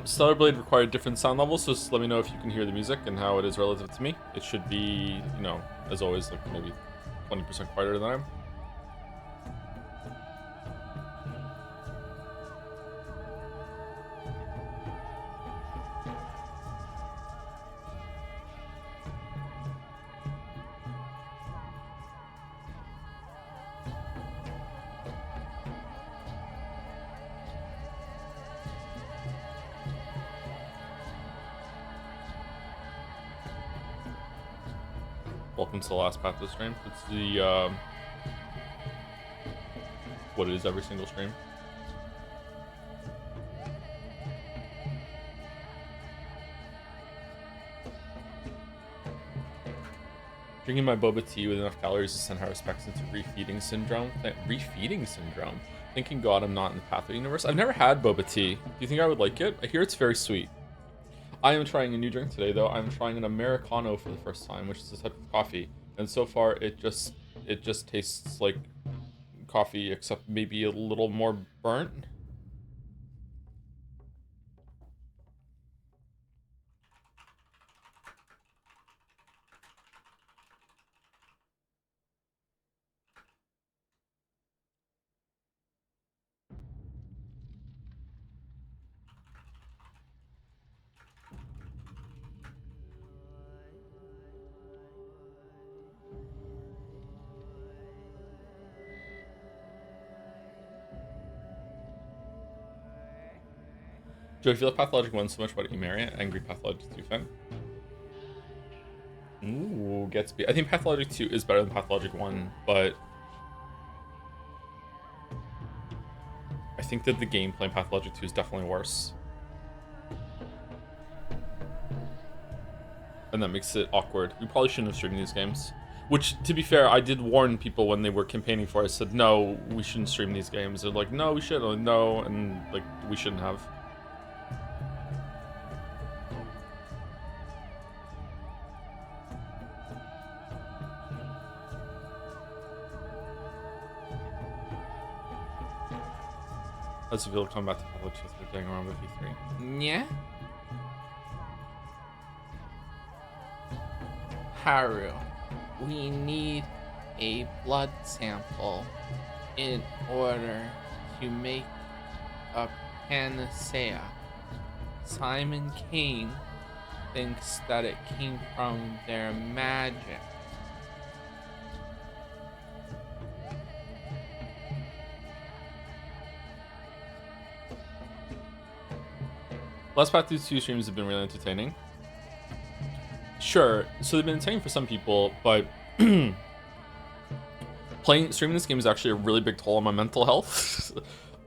Stellar Blade required different sound levels, so just let me know if you can hear the music and how it is relative to me. It should be, as always, like maybe 20% quieter than I am. Welcome to the last path of the stream. It's the, what it is every single stream. Drinking my boba tea with enough calories to send high respects into refeeding syndrome. Refeeding syndrome? Thanking God I'm not in the Pathway universe. I've never had boba tea. Do you think I would like it? I hear it's very sweet. I am trying a new drink today, though. I'm trying an Americano for the first time, which is a type of coffee. And so far, it just tastes like coffee, except maybe a little more burnt. Do I feel like Pathologic 1 so much? Why don't you marry it? Angry Pathologic 2 fan. Ooh, Gatsby. I think Pathologic 2 is better than Pathologic 1, but I think that the gameplay in Pathologic 2 is definitely worse. And that makes it awkward. We probably shouldn't have streamed these games. Which, to be fair, I did warn people when they were campaigning for it. I said, no, we shouldn't stream these games. They're like, no, we should. Like, no, and like, we shouldn't have. How's it feel to come back to Pathologic 2 after getting around with V3? Yeah? Haru, we need a blood sample in order to make a panacea. Simon Kane thinks that it came from their magic. Last Path 2 streams have been really entertaining. Sure, so they've been entertaining for some people, but streaming this game is actually a really big toll on my mental health.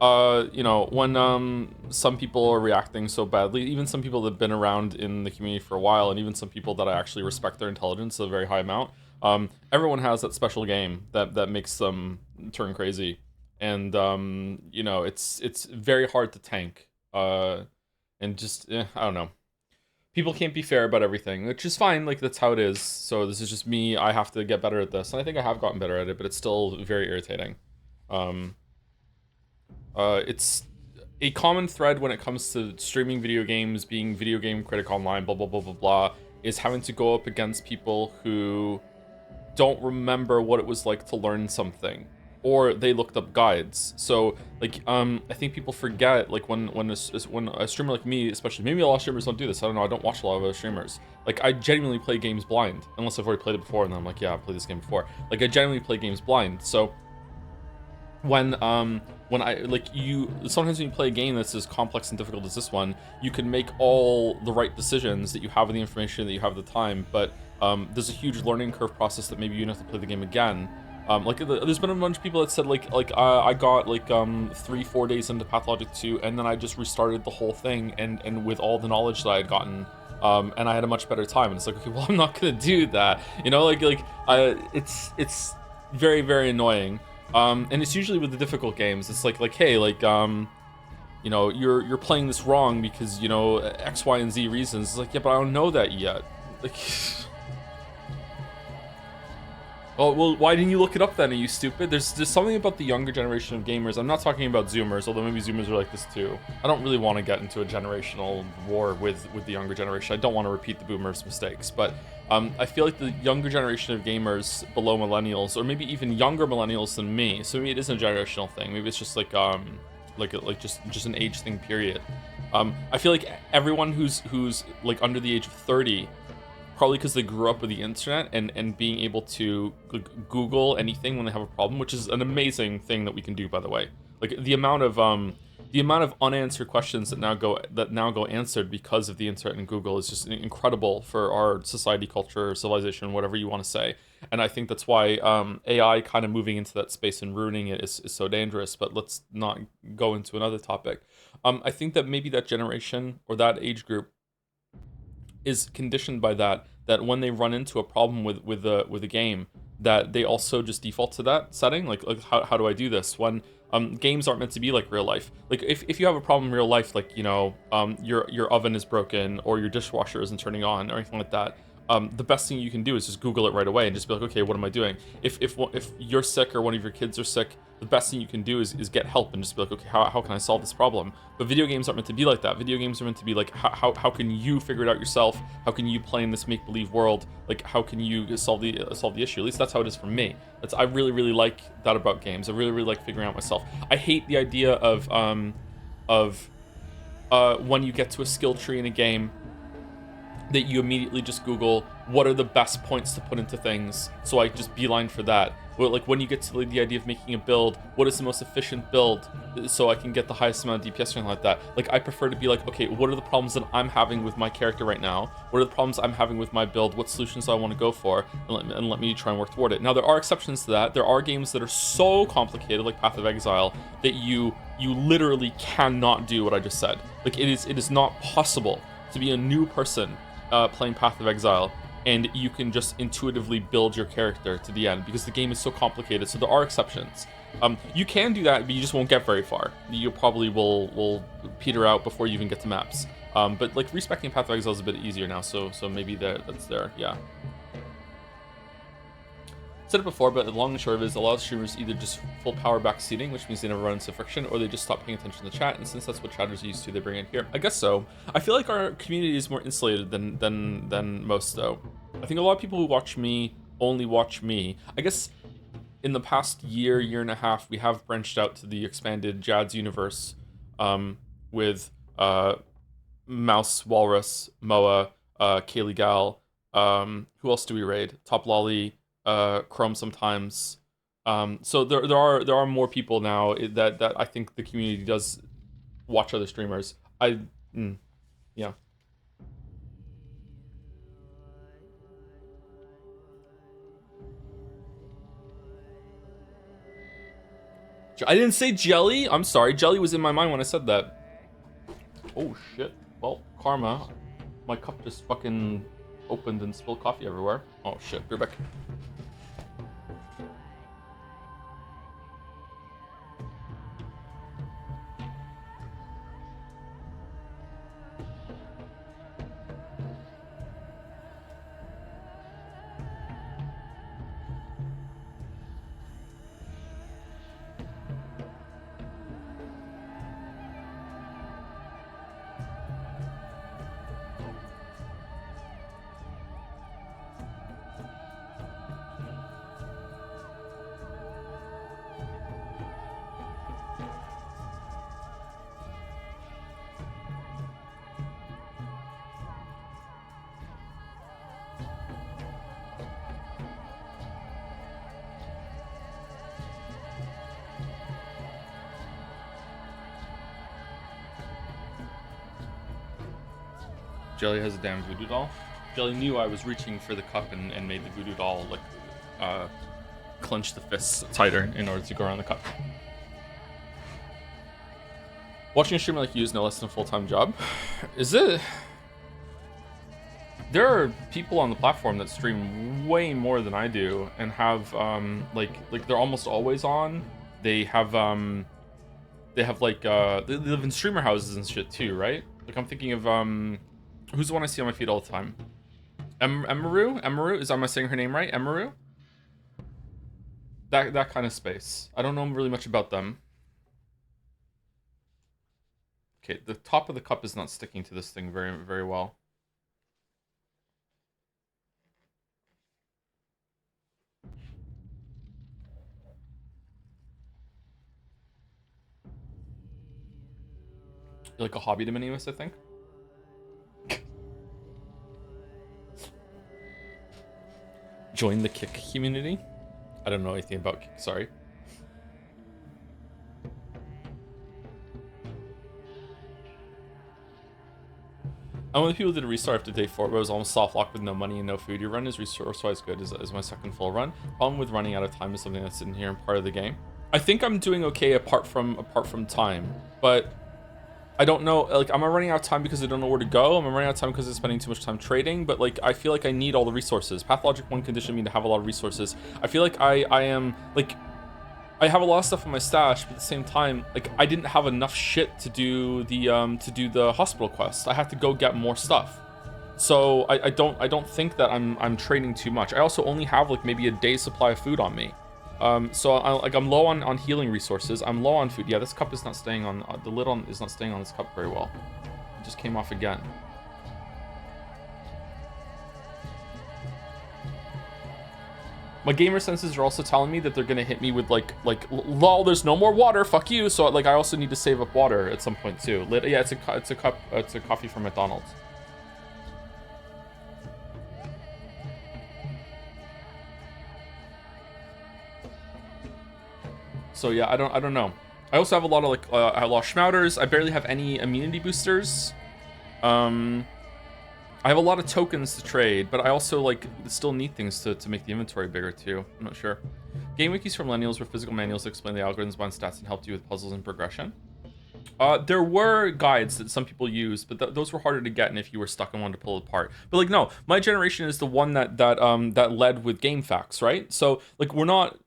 When some people are reacting so badly, even some people that have been around in the community for a while, and even some people that I actually respect their intelligence a very high amount, everyone has that special game that makes them turn crazy. And, it's very hard to tank. And just, I don't know. People can't be fair about everything, which is fine. Like, that's how it is. So this is just me. I have to get better at this. And I think I have gotten better at it, but it's still very irritating. It's a common thread when it comes to streaming video games, being video game critic online, blah, blah, blah, blah, blah, is having to go up against people who don't remember what it was like to learn something. Or they looked up guides. So, like, I think people forget, like, when a streamer like me, especially, maybe a lot of streamers don't do this, I don't know, I don't watch a lot of other streamers. Like, I genuinely play games blind, unless I've already played it before, and then I'm like, yeah, I've played this game before. Like, I genuinely play games blind, so when sometimes when you play a game that's as complex and difficult as this one, you can make all the right decisions that you have the information, that you have the time, but there's a huge learning curve process that maybe you have to play the game again. There's been a bunch of people that said I got 3-4 days into Pathologic 2, and then I just restarted the whole thing, and with all the knowledge that I had gotten, and I had a much better time. And it's like, okay, well, I'm not gonna do that, it's very, very annoying. And it's usually with the difficult games. It's hey, you know, you're playing this wrong because, you know, X, Y, and Z reasons. It's like, yeah, but I don't know that yet. Like, oh, well, why didn't you look it up then? Are you stupid? There's something about the younger generation of gamers. I'm not talking about Zoomers, although maybe Zoomers are like this too. I don't really want to get into a generational war with the younger generation. I don't want to repeat the Boomers' mistakes, but I feel like the younger generation of gamers below millennials, or maybe even younger millennials than me. So maybe it isn't a generational thing. Maybe it's just like just an age thing. Period. I feel like everyone who's like under the age of 30, probably because they grew up with the internet and being able to Google anything when they have a problem, which is an amazing thing that we can do, by the way. Like the amount of unanswered questions that now go answered because of the internet and Google is just incredible for our society, culture, civilization, whatever you want to say. And I think that's why AI kind of moving into that space and ruining it is so dangerous. But let's not go into another topic. I think that maybe that generation or that age group is conditioned by that when they run into a problem with a game, that they also just default to that setting. Like how do I do this when games aren't meant to be like real life? Like if you have a problem in real life, like, you know, your oven is broken or your dishwasher isn't turning on or anything like that, the best thing you can do is just Google it right away and just be like, okay, what am I doing? If you're sick or one of your kids are sick, the best thing you can do is get help and just be like, okay, how can I solve this problem? But video games aren't meant to be like that. Video games are meant to be like, how can you figure it out yourself? How can you play in this make-believe world? Like, how can you solve the issue? At least that's how it is for me. I really, really like that about games. I really, really like figuring out myself. I hate the idea of when you get to a skill tree in a game, that you immediately just Google what are the best points to put into things, so I just beeline for that. Well, like when you get to the idea of making a build, what is the most efficient build so I can get the highest amount of DPS or something like that. Like I prefer to be like, okay, what are the problems that I'm having with my character right now? What are the problems I'm having with my build? What solutions do I want to go for? And let me try and work toward it. Now there are exceptions to that. There are games that are so complicated, like Path of Exile, that you literally cannot do what I just said. Like it is not possible to be a new person playing Path of Exile and you can just intuitively build your character to the end because the game is so complicated. So there are exceptions. You can do that, but you just won't get very far. You probably will peter out before you even get to maps. But like respecting Path of Exile is a bit easier now, so maybe that's there. Yeah. Said it before, but the long and short of it is a lot of streamers either just full power back seating, which means they never run into friction, or they just stop paying attention to the chat, and since that's what chatters are used to, they bring it here. I guess so. I feel like our community is more insulated than most, though. I think a lot of people who watch me only watch me. I guess in the past year and a half, we have branched out to the expanded Jad's universe with Mouse, Walrus, Moa, Kaylee Gal. Who else do we raid? Top Lolly. Chrome sometimes. So there are more people now that I think the community does watch other streamers. Yeah. I didn't say jelly. I'm sorry. Jelly was in my mind when I said that. Oh shit. Well, karma. My cup just fucking opened and spilled coffee everywhere. Oh shit. You're back. Jelly has a damn voodoo doll. Jelly knew I was reaching for the cup and made the voodoo doll like clench the fists tighter in order to go around the cup. Watching a streamer like you is no less than a full-time job. Is it? There are people on the platform that stream way more than I do and have like they're almost always on. They have They have like they live in streamer houses and shit too, right? Like I'm thinking of who's the one I see on my feed all the time? Emaru? Am I saying her name right? Emaru? That kind of space. I don't know really much about them. Okay, the top of the cup is not sticking to this thing very well. You're like a hobby de minimus, I think. Join the Kick community. I don't know anything about Kick, sorry. I'm one of the people who did a restart after day 4, but it was almost soft locked with no money and no food. Your run is resource-wise good as my second full run. Problem with running out of time is something that's in here and part of the game. I think I'm doing okay apart from time, but I don't know, like, am I running out of time because I don't know where to go? Am I running out of time because I'm spending too much time trading? But, like, I feel like I need all the resources. Pathologic 1 conditioned me to have a lot of resources. I feel like I am, like, I have a lot of stuff in my stash, but at the same time, like, I didn't have enough shit to do the hospital quest. I had to go get more stuff. So I don't think that I'm trading too much. I also only have, like, maybe a day's supply of food on me. So I'm low on healing resources. I'm low on food. Yeah, this cup is not staying on the lid is not staying on this cup very well. It just came off again. My gamer senses are also telling me that they're gonna hit me with like lol, there's no more water, fuck you. So like I also need to save up water at some point too. Yeah, it's a coffee from McDonald's. So yeah, I don't know. I also have a lot of like I have a lot of schmouters. I barely have any immunity boosters. I have a lot of tokens to trade, but I also like still need things to make the inventory bigger too. I'm not sure. Game wikis for millennials were physical manuals that explain the algorithms behind stats and helped you with puzzles and progression. There were guides that some people used, but those were harder to get, and if you were stuck and wanted to pull it apart. But like, no, my generation is the one that led with game facts, right? So like, we're not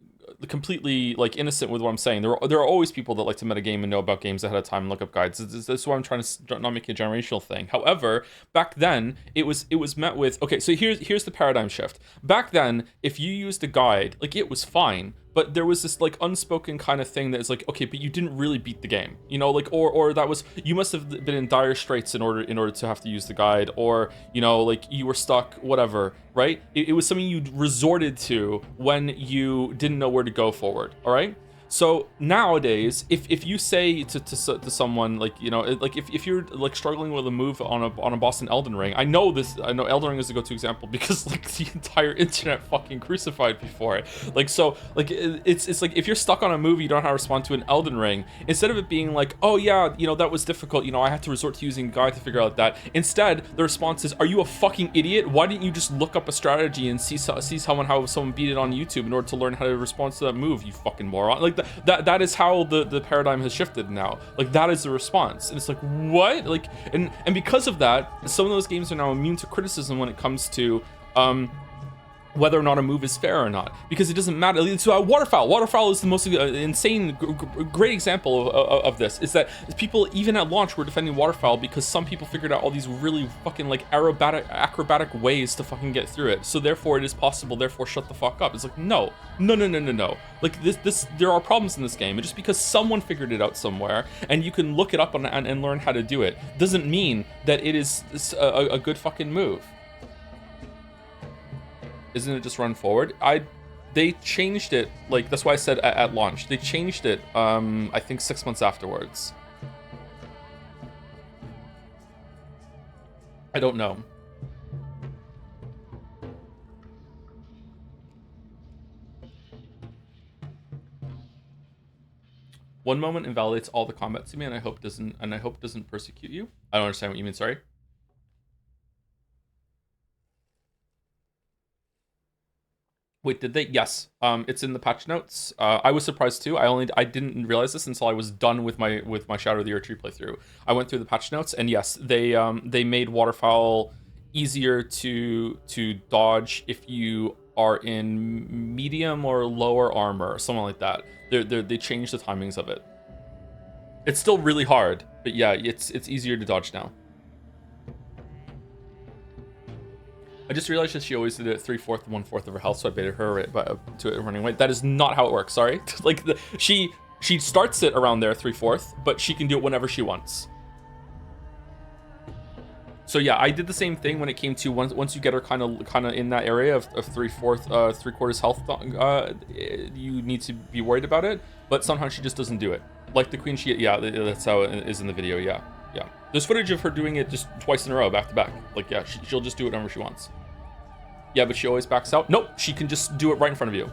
completely like innocent with what I'm saying. There are always people that like to metagame and know about games ahead of time and look up guides. This is why I'm trying to not make it a generational thing. However, back then it was met with, okay, so here's the paradigm shift. Back then, if you used a guide, like, it was fine, but there was this like unspoken kind of thing that is like, okay, but you didn't really beat the game, you know, like, or that was, you must have been in dire straits in order to have to use the guide, or, you know, like, you were stuck, whatever, right? It was something you resorted to when you didn't know where to go forward. All right. So nowadays, if you say to someone, like, you know, like, if you're like struggling with a move on a boss in Elden Ring, I know Elden Ring is a go-to example because like the entire internet fucking crucified me for it. Like, so like it's like if you're stuck on a move you don't know how to respond to an Elden Ring, instead of it being like, oh yeah, you know, that was difficult, you know, I had to resort to using a guide to figure out that. Instead, the response is, are you a fucking idiot? Why didn't you just look up a strategy and see how someone beat it on YouTube in order to learn how to respond to that move, you fucking moron? Like, that is how the paradigm has shifted now. Like, that is the response, and it's like, what? Like, and because of that, some of those games are now immune to criticism when it comes to whether or not a move is fair or not, because it doesn't matter. It's waterfowl is the most insane great example of this, is that people even at launch were defending waterfowl because some people figured out all these really fucking like acrobatic ways to fucking get through it, so therefore it is possible, therefore shut the fuck up. It's like, no. Like, this there are problems in this game, and just because someone figured it out somewhere and you can look it up and learn how to do it doesn't mean that it is a good fucking move. Isn't it just run forward? They changed it, like, that's why I said at launch. They changed it, I think 6 months afterwards. I don't know. One moment invalidates all the combat to me, and I hope doesn't persecute you. I don't understand what you mean, sorry. Wait, did they? Yes. It's in the patch notes. I was surprised too. I didn't realize this until I was done with my Shadow of the Earth Tree playthrough. I went through the patch notes, and yes, they made waterfowl easier to dodge if you are in medium or lower armor, or something like that. They changed the timings of it. It's still really hard, but yeah, it's easier to dodge now. I just realized that she always did it 3/4 and 1/4 of her health, so I baited her to it running away. That is not how it works. Sorry, like she starts it around there 3/4, but she can do it whenever she wants. So yeah, I did the same thing when it came to once you get her kind of in that area of 3/4 health. You need to be worried about it, but sometimes she just doesn't do it. Like the queen, that's how it is in the video. Yeah. There's footage of her doing it just twice in a row, back to back. Like yeah, she'll just do it whenever she wants. Yeah, but she always backs out. Nope, she can just do it right in front of you.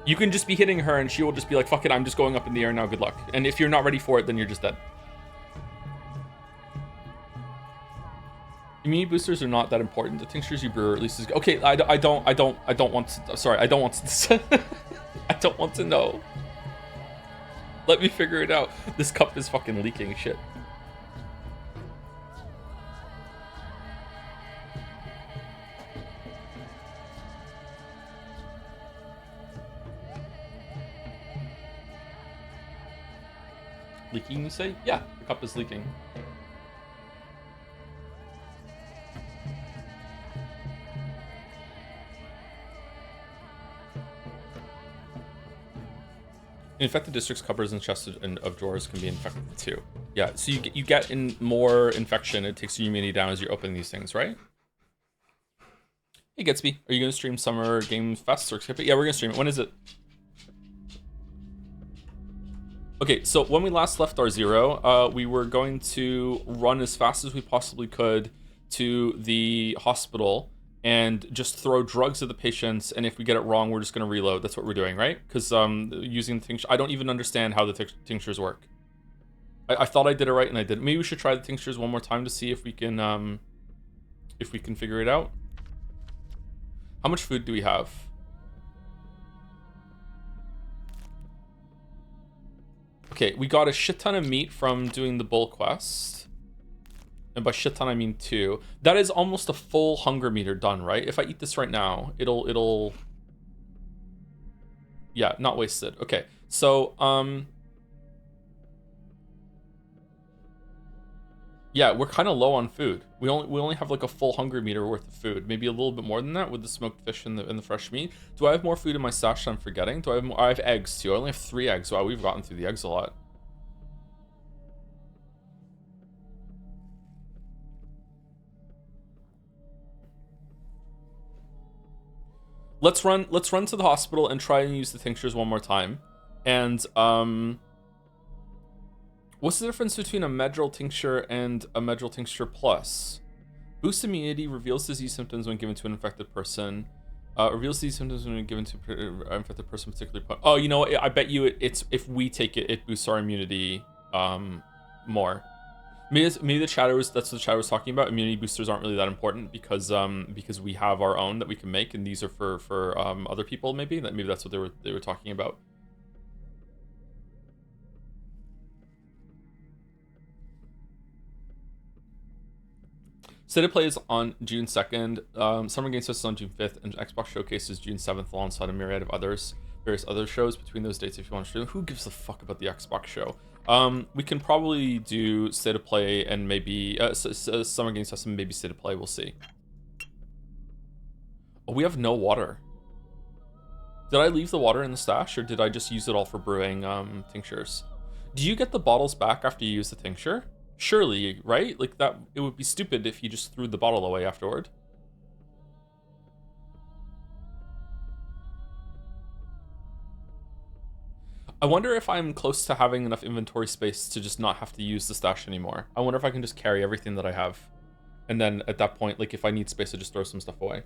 You can just be hitting her and she will just be like, fuck it, I'm just going up in the air now, good luck. And if you're not ready for it, then you're just dead. Immunity boosters are not that important. The tinctures you brew releases. Okay, I don't want to. Sorry, I don't want to. I don't want to know. Let me figure it out. This cup is fucking leaking shit. Leaking, you say? Yeah, the cup is leaking. Infected districts, cupboards, and chests of drawers can be infected too. Yeah, so you get in more infection. It takes your immunity down as you're opening these things, right? Hey, Gatsby, are you going to stream Summer Game Fest or skip it? Yeah, we're going to stream it. When is it? Okay, so when we last left our zero, we were going to run as fast as we possibly could to the hospital and just throw drugs at the patients, and if we get it wrong, we're just going to reload. That's what we're doing, right? Because using the tincture, I don't even understand how the tinctures work. I thought I did it right, and I didn't. Maybe we should try the tinctures one more time to see if we can figure it out. How much food do we have? Okay, we got a shit ton of meat from doing the bull quest. And by shit ton, I mean 2. That is almost a full hunger meter done, right? If I eat this right now, it'll... Yeah, not wasted. Okay, so, yeah, we're kind of low on food. We only have like a full hunger meter worth of food. Maybe a little bit more than that with the smoked fish and the fresh meat. Do I have more food in my stash that I'm forgetting? Do I have more? I have eggs too. I only have 3 eggs. Wow, we've gotten through the eggs a lot. Let's run to the hospital and try and use the tinctures one more time. And what's the difference between a Medril tincture and a Medril tincture plus? Boost immunity, reveals disease symptoms when given to an infected person. Reveals disease symptoms when given to an infected person, particularly. Oh, you know what? I bet you it's if we take it, it boosts our immunity more. Maybe the shadows. That's what the shadow was talking about. Immunity boosters aren't really that important because we have our own that we can make, and these are for other people. Maybe that's what they were talking about. State of Play is on June 2nd. Summer Game Fest is on June 5th, and Xbox Showcase is June 7th, alongside a myriad of various other shows between those dates. If you want to stream, who gives a fuck about the Xbox show? We can probably do State of Play and maybe Summer Game Fest and maybe State of Play. We'll see. Oh, we have no water. Did I leave the water in the stash, or did I just use it all for brewing tinctures? Do you get the bottles back after you use the tincture? Surely, right? Like that, it would be stupid if you just threw the bottle away afterward. I wonder if I'm close to having enough inventory space to just not have to use the stash anymore. I wonder if I can just carry everything that I have. And then at that point, like if I need space, I just throw some stuff away.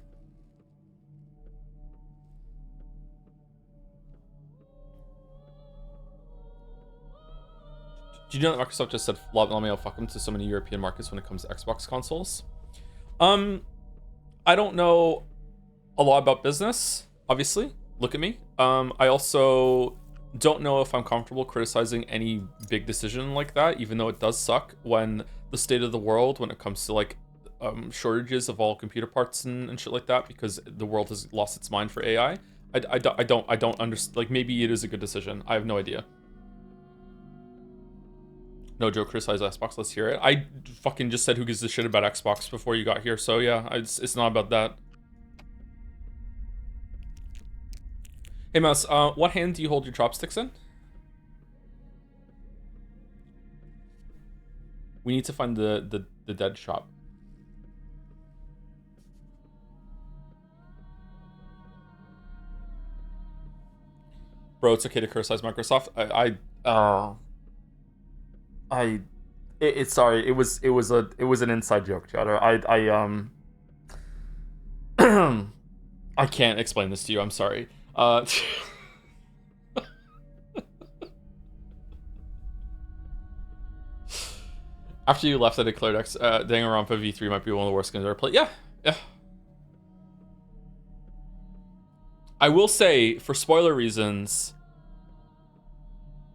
Do you know that Microsoft just said LMAO fuck them to so many European markets when it comes to Xbox consoles? I don't know a lot about business, obviously. Look at me. I also don't know if I'm comfortable criticizing any big decision like that, even though it does suck when the state of the world, when it comes to like shortages of all computer parts and shit like that, because the world has lost its mind for AI. I don't understand. Like maybe it is a good decision. I have no idea. No joke, criticize Xbox. Let's hear it. I fucking just said who gives a shit about Xbox before you got here, so yeah, it's not about that. Hey Mouse, what hand do you hold your chopsticks in? We need to find the dead shop. Bro, it's okay to criticize Microsoft. It's sorry. It was an inside joke, Chatter. I can't explain this to you. I'm sorry. After you left, I declared Danganronpa V3 might be one of the worst games I've ever played. Yeah, yeah. I will say, for spoiler reasons,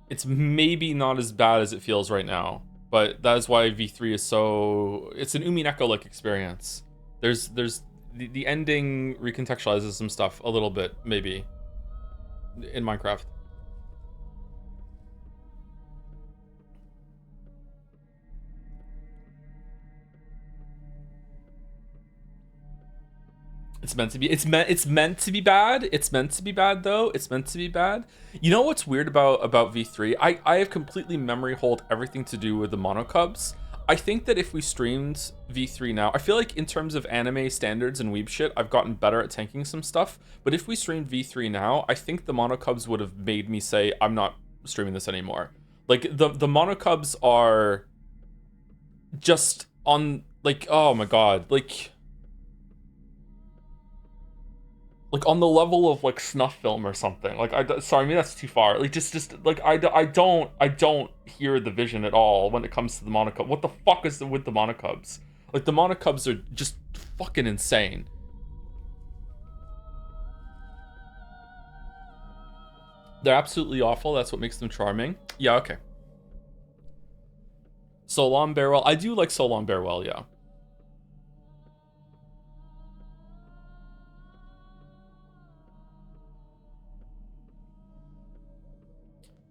it's maybe not as bad as it feels right now. But that is why V3 is so... It's an Umineko-like experience. There's the ending recontextualizes some stuff a little bit, maybe, in Minecraft. It's meant to be. It's meant to be bad. It's meant to be bad though. It's meant to be bad. You know what's weird about V3? I have completely memory hold everything to do with the Monocubs. I think that if we streamed V3 now, I feel like in terms of anime standards and weeb shit, I've gotten better at tanking some stuff. But if we streamed V3 now, I think the Monocubs would have made me say, I'm not streaming this anymore. Like the Monocubs are just on like, oh my god, like on the level of like snuff film or something. Like sorry, maybe that's too far. Like just like I don't hear the vision at all when it comes to the Monocubs. What the fuck is with the Monocubs? Like the Monocubs are just fucking insane. They're absolutely awful. That's what makes them charming. Yeah, okay. So Long Bear Well. I do like So Long Bear Well, yeah.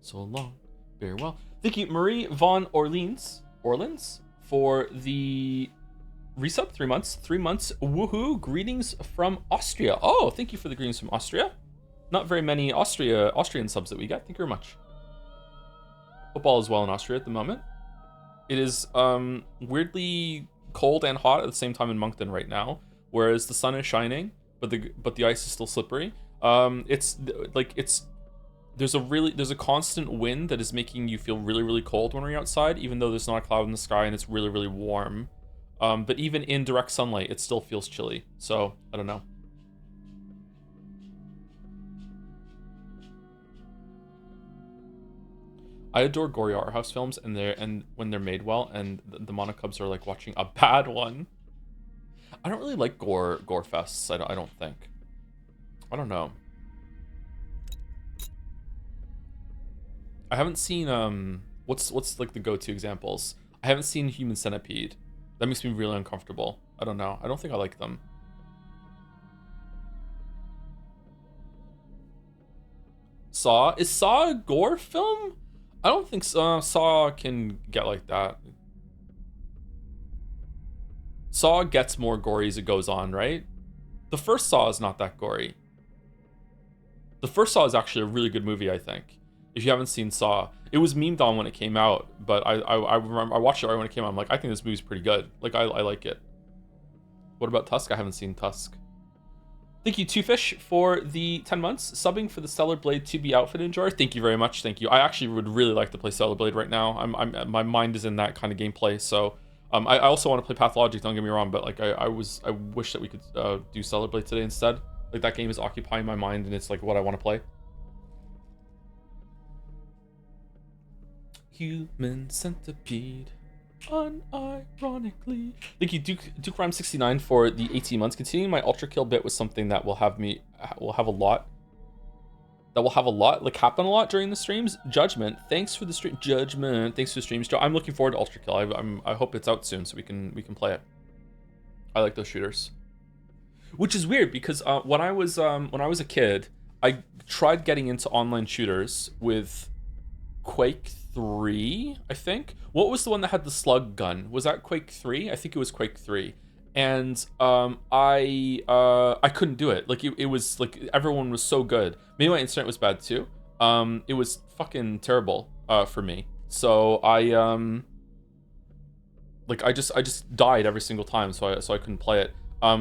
So long, very well. Thank you, Marie Von Orleans, for the resub. 3 months. 3 months. Woohoo! Greetings from Austria. Oh, thank you for the greetings from Austria. Not very many Austrian subs that we get. Thank you very much. Football is well in Austria at the moment. It is weirdly cold and hot at the same time in Moncton right now, whereas the sun is shining, but the ice is still slippery. There's a constant wind that is making you feel really, really cold when you're outside, even though there's not a cloud in the sky and it's really, really warm. But even in direct sunlight, it still feels chilly. So, I don't know. I adore gory art house films, and when they're made well, and the Monocubs are like watching a bad one. I don't really like gore fests. I don't think. I don't know. I haven't seen what's like the go-to examples. I haven't seen Human Centipede. That makes me really uncomfortable. I don't know. I don't think I like them. Saw? Is Saw a gore film? I don't think Saw can get like that. Saw gets more gory as it goes on, right? The first Saw is not that gory. The first Saw is actually a really good movie, I think. If you haven't seen Saw, it was memed on when it came out, but I remember I watched it right when it came out. I'm like, I think this movie's pretty good. Like, I like it. What about Tusk? I haven't seen Tusk. Thank you, Two Fish, for the 10 months. Subbing for the Stellar Blade 2B outfit enjoyer. Thank you very much. Thank you. I actually would really like to play Stellar Blade right now. My mind is in that kind of gameplay. So, I also want to play Pathologic. Don't get me wrong, but like I wish that we could do Stellar Blade today instead. Like that game is occupying my mind, and it's like what I want to play. Human Centipede, unironically. Thank you, Duke Rhyme 69 for the 18 months. Continuing my ultra kill bit with something that will have a lot like happen a lot during the streams. Judgment, thanks for the stream. Judgment, thanks for the streams. I'm looking forward to ultra kill. I hope it's out soon so we can play it. I like those shooters. Which is weird because when I was a kid, I tried getting into online shooters with Quake 3, I think. What was the one that had the slug gun? Was that Quake 3? I think it was Quake 3. And I couldn't do it. Like it was like everyone was so good. Maybe my internet was bad too. It was fucking terrible for me. So I just died every single time, so I couldn't play it.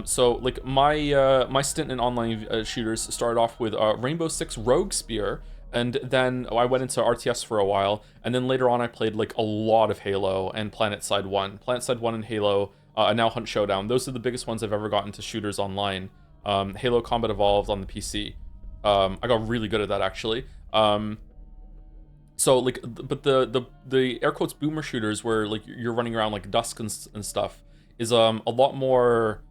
So like my stint in online shooters started off with Rainbow Six Rogue Spear, and then I went into RTS for a while, and then later on I played like a lot of Halo and PlanetSide 1. PlanetSide 1 and Halo, and now Hunt Showdown. Those are the biggest ones I've ever gotten to shooters online. Halo Combat Evolved on the PC. I got really good at that actually. So like, but the air quotes boomer shooters where like you're running around like dusk and stuff is a lot more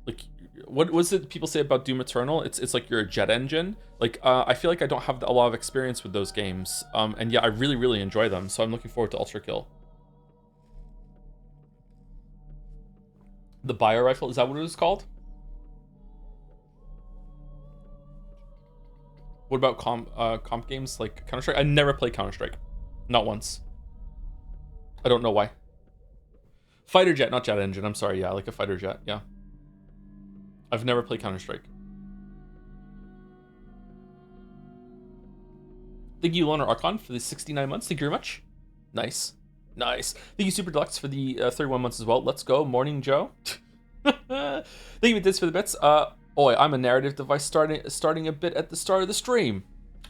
like, what was it people say about Doom Eternal? It's like you're a jet engine. Like I feel like I don't have a lot of experience with those games. And yeah, I really enjoy them. So I'm looking forward to Ultra Kill. The bio rifle, is that what it was called? What about comp games like Counter-Strike? I never played Counter-Strike. Not once. I don't know why. Fighter jet, not jet engine. I'm sorry. Yeah, like a fighter jet. Yeah. I've never played Counter-Strike. Thank you, Loner Archon, for the 69 months. Thank you very much. Nice. Nice. Thank you, Super Deluxe, for the 31 months as well. Let's go. Morning, Joe. Thank you, Dids, for the bits. I'm a narrative device starting a bit at the start of the stream.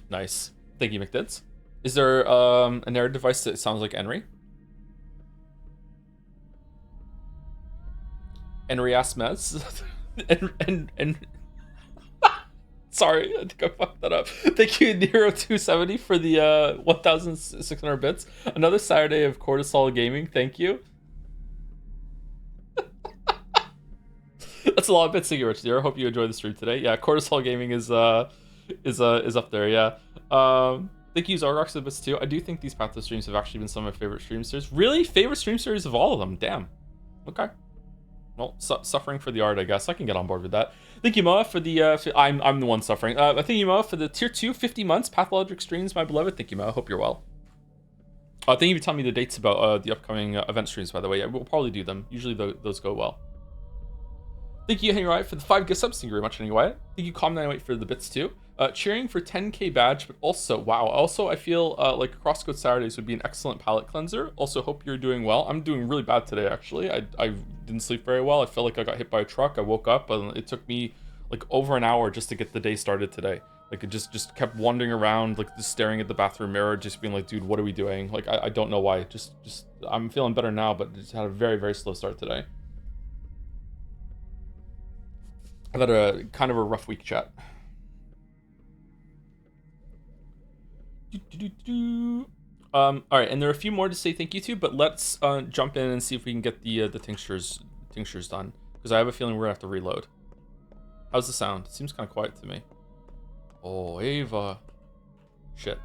Nice. Thank you, McDids. Is there a narrative device that sounds like Henry? Henry Asmez. and sorry, I think I fucked that up. Thank you, Nero270, for the 1,600 bits. Another Saturday of cortisol gaming. Thank you. That's a lot of bits. Thank you, Rich Deer. Hope you enjoyed the stream today. Yeah, cortisol gaming is up there. Yeah. Thank you, Zargox, for the bits too. I do think these Pathos streams have actually been some of my favorite stream series. Really, favorite stream series of all of them. Damn. Okay. Well, suffering for the art, I guess. I can get on board with that. Thank you, Moa, for the... I'm the one suffering. Thank you, Moa, for the Tier 2 50 months Pathologic streams, my beloved. Thank you, Moa. Hope you're well. Thank you for telling me the dates about the upcoming event streams, by the way. Yeah, we'll probably do them. Usually those go well. Thank you, Henry Wyatt, for the 5 gift subs. Thank you very much, Henry Wyatt. Thank you, Com908, for the bits, too. Cheering for 10k badge, but also, wow. Also, I feel like Crosscode Saturdays would be an excellent palate cleanser. Also, hope you're doing well. I'm doing really bad today, actually. I didn't sleep very well. I felt like I got hit by a truck. I woke up, and it took me like over an hour just to get the day started today. Like, it just kept wandering around, like, just staring at the bathroom mirror, just being like, dude, what are we doing? Like, I don't know why. Just I'm feeling better now, but just had a very slow start today. I've had a kind of a rough week, chat. All right, and there are a few more to say thank you to, but let's jump in and see if we can get the tinctures done, because I have a feeling we're gonna have to reload. How's the sound? It seems kind of quiet to me. Oh, Ava. Shit.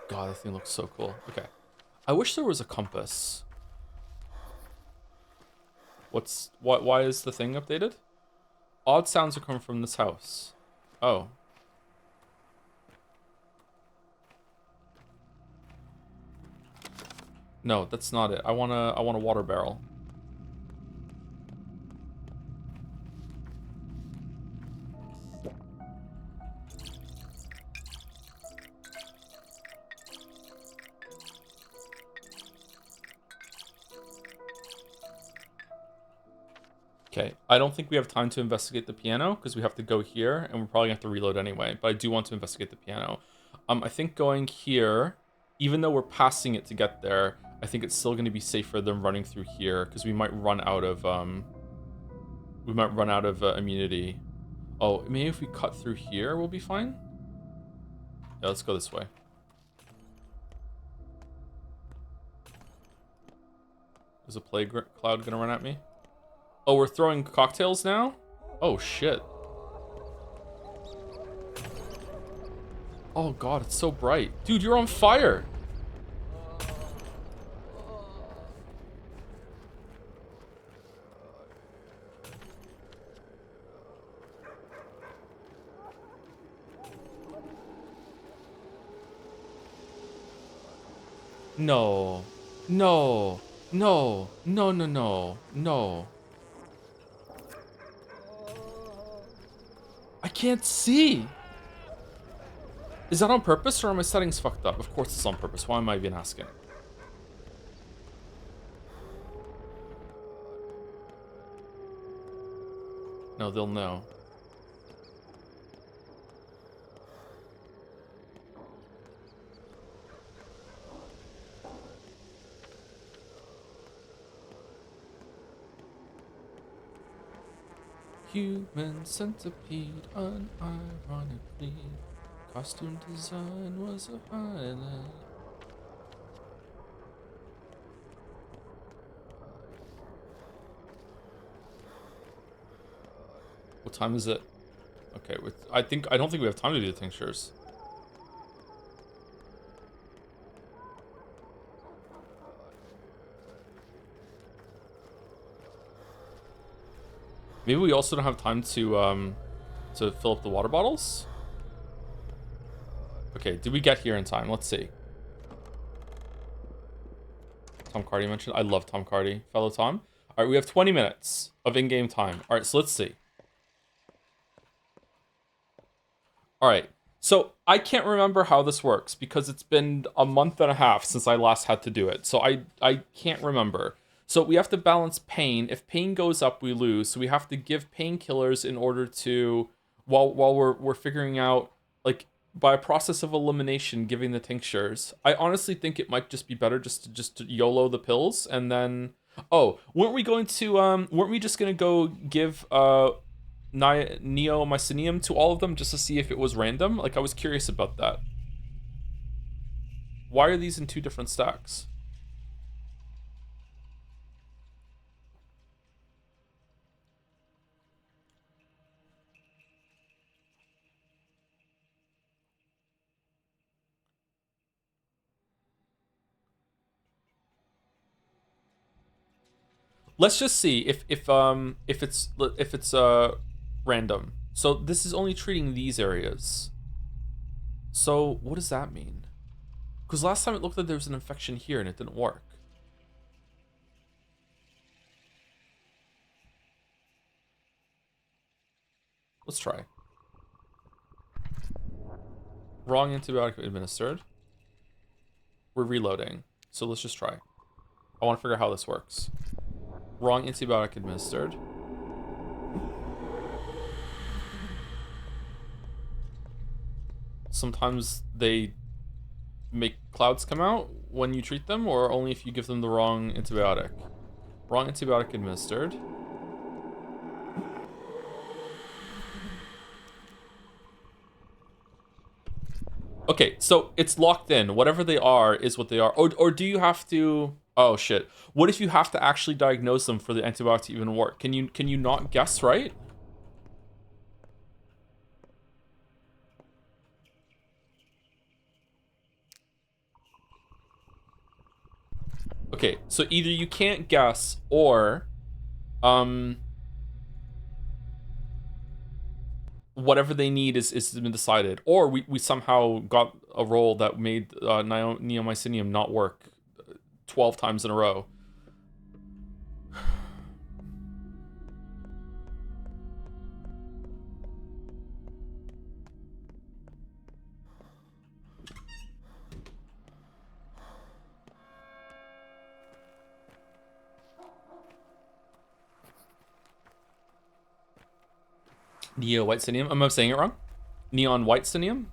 God, that thing looks so cool. Okay. I wish there was a compass. Why is the thing updated? Odd sounds are coming from this house. Oh. No, that's not it. I want a water barrel. Okay, I don't think we have time to investigate the piano because we have to go here and we're probably gonna have to reload anyway, but I do want to investigate the piano. I think going here, even though we're passing it to get there, I think it's still gonna be safer than running through here because we might run out of immunity. Oh, maybe if we cut through here, we'll be fine. Yeah, let's go this way. Is a plague cloud gonna run at me? Oh, we're throwing cocktails now? Oh, shit. Oh, God, it's so bright. Dude, you're on fire. No. No. No. No, no, no. No. I can't see. Is that on purpose or are my settings fucked up? Of course it's on purpose. Why am I even asking? No, they'll know. Human centipede, unironically. Costume design was a highlight. What time is it? Okay, I don't think we have time to do the tinctures. Maybe we also don't have time to fill up the water bottles? Okay, did we get here in time? Let's see. Tom Cardy mentioned. I love Tom Cardy, fellow Tom. All right, we have 20 minutes of in-game time. All right, so let's see. All right, so I can't remember how this works because it's been a month and a half since I last had to do it. So I can't remember. So we have to balance pain. If pain goes up, we lose. So we have to give painkillers in order to, while we're figuring out, like, by a process of elimination, giving the tinctures. I honestly think it might just be better just to YOLO the pills and then. Oh, weren't we just gonna go give neomycinium to all of them just to see if it was random? Like, I was curious about that. Why are these in two different stacks? Let's just see if it's random. So this is only treating these areas. So what does that mean? Because last time it looked like there was an infection here and it didn't work. Let's try. Wrong antibiotic administered. We're reloading. So let's just try. I want to figure out how this works. Wrong antibiotic administered. Sometimes they make clouds come out when you treat them, or only if you give them the wrong antibiotic. Wrong antibiotic administered. Okay, so it's locked in. Whatever they are is what they are. Or do you have to... Oh, shit. What if you have to actually diagnose them for the antibiotic to even work? Can you not guess right? Okay, so either you can't guess or... whatever they need is been decided. Or we somehow got a roll that made neomycinium not work 12 times in a row. Neo-white-cinium? Am I saying it wrong? Neon white-cinium?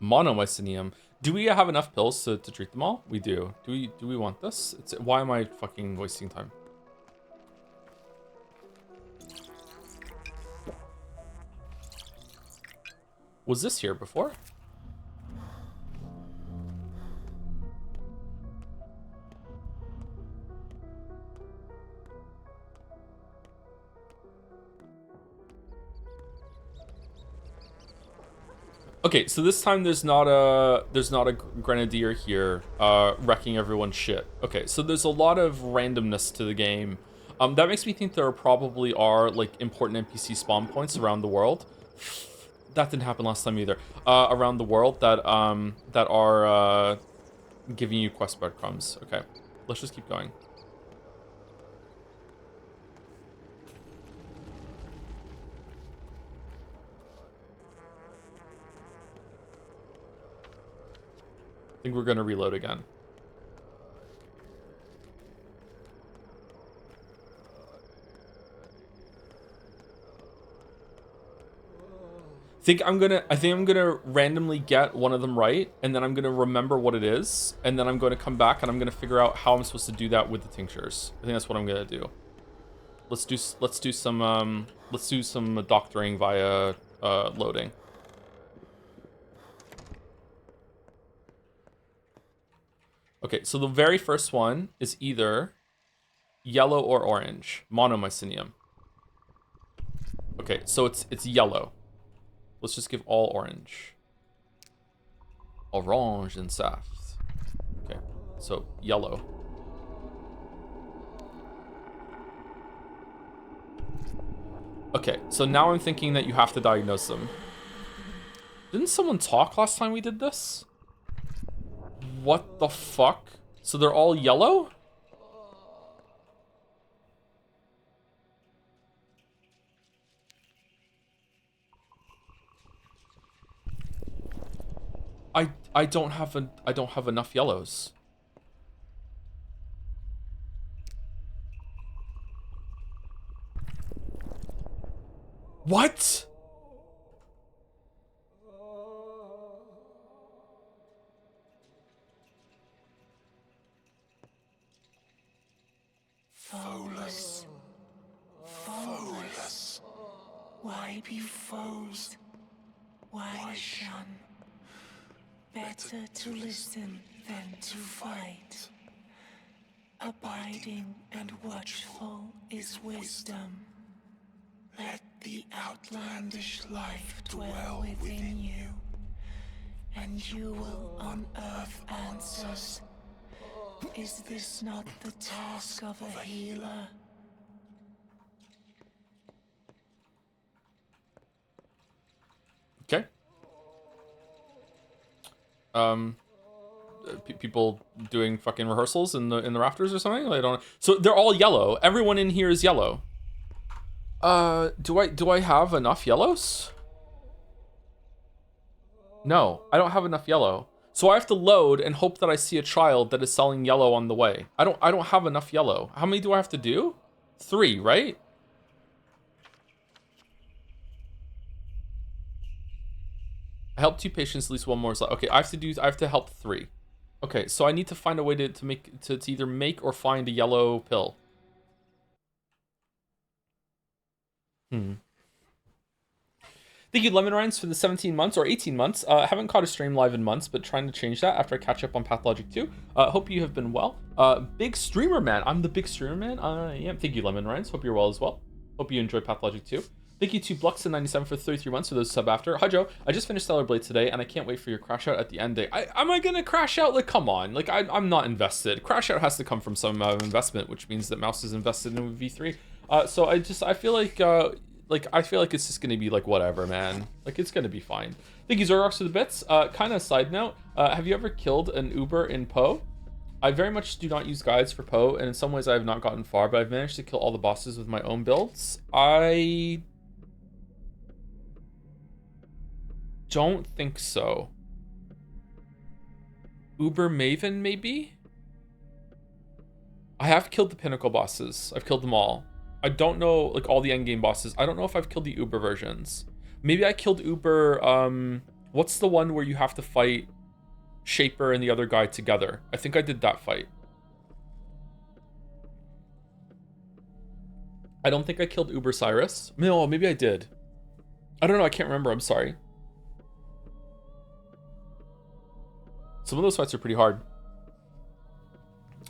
Monomycinium. Do we have enough pills to treat them all? We do. Do we want this? Why am I fucking wasting time? Was this here before? Okay, so this time there's not a grenadier here wrecking everyone's shit. Okay, so there's a lot of randomness to the game. That makes me think there probably are like important NPC spawn points around the world. That didn't happen last time either. Around the world that are giving you quest breadcrumbs. Okay, let's just keep going. I think we're gonna reload again. I think I'm gonna randomly get one of them right, and then I'm gonna remember what it is, and then I'm going to come back and I'm gonna figure out how I'm supposed to do that with the tinctures. I think that's what I'm gonna do. Let's do some doctoring via loading. Okay, so the very first one is either yellow or orange, monomycinium. Okay, so it's yellow. Let's just give all orange. Orange and saft. Okay, so yellow. Okay, so now I'm thinking that you have to diagnose them. Didn't someone talk last time we did this? What the fuck? So they're all yellow? I don't have enough yellows. What? Foeless. Foeless. Why be foes? Why shun? Better to listen than to fight. Abiding and watchful is wisdom. Let the outlandish life dwell within you, and you will unearth answers. Is this not the task of a healer? Okay. People doing fucking rehearsals in the rafters or something? I don't know. So they're all yellow. Everyone in here is yellow. Do I have enough yellows? No, I don't have enough yellow. So I have to load and hope that I see a child that is selling yellow on the way. I don't have enough yellow. How many do I have to do? 3, right? I helped 2 patients, at least one more is left. Okay, I have to help 3. Okay, so I need to find a way to either make or find a yellow pill. Thank you, Lemon Rinds, for the 17 months or 18 months. Haven't caught a stream live in months, but trying to change that after I catch up on Pathologic 2. Hope you have been well. Big Streamer Man. I'm the Big Streamer Man. I am. Thank you, Lemon Rinds. Hope you're well as well. Hope you enjoy Pathologic 2. Thank you to Bluxon97 for 33 months for those sub after. Hi, Joe. I just finished Stellar Blade today, and I can't wait for your crash out at the end day. Am I going to crash out? Like, come on. Like, I'm not invested. Crash out has to come from some investment, which means that Mouse is invested in V3. So I feel like it's just gonna be like whatever, man. Like, it's gonna be fine. Thank you, Zorox, for the bits. Kind of side note, have you ever killed an Uber in Poe? I very much do not use guides for Poe, and in some ways I have not gotten far, but I've managed to kill all the bosses with my own builds. I don't think so. Uber Maven, maybe? I have killed the Pinnacle bosses. I've killed them all. I don't know, like, all the endgame bosses. I don't know if I've killed the Uber versions. Maybe I killed Uber, what's the one where you have to fight Shaper and the other guy together? I think I did that fight. I don't think I killed Uber Cyrus. No, maybe I did. I don't know, I can't remember, I'm sorry. Some of those fights are pretty hard.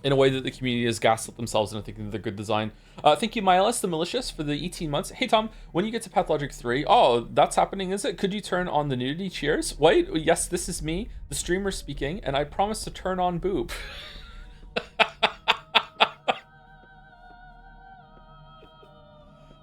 In a way that the community has gaslit themselves into thinking that they're good design. Thank you, Miles the Malicious, for the 18 months. Hey, Tom, when you get to Pathologic 3, oh, that's happening, is it? Could you turn on the nudity? Cheers. Wait, yes, this is me, the streamer speaking, and I promise to turn on boob.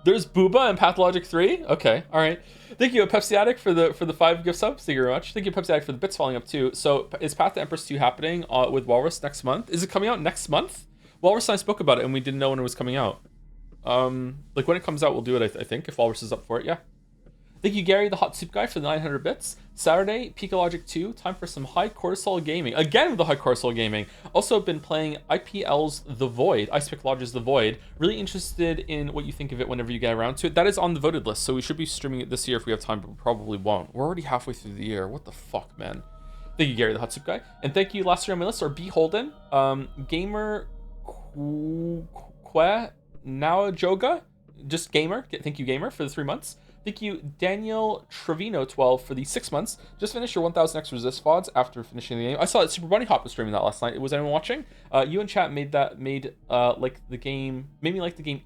There's Booba and Pathologic 3? Okay, alright. Thank you, Pepsi Addict, for the 5 gift subs. Thank you very much. Thank you, Pepsi Addict, for the bits falling up too. So is Path to Empress 2 happening with Walrus next month? Is it coming out next month? Walrus and I spoke about it and we didn't know when it was coming out. Like when it comes out, we'll do it, I think, if Walrus is up for it, yeah. Thank you, Gary, the hot soup guy, for the 900 bits. Saturday, Logic 2, time for some high cortisol gaming. Again with the high cortisol gaming. Also been playing IPL's The Void, Ice Pick Lodge's The Void. Really interested in what you think of it whenever you get around to it. That is on the voted list, so we should be streaming it this year if we have time, but we probably won't. We're already halfway through the year. What the fuck, man? Thank you, Gary, the hot soup guy. And thank you, last year on my list, are B. Holden, Gamer Que Now Joga, just Gamer. Thank you, Gamer, for the 3 months. Thank you, Daniel Trevino 12 for the 6 months. Just finished your 1000x resist VODs after finishing the game. I saw that Super Bunny Hop was streaming that last night. Was anyone watching? You and chat made me like the game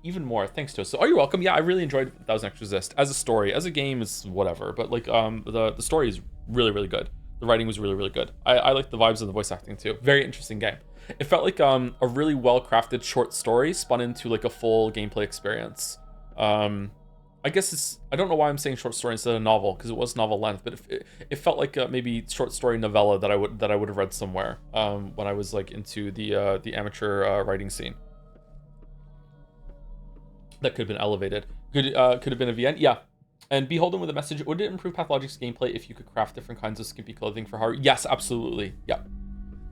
even more. Thanks to us. So, you're welcome. Yeah, I really enjoyed 1000x resist as a story. As a game is whatever, but like the story is really, really good. The writing was really, really good. I like the vibes of the voice acting too. Very interesting game. It felt like a really well crafted short story spun into like a full gameplay experience. I guess I don't know why I'm saying short story instead of novel, because it was novel length, but it felt like maybe short story novella that I would have read somewhere when I was like into the amateur writing scene. That could have been elevated. Could have been a VN, yeah. And Beholden with a message: would it improve Pathologic's gameplay if you could craft different kinds of skimpy clothing for Haru? Yes, absolutely. Yeah.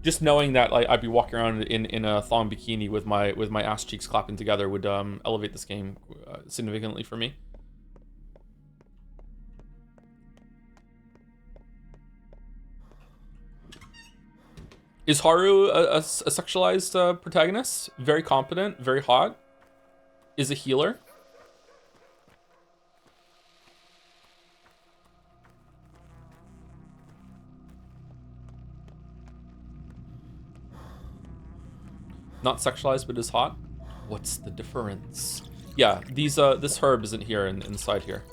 Just knowing that like I'd be walking around in a thong bikini with my ass cheeks clapping together would elevate this game significantly for me. Is Haru a sexualized protagonist? Very competent, very hot. Is a healer. Not sexualized, but is hot. What's the difference? Yeah, this herb isn't here inside here.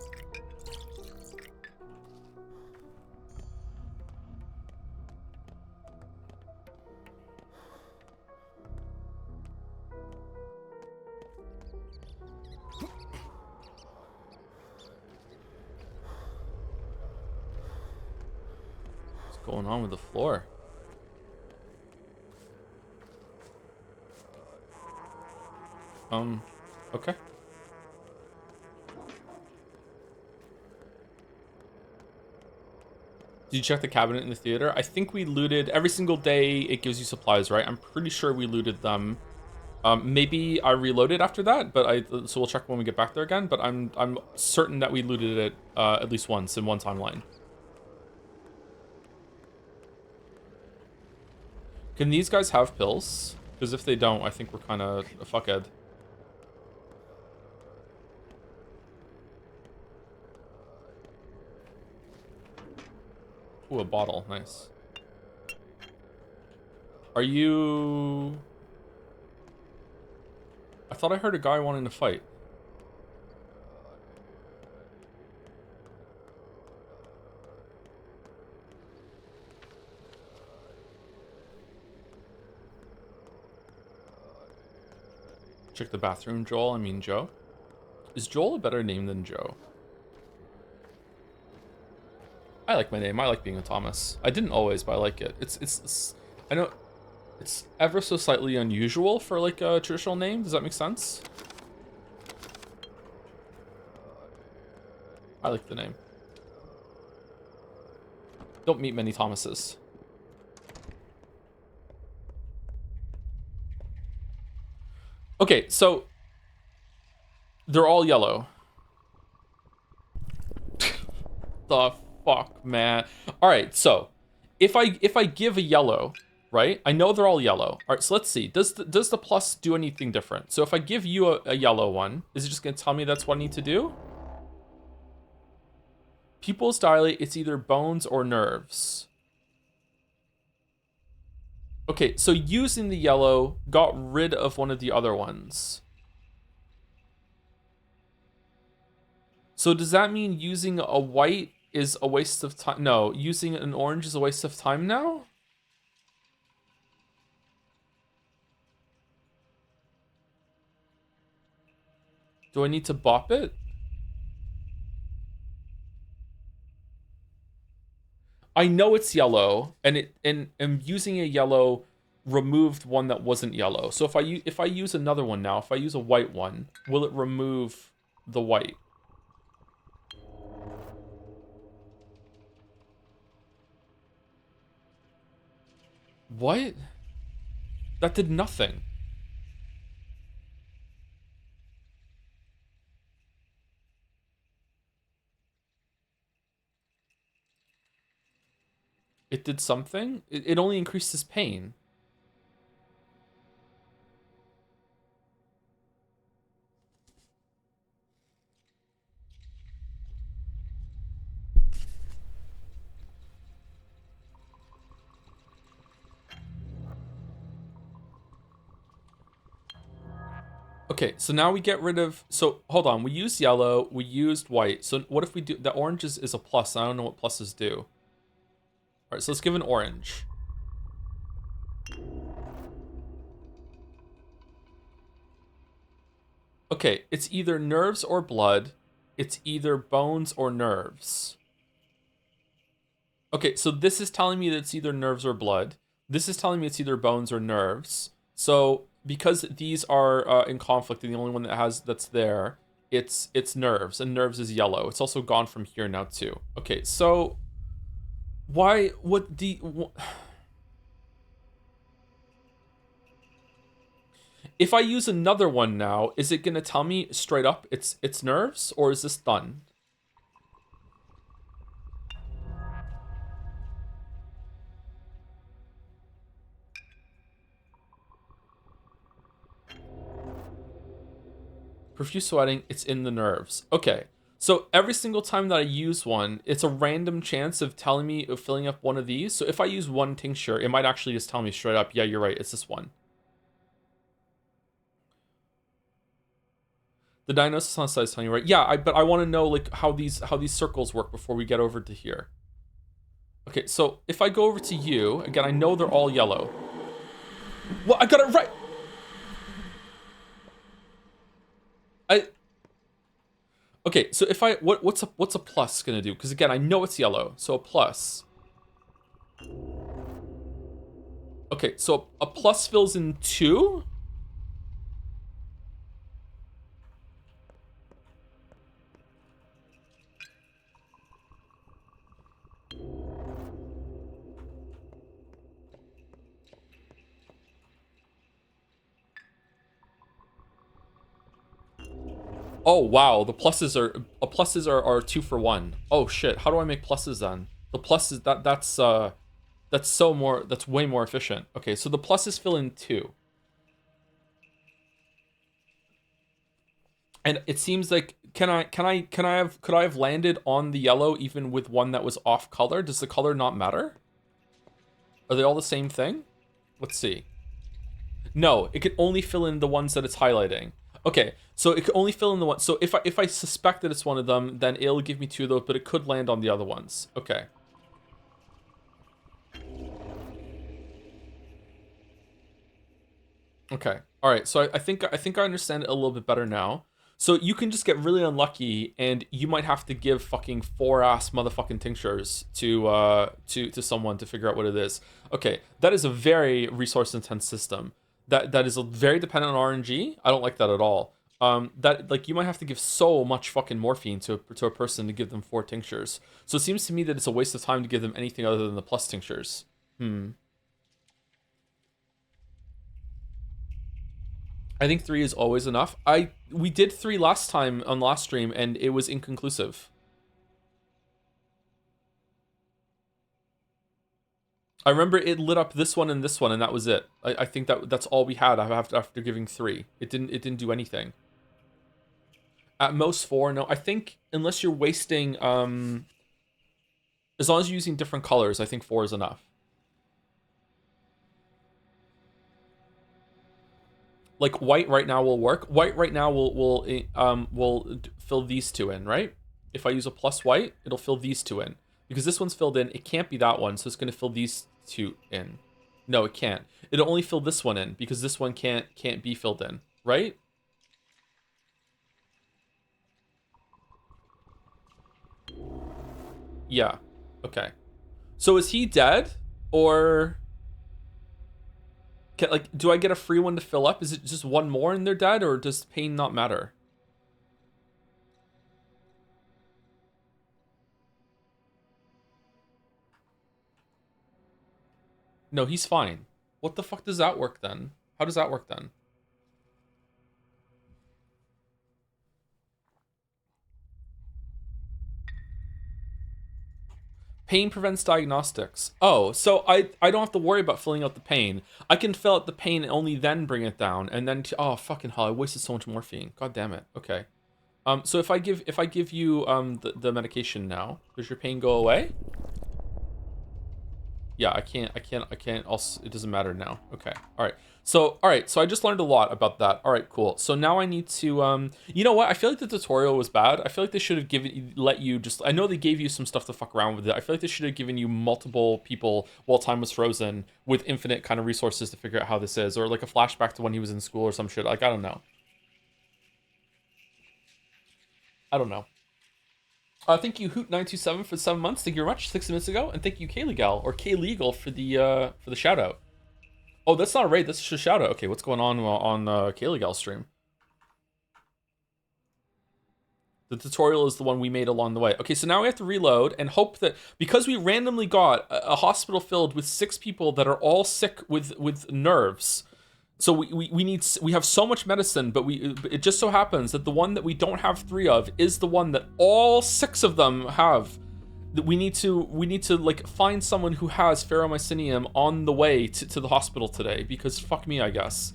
What's going on with the floor? Okay. Did you check the cabinet in the theater? I think we looted every single day. It gives you supplies, right? I'm pretty sure we looted them. Maybe I reloaded after that, but so we'll check when we get back there again. But I'm certain that we looted it at least once in one timeline. Can these guys have pills? Because if they don't, I think we're kind of a fuckhead. Ooh, a bottle. Nice. Are you... I thought I heard a guy wanting to fight. Check the bathroom, Joel. I mean, Joe. Is Joel a better name than Joe? I like my name. I like being a Thomas. I didn't always, but I like it. It's I know it's ever so slightly unusual for like a traditional name. Does that make sense? I like the name. Don't meet many Thomases. Okay, so they're all yellow. The fuck, man. All right, so if I give a yellow, right? I know they're all yellow. All right, so let's see. Does the plus do anything different? So if I give you a yellow one, is it just gonna tell me that's what I need to do? Pupils dilate. It's either bones or nerves. Okay, so using the yellow got rid of one of the other ones. So does that mean using a white is a waste of time? No, using an orange is a waste of time now? Do I need to bop it? I know it's yellow, and using a yellow removed one that wasn't yellow. So if I use another one now, if I use a white one, will it remove the white? What? That did nothing. It did something? It only increased his pain. Okay, so now we get rid of... So, hold on. We used yellow. We used white. So what if we do... The orange is a plus. I don't know what pluses do. Alright, so let's give an orange. Okay, it's either nerves or blood. It's either bones or nerves. Okay, so this is telling me that it's either nerves or blood. This is telling me it's either bones or nerves. So because these are in conflict, and the only one that's there, it's nerves, and nerves is yellow. It's also gone from here now too. Okay, so why what the if I use another one now, is it gonna tell me straight up it's nerves, or is this done? Profuse sweating, it's in the nerves. Okay. So every single time that I use one, it's a random chance of telling me of filling up one of these. So if I use one tincture, it might actually just tell me straight up, yeah, you're right, it's this one. The diagnosis on the side is telling you right. Yeah, but I want to know like how these circles work before we get over to here. Okay, so if I go over to you, again, I know they're all yellow. Well, I got it right. Okay, so if I what's a plus gonna do? Because again, I know it's yellow, so a plus. Okay, so a plus fills in 2. Oh wow, the pluses are 2 for 1. Oh shit, how do I make pluses then? The pluses that's way more efficient. Okay, so the pluses fill in 2. And it seems like could I have landed on the yellow even with one that was off color? Does the color not matter? Are they all the same thing? Let's see. No, it can only fill in the ones that it's highlighting. Okay, so it can only fill in the one. So if I suspect that it's one of them, then it'll give me 2 of those, but it could land on the other ones. Okay. Okay. All right. So I think I understand it a little bit better now. So you can just get really unlucky, and you might have to give fucking 4-ass motherfucking tinctures to someone to figure out what it is. Okay, that is a very resource intense system. That is very dependent on RNG. I don't like that at all. That like you might have to give so much fucking morphine to a person to give them 4 tinctures. So it seems to me that it's a waste of time to give them anything other than the plus tinctures. I think 3 is always enough. We did 3 last time on last stream, and it was inconclusive. I remember it lit up this one, and that was it. I think that's all we had after giving 3. It didn't do anything. At most 4. No, I think unless you're wasting as long as you're using different colors, I think 4 is enough. Like white right now will work. White right now will fill these 2 in, right? If I use a plus white, it'll fill these 2 in. Because this one's filled in, it can't be that one, so it's going to fill these 2 in. No, it can't. It'll only fill this one in because this one can't be filled in, right? Yeah. Okay. So is he dead? Or... like, do I get a free one to fill up? Is it just one more and they're dead? Or does pain not matter? No, he's fine. What the fuck does that work then? How does that work then? Pain prevents diagnostics. Oh, so I don't have to worry about filling out the pain. I can fill out the pain and only then bring it down. And then, oh, fucking hell, I wasted so much morphine. God damn it. Okay. So if I give you the medication now, does your pain go away? Yeah, I can't also, it doesn't matter now. Okay. All right, so I just learned a lot about that. All right, cool. So now I need to, you know what? I feel like the tutorial was bad. I feel like they should have let you just, I know they gave you some stuff to fuck around with it. I feel like they should have given you multiple people while time was frozen with infinite kind of resources to figure out how this is, or like a flashback to when he was in school or some shit. Like, I don't know. I don't know. Thank you, Hoot927 for 7 months. Thank you very much. 6 minutes ago, and thank you, Kalegal or K-Legal for the shout out. Oh, that's not a raid. That's just a shout out. Okay, what's going on Kalegal's stream? The tutorial is the one we made along the way. Okay, so now we have to reload and hope that because we randomly got a hospital filled with 6 people that are all sick with nerves. So we have so much medicine, but it just so happens that the one that we don't have 3 of is the one that all 6 of them have. That we need to like find someone who has ferromycinium on the way to the hospital today, because fuck me, I guess.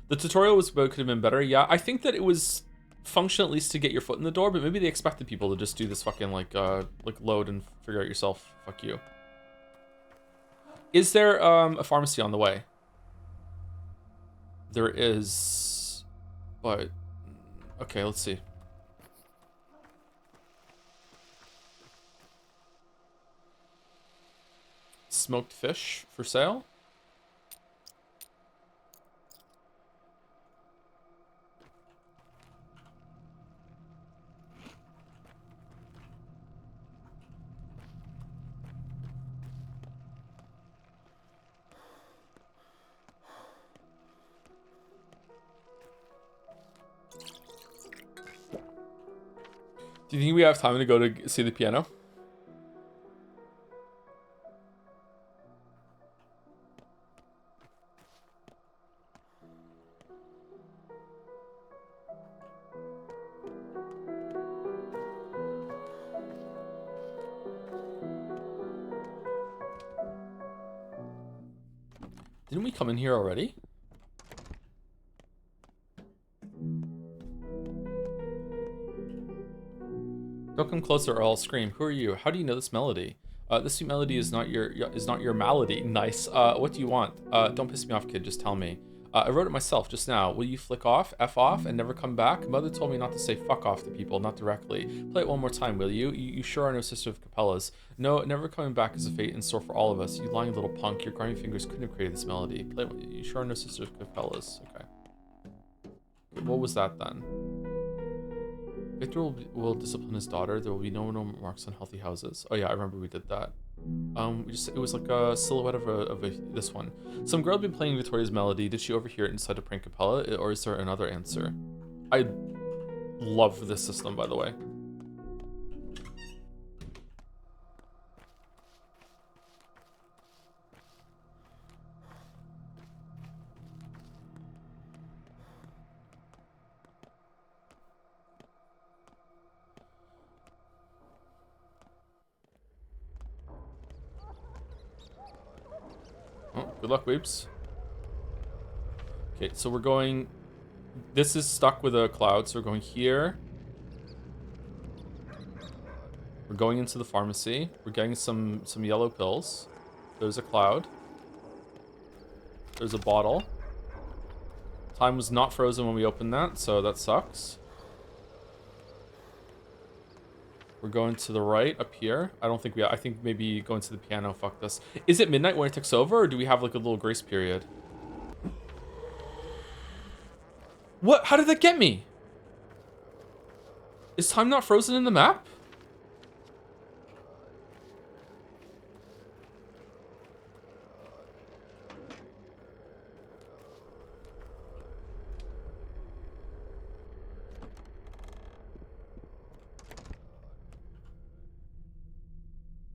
The tutorial could have been better. Yeah, I think that it was function at least to get your foot in the door, but maybe they expected people to just do this fucking like load and figure out yourself. Fuck you. Is there a pharmacy on the way? There is, but okay, let's see. Smoked fish for sale? Do you think we have time to go to see the piano? Didn't we come in here already? Don't come closer or I'll scream. Who are you? How do you know this melody? This sweet melody is not your malady. Nice. What do you want? Don't piss me off, kid. Just tell me. I wrote it myself just now. Will you flick off, F off, and never come back? Mother told me not to say fuck off to people, not directly. Play it one more time, will you? You sure are no sister of Capella's. No, never coming back is a fate in store for all of us. You lying little punk. Your grimy fingers couldn't have created this melody. Play it. You sure are no sister of Capella's. Okay. What was that then? Victor will discipline his daughter. There will be no marks on healthy houses. Oh yeah, I remember we did that. It was like a silhouette of this one. Some girl had been playing Victoria's melody. Did she overhear it and decide to prank Capella, or is there another answer? I love this system, by the way. Oh, good luck, weeps. Okay, so we're going... This is stuck with a cloud, so we're going here. We're going into the pharmacy. We're getting some yellow pills. There's a cloud. There's a bottle. Time was not frozen when we opened that, so that sucks. We're going to the right up here. I think maybe going to the piano, fuck this. Is it midnight when it takes over, or do we have like a little grace period? What? How did that get me? Is time not frozen in the map?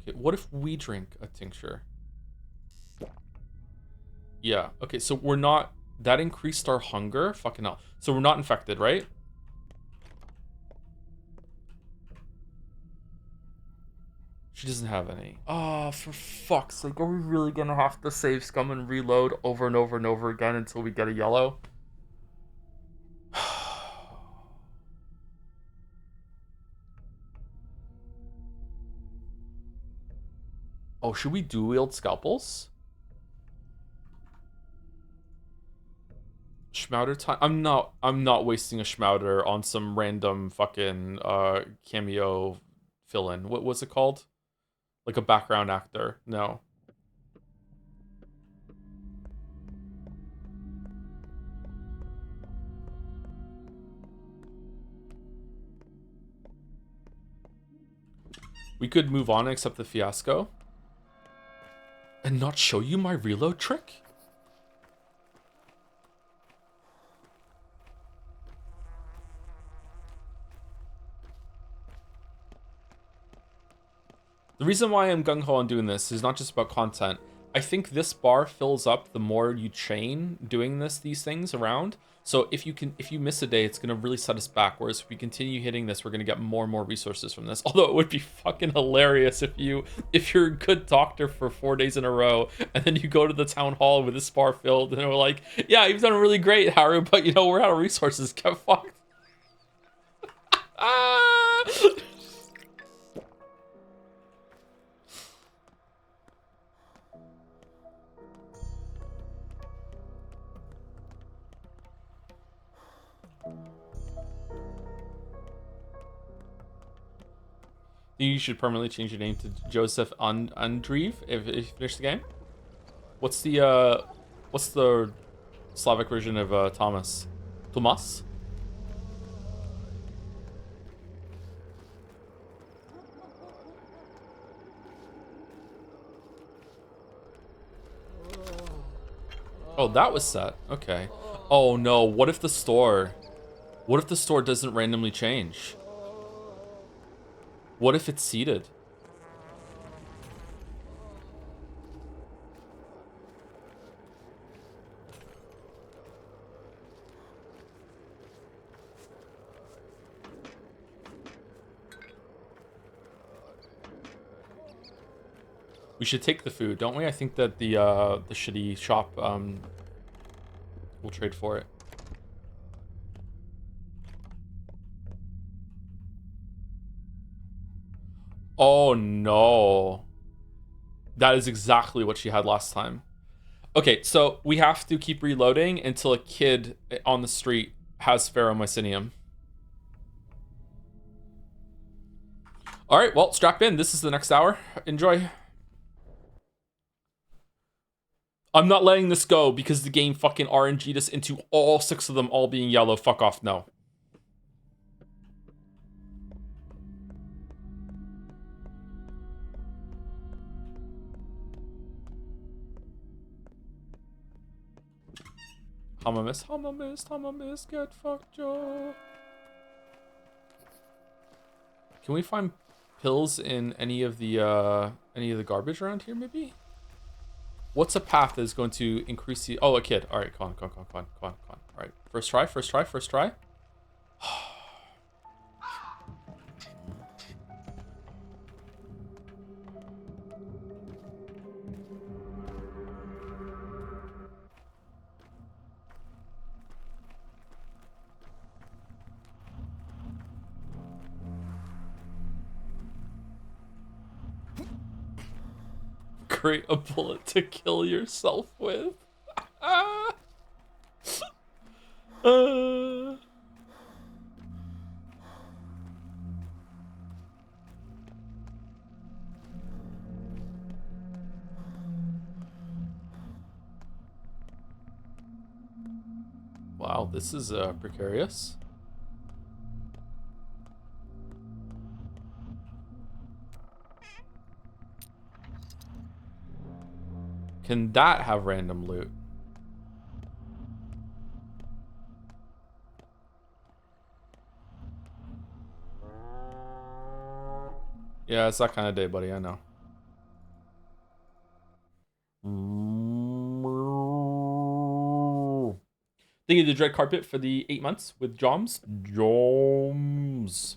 Okay, what if we drink a tincture? Yeah, okay, so we're not... That increased our hunger? Fucking hell. So we're not infected, right? She doesn't have any. Oh, for fuck's sake. Are we really gonna have to save scum and reload over and over and over again until we get a yellow? Oh, should we dual-wield scalpels? Schmouder time? I'm not wasting a Schmouder on some random fucking cameo fill-in. What was it called? Like a background actor. No. We could move on and accept the fiasco. And not show you my reload trick? The reason why I'm gung-ho on doing this is not just about content. I think this bar fills up the more you chain doing these things around. So if you miss a day, it's gonna really set us back. Whereas if we continue hitting this, we're gonna get more and more resources from this. Although it would be fucking hilarious if you're a good doctor for 4 days in a row, and then you go to the town hall with this bar filled, and we're like, yeah, you've done really great, Haru, but you know we're out of resources. Get fucked. Ah! You should permanently change your name to Joseph Andreev if you finish the game. What's the Slavic version of Thomas? Tomas? Oh, that was set. Okay. Oh no, what if the store doesn't randomly change? What if it's seated? We should take the food, don't we? I think that the shitty shop will trade for it. Oh no. That is exactly what she had last time. Okay, so we have to keep reloading until a kid on the street has Pheromycinium. Alright, well, strap in. This is the next hour. Enjoy. I'm not letting this go because the game fucking RNG'd us into all 6 of them all being yellow. Fuck off, no. Hamamis, get fucked, Joe. Can we find pills in any of the garbage around here, maybe? What's a path that is going to increase the... Oh, a kid. All right, come on. All right, first try. Create a bullet to kill yourself with. Wow, this is precarious. Can that have random loot? Yeah, it's that kind of day, buddy. I know. Thinking the dread carpet for the 8 months with Joms. Joms.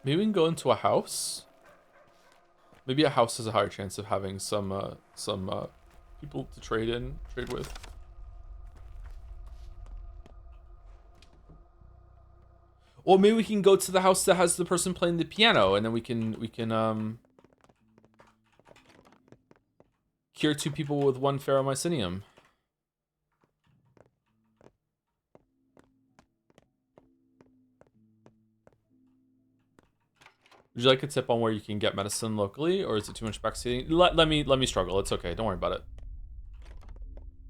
Maybe we can go into a house. Maybe a house has a higher chance of having some people to trade with. Or maybe we can go to the house that has the person playing the piano, and then we can cure 2 people with 1 ferromycinium. Would you like a tip on where you can get medicine locally, or is it too much backseating? Let me struggle. It's okay. Don't worry about it.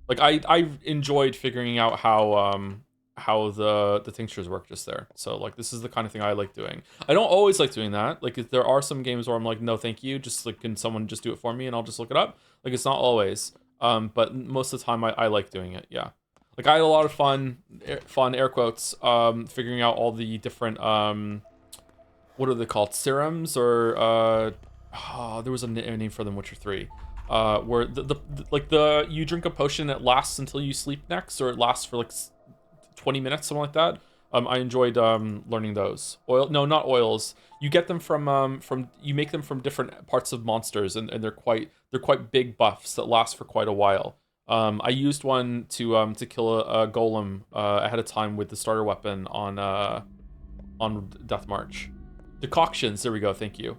Like I enjoyed figuring out how the tinctures work just there. So like this is the kind of thing I like doing. I don't always like doing that. Like there are some games where I'm like, no, thank you. Just like, can someone just do it for me and I'll just look it up. Like it's not always. But most of the time I like doing it. Yeah. Like I had a lot of fun air quotes figuring out all the different what are they called, serums, or there was a name for them, Witcher 3, where the you drink a potion that lasts until you sleep next, or it lasts for like 20 minutes, something like that. I enjoyed learning those. Not oils. You get them from you make them from different parts of monsters, and they're quite big buffs that last for quite a while. I used one to kill a golem ahead of time with the starter weapon on Death March. Decoctions, there we go, thank you.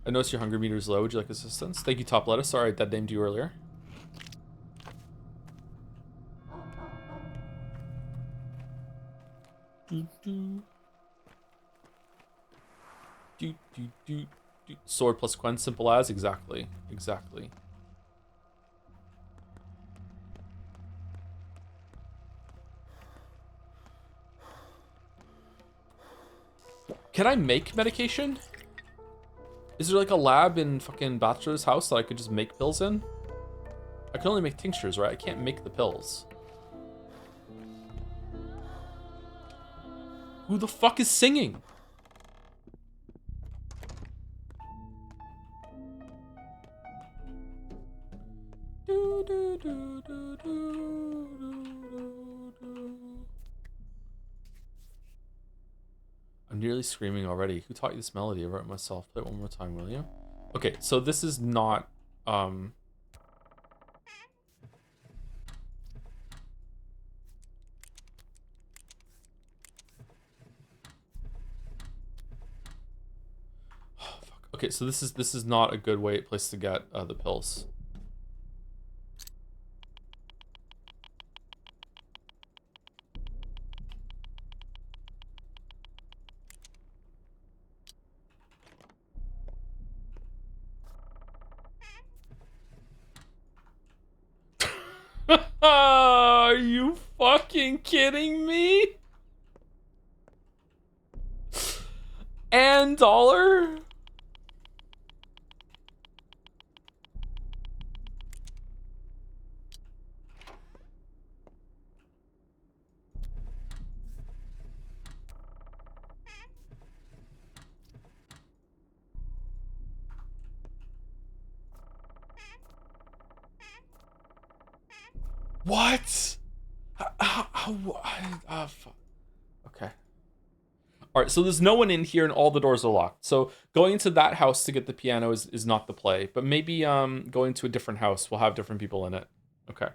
I noticed your hunger meter is low. Would you like assistance? Thank you, Top Lettuce. Sorry, I dead named you earlier. Sword plus Quen, simple as. Exactly. Can I make medication? Is there like a lab in fucking Bachelor's house that I could just make pills in? I can only make tinctures, right? I can't make the pills. Who the fuck is singing? I'm nearly screaming already. Who taught you this melody? I wrote it myself. Play it one more time, will you? Okay, so this is not oh, fuck. Okay, so this is not a good place to get the pills. Are you fucking kidding me? And dollar? What? Okay. All right, so there's no one in here and all the doors are locked. So going to that house to get the piano is not the play. But maybe going to a different house will have different people in it. Okay.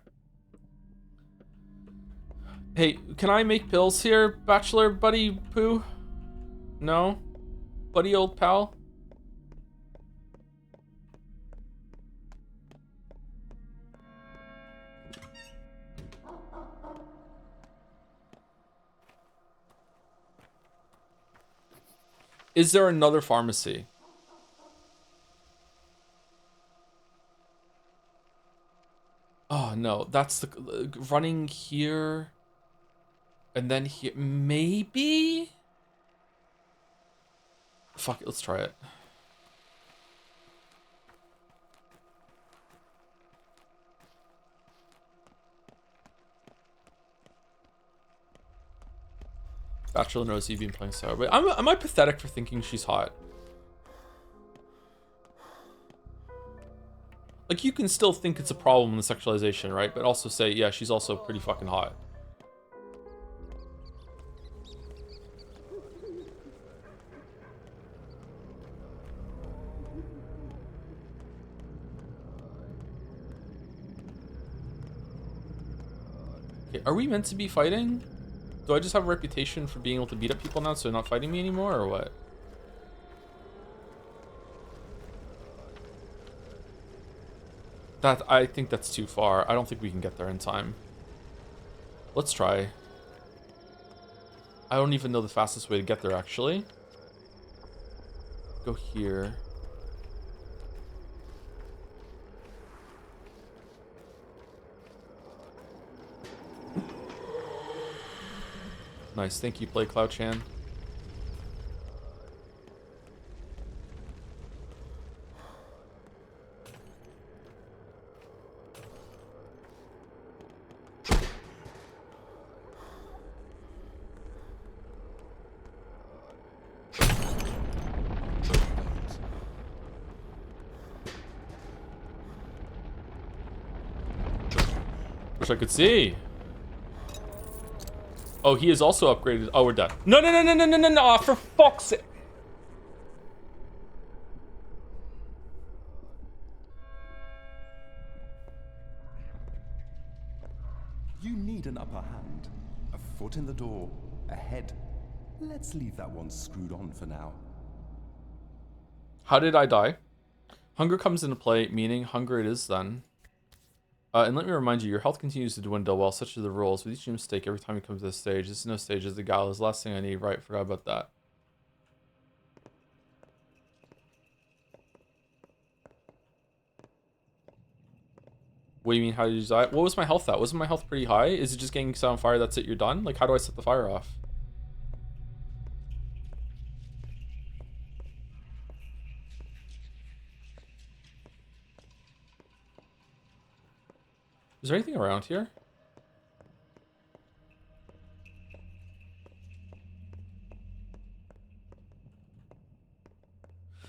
Hey, can I make pills here, Bachelor Buddy Poo? No? Buddy old pal? Is there another pharmacy? no, that's the running here. And then here, maybe? Fuck it, let's try it. Bachelor knows you've been playing Sour, but am I pathetic for thinking she's hot? Like, you can still think it's a problem in the sexualization, right? But also say, yeah, she's also pretty fucking hot. Okay, are we meant to be fighting? Do I just have a reputation for being able to beat up people now, so they're not fighting me anymore, or what? I think that's too far. I don't think we can get there in time. Let's try. I don't even know the fastest way to get there, actually. Go here. Nice, thank you, Play Cloud Chan. Wish I could see. Oh, he is also upgraded. Oh, we're done. No, no, no, no, no, no, no, no, for fuck's sake. You need an upper hand, a foot in the door, a head. Let's leave that one screwed on for now. How did I die? Hunger comes into play, meaning hunger it is then. And let me remind you, your health continues to dwindle. Well, such are the rules. With each new mistake, every time you come to this stage, this is no stage, it's the gallows. Last thing I need. Right, forgot about that. What do you mean, how did you die? What was my health at? Wasn't my health pretty high? Is it just getting set on fire, that's it, you're done? Like, how do I set the fire off? Is there anything around here?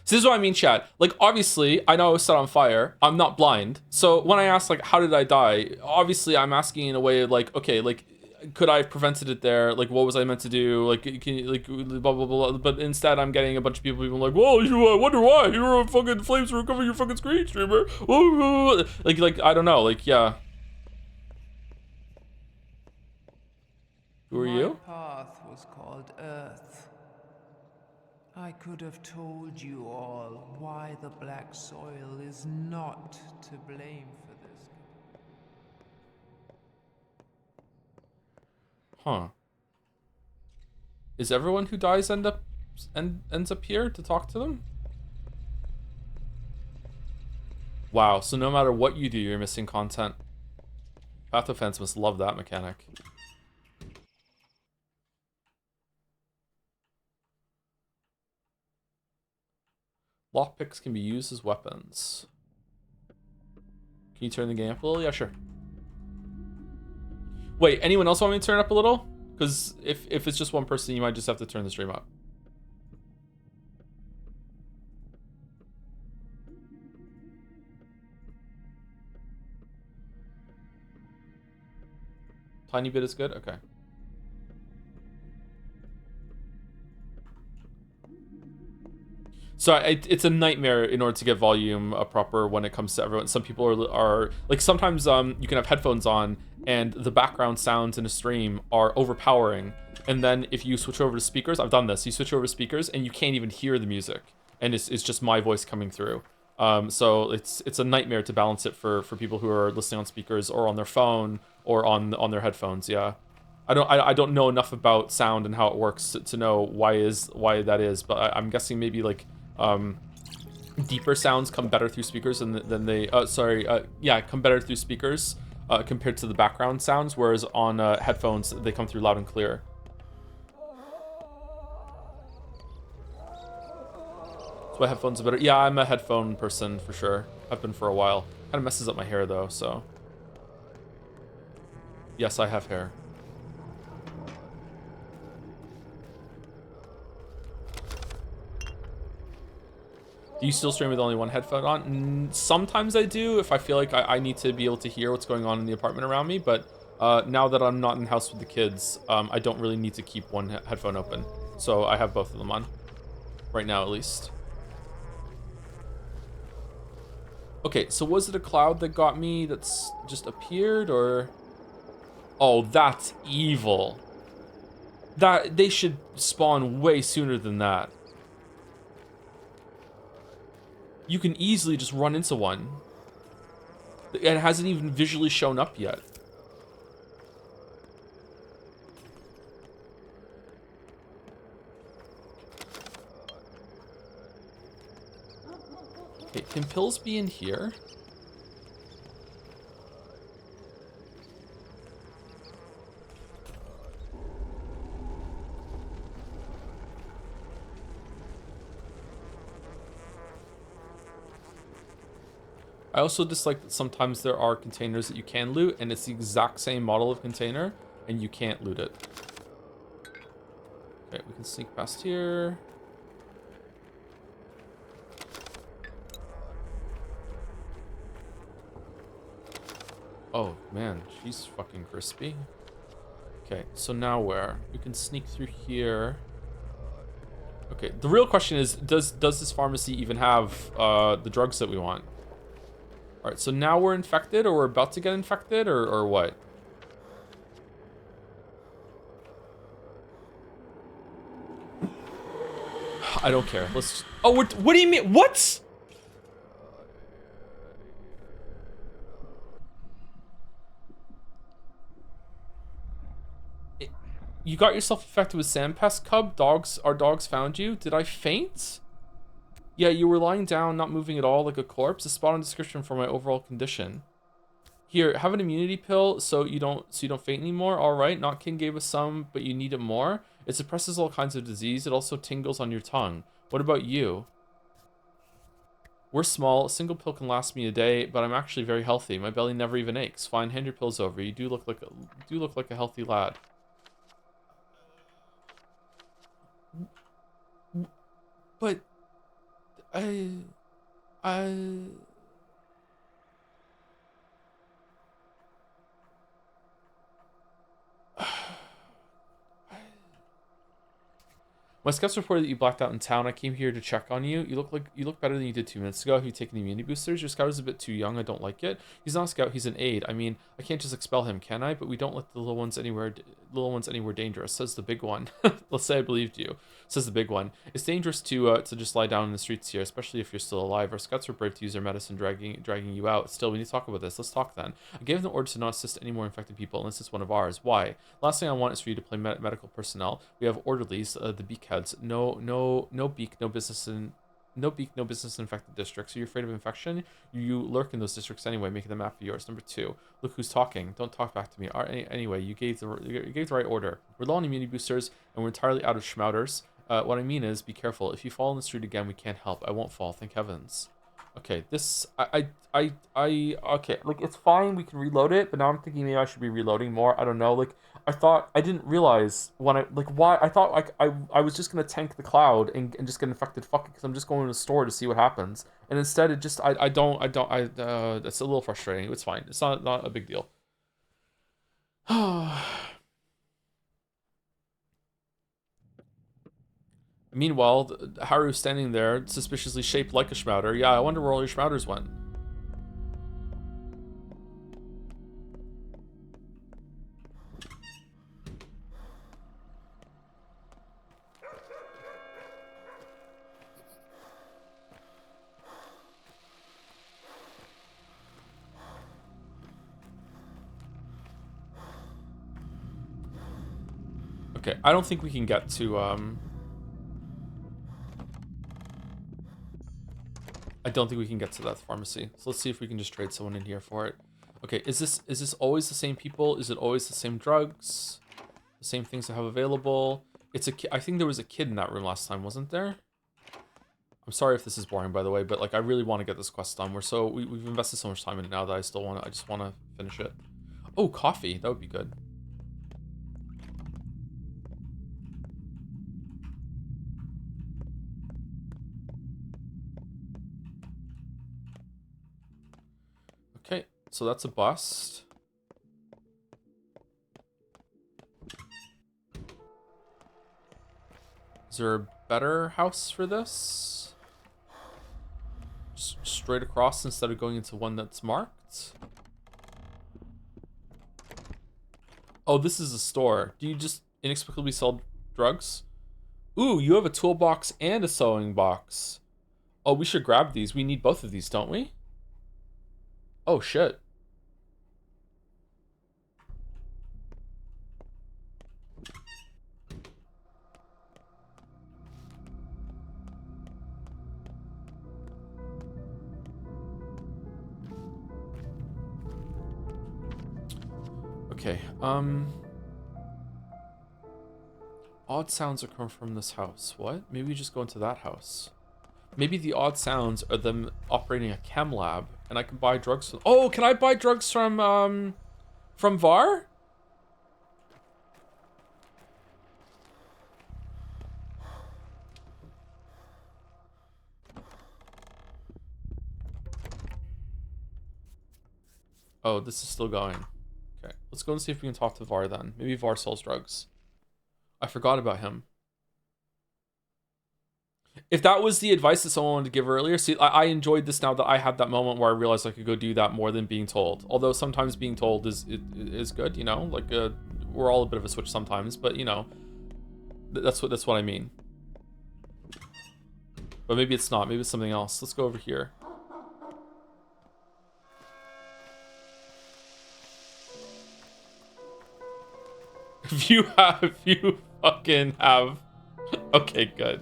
So this is what I mean, chat. Like, obviously, I know I was set on fire. I'm not blind. So when I ask, like, how did I die? Obviously, I'm asking in a way of, like, okay, like, could I have prevented it there? Like, what was I meant to do? Like, can you, like, blah, blah, blah. But instead, I'm getting a bunch of people being like, whoa, I wonder why. Your fucking flames were covering your fucking screen, streamer. Whoa. Like, I don't know. Like, yeah. Who are you? My path was called Earth. I could have told you all why the black soil is not to blame for this. Huh. Is everyone who dies ends up here to talk to them? Wow, so no matter what you do, you're missing content. Pathofans must love that mechanic. Lockpicks can be used as weapons. Can you turn the game up a little? Yeah, sure. Wait, anyone else want me to turn it up a little? Because if it's just one person, you might just have to turn the stream up. Tiny bit is good? Okay. So it's a nightmare in order to get volume proper when it comes to everyone. Some people are like, sometimes you can have headphones on and the background sounds in a stream are overpowering. And then if you switch over to speakers, I've done this, you switch over to speakers and you can't even hear the music. And it's just my voice coming through. So it's a nightmare to balance it for people who are listening on speakers or on their phone or on their headphones, yeah. I don't know enough about sound and how it works to know why that is, but I'm guessing maybe like deeper sounds come better through speakers than they come better through speakers compared to the background sounds, whereas on headphones, they come through loud and clear. So my headphones are better. Yeah, I'm a headphone person for sure. I've been for a while. Kind of messes up my hair though, so. Yes, I have hair. Do you still stream with only one headphone on? Sometimes I do, if I feel like I need to be able to hear what's going on in the apartment around me, but now that I'm not in the house with the kids, I don't really need to keep one headphone open. So I have both of them on. Right now, at least. Okay, so was it a cloud that got me that's just appeared, or... Oh, that's evil. That they should spawn way sooner than that. You can easily just run into one. It hasn't even visually shown up yet. Okay, can pills be in here? I also dislike that sometimes there are containers that you can loot, and it's the exact same model of container, and you can't loot it. Okay, we can sneak past here. Oh, man, she's fucking crispy. Okay, so now where? We can sneak through here. Okay, the real question is, does this pharmacy even have the drugs that we want? All right, so now we're infected, or we're about to get infected, or what? I don't care. Let's. Oh, what do you mean? What? You got yourself infected with sandpest, cub. Our dogs found you. Did I faint? Yeah, you were lying down, not moving at all, like a corpse. A spot on description for my overall condition. Here, have an immunity pill so you don't faint anymore. All right, Not King gave us some, but you need it more. It suppresses all kinds of disease. It also tingles on your tongue. What about you? We're small. A single pill can last me a day, but I'm actually very healthy. My belly never even aches. Fine, hand your pills over. You do look like a healthy lad. But I My scouts reported that you blacked out in town. I came here to check on you. You look better than you did 2 minutes ago. Have you taken immunity boosters? Your scout is a bit too young. I don't like it. He's not a scout. He's an aide. I mean, I can't just expel him, can I? But we don't let the little ones anywhere dangerous. Says the big one. Let's say I believed you. Says the big one. It's dangerous to just lie down in the streets here, especially if you're still alive. Our scouts were brave to use their medicine, dragging you out. Still, we need to talk about this. Let's talk then. I gave them the order to not assist any more infected people unless it's one of ours. Why? Last thing I want is for you to play medical personnel. We have orderlies, the beakheads. No beak, no business in infected districts. Are you afraid of infection? You lurk in those districts anyway, making the map of yours. Number 2, look who's talking. Don't talk back to me. Anyway, you gave the right order. We're low on immunity boosters, and we're entirely out of schmouters. What I mean is, be careful. If you fall in the street again, we can't help. I won't fall, thank heavens. Okay, this, okay, like, it's fine, we can reload it, but now I'm thinking maybe I should be reloading more. I don't know, like, I didn't realize when why, I thought, like, I was just gonna tank the cloud and just get infected, fuck it, because I'm just going to the store to see what happens. And instead, it just, that's a little frustrating. It's fine, it's not a big deal. Meanwhile, Haru's standing there, suspiciously shaped like a schmouter. Yeah, I wonder where all your schmouters went. Okay, I don't think we can get to, I don't think we can get to that pharmacy. So let's see if we can just trade someone in here for it. Okay, is this always the same people? Is it always the same drugs? The same things I have available? I think there was a kid in that room last time, wasn't there? I'm sorry if this is boring, by the way, but like I really want to get this quest done. We've invested so much time in it now that I just want to finish it. Oh, coffee. That would be good. Okay, so that's a bust. Is there a better house for this? Just straight across instead of going into one that's marked? Oh, this is a store. Do you just inexplicably sell drugs? Ooh, you have a toolbox and a sewing box. Oh, we should grab these. We need both of these, don't we? Oh, shit. Okay, odd sounds are coming from this house. What? Maybe we just go into that house. Maybe the odd sounds are them operating a chem lab, and I can buy drugs from... Oh, can I buy drugs from VAR? Oh, this is still going. Okay, let's go and see if we can talk to VAR then. Maybe VAR sells drugs. I forgot about him. If that was the advice that someone wanted to give earlier, see, I enjoyed this now that I had that moment where I realized I could go do that more than being told. Although sometimes being told is good, you know? Like, we're all a bit of a switch sometimes, but, you know, that's what I mean. But maybe it's not. Maybe it's something else. Let's go over here. If you fucking have... Okay, good.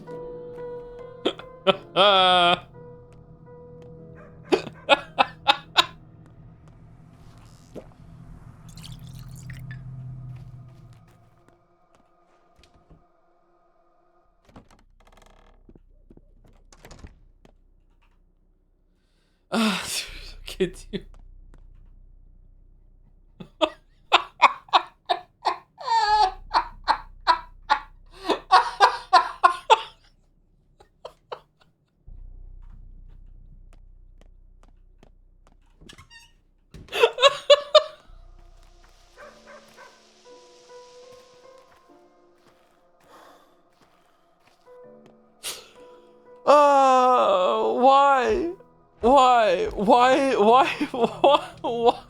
Could you... Why? Why? Why? Why? Why? Why?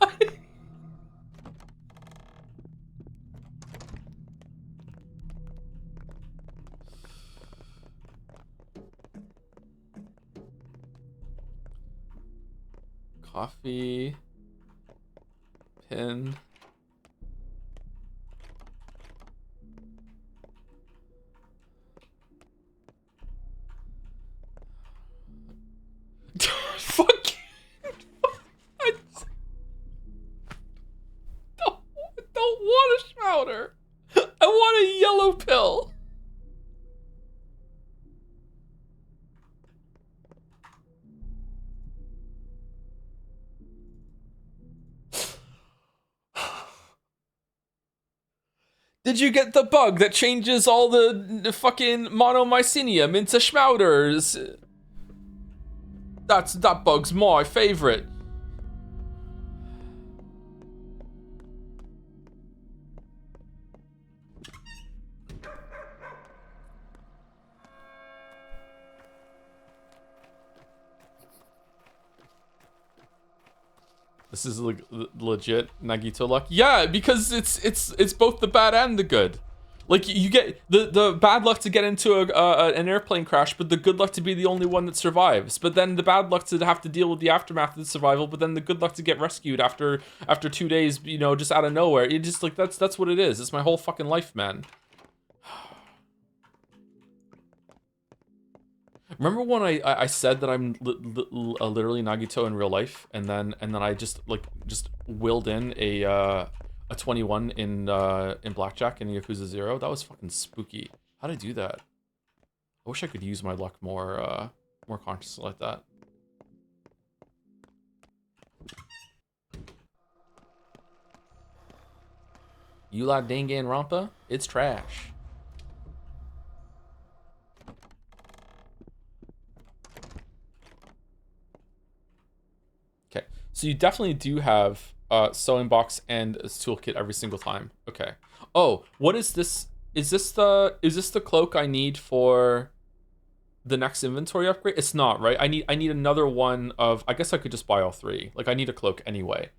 Coffee. Pin. Fuck you. I don't want a schmouter. I want a yellow pill. Did you get the bug that changes all the fucking monomycinium into schmouters? That bug's my favorite. This is legit Nagito luck. Yeah, because it's both the bad and the good. Like, you get the bad luck to get into an airplane crash, but the good luck to be the only one that survives. But then the bad luck to have to deal with the aftermath of the survival, but then the good luck to get rescued after 2 days, you know, just out of nowhere. It just, like, that's what it is. It's my whole fucking life, man. Remember when I said that I'm literally Nagito in real life, and then I just willed in a 21 in blackjack in Yakuza 0? That was fucking spooky. How'd I do that? I wish I could use my luck more consciously like that. You like Dengue and Rampa? It's trash. Okay, so you definitely do have sewing box and a toolkit every single time. Okay. Oh, what is this? Is this the cloak I need for the next inventory upgrade? It's not, right? I need another one of. I guess I could just buy all three. Like I need a cloak anyway.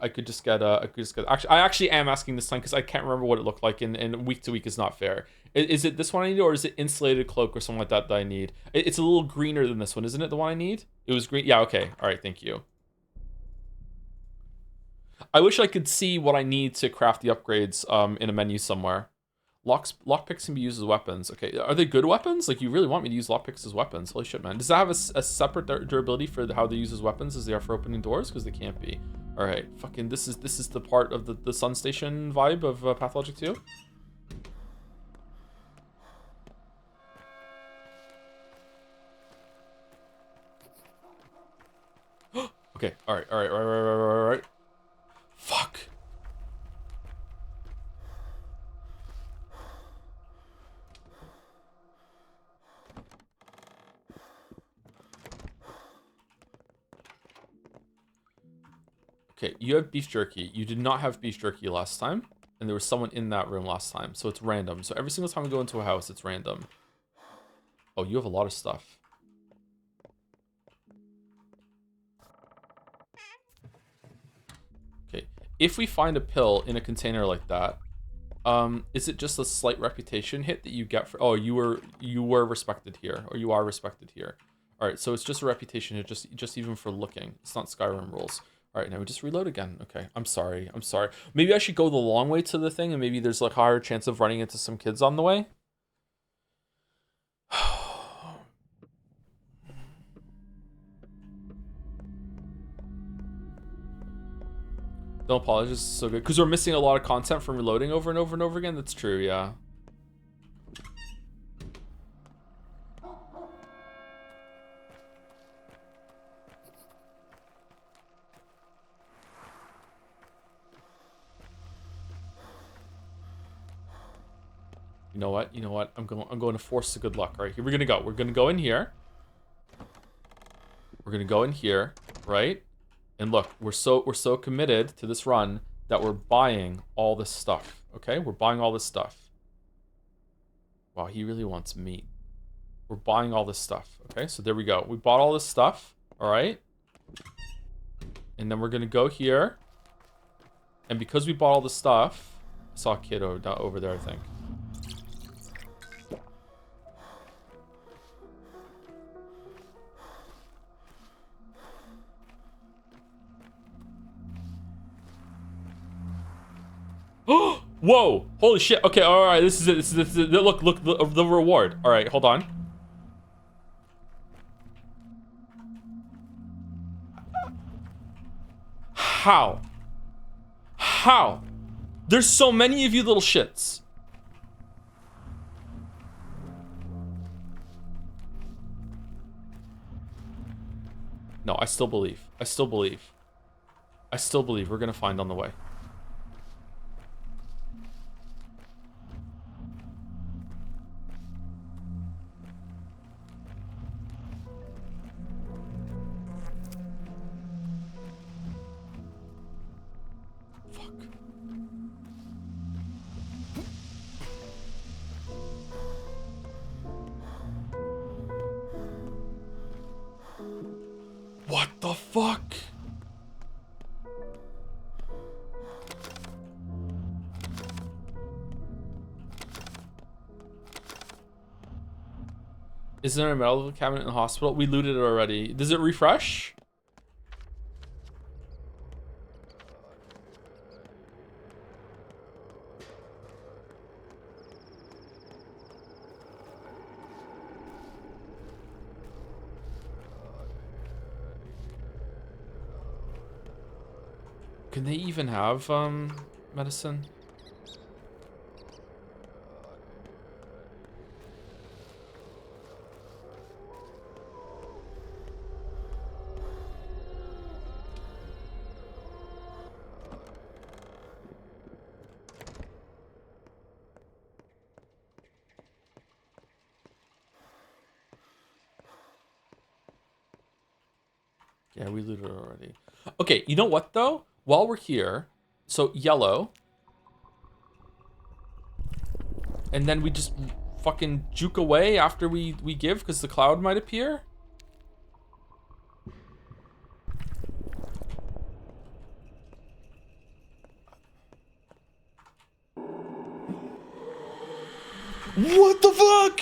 I could just get actually I actually am asking this time because I can't remember what it looked like, and week to week is not fair. Is it this one I need, or is it insulated cloak or something like that I need? It's a little greener than this one, isn't it? The one I need? It was green. Yeah. Okay. All right. Thank you. I wish I could see what I need to craft the upgrades in a menu somewhere. Lockpicks can be used as weapons. Okay, are they good weapons? Like, you really want me to use lockpicks as weapons? Holy shit, man. Does that have a separate durability for how they use as weapons as they are for opening doors? Because they can't be. All right, fucking this is the part of the Sun Station vibe of Pathologic 2. Okay, all right. Fuck. Okay, you have beef jerky. You did not have beef jerky last time, and there was someone in that room last time, so it's random. So every single time we go into a house, it's random. Oh, you have a lot of stuff. Okay, if we find a pill in a container like that, is it just a slight reputation hit that you get for? Oh, you were respected here, or you are respected here. All right, so it's just a reputation hit, just even for looking. It's not Skyrim rules. All right, now we just reload again. Okay, I'm sorry. Maybe I should go the long way to the thing, and maybe there's like higher chance of running into some kids on the way. Don't apologize, it's so good. Because we're missing a lot of content from reloading over and over and over again. That's true, yeah. You know what? I'm going to force the good luck. All right, here we're gonna go. We're gonna go in here. We're gonna go in here, right? And look, we're so committed to this run that we're buying all this stuff. Okay, we're buying all this stuff. Wow, he really wants meat. We're buying all this stuff. Okay, so there we go. We bought all this stuff. All right, and then we're gonna go here. And because we bought all the stuff, I saw a kid over there, I think. Whoa! Holy shit! Okay, all right. This is it. This is it. Look, the reward. All right, hold on. How? How? There's so many of you little shits. No, I still believe. I still believe. I still believe we're gonna find on the way. What the fuck? Is there a medical cabinet in the hospital? We looted it already. Does it refresh? Can they even have medicine? Yeah, we looted it already. Okay, you know what though? While we're here, so yellow. And then we just fucking juke away after we give because the cloud might appear? What the fuck?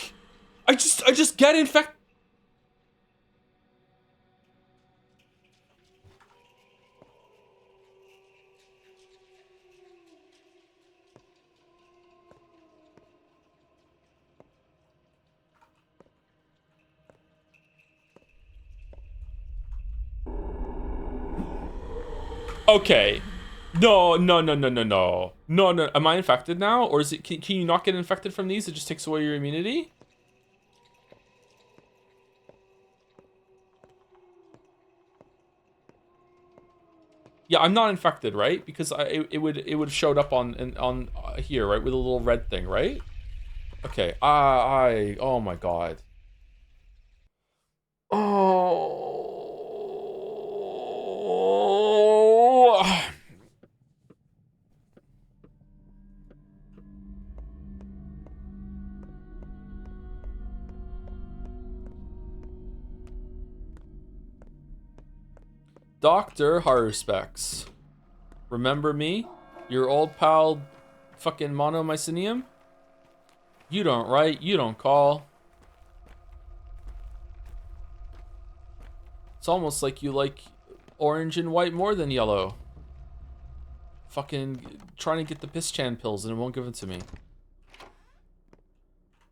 I just get infected. Okay. No. No. Am I infected now? Or is it, can you not get infected from these? It just takes away your immunity? Yeah, I'm not infected, right? Because it would have showed up on here, right, with a little red thing, right? Okay. Oh my god. Oh. Dr. Harspex. Remember me? Your old pal fucking monomycinium? You don't write, you don't call. It's almost like you like orange and white more than yellow. Fucking trying to get the Piss-Chan pills and it won't give it to me.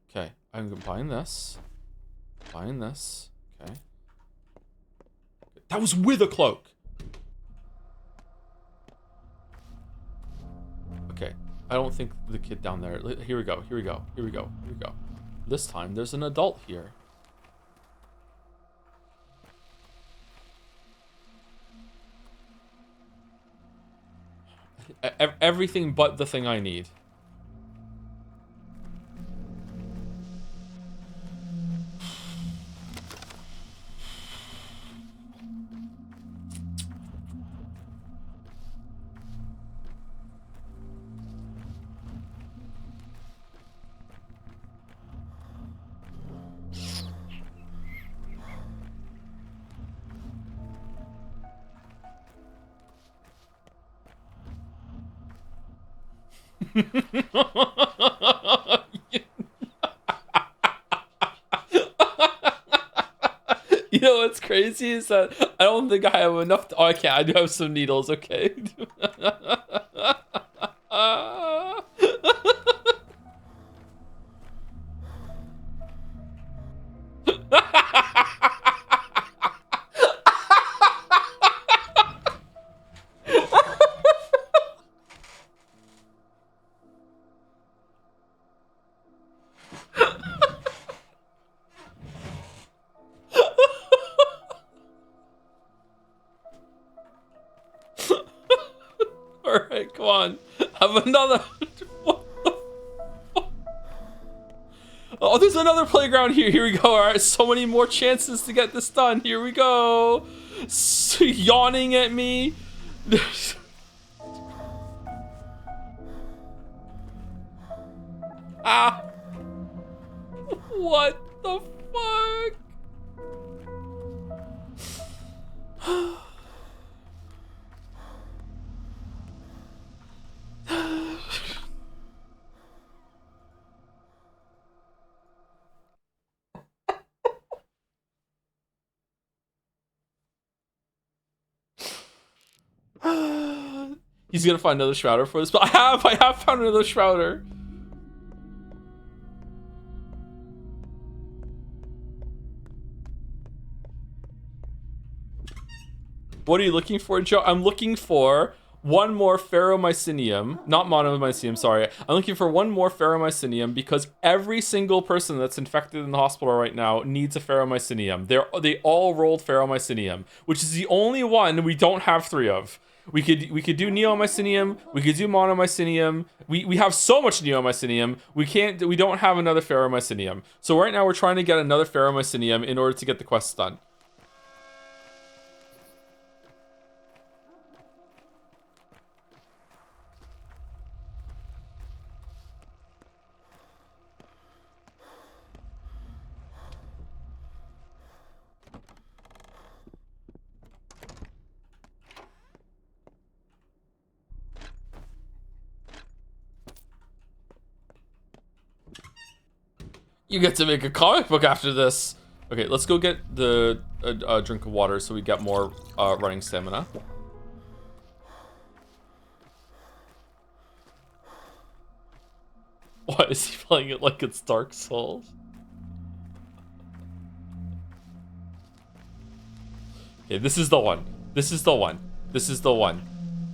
Okay, I'm buying this. Buying this. Okay. That was with a cloak. Okay, I don't think the kid down there. Here we go. This time there's an adult here. Everything but the thing I need. You know what's crazy is that I don't think I have enough. Oh, okay, I do have some needles. Okay. All right, come on. Have another. What the fuck? Oh, there's another playground here. Here we go. All right, so many more chances to get this done. Here we go. Yawning at me. Ah. What the fuck? He's gonna find another shrouder for this, but I have found another shrouder. What are you looking for, Joe? I'm looking for one more ferromycinium, not monomycinium, sorry. I'm looking for one more ferromycinium because every single person that's infected in the hospital right now needs a ferromycinium. They all rolled ferromycinium, which is the only one we don't have 3 of. We could do neomycinium, we could do monomycinium. We have so much neomycinium, we don't have another ferromycinium. So right now we're trying to get another ferromycinium in order to get the quest done. You get to make a comic book after this. Okay, let's go get the drink of water so we get more running stamina. Why is he playing it like it's Dark Souls? Okay, this is the one. This is the one. This is the one.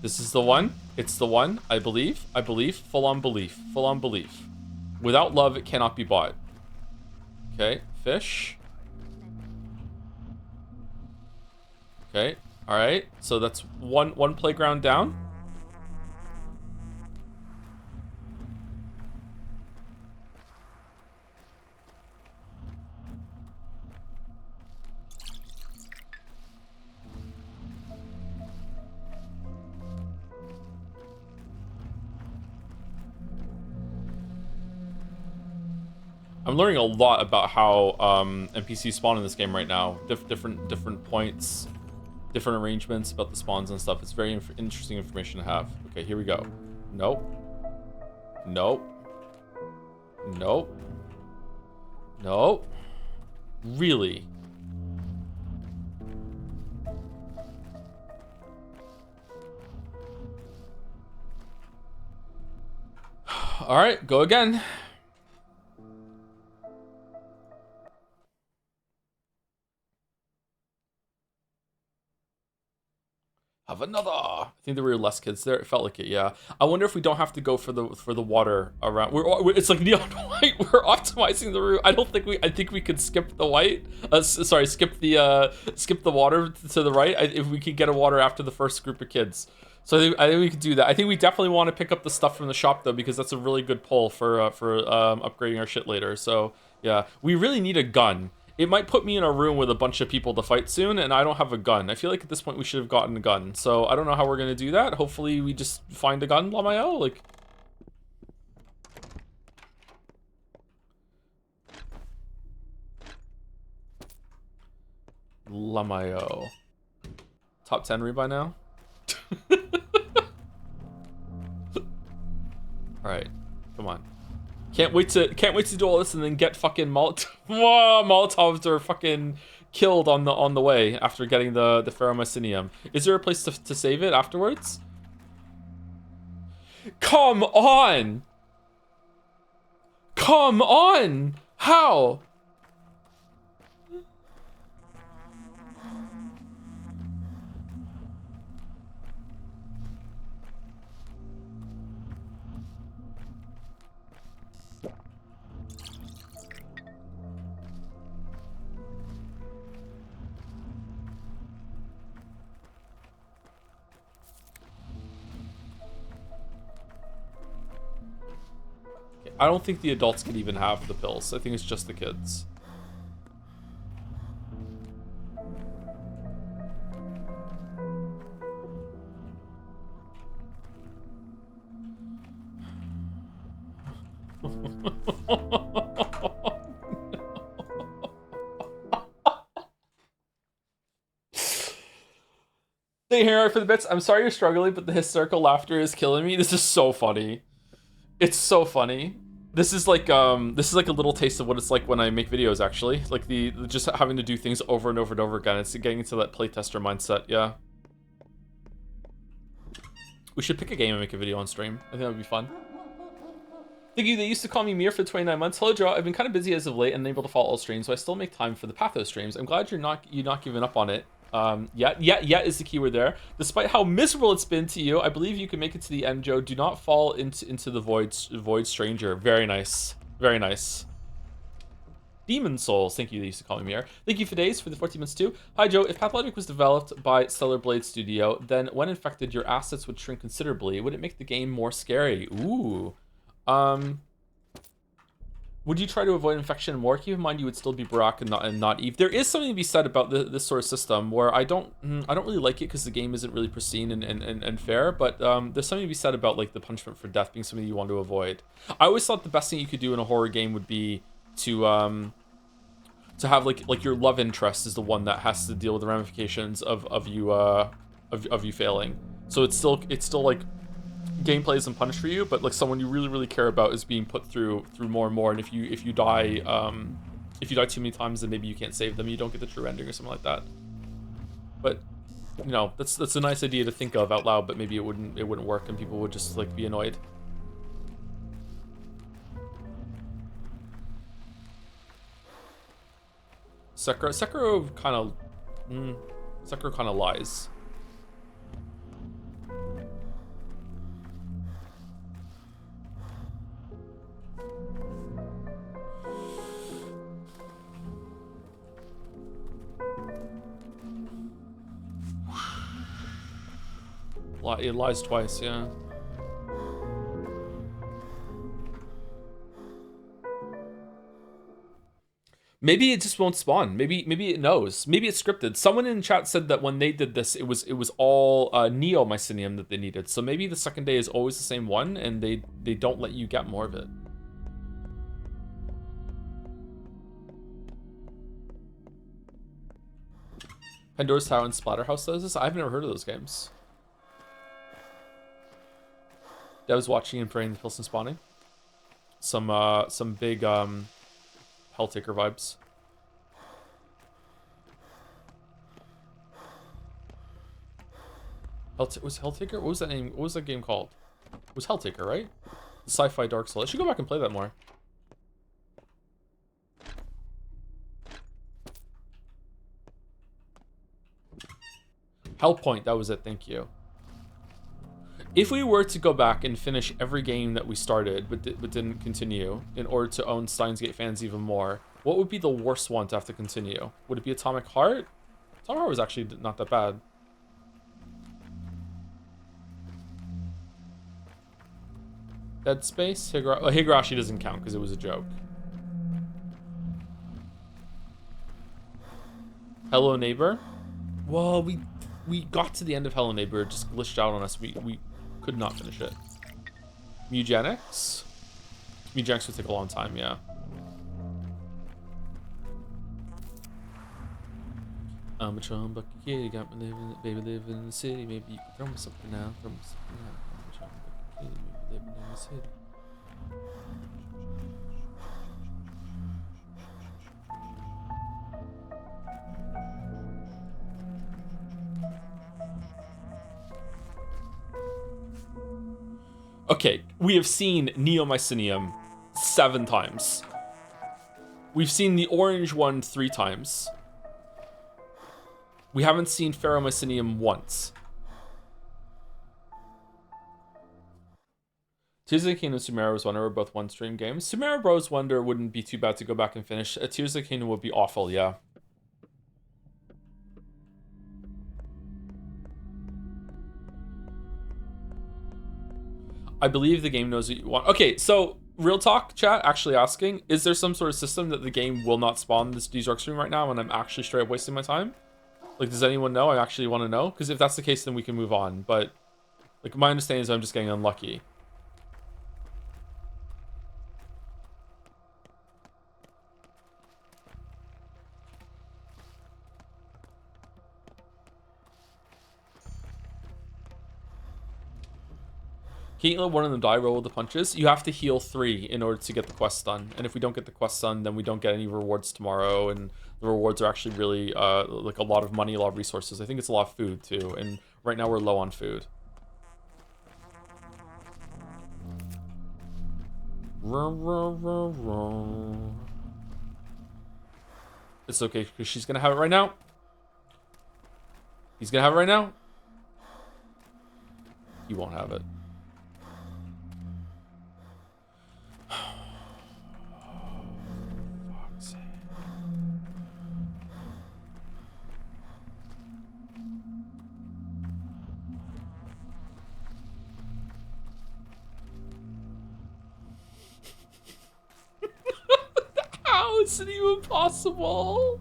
This is the one. It's the one. I believe. I believe. Full on belief. Full on belief. Without love, it cannot be bought. Okay, fish. Okay, all right. So that's one playground down. I'm learning a lot about how NPCs spawn in this game right now. Different points, different arrangements about the spawns and stuff. It's very interesting information to have. Okay, here we go. Nope. Nope. Nope. Nope. Really? All right, go again. Have another. I think there were less kids there. It felt like it, yeah. I wonder if we don't have to go for the water around. It's like neon white. We're optimizing the route. I think we could skip the white. Sorry, skip the water to the right. If we could get a water after the first group of kids. So I think we could do that. I think we definitely want to pick up the stuff from the shop though, because that's a really good pull for upgrading our shit later. So yeah, we really need a gun. It might put me in a room with a bunch of people to fight soon, and I don't have a gun. I feel like at this point we should have gotten a gun. So I don't know how we're gonna do that. Hopefully we just find a gun, Lamayo. Like, Lamayo. Top 10 rebuy now. All right, come on. Can't wait to do all this and then get fucking Molotovs are fucking killed on the way after getting the ferromycinium. Is there a place to save it afterwards? Come on! Come on! How? I don't think the adults can even have the pills. I think it's just the kids. Thank you, Harry, for the bits. I'm sorry you're struggling, but the hysterical laughter is killing me. This is so funny. It's so funny. This is like a little taste of what it's like when I make videos, actually. Like the just having to do things over and over and over again. It's getting into that playtester mindset, yeah. We should pick a game and make a video on stream. I think that would be fun. Thank you. They used to call me Mir for 29 months. Hello, Joe. I've been kind of busy as of late and unable to follow all streams, so I still make time for the Pathos streams. I'm glad you're not giving up on it. Yeah is the keyword there. Despite how miserable it's been to you, I believe you can make it to the end, Joe. Do not fall into the void stranger. Very nice. Very nice. Demon Souls, thank you, they used to call me Mir. Thank you for days for the 14 months too. Hi Joe, if Pathologic was developed by Stellar Blade Studio, then when infected, your assets would shrink considerably. Would it make the game more scary? Ooh. Would you try to avoid infection more? Keep in mind you would still be Barak and not Eve. There is something to be said about this sort of system where I don't really like it because the game isn't really pristine and fair, but there's something to be said about like the punishment for death being something you want to avoid. I always thought the best thing you could do in a horror game would be to have like your love interest is the one that has to deal with the ramifications of you failing. So it's still like gameplay isn't punished for you, but like someone you really care about is being put through more and more. And if you die too many times, then maybe you can't save them. You don't get the true ending or something like that. But you know, that's a nice idea to think of out loud, but maybe it wouldn't work, and people would just like be annoyed. Sekiro kind of lies. It lies twice, yeah. Maybe it just won't spawn. Maybe it knows. Maybe it's scripted. Someone in chat said that when they did this, it was all Neo-Mycelium that they needed. So maybe the second day is always the same one, and they don't let you get more of it. Pandora's Tower and Splatterhouse does this? I've never heard of those games. Devs watching and praying the Pilsen spawning. Some big Helltaker vibes. Was Helltaker? What was that name? What was that game called? It was Helltaker, right? The sci-fi Dark Souls. I should go back and play that more. Hellpoint, that was it, thank you. If we were to go back and finish every game that we started but didn't continue in order to own Steins Gate fans even more, what would be the worst one to have to continue? Would it be Atomic Heart? Atomic Heart was actually not that bad. Dead Space? Higurashi doesn't count because it was a joke. Hello Neighbor? Well, we got to the end of Hello Neighbor, it just glitched out on us. We could not finish it. Mugenics? Mugenics would take a long time, yeah. I'm a Trumbuck kid, you got me living in the city. Maybe you can throw me something now, I'm a Trumbuck kid, maybe living in the city. Okay, we have seen Neo-Mycelium 7 times. We've seen the orange one 3 times. We haven't seen Ferromycelium once. Tears of the Kingdom and Sumeru's Wonder were both one-stream games. Sumeru Bros. Wonder wouldn't be too bad to go back and finish. Tears of the Kingdom would be awful, yeah. I believe the game knows what you want. Okay, so real talk, chat, actually asking, is there some sort of system that the game will not spawn these dark stream right now and I'm actually straight up wasting my time? Like, does anyone know? I actually want to know. Because if that's the case, then we can move on. But, like, my understanding is I'm just getting unlucky. Can't let one of them die, roll with the punches. You have to heal 3 in order to get the quest done. And if we don't get the quest done, then we don't get any rewards tomorrow. And the rewards are actually really, like, a lot of money, a lot of resources. I think it's a lot of food, too. And right now we're low on food. It's okay, because she's going to have it right now. He's gonna have it right now? He won't have it. Fuck's sake. How is it even possible?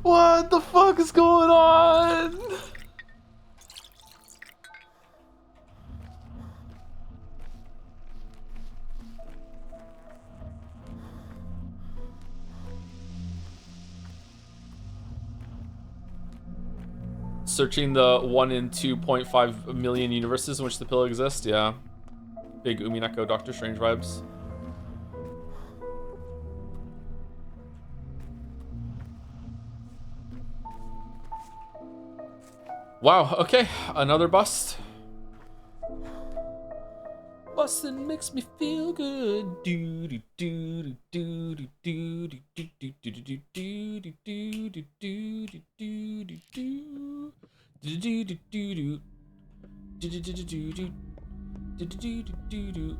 What the fuck is going on? Searching the 1 in 2.5 million universes in which the pill exists, yeah. Big Umineko Doctor Strange vibes. Wow, okay, another bust. Bustin' makes me feel good. Do do do do do do do do do do do do do do do do do do do do. Do do do do do. Do do do do do do. Do do do do do.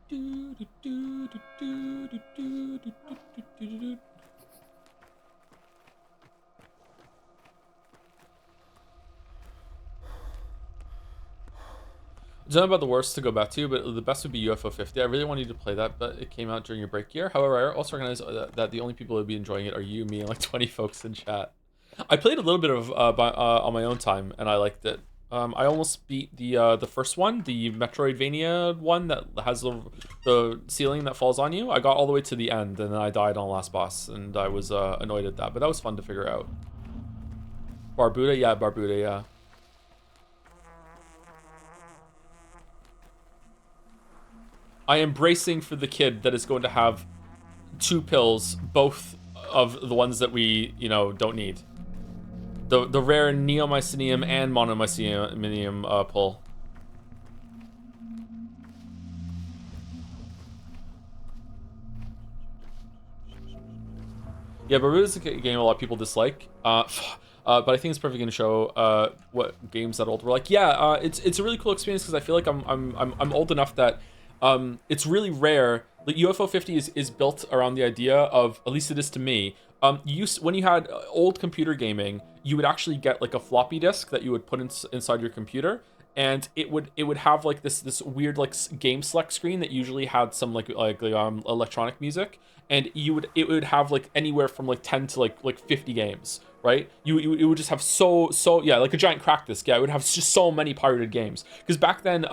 Do do do do do do do do do do. I don't know about the worst to go back to, but the best would be UFO 50. I really wanted to play that, but it came out during your break year. However, I also recognize that the only people who would be enjoying it are you, me, and like 20 folks in chat. I played a little bit of on my own time, and I liked it. I almost beat the first one, the Metroidvania one that has the ceiling that falls on you. I got all the way to the end, and then I died on the last boss, and I was annoyed at that. But that was fun to figure out. Barbuda, yeah. I am bracing for the kid that is going to have 2 pills, both of the ones that we, don't need. The rare neomycinium and monomycinium pull. Yeah, but it's a game a lot of people dislike. But I think it's perfectly going to show what games that old were like. Yeah, it's a really cool experience because I feel like I'm old enough that it's really rare. Like UFO 50 is built around the idea of, at least it is to me. When you had old computer gaming, you would actually get like a floppy disk that you would put inside your computer, and it would have like this weird like game select screen that usually had some like electronic music, and it would have like anywhere from like 10 to like 50 games, right? You would just have so yeah, like a giant crack disk. Yeah, it would have just so many pirated games, because back then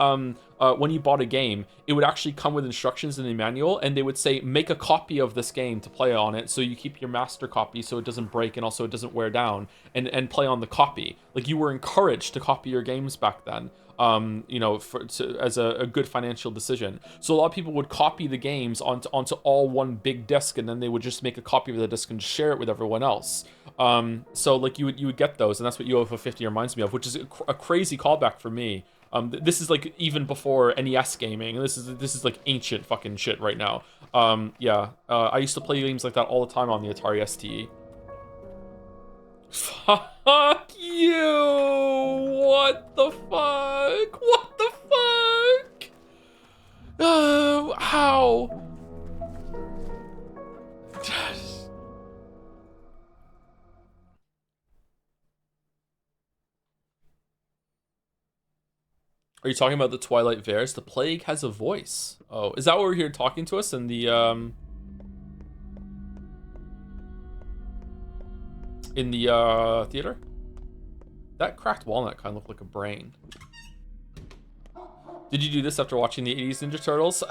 when you bought a game, it would actually come with instructions in the manual, and they would say make a copy of this game to play on it, so you keep your master copy so it doesn't break and also it doesn't wear down, and play on the copy. Like, you were encouraged to copy your games back then, as a good financial decision. So a lot of people would copy the games onto all one big disc, and then they would just make a copy of the disc and share it with everyone else. So like you would get those, and that's what UFO 50 reminds me of, which is a crazy callback for me. This is like even before NES gaming. This is like ancient fucking shit right now. Yeah, I used to play games like that all the time on the Atari ST. Fuck you! What the fuck? What the fuck? How? Are you talking about the Twilight Vares? The plague has a voice. Oh, is that what we're here talking to us in the theater? That cracked walnut kind of looked like a brain. Did you do this after watching the 80s Ninja Turtles?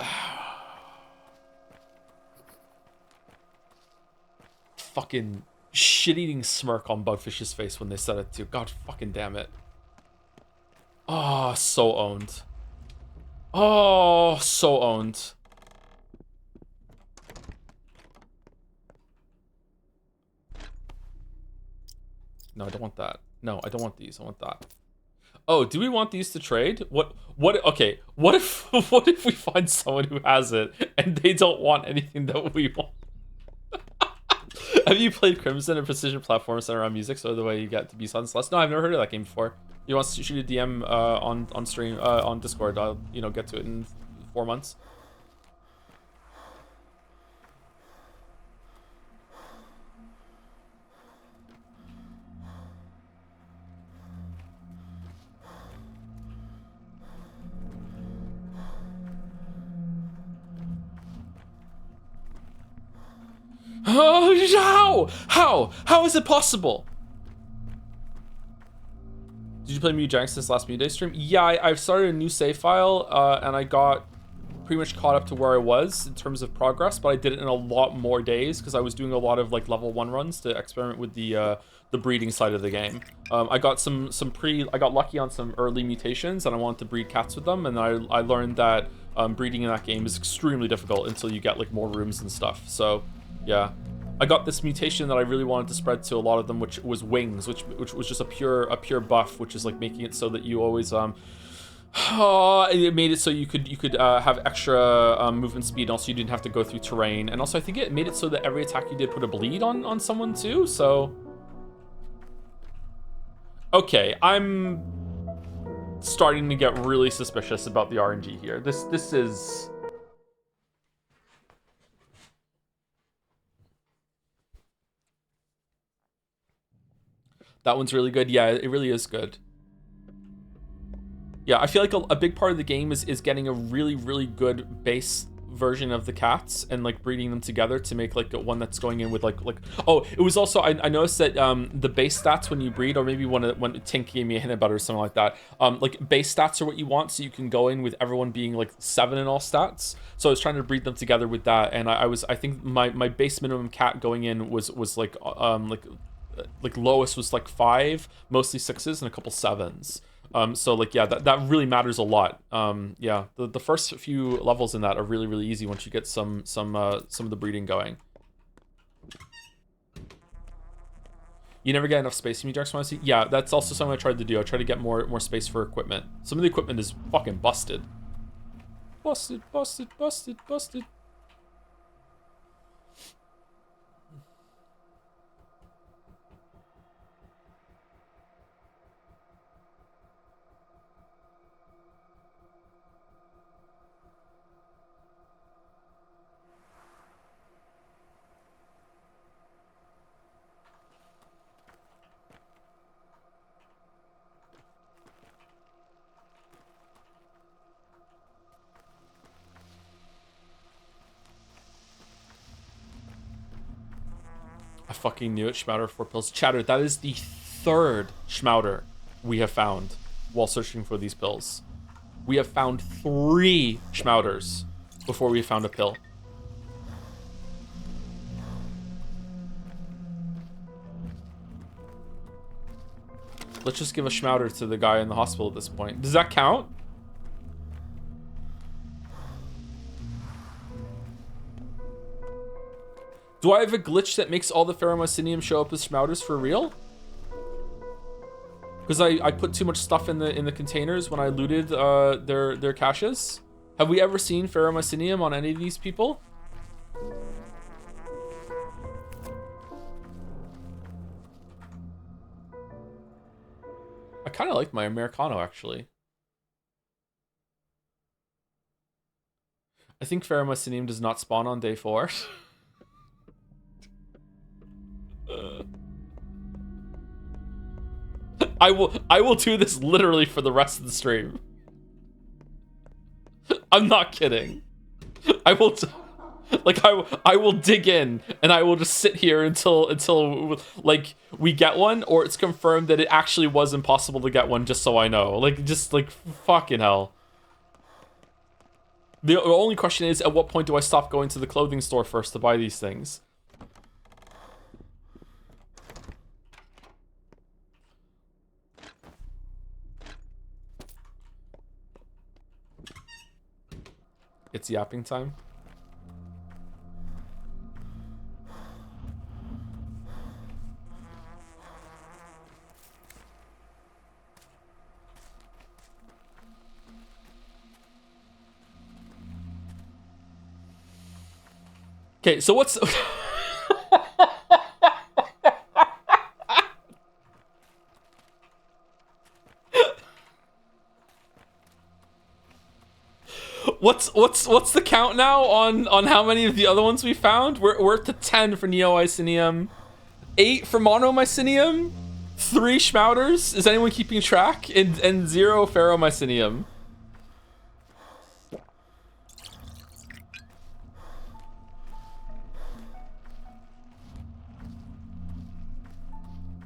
Fucking shit-eating smirk on Bugfish's face when they said it too. God fucking damn it. Oh, so owned. Oh, so owned. No, I don't want that. No, I don't want these. I want that. Oh, do we want these to trade? What okay, what if what if we find someone who has it and they don't want anything that we want? Have you played Crimson, a precision platform centered around music, so the way you get to be Sunless? No, I've never heard of that game before. You want to shoot a DM on stream on Discord? I'll get to it in 4 months. Oh, how is it possible? Did you play Mewjank since last Mew Day stream? Yeah, I've started a new save file, and I got pretty much caught up to where I was in terms of progress, but I did it in a lot more days because I was doing a lot of like level 1 runs to experiment with the breeding side of the game. I got I got lucky on some early mutations, and I wanted to breed cats with them, and I learned that breeding in that game is extremely difficult until you get like more rooms and stuff. So yeah, I got this mutation that I really wanted to spread to a lot of them, which was wings, which was just a pure buff, which is like making it so that you always it made it so you could have extra movement speed, and also you didn't have to go through terrain, and also I think it made it so that every attack you did put a bleed on someone too. So okay, I'm starting to get really suspicious about the RNG here. This is. That one's really good. Yeah, it really is good. Yeah, I feel like a big part of the game is getting a really good base version of the cats and like breeding them together to make like one that's going in with like oh, it was also I noticed that the base stats when you breed, or maybe when Tink gave me a hint about it or something like that, like base stats are what you want, so you can go in with everyone being like 7 in all stats. So I was trying to breed them together with that, and I think my base minimum cat going in was like lowest was like 5, mostly 6s, and a couple 7s. So like yeah, that really matters a lot. Yeah, the first few levels in that are really easy once you get some of the breeding going. You never get enough space in Mewjack's Fantasy? Yeah, that's also something I tried to do. I tried to get more space for equipment. Some of the equipment is fucking busted. Busted. I fucking knew it. Schmouder 4 pills. Chatter, that is the 3rd Schmouder we have found while searching for these pills. We have found 3 Schmouders before we found a pill. Let's just give a Schmouder to the guy in the hospital at this point. Does that count? Do I have a glitch that makes all the Pheromycinium show up as Schmouders for real? Because I put too much stuff in the containers when I looted their caches. Have we ever seen Pheromycinium on any of these people? I kind of like my Americano, actually. I think Pheromycinium does not spawn on day 4. I will do this literally for the rest of the stream. I'm not kidding. I will dig in, and I will just sit here until like we get one, or it's confirmed that it actually was impossible to get one, just so I know. Like, just like fucking hell. The only question is, at what point do I stop going to the clothing store first to buy these things? It's yapping time. Okay, so what's... what's the count now on how many of the other ones we found? We're at the 10 for Neo-Mycinium, 8 for Monomycinium, 3 Schmouters. Is anyone keeping track? And 0 Ferromycinium.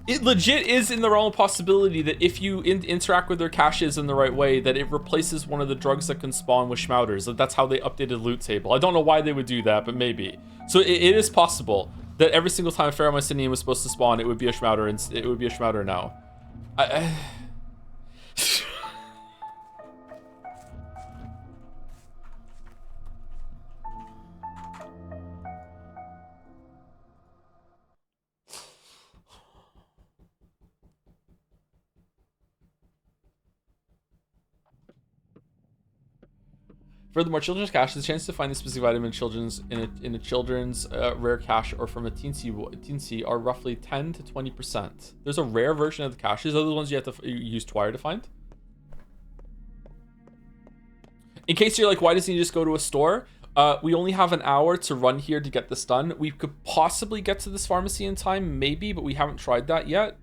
It legit is in the realm of possibility that if you interact with their caches in the right way, that it replaces one of the drugs that can spawn with Schmouters. That's how they updated loot table. I don't know why they would do that, but maybe. So it is possible that every single time Ferromycinium was supposed to spawn, it would be a Schmouter, and it would be a Schmouter now. Furthermore, children's cache, the chance to find a specific item in a children's rare cache or from a teensy are roughly 10 to 20%. There's a rare version of the caches. Those are the ones you have to use Twire to find. In case you're like, why doesn't he just go to a store? We only have an hour to run here to get this done. We could possibly get to this pharmacy in time, maybe, but we haven't tried that yet.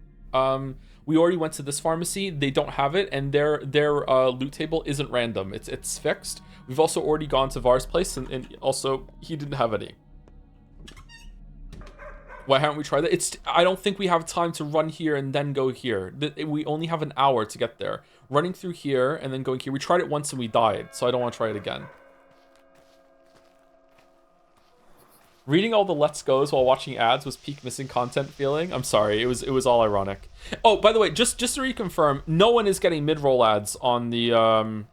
We already went to this pharmacy. They don't have it, and their loot table isn't random. It's fixed. We've also already gone to Var's place, and also he didn't have any. Why haven't we tried that? I don't think we have time to run here and then go here. We only have an hour to get there. Running through here and then going here. We tried it once and we died, so I don't want to try it again. Reading all the Let's Go's while watching ads was peak missing content feeling. I'm sorry, it was all ironic. Oh, by the way, just to reconfirm, no one is getting mid-roll ads on the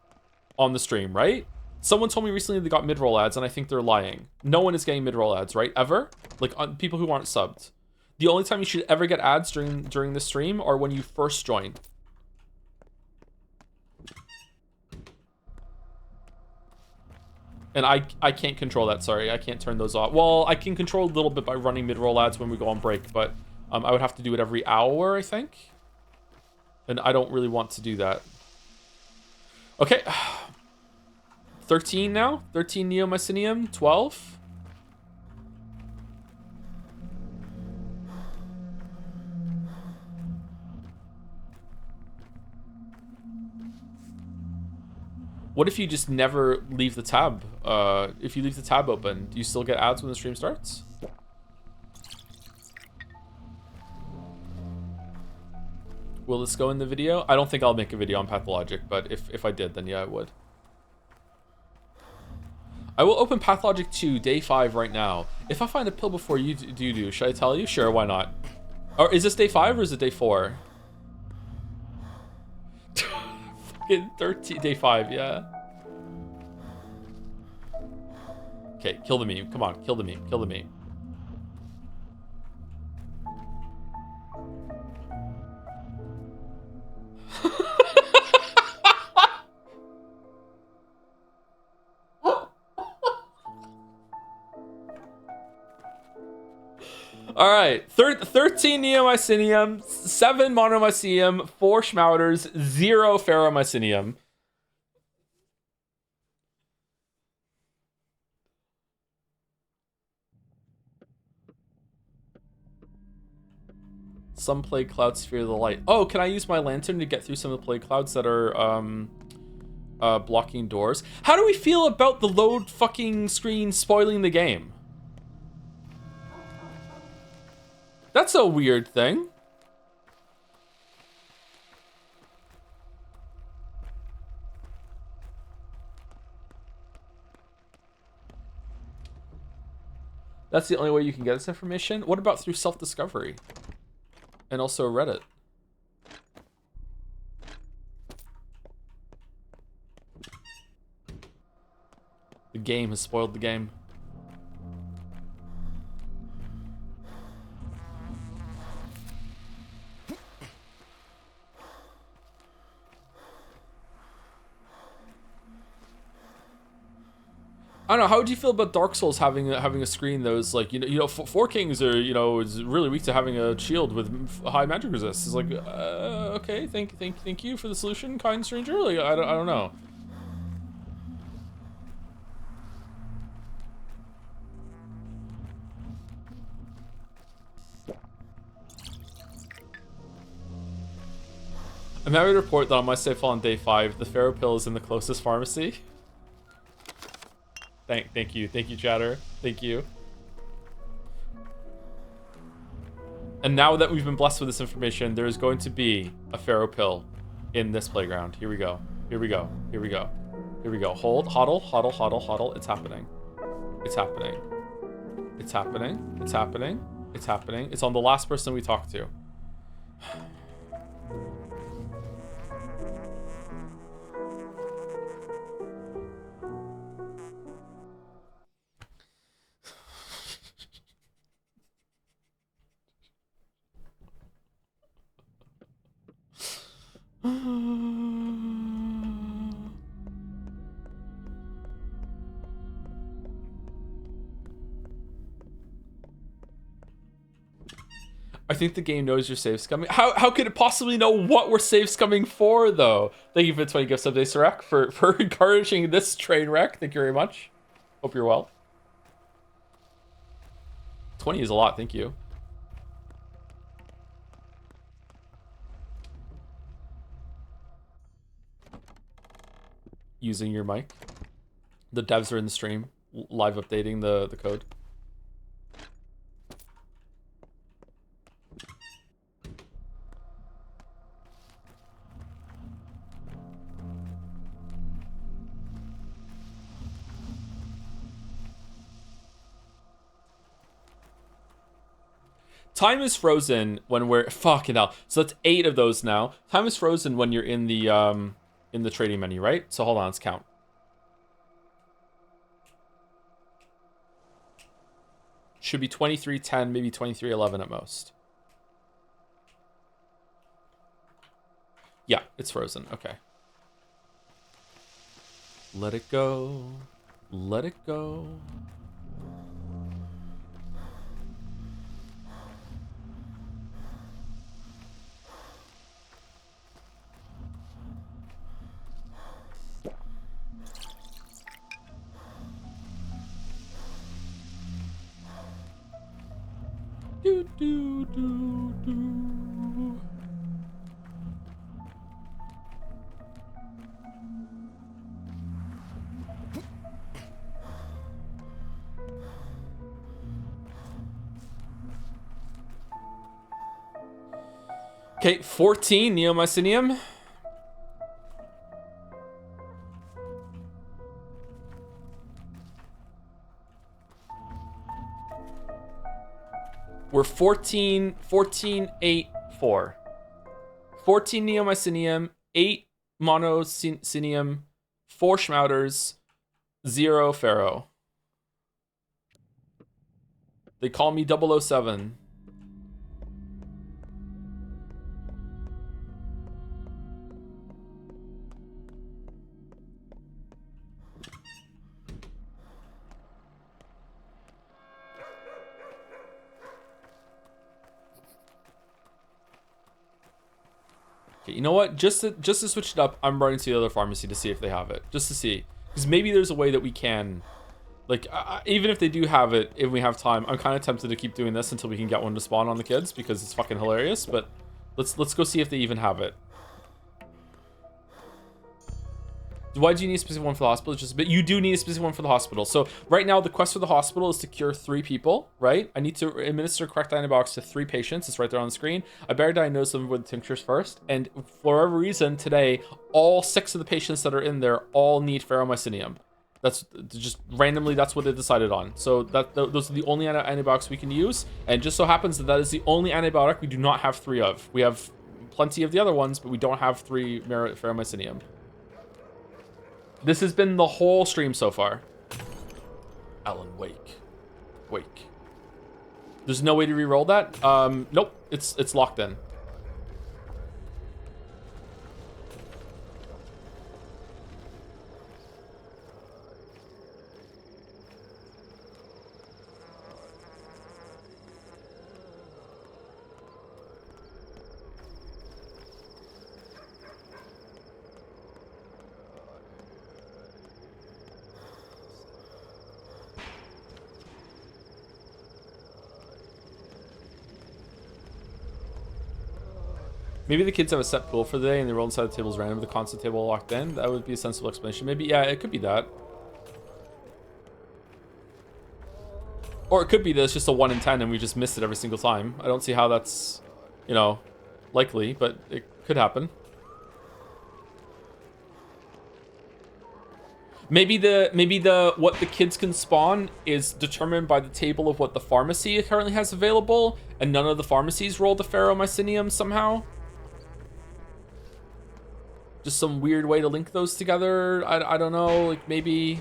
stream, right? Someone told me recently they got mid-roll ads, and I think they're lying. No one is getting mid-roll ads, right? Ever? Like, on people who aren't subbed. The only time you should ever get ads during the stream are when you first join. And I can't control that, sorry. I can't turn those off. Well, I can control a little bit by running mid-roll ads when we go on break, but I would have to do it every hour, I think. And I don't really want to do that. Okay. 13 now? 13 Neo-Mycinium? 12? What if you just never leave the tab? If you leave the tab open, do you still get ads when the stream starts? Will this go in the video? I don't think I'll make a video on Pathologic, but if I did, then yeah, I would. I will open Pathologic 2, day 5 right now. If I find a pill before you do, should I tell you? Sure, why not? Or is this day 5 or is it day 4? Fucking 13, day 5, yeah. Okay, kill the meme. Come on, kill the meme, kill the meme. All right, 13 Neo-Mycinium, 7 Monomycinium, 4 Schmouters, 0 Ferromycinium. Some plague clouds fear the light. Oh, can I use my lantern to get through some of the plague clouds that are blocking doors? How do we feel about the load fucking screen spoiling the game? That's a weird thing. That's the only way you can get this information? What about through self-discovery? And also Reddit? The game has spoiled the game. I don't know. How would you feel about Dark Souls having a screen that was like, four kings are, is really weak to having a shield with high magic resist? It's like, okay, thank you for the solution, kind stranger. Like, I don't know. I'm happy to report that on my save file on day 5, the Pharaoh pill is in the closest pharmacy. Thank you, chatter. Thank you. And now that we've been blessed with this information, there is going to be a Pharaoh pill in this playground. Here we go. Here we go. Here we go. Here we go. Hold, huddle, huddle, huddle, huddle. It's happening. It's happening. It's happening. It's happening. It's happening. It's on the last person we talked to. I think the game knows your save's coming. How could it possibly know what we're save's coming for, though? Thank you for the 20 gifts of Days Sirek for encouraging this train wreck. Thank you very much. Hope you're well. 20 is a lot, thank you. Using your mic. The devs are in the stream, live updating the code. Time is frozen when we're fucking hell. So that's 8 of those now. Time is frozen when you're in the trading menu, right? So hold on, let's count. Should be 23:10, maybe 23:11 at most. Yeah, it's frozen. Okay. Let it go. Let it go. Do, do, do, do. Okay, 14 Neomycinium. We're 14, 8, 4. 14 Neomycinium, 8 Monocinium, 4 Schmouters, 0 Pharaoh. They call me 007. You know what? Just to switch it up, I'm running to the other pharmacy to see if they have it. Just to see. Because maybe there's a way that we can... Like, even if they do have it, if we have time, I'm kind of tempted to keep doing this until we can get one to spawn on the kids, because it's fucking hilarious. But let's go see if they even have it. Why do you need a specific one for the hospital? It's just a bit. You do need a specific one for the hospital. So right now, the quest for the hospital is to cure 3 people, right? I need to administer correct antibiotics to 3 patients. It's right there on the screen. I better diagnose them with tinctures first. And for whatever reason, today, all 6 of the patients that are in there all need ferromycinium. That's just randomly, that's what they decided on. So those are the only antibiotics we can use. And just so happens that is the only antibiotic we do not have 3 of. We have plenty of the other ones, but we don't have 3 ferromycinium. This has been the whole stream so far. Alan, wake. There's no way to re-roll that? Nope. It's locked in. Maybe the kids have a set pool for the day and they roll inside the tables random with the constant table locked in. That would be a sensible explanation. Maybe, yeah, it could be that. Or it could be that it's just a 1 in 10 and we just missed it every single time. I don't see how that's, you know, likely, but it could happen. Maybe the what the kids can spawn is determined by the table of what the pharmacy currently has available, and none of the pharmacies roll the ferromycinium somehow. Just some weird way to link those together. I don't know, like maybe.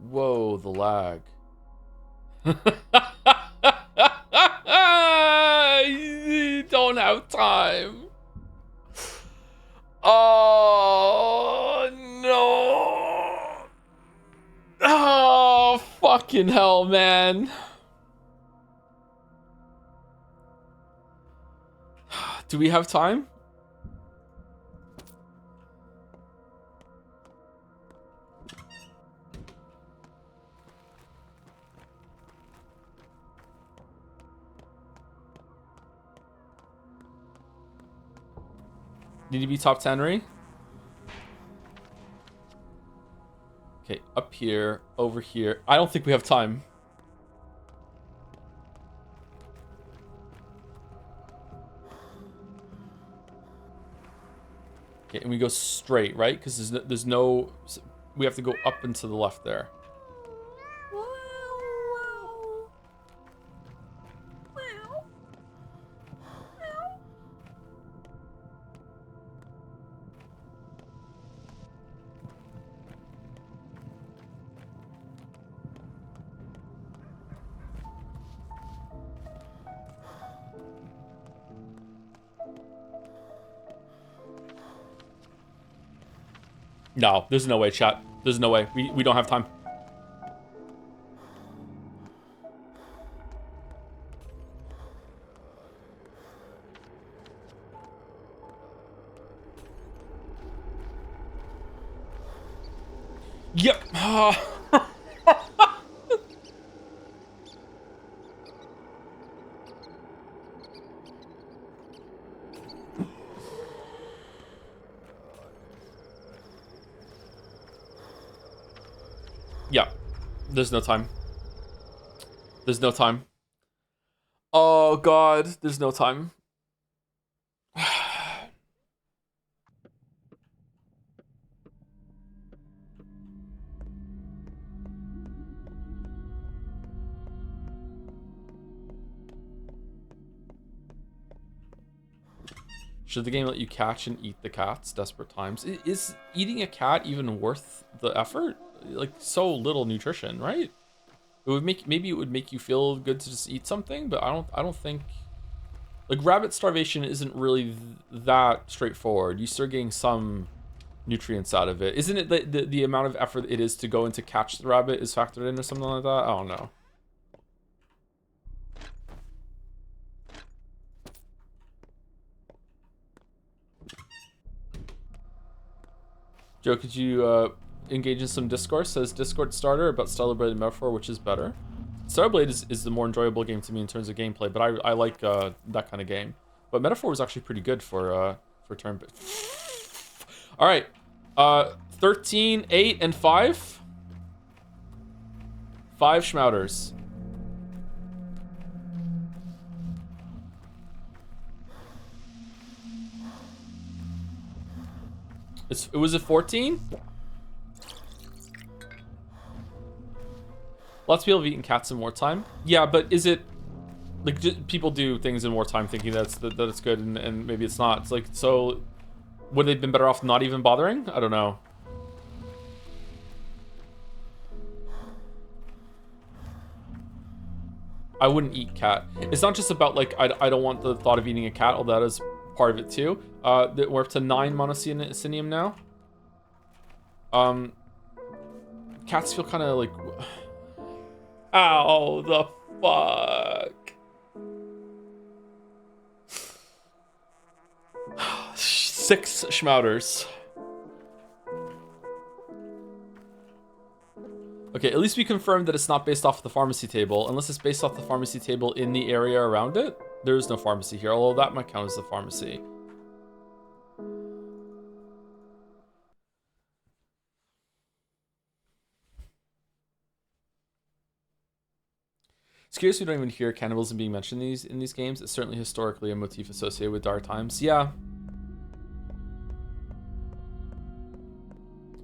Whoa, the lag. You don't have time. Oh, no. Oh, fucking hell, man. Do we have time? Need to be top 10, Ray? Okay, up here, over here. I don't think we have time. Okay, and we go straight, right? Because there's no... We have to go up and to the left there. No, there's no way, chat. There's no way. We don't have time. Yep. Yeah, there's no time. There's no time. Oh god, there's no time. Should the game let you catch and eat the cats? Desperate times. Is eating a cat even worth the effort? Like, so little nutrition, right? It would make, maybe it would make you feel good to just eat something, but I don't think, like, rabbit starvation isn't really that straightforward. You start getting some nutrients out of it. Isn't it the amount of effort it is to go in to catch the rabbit is factored in or something like that? I don't know. Joe, could you engage in some discourse? Says Discord starter about Stellar Blade and Metaphor, which is better? Stellar Blade is the more enjoyable game to me in terms of gameplay, but I like that kind of game. But Metaphor was actually pretty good for turn. All right, 13, 8, and 5. 5 Schmouters. Was it 14? Lots of people have eaten cats in wartime. Yeah, but is it like people do things in wartime thinking that it's good and maybe it's not. It's like, so would they have been better off not even bothering? I don't know. I wouldn't eat cat. It's not just about like I don't want the thought of eating a cat, although that is part of it too. We're up to 9 monocyanium now. Cats feel kind of like, ow, the fuck. 6 schmouters. Okay, at least we confirmed that it's not based off the pharmacy table. Unless it's based off the pharmacy table in the area around it. There is no pharmacy here, although that might count as the pharmacy. It's curious we don't even hear cannibalism being mentioned in these games. It's certainly historically a motif associated with dark times. Yeah.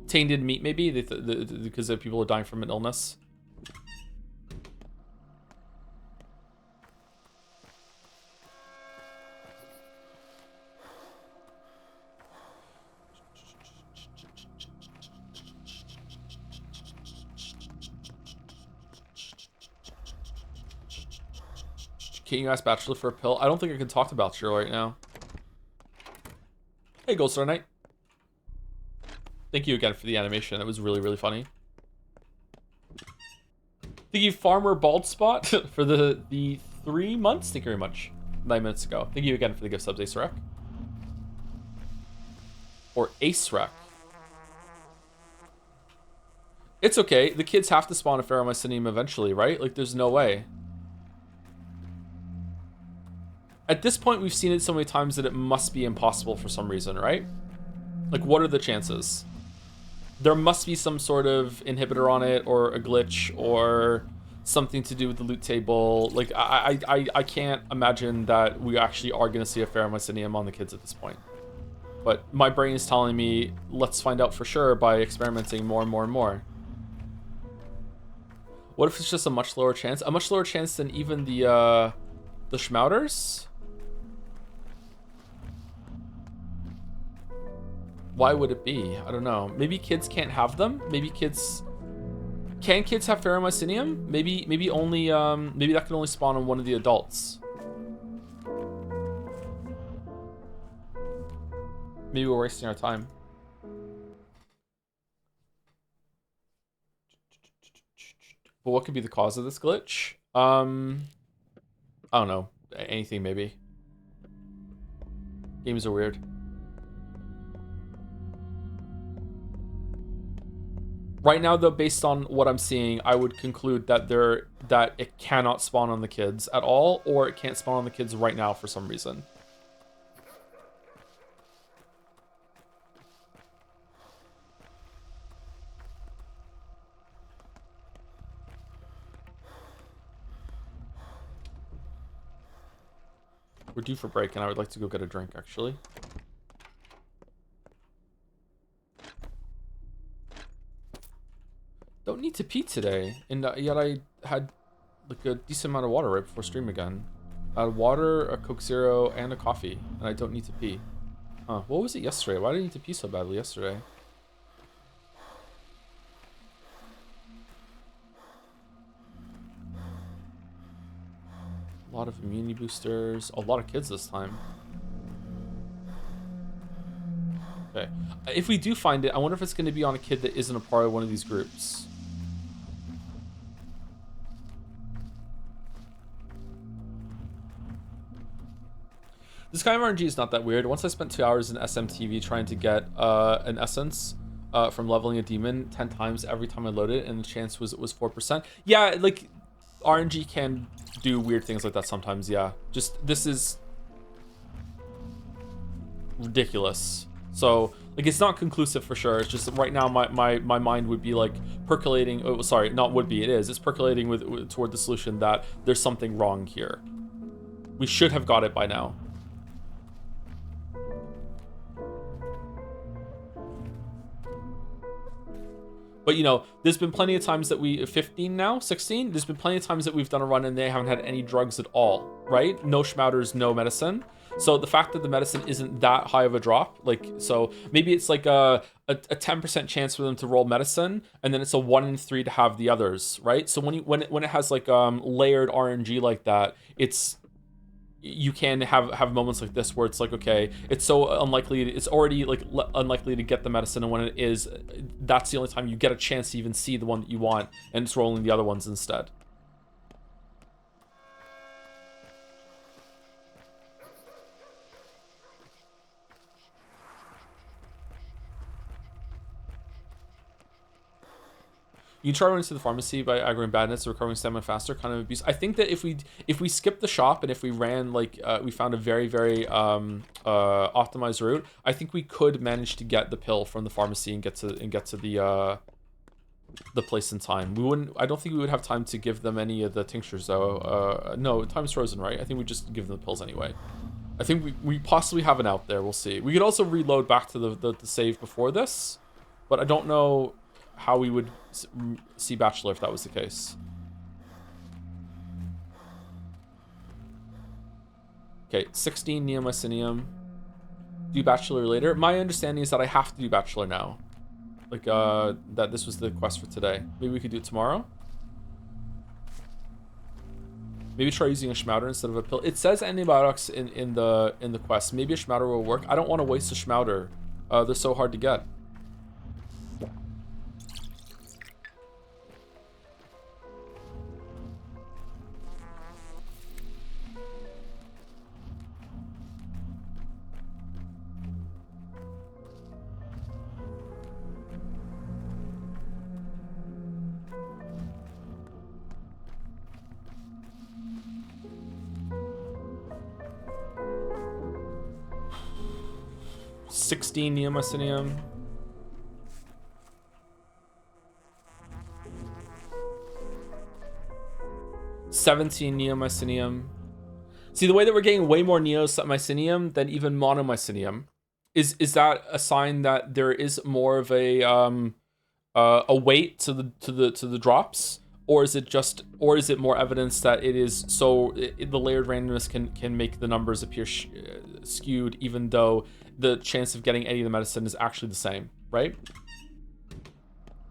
Tainted meat, maybe, because people are dying from an illness. Can you ask Bachelor for a pill? I don't think I can talk to Bachelor right now. Hey, Gold Star Knight. Thank you again for the animation. That was really, really funny. Thank you, Farmer Bald Spot, for the 3 months. Thank you very much. 9 minutes ago. Thank you again for the gift subs, Ace Rec. Or Ace Rec. It's okay. The kids have to spawn a Pheromycinium eventually, right? Like, there's no way. At this point, we've seen it so many times that it must be impossible for some reason, right? Like, what are the chances? There must be some sort of inhibitor on it, or a glitch, or something to do with the loot table. Like, I can't imagine that we actually are going to see a Pheromycinium on the kids at this point. But my brain is telling me, let's find out for sure by experimenting more and more and more. What if it's just a much lower chance? A much lower chance than even the schmouters? Why would it be? I don't know. Maybe kids can't have them. Maybe kids... Can kids have Pheromycinium? Maybe only, maybe that can only spawn on one of the adults. Maybe we're wasting our time. But what could be the cause of this glitch? I don't know. Anything, maybe. Games are weird. Right now, though, based on what I'm seeing, I would conclude that it cannot spawn on the kids at all, or it can't spawn on the kids right now for some reason. We're due for break, and I would like to go get a drink, actually. Don't need to pee today, and yet I had like a decent amount of water right before stream again. I had water, a Coke Zero, and a coffee, and I don't need to pee. Huh, what was it yesterday? Why did I need to pee so badly yesterday? A lot of immunity boosters, a lot of kids this time. Okay, if we do find it, I wonder if it's going to be on a kid that isn't a part of one of these groups. This kind of RNG is not that weird. Once I spent 2 hours in SMTV trying to get an essence from leveling a demon 10 times every time I loaded, and the chance was 4%. Yeah, like RNG can do weird things like that sometimes. Yeah, just this is ridiculous. So like it's not conclusive for sure. It's just right now my mind would be like percolating. Oh, sorry, not would be. It is. It's percolating toward the solution that there's something wrong here. We should have got it by now. But, you know, there's been plenty of times that 15 now, 16, there's been plenty of times that we've done a run and they haven't had any drugs at all, right? No schmouters, no medicine. So the fact that the medicine isn't that high of a drop, like, so maybe it's like a 10% chance for them to roll medicine, and then it's a 1 in 3 to have the others, right? So when it has like layered RNG like that, you can have moments like this where it's like, okay, it's so unlikely, it's already like unlikely to get the medicine, and when it is, that's the only time you get a chance to even see the one that you want, and it's rolling the other ones instead. You can try running to the pharmacy by aggroing badness, recovering stamina faster, kind of abuse. I think that if we skip the shop and if we ran like we found a very optimized route, I think we could manage to get the pill from the pharmacy and get to the place in time. We wouldn't. I don't think we would have time to give them any of the tinctures though. No, time's frozen, right? I think we just give them the pills anyway. I think we possibly have an out there. We'll see. We could also reload back to the save before this, but I don't know how we would see Bachelor if that was the case. Okay, 16 Neomycinium. Do Bachelor later. My understanding is that I have to do Bachelor now. Like, that this was the quest for today. Maybe we could do it tomorrow? Maybe try using a Schmouter instead of a pill. It says antibiotics in the quest. Maybe a Schmouter will work. I don't want to waste a Schmouter. They're so hard to get. $16 Neomycinium. $17 Neomycinium. See, the way that we're getting way more Neomycinium than even Monomycinium is that a sign that there is more of a weight to the drops, or is it more evidence that it is the layered randomness can make the numbers appear skewed, even though the chance of getting any of the medicine is actually the same, right?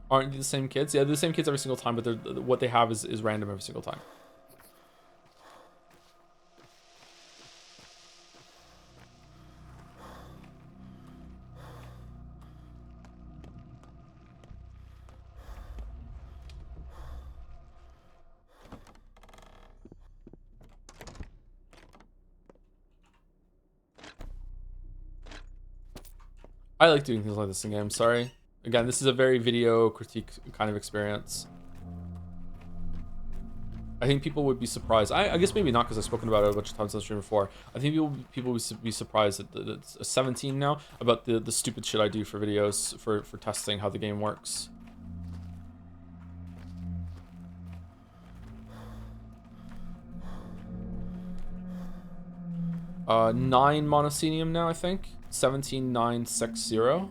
Aren't they the same kids? Yeah, they're the same kids every single time, but what they have is random every single time. I like doing things like this in games, sorry. Again, this is a very video critique kind of experience. I think people would be surprised. I guess maybe not, because I've spoken about it a bunch of times on the stream before. I think people would be surprised that it's a 17 now, about the stupid shit I do for videos, for testing how the game works. Uh, 9 Monocenium now, I think. 17960.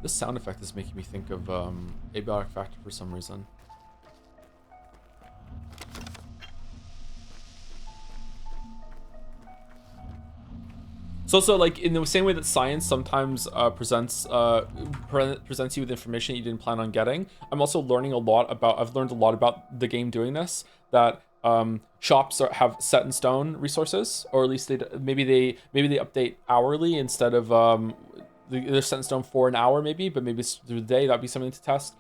This sound effect is making me think of Abiotic Factor for some reason. It's also like in the same way that science sometimes presents you with information you didn't plan on getting. I'm also learning a lot about. I've learned a lot about the game doing this. That shops have set in stone resources, or at least maybe they update hourly instead of they're set in stone for an hour maybe, but maybe it's through the day. That'd be something to test.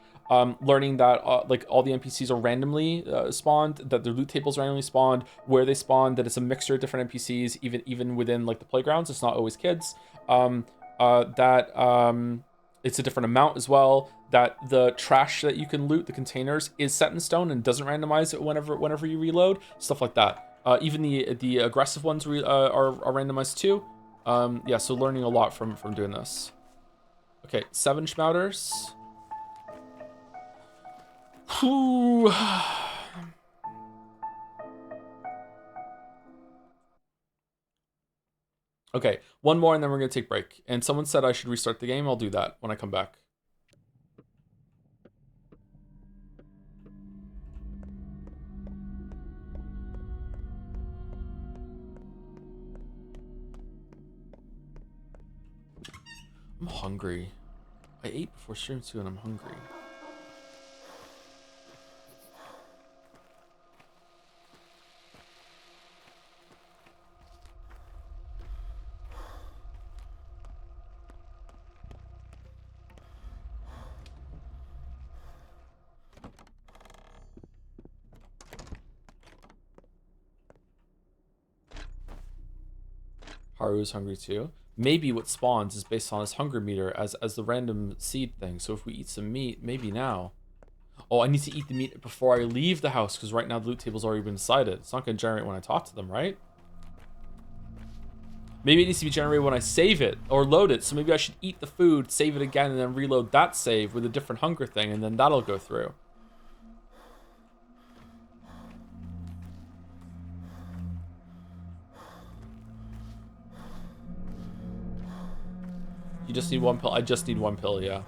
Learning that like all the NPCs are randomly spawned, that their loot tables randomly spawned, where they spawn, that it's a mixture of different NPCs, even within like the playgrounds. It's not always kids. That it's a different amount as well. That the trash that you can loot, the containers, is set in stone and doesn't randomize it whenever you reload. Stuff like that. Even the aggressive ones are randomized too. Yeah, so learning a lot from doing this. Okay, 7 Schmouters. Whew. Okay, one more and then we're gonna take break. And someone said I should restart the game. I'll do that when I come back. I'm hungry. I ate before stream too and I'm hungry. Haru's hungry too. Maybe what spawns is based on his hunger meter as the random seed thing. So if we eat some meat, maybe now. Oh, I need to eat the meat before I leave the house because right now the loot table's already been decided. It's not going to generate when I talk to them, right? Maybe it needs to be generated when I save it or load it. So maybe I should eat the food, save it again, and then reload that save with a different hunger thing, and then that'll go through. You just need one pill. I just need one pill, yeah.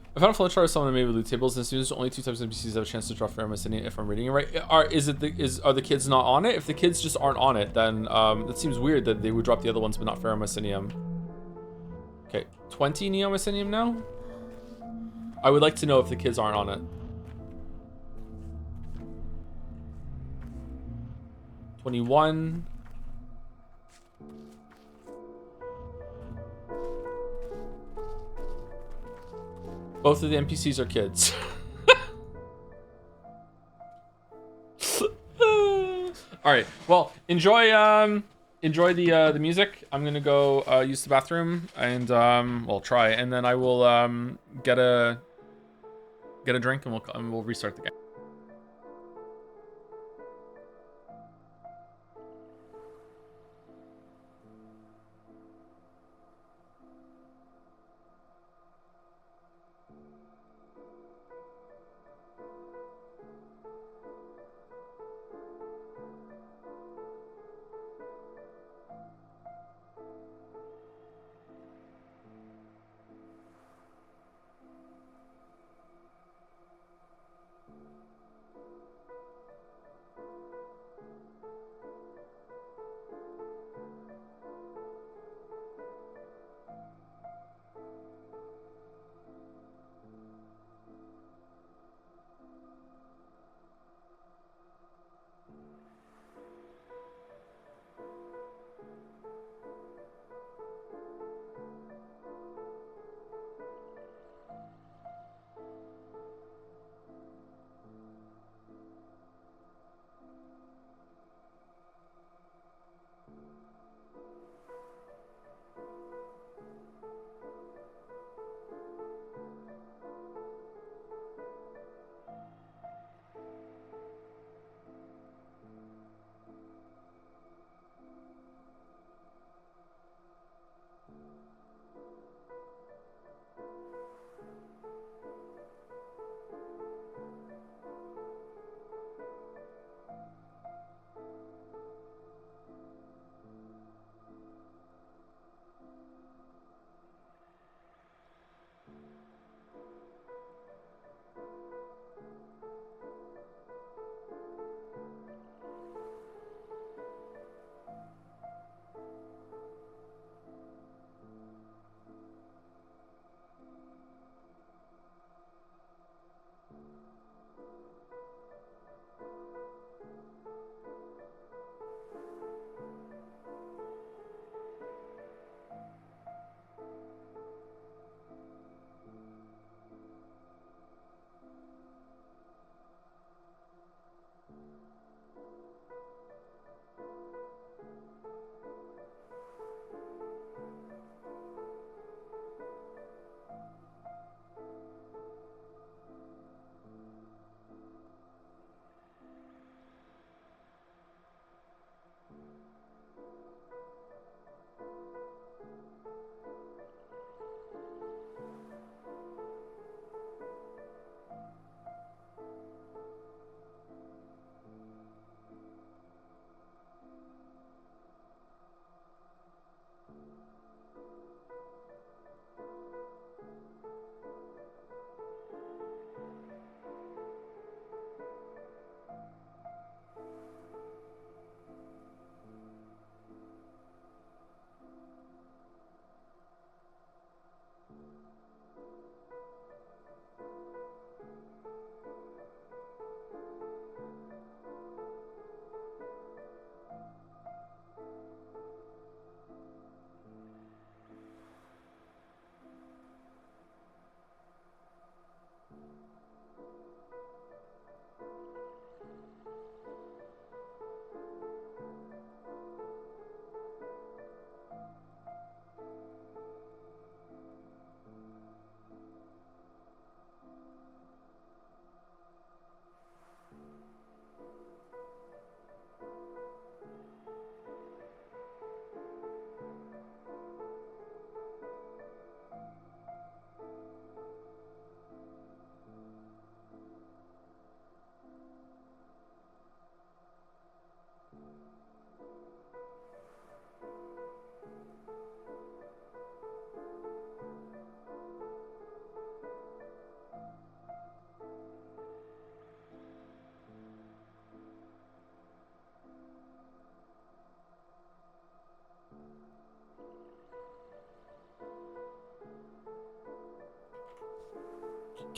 I found a flowchart of someone made with loot tables, and as soon as only 2 types of NPCs have a chance to draw fair Mycenium if I'm reading it right. Are the kids not on it? If the kids just aren't on it, then it seems weird that they would drop the other ones but not fair Mycenium. Okay, 20 Neo Mycenium now? I would like to know if the kids aren't on it. 21. Both of the NPCs are kids. All right. Well, enjoy the music. I'm gonna go use the bathroom and well try, and then I will get a drink and we'll restart the game.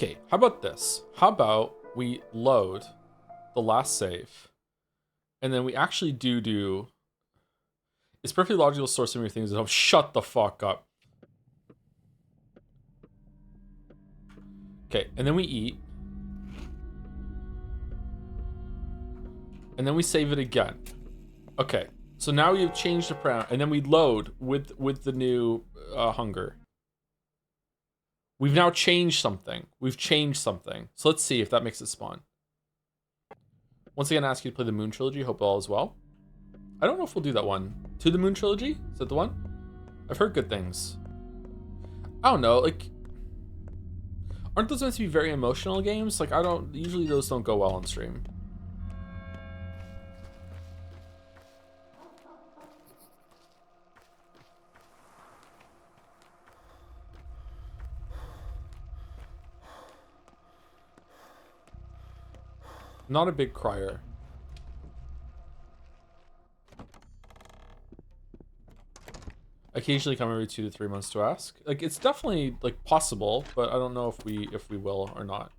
Okay, how about this? How about we load the last save, and then we actually do... It's perfectly logical to store some of your things at home. Shut the fuck up. Okay, and then we eat. And then we save it again. Okay, so now we have changed the parameter, and then we load with the new hunger. We've now changed something. We've changed something. So let's see if that makes it spawn. Once again, I ask you to play the Moon Trilogy. Hope all is well. I don't know if we'll do that one. To the Moon Trilogy? Is that the one? I've heard good things. I don't know, like... Aren't those meant to be very emotional games? Like, usually those don't go well on stream. Not a big crier. Occasionally come every 2 to 3 months to ask. Like, it's definitely like possible, but I don't know if we will or not.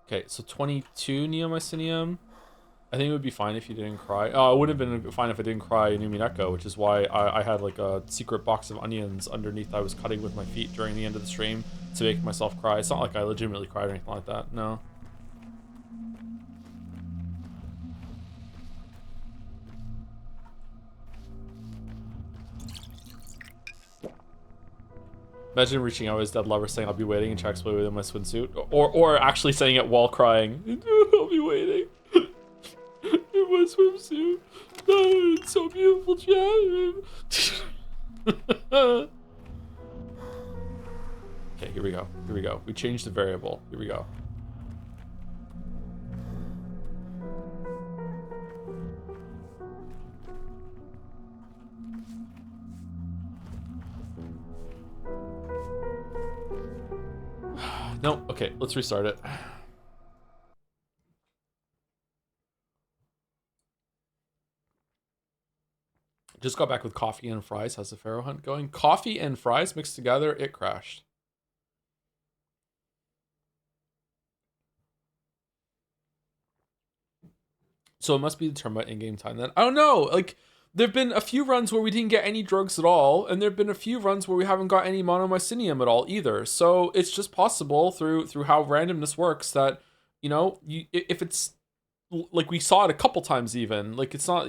Okay, so 22 Neomycinium. I think it would be fine if you didn't cry. Oh, it would have been fine if I didn't cry in Umineko, which is why I had like a secret box of onions underneath I was cutting with my feet during the end of the stream to make myself cry. It's not like I legitimately cried or anything like that, no. Imagine reaching out to his dead lover saying, I'll be waiting, and Jack's waiting in my swimsuit. Or actually saying it while crying. I'll be waiting. In my swimsuit. Oh, it's so beautiful, Jack. Okay, here we go. Here we go. We changed the variable. Here we go. No, okay, let's restart it. Just got back with coffee and fries. How's the Pharaoh hunt going? Coffee and fries mixed together, it crashed. So it must be determined by in-game time then. I don't know, like, there've been a few runs where we didn't get any drugs at all, and there've been a few runs where we haven't got any monomycinium at all either. So it's just possible through how randomness works that, you know, if it's like we saw it a couple times even, like it's not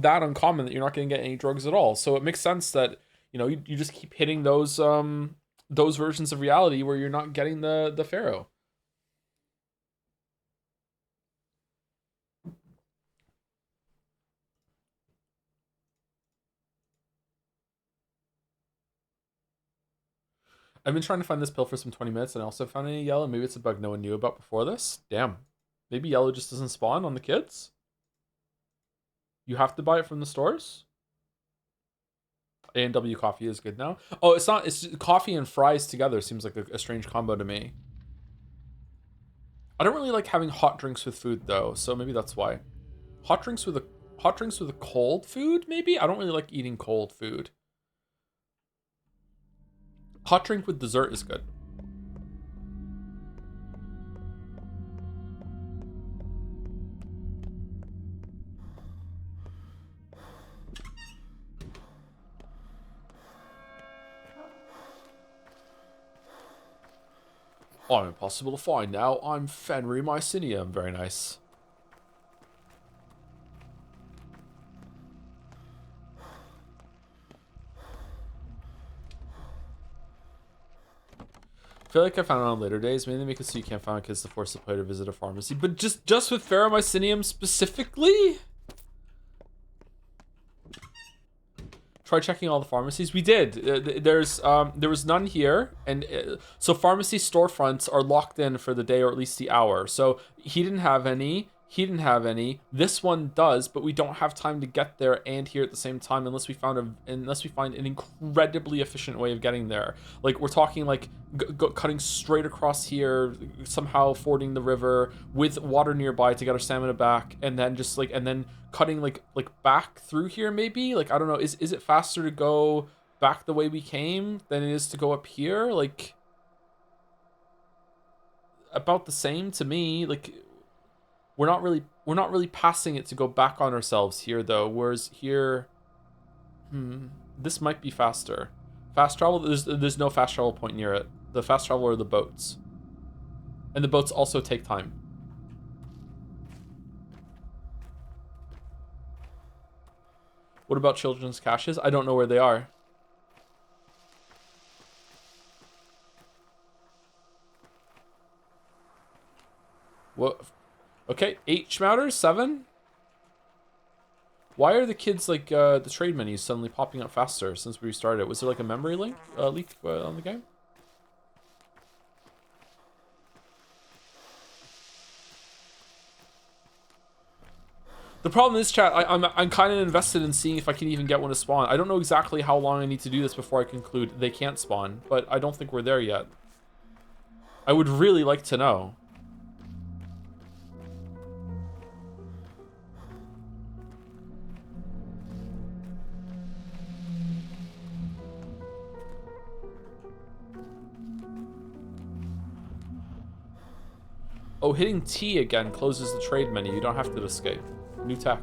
that uncommon that you're not going to get any drugs at all. So it makes sense that, you know, you just keep hitting those versions of reality where you're not getting the Pharaoh. I've been trying to find this pill for some 20 minutes and I also found any yellow. Maybe it's a bug no one knew about before this. Damn. Maybe yellow just doesn't spawn on the kids? You have to buy it from the stores? A&W coffee is good now. Oh, it's not. It's coffee and fries together seems like a strange combo to me. I don't really like having hot drinks with food though, so maybe that's why. Hot drinks with a cold food, maybe? I don't really like eating cold food. Hot drink with dessert is good. I'm impossible to find now. I'm Fenry Mycinium. Very nice. I feel like I found it on later days. Maybe they make it so you can't find kids to force the player to visit a pharmacy. But just with Ferromycinium specifically? Try checking all the pharmacies. We did. There was none here, and so pharmacy storefronts are locked in for the day or at least the hour. So he didn't have any. He didn't have any. This one does, but we don't have time to get there and here at the same time unless we find an incredibly efficient way of getting there. Like we're talking like cutting straight across here, somehow fording the river with water nearby to get our stamina back, and then just like cutting like back through here maybe. Like I don't know. Is it faster to go back the way we came than it is to go up here? Like about the same to me. Like. We're not really passing it to go back on ourselves here though. Whereas here, this might be faster. Fast travel, there's no fast travel point near it. The fast travel are the boats, and the boats also take time. What about children's caches? I don't know where they are. What? Okay, 8 schmouters, 7? Why are the kids like the trade menus suddenly popping up faster since we restarted? Was there like a memory leak on the game? The problem is, chat, I'm kind of invested in seeing if I can even get one to spawn. I don't know exactly how long I need to do this before I conclude they can't spawn, but I don't think we're there yet. I would really like to know. Oh, hitting T again closes the trade menu. You don't have to escape. New tech.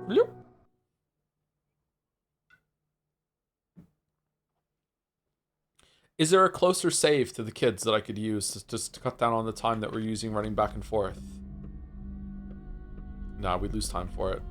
Bloop. Is there a closer save to the kids that I could use just to cut down on the time that we're using running back and forth? Nah, we lose time for it.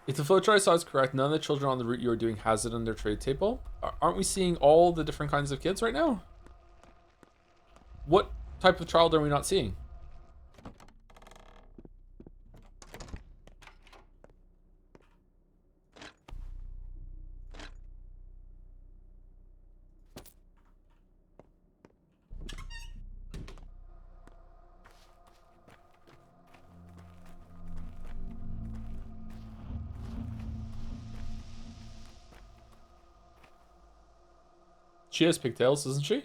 If the flowchart I saw is correct, none of the children on the route you are doing has it on their trade table. Aren't we seeing all the different kinds of kids right now? What type of child are we not seeing? She has pigtails, doesn't she?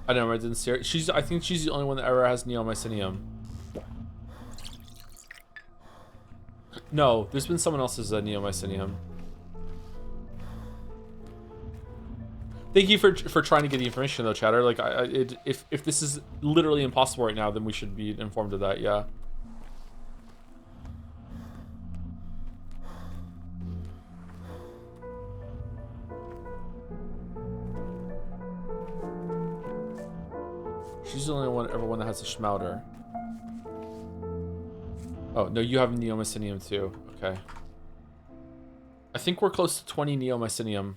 I don't know, I didn't see her. I think she's the only one that ever has neomycinium. No, there's been someone else's neomycinium. Thank you for trying to get the information though, chatter. Like, if this is literally impossible right now, then we should be informed of that. Yeah. She's the only one that has a schmouter. Oh no, you have neomycinium too. Okay. I think we're close to 20 neomycinium.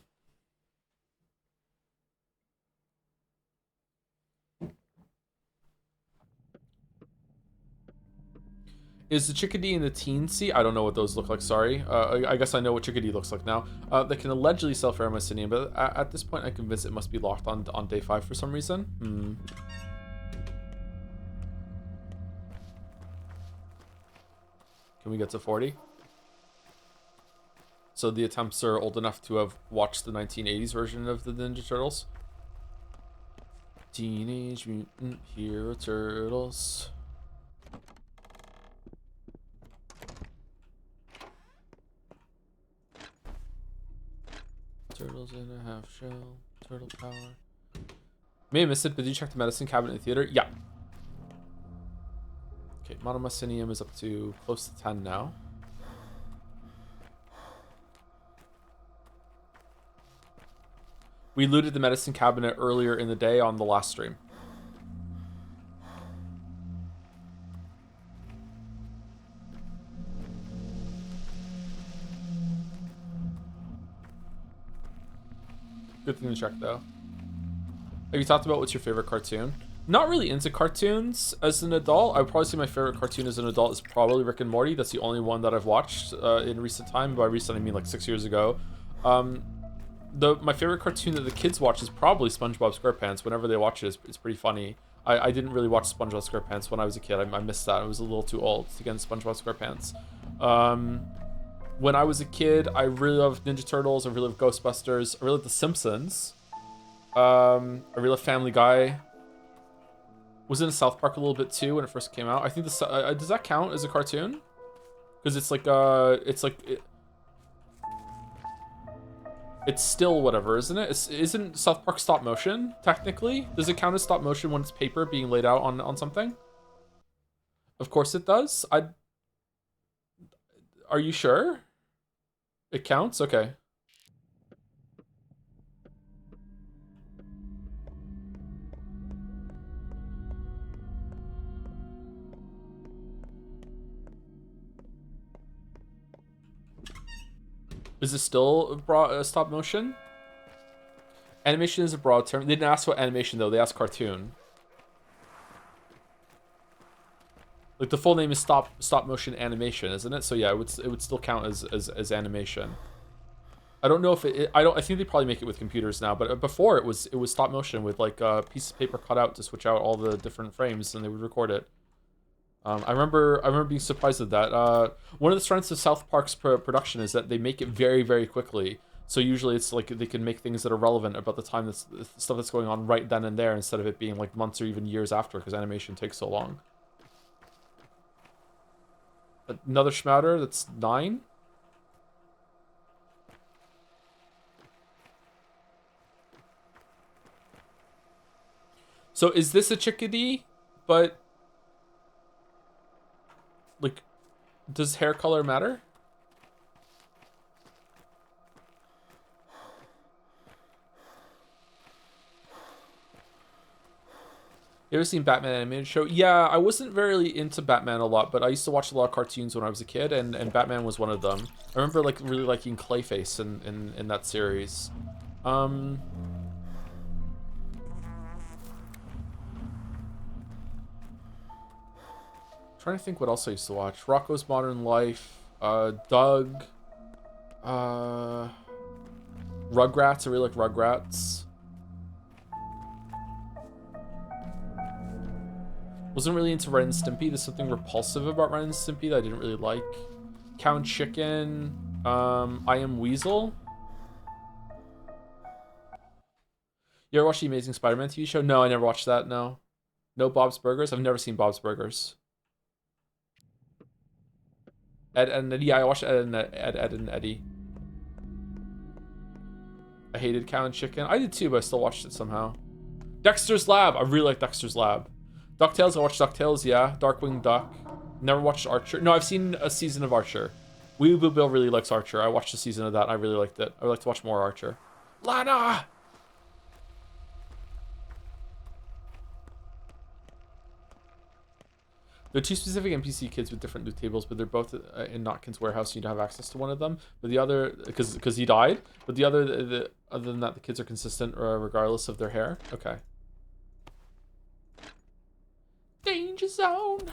Is the chickadee in the teen sea? I don't know what those look like, sorry. I guess I know what chickadee looks like now. They can allegedly sell for mycinium, but at this point I'm convinced it must be locked on day 5 for some reason. Can we get to 40? So the attempts are old enough to have watched the 1980s version of the Ninja Turtles. Teenage Mutant Hero Turtles. Turtles in a half shell. Turtle power. May have missed it, but did you check the medicine cabinet in the theater? Yeah. Okay, monomycinium is up to close to 10 now. We looted the medicine cabinet earlier in the day on the last stream. Good thing to check, though. Have you talked about what's your favorite cartoon? Not really into cartoons as an adult. I would probably say my favorite cartoon as an adult is probably Rick and Morty. That's the only one that I've watched in recent time. By recent, I mean like 6 years ago. My favorite cartoon that the kids watch is probably SpongeBob SquarePants. Whenever they watch it, it's pretty funny. I didn't really watch SpongeBob SquarePants when I was a kid. I missed that. I was a little too old to get into SpongeBob SquarePants. When I was a kid, I really loved Ninja Turtles. I really loved Ghostbusters. I really loved The Simpsons. I really loved Family Guy. Was in South Park a little bit too when it first came out. I think does that count as a cartoon? Because it's still whatever, isn't it? Isn't South Park stop motion technically? Does it count as stop motion when it's paper being laid out on something? Of course it does. Are you sure? It counts? Okay. Is it still stop motion? Animation is a broad term. They didn't ask what animation though. They asked cartoon. Like the full name is stop motion animation, isn't it? So yeah, it would still count as animation. I don't know if I think they probably make it with computers now, but before it was stop motion with like a piece of paper cut out to switch out all the different frames, and they would record it. I remember being surprised at that. One of the strengths of South Park's production is that they make it very, very quickly. So usually it's like they can make things that are relevant about the time stuff that's going on right then and there, instead of it being like months or even years after, because animation takes so long. Another schmouter, that's 9. So is this a chickadee? But like, does hair color matter? You ever seen Batman animated show? Yeah, I wasn't very into Batman a lot, but I used to watch a lot of cartoons when I was a kid, and Batman was one of them. I remember like really liking Clayface in that series. Trying to think what else I used to watch. Rocko's Modern Life, Doug, Rugrats. I really like Rugrats. Wasn't really into Ren and Stimpy. There's something repulsive about Ren and Stimpy that I didn't really like. Cow and Chicken. I Am Weasel. You ever watch the Amazing Spider-Man TV show? No, I never watched that, no. No Bob's Burgers? I've never seen Bob's Burgers. Ed and Eddie. Yeah, I watched Ed and Eddie. I hated Cow and Chicken. I did too, but I still watched it somehow. Dexter's Lab. I really like Dexter's Lab. DuckTales. I watched DuckTales, yeah. Darkwing Duck. Never watched Archer. No, I've seen a season of Archer. Weeaboo Bill really likes Archer. I watched a season of that. I really liked it. I would like to watch more Archer. Lana! They're two specific NPC kids with different loot tables, but they're both in Notkin's warehouse. You don't have access to one of them, but the other, because he died. But the other, other than that, the kids are consistent, regardless of their hair. Okay. Danger zone.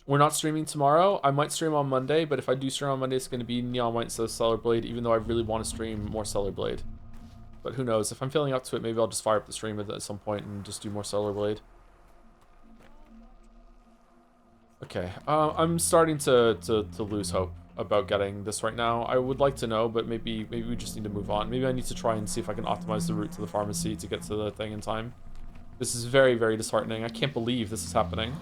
We're not streaming tomorrow. I might stream on Monday, but if I do stream on Monday, it's going to be Neon White instead of Stellar Blade, even though I really want to stream more Stellar Blade. But who knows? If I'm feeling up to it, maybe I'll just fire up the stream at some point and just do more Stellar Blade. Okay, I'm starting to lose hope about getting this right now. I would like to know, but maybe we just need to move on. Maybe I need to try and see if I can optimize the route to the pharmacy to get to the thing in time. This is very, very disheartening. I can't believe this is happening.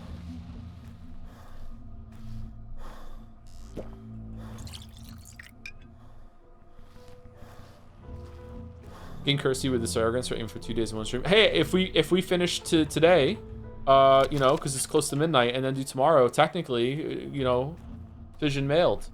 Getting Kirsty with this arrogance, we're aiming for 2 days in one stream. Hey, if we finish today, you know, because it's close to midnight, and then do tomorrow, technically, you know, Fission mailed.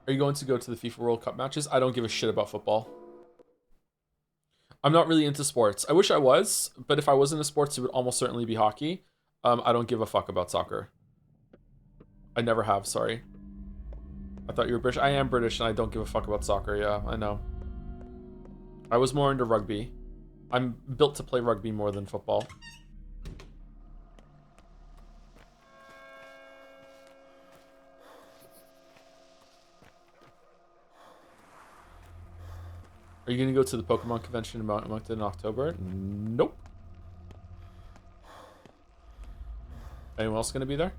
Are you going to go to the FIFA World Cup matches? I don't give a shit about football. I'm not really into sports. I wish I was, but if I was into sports, it would almost certainly be hockey. I don't give a fuck about soccer. I never have, sorry. I thought you were British. I am British and I don't give a fuck about soccer, yeah, I know. I was more into rugby. I'm built to play rugby more than football. Are you gonna go to the Pokemon convention in Moncton in October? Nope. Anyone else gonna be there?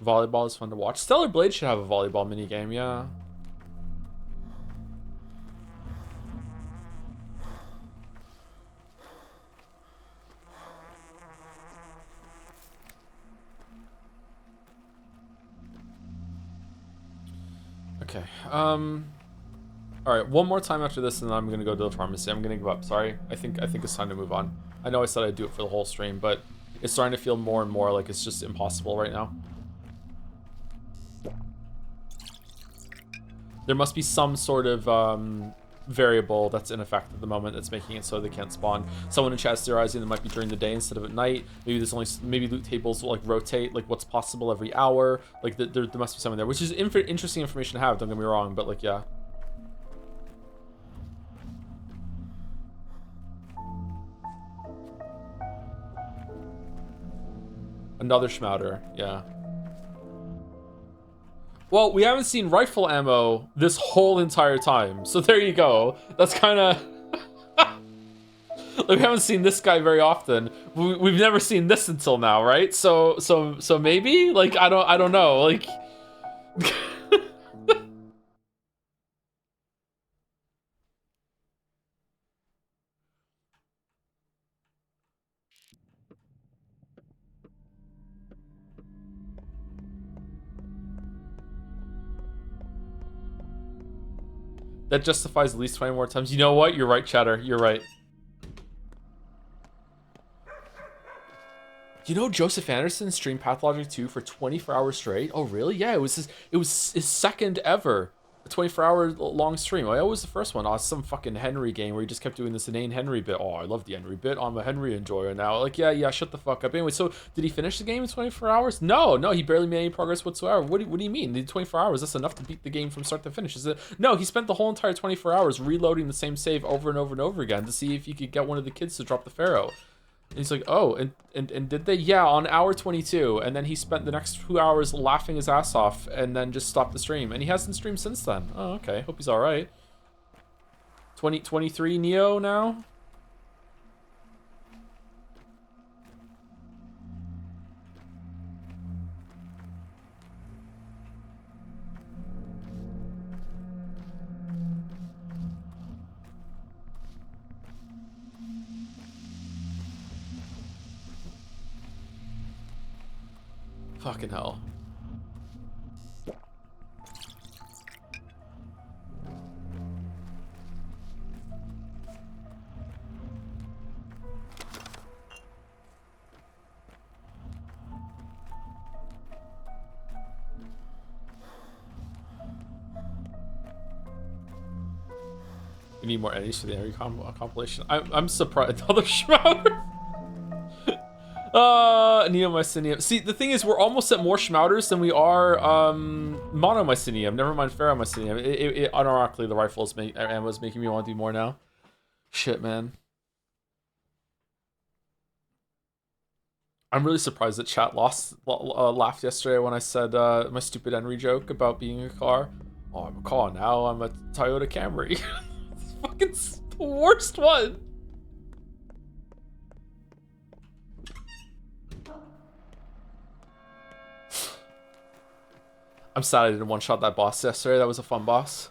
Volleyball is fun to watch. Stellar Blade should have a volleyball minigame, yeah. Okay. All right. One more time after this, and then I'm gonna go to the pharmacy. I'm gonna give up. Sorry. I think it's time to move on. I know I said I'd do it for the whole stream, but it's starting to feel more and more like it's just impossible right now. There must be some sort of variable that's in effect at the moment that's making it so they can't spawn. Someone in chat is theorizing it might be during the day instead of at night. Maybe loot tables will like rotate like what's possible every hour. Like there must be something there, which is interesting information to have. Don't get me wrong, but like yeah. Another Schmouter, yeah. Well, we haven't seen rifle ammo this whole entire time, so there you go. That's kind of like we haven't seen this guy very often. We've never seen this until now, right? So maybe like I don't know, like. That justifies at least 20 more times. You know what? You're right, Chatter. You're right. You know Joseph Anderson streamed Pathologic 2 for 24 hours straight? Oh, really? Yeah, it was his second ever 24-hour long stream. Oh, that was the first one. Oh, some fucking Henry game where he just kept doing this inane Henry bit. Oh, I love the Henry bit. I'm a Henry enjoyer now. Like, yeah, shut the fuck up. Anyway, so did he finish the game in 24 hours? No, he barely made any progress whatsoever. What do you mean? The 24 hours, that's enough to beat the game from start to finish. Is it? No, he spent the whole entire 24 hours reloading the same save over and over and over again to see if he could get one of the kids to drop the Pharaoh. And he's like, oh, and did they? Yeah, on hour 22. And then he spent the next 2 hours laughing his ass off and then just stopped the stream. And he hasn't streamed since then. Oh, okay. Hope he's all right. 23 Neo now? Fucking hell. We need more eddies for the Henry compilation. I'm surprised. Another Schmouter. Neomycinium. See, the thing is, we're almost at more Schmouters than we are Monomycinium. Never mind Ferromycinium. It unironically, the rifle ammo is making me want to do more now. Shit, man. I'm really surprised that chat laughed yesterday when I said my stupid Henry joke about being a car. Oh, I'm a car now. I'm a Toyota Camry. It's fucking the worst one. I'm sad I didn't one-shot that boss yesterday. That was a fun boss.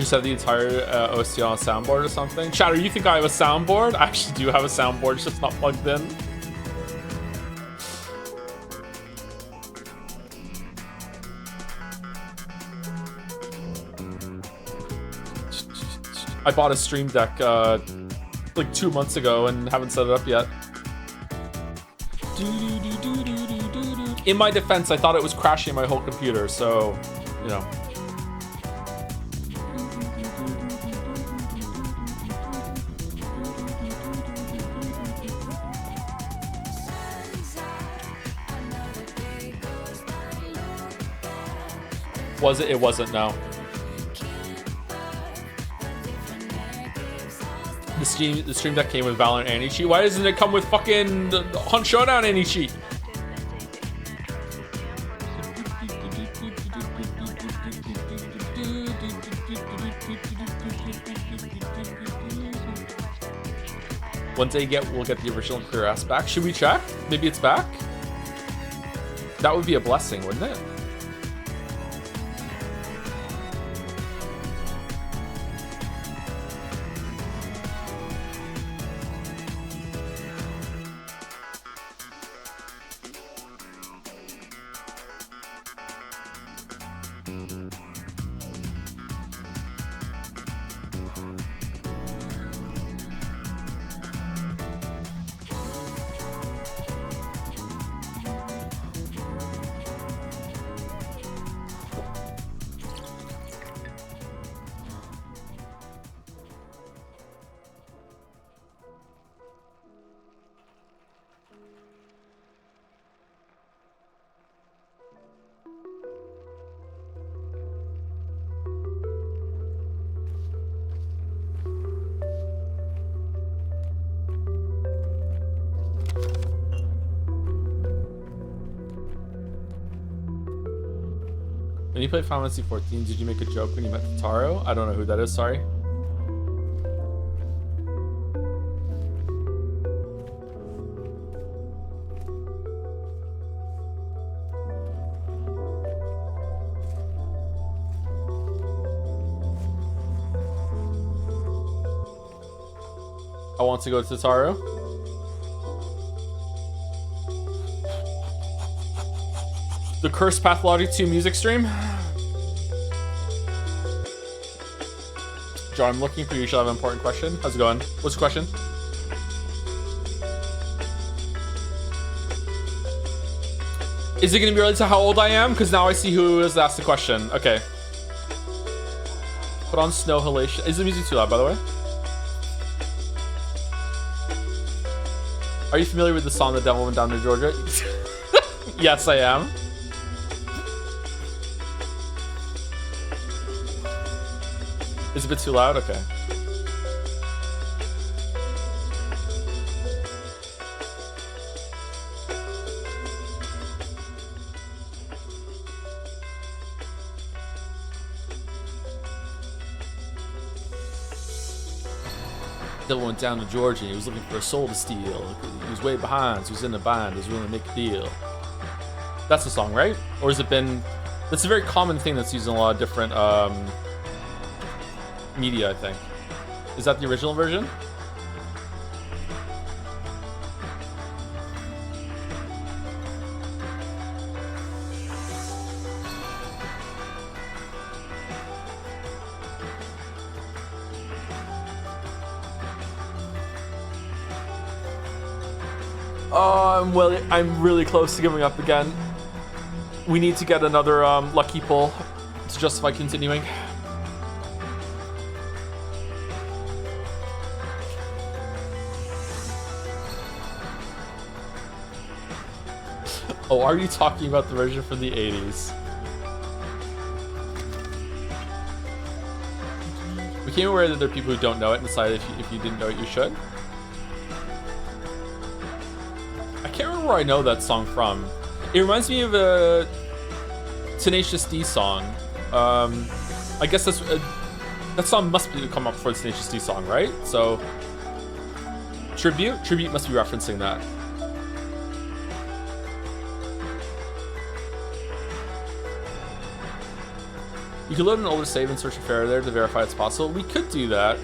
You said the entire OST on a soundboard or something? Chatter, you think I have a soundboard? I actually do have a soundboard, it's just not plugged in. I bought a Stream Deck like 2 months ago and haven't set it up yet. In my defense, I thought it was crashing my whole computer, so, you know. Was it? It wasn't, no. The Stream Deck came with Valorant anti-cheat. Why doesn't it come with fucking the Hunt Showdown anti-cheat? One day we'll get the original Clear Ass back. Should we check? Maybe it's back? That would be a blessing, wouldn't it? When you played Final Fantasy 14, did you make a joke when you met Taro? I don't know who that is, sorry. I want to go to Taro. The Cursed Pathologic 2 music stream. John, I'm looking for you. You should have an important question. How's it going? What's the question? Is it going to be related to how old I am? Because now I see who has asked the question. Okay. Put on Snow Halation. Is the music too loud, by the way? Are you familiar with the song The Devil Went Down to Georgia? Yes, I am. Is it a bit too loud? Okay. Devil went down to Georgia. He was looking for a soul to steal. He was way behind, so he was in a bind. He was willing to make a deal. That's the song, right? Or has it been... That's a very common thing that's used in a lot of different media, I think. Is that the original version? Well, I'm really close to giving up again. We need to get another lucky pull to justify continuing. Oh, are you talking about the version from the 80s? Became aware that there are people who don't know it and decided if you didn't know it, you should. I can't remember where I know that song from. It reminds me of a Tenacious D song. I guess that song must come up before the Tenacious D song, right? So, Tribute must be referencing that. You could load an older save and search a Pharaoh there to verify it's possible. We could do that.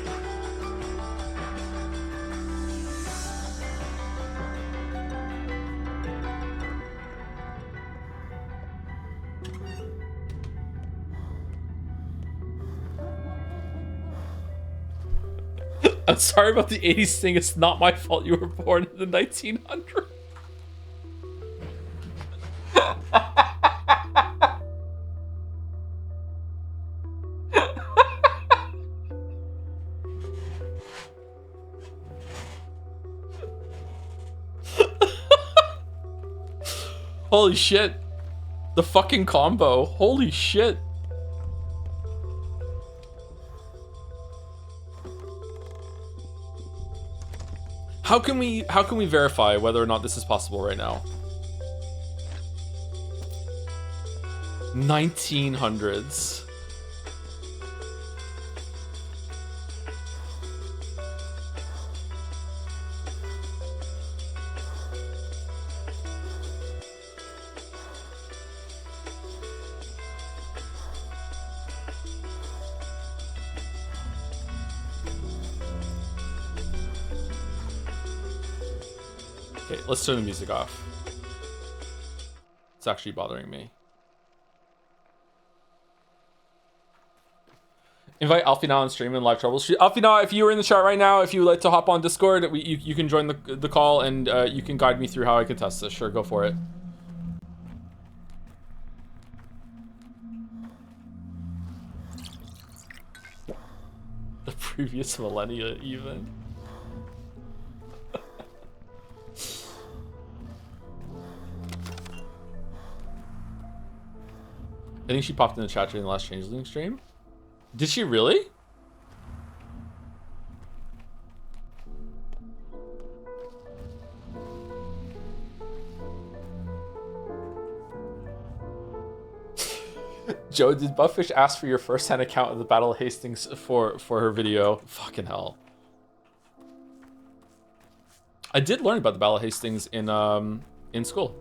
I'm sorry about the 80s thing. It's not my fault you were born in the 1900s. Holy shit. The fucking combo. Holy shit. How can we verify whether or not this is possible right now? 1900s. Okay, let's turn the music off. It's actually bothering me. Invite Alfie now on stream and live troubleshoot. Alfie now, if you were in the chat right now, if you would like to hop on Discord, you can join the call and you can guide me through how I can test this. Sure, go for it. The previous millennia, even. I think she popped in the chat during the last Changeling stream. Did she really? Joe, did Bufffish ask for your first-hand account of the Battle of Hastings for her video? Fucking hell. I did learn about the Battle of Hastings in school.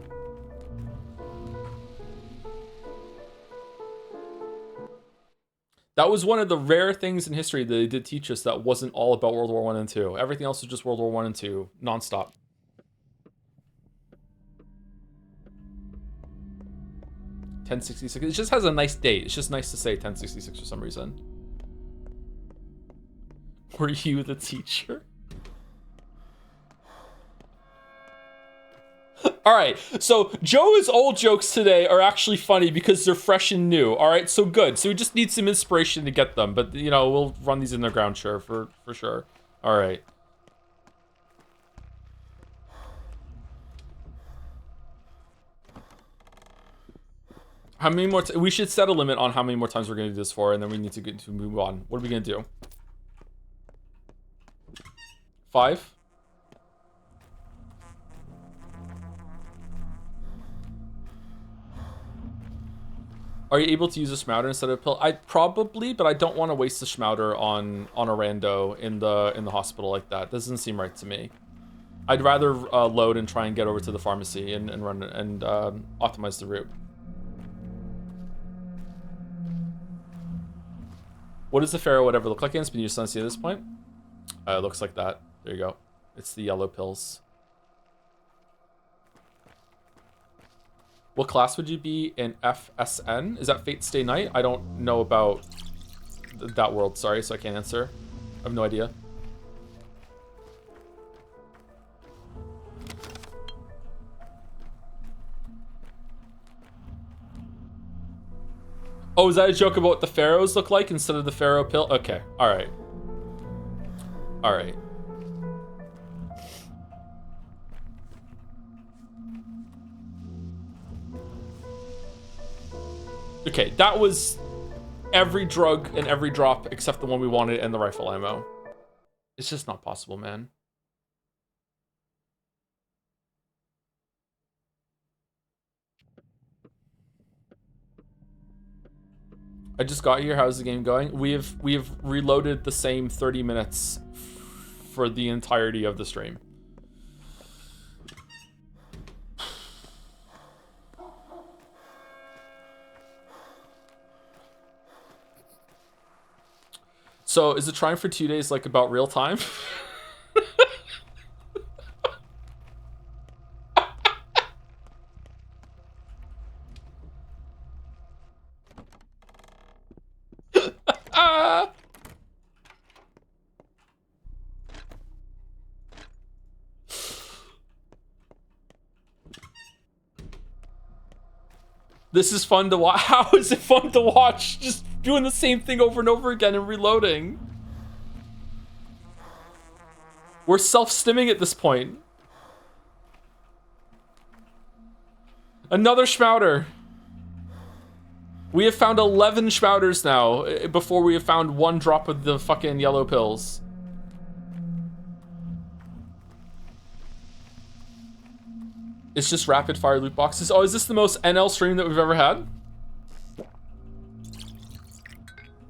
That was one of the rare things in history that they did teach us that wasn't all about World War I and II. Everything else was just World War I and II, nonstop. $1066. It just has a nice date. It's just nice to say 1066 for some reason. Were you the teacher? All right, so Joe's old jokes today are actually funny because they're fresh and new. All right, so good. So we just need some inspiration to get them, but you know, we'll run these in the ground, sure, for sure. All right. How many more? We should set a limit on how many more times we're gonna do this for, and then we need to move on. What are we gonna do? 5? Are you able to use a Schmouder instead of a pill? I'd probably, but I don't want to waste the Schmouder on a rando in the hospital like that. Doesn't seem right to me. I'd rather load and try and get over to the pharmacy and run and optimize the route. What does the Pharaoh whatever look like? It's been used at this point. It looks like that. There you go. It's the yellow pills. What class would you be in FSN? Is that Fate Stay Night? I don't know about that world, sorry, so I can't answer. I have no idea. Oh, is that a joke about what the pharaohs look like instead of the pharaoh pill? Okay, alright. Alright. Okay, that was every drug and every drop except the one we wanted and the rifle ammo. It's just not possible, man. I just got here. How's the game going? We have reloaded the same 30 minutes for the entirety of the stream. So is it trying for 2 days like about real time? Ah! This is fun to watch. How is it fun to watch? Just doing the same thing over and over again and reloading. We're self-stimming at this point. Another Schmouter. We have found 11 Schmouters now before we have found 1 drop of the fucking yellow pills. It's just rapid fire loot boxes. Oh, is this the most NL stream that we've ever had?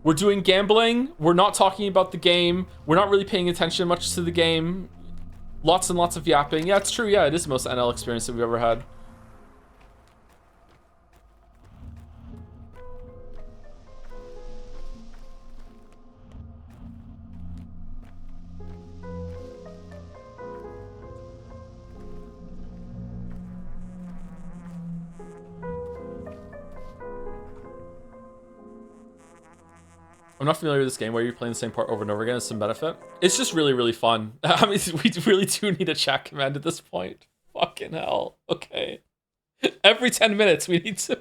We're doing gambling. We're not talking about the game. We're not really paying attention much to the game. Lots and lots of yapping. Yeah, it's true. Yeah, it is the most NL experience that we've ever had. I'm not familiar with this game where you're playing the same part over and over again as some benefit. It's just really, really fun. I mean, we really do need a chat command at this point. Fucking hell. Okay. Every 10 minutes we need to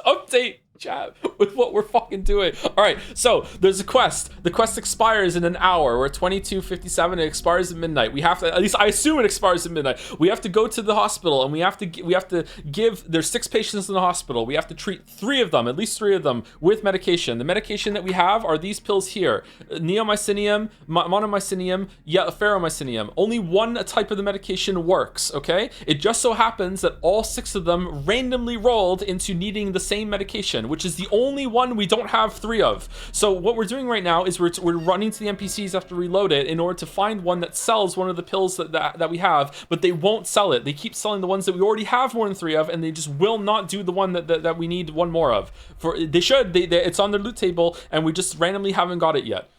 update chat with what we're fucking doing. All right, so there's a quest. The quest expires in an hour. We're at 22:57. It expires at midnight. We have to, at least I assume it expires at midnight. We have to go to the hospital and we have to give. There's 6 patients in the hospital. We have to treat 3 of them, at least 3 of them, with medication. The medication that we have are these pills here: neomycinium, monomycinium, ferromycinium. Only one type of the medication works. Okay, it just so happens that all 6 of them randomly rolled into needing the same medication, which is the only one we don't have 3 of. So what we're doing right now is we're running to the NPCs after reload it in order to find one that sells one of the pills that we have, but they won't sell it. They keep selling the ones that we already have more than 3 of, and they just will not do the one that we need 1 more of. They should. It's on their loot table, and we just randomly haven't got it yet.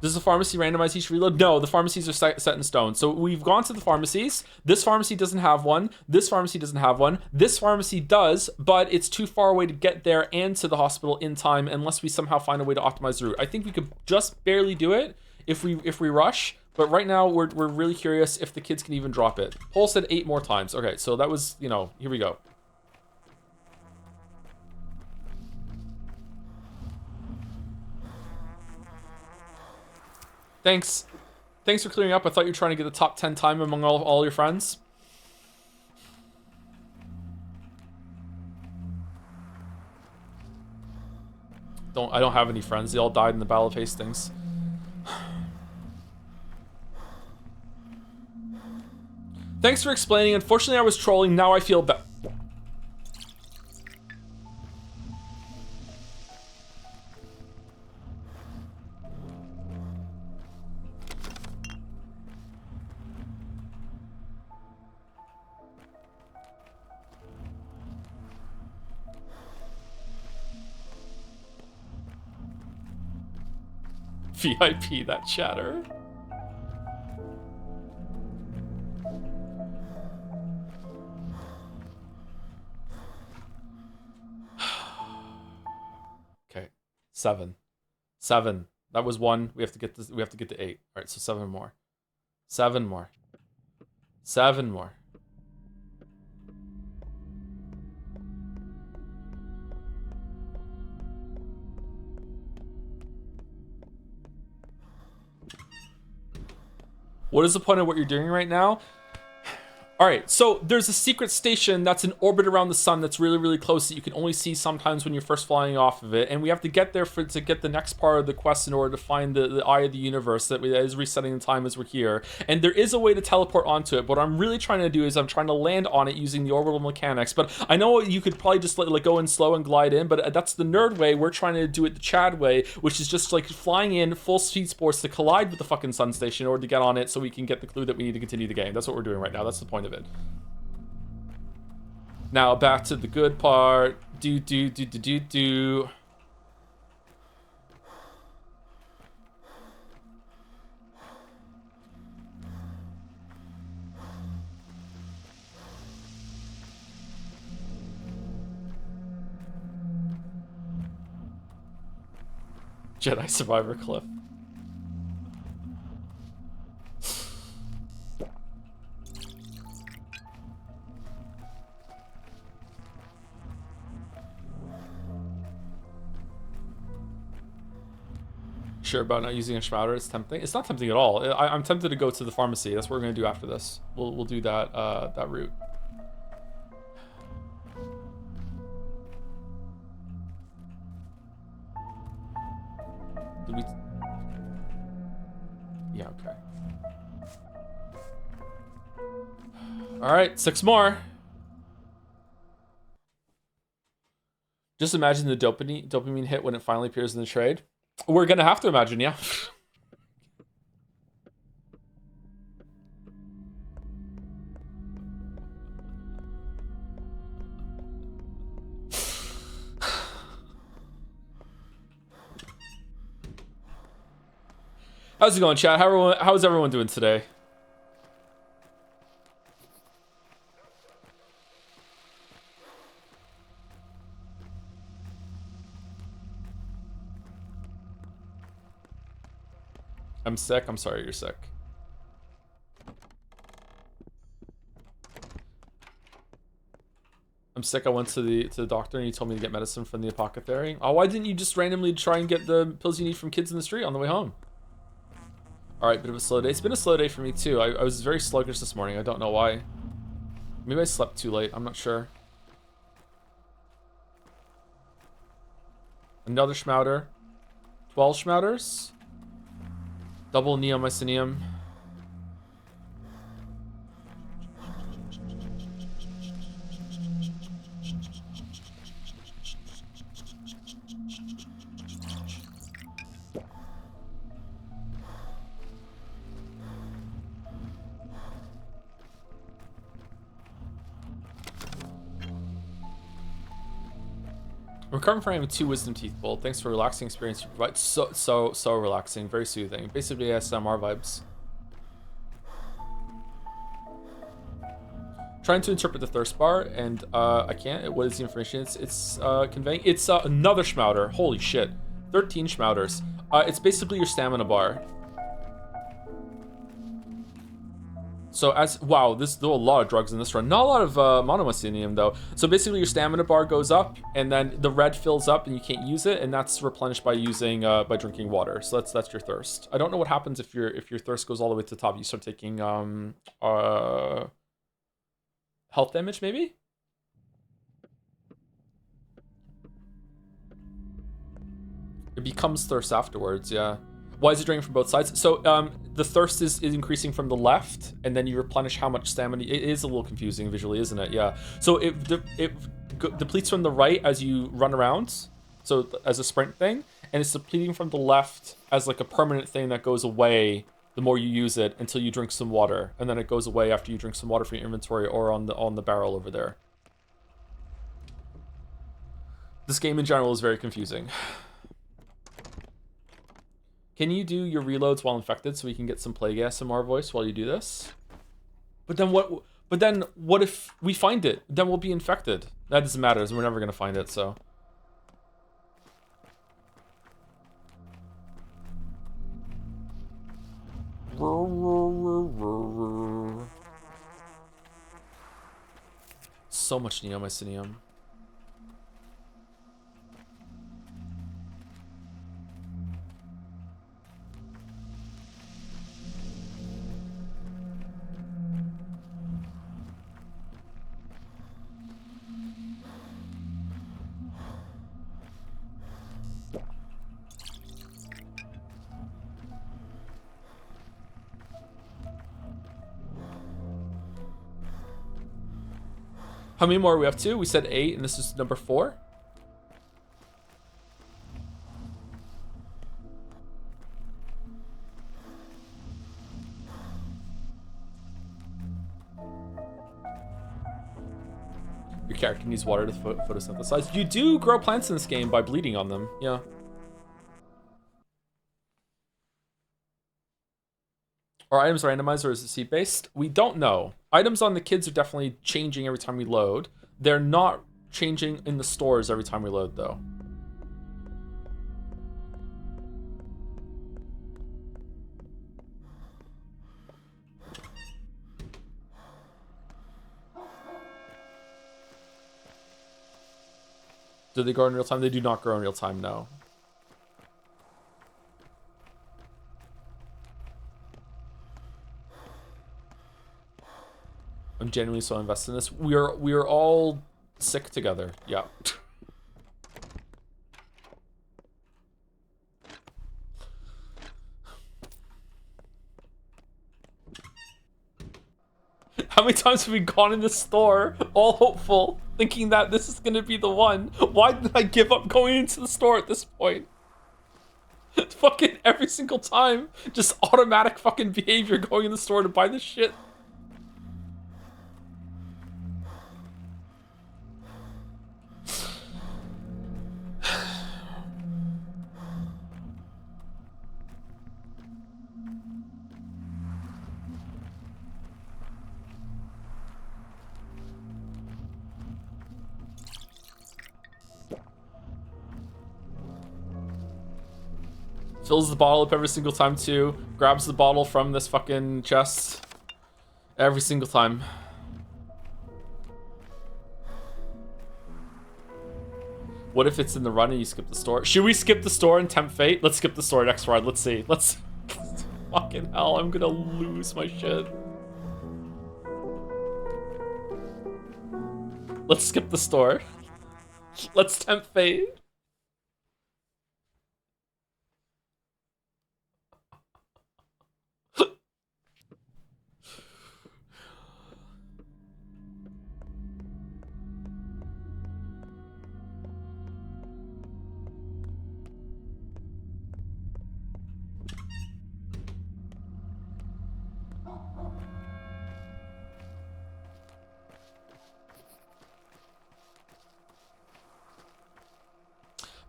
Does the pharmacy randomize each reload? No, the pharmacies are set in stone. So we've gone to the pharmacies. This pharmacy doesn't have one. This pharmacy doesn't have one. This pharmacy does, but it's too far away to get there and to the hospital in time unless we somehow find a way to optimize the route. I think we could just barely do it if we rush. But right now we're really curious if the kids can even drop it. Paul said 8 more times. Okay, so that was, here we go. Thanks for clearing up. I thought you were trying to get the top 10 time among all your friends. I don't have any friends. They all died in the Battle of Hastings. Thanks for explaining. Unfortunately, I was trolling. Now I feel bad. VIP, that chatter. Okay, 7. That was 1. We have to get this. We have to get to 8. All right, so 7 more. 7 more. 7 more. What is the point of what you're doing right now? All right, so there's a secret station that's in orbit around the sun that's really, really close that you can only see sometimes when you're first flying off of it. And we have to get there to get the next part of the quest in order to find the eye of the universe that is resetting the time as we're here. And there is a way to teleport onto it. What I'm really trying to do is I'm trying to land on it using the orbital mechanics. But I know you could probably just let go in slow and glide in, but that's the nerd way. We're trying to do it the Chad way, which is just like flying in full speed sports to collide with the fucking sun station in order to get on it so we can get the clue that we need to continue the game. That's what we're doing right now. That's the point of it. Now back to the good part. Jedi Survivor Cliff. Sure about not using a shrouder? It's tempting. It's not tempting at all. I'm tempted to go to the pharmacy. That's what we're gonna do after this. We'll do that that route. Did we? Yeah. Okay. All right, 6 more. Just imagine the dopamine hit when it finally appears in the trade. We're gonna have to imagine, yeah. How's it going, chat? How's everyone doing today? I'm sick. I'm sorry you're sick. I'm sick. I went to the doctor and he told me to get medicine from the apothecary. Oh, why didn't you just randomly try and get the pills you need from kids in the street on the way home? All right, bit of a slow day. It's been a slow day for me too. I was very sluggish this morning. I don't know why. Maybe I slept too late. I'm not sure. Another Schmouder. 12 Schmouders. Double Neomycinium. Recovering from having 2 wisdom teeth pulled. Thanks for relaxing experience you provide. So relaxing, very soothing. Basically ASMR vibes. Trying to interpret the thirst bar and I can't. What is the information it's conveying? It's another Schmouder. Holy shit. 13 Schmouders. It's basically your stamina bar. So wow, there are a lot of drugs in this run. Not a lot of monomycinium though. So basically your stamina bar goes up and then the red fills up and you can't use it, and that's replenished by using by drinking water. So that's your thirst. I don't know what happens if your thirst goes all the way to the top. You start taking health damage maybe? It becomes thirst afterwards, yeah. Why is it draining from both sides? So the thirst is increasing from the left, and then you replenish how much stamina. It is a little confusing visually, isn't it? Yeah. So it depletes from the right as you run around, so as a sprint thing, and it's depleting from the left as like a permanent thing that goes away the more you use it until you drink some water, and then it goes away after you drink some water from your inventory or on the barrel over there. This game in general is very confusing. Can you do your reloads while infected so we can get some Plague ASMR voice while you do this? But then what? But then what if we find it? Then we'll be infected. That doesn't matter. We're never gonna find it. So. So much Neomycinium. How many more are we up to? We said 8, and this is number 4. Your character needs water to photosynthesize. You do grow plants in this game by bleeding on them. Yeah. Are items randomized or is it seed-based? We don't know. Items on the kids are definitely changing every time we load. They're not changing in the stores every time we load, though. Do they grow in real time? They do not grow in real time, no. I'm genuinely so invested in this. We are all sick together. Yeah. How many times have we gone in the store, all hopeful, thinking that this is gonna be the one? Why did I give up going into the store at this point? Fucking every single time, just automatic fucking behavior going in the store to buy this shit. Fills the bottle up every single time too. Grabs the bottle from this fucking chest. Every single time. What if it's in the run and you skip the store? Should we skip the store and tempt fate? Let's skip the store next ride. Let's see. Let's... Fucking hell, I'm gonna lose my shit. Let's skip the store. Let's tempt fate.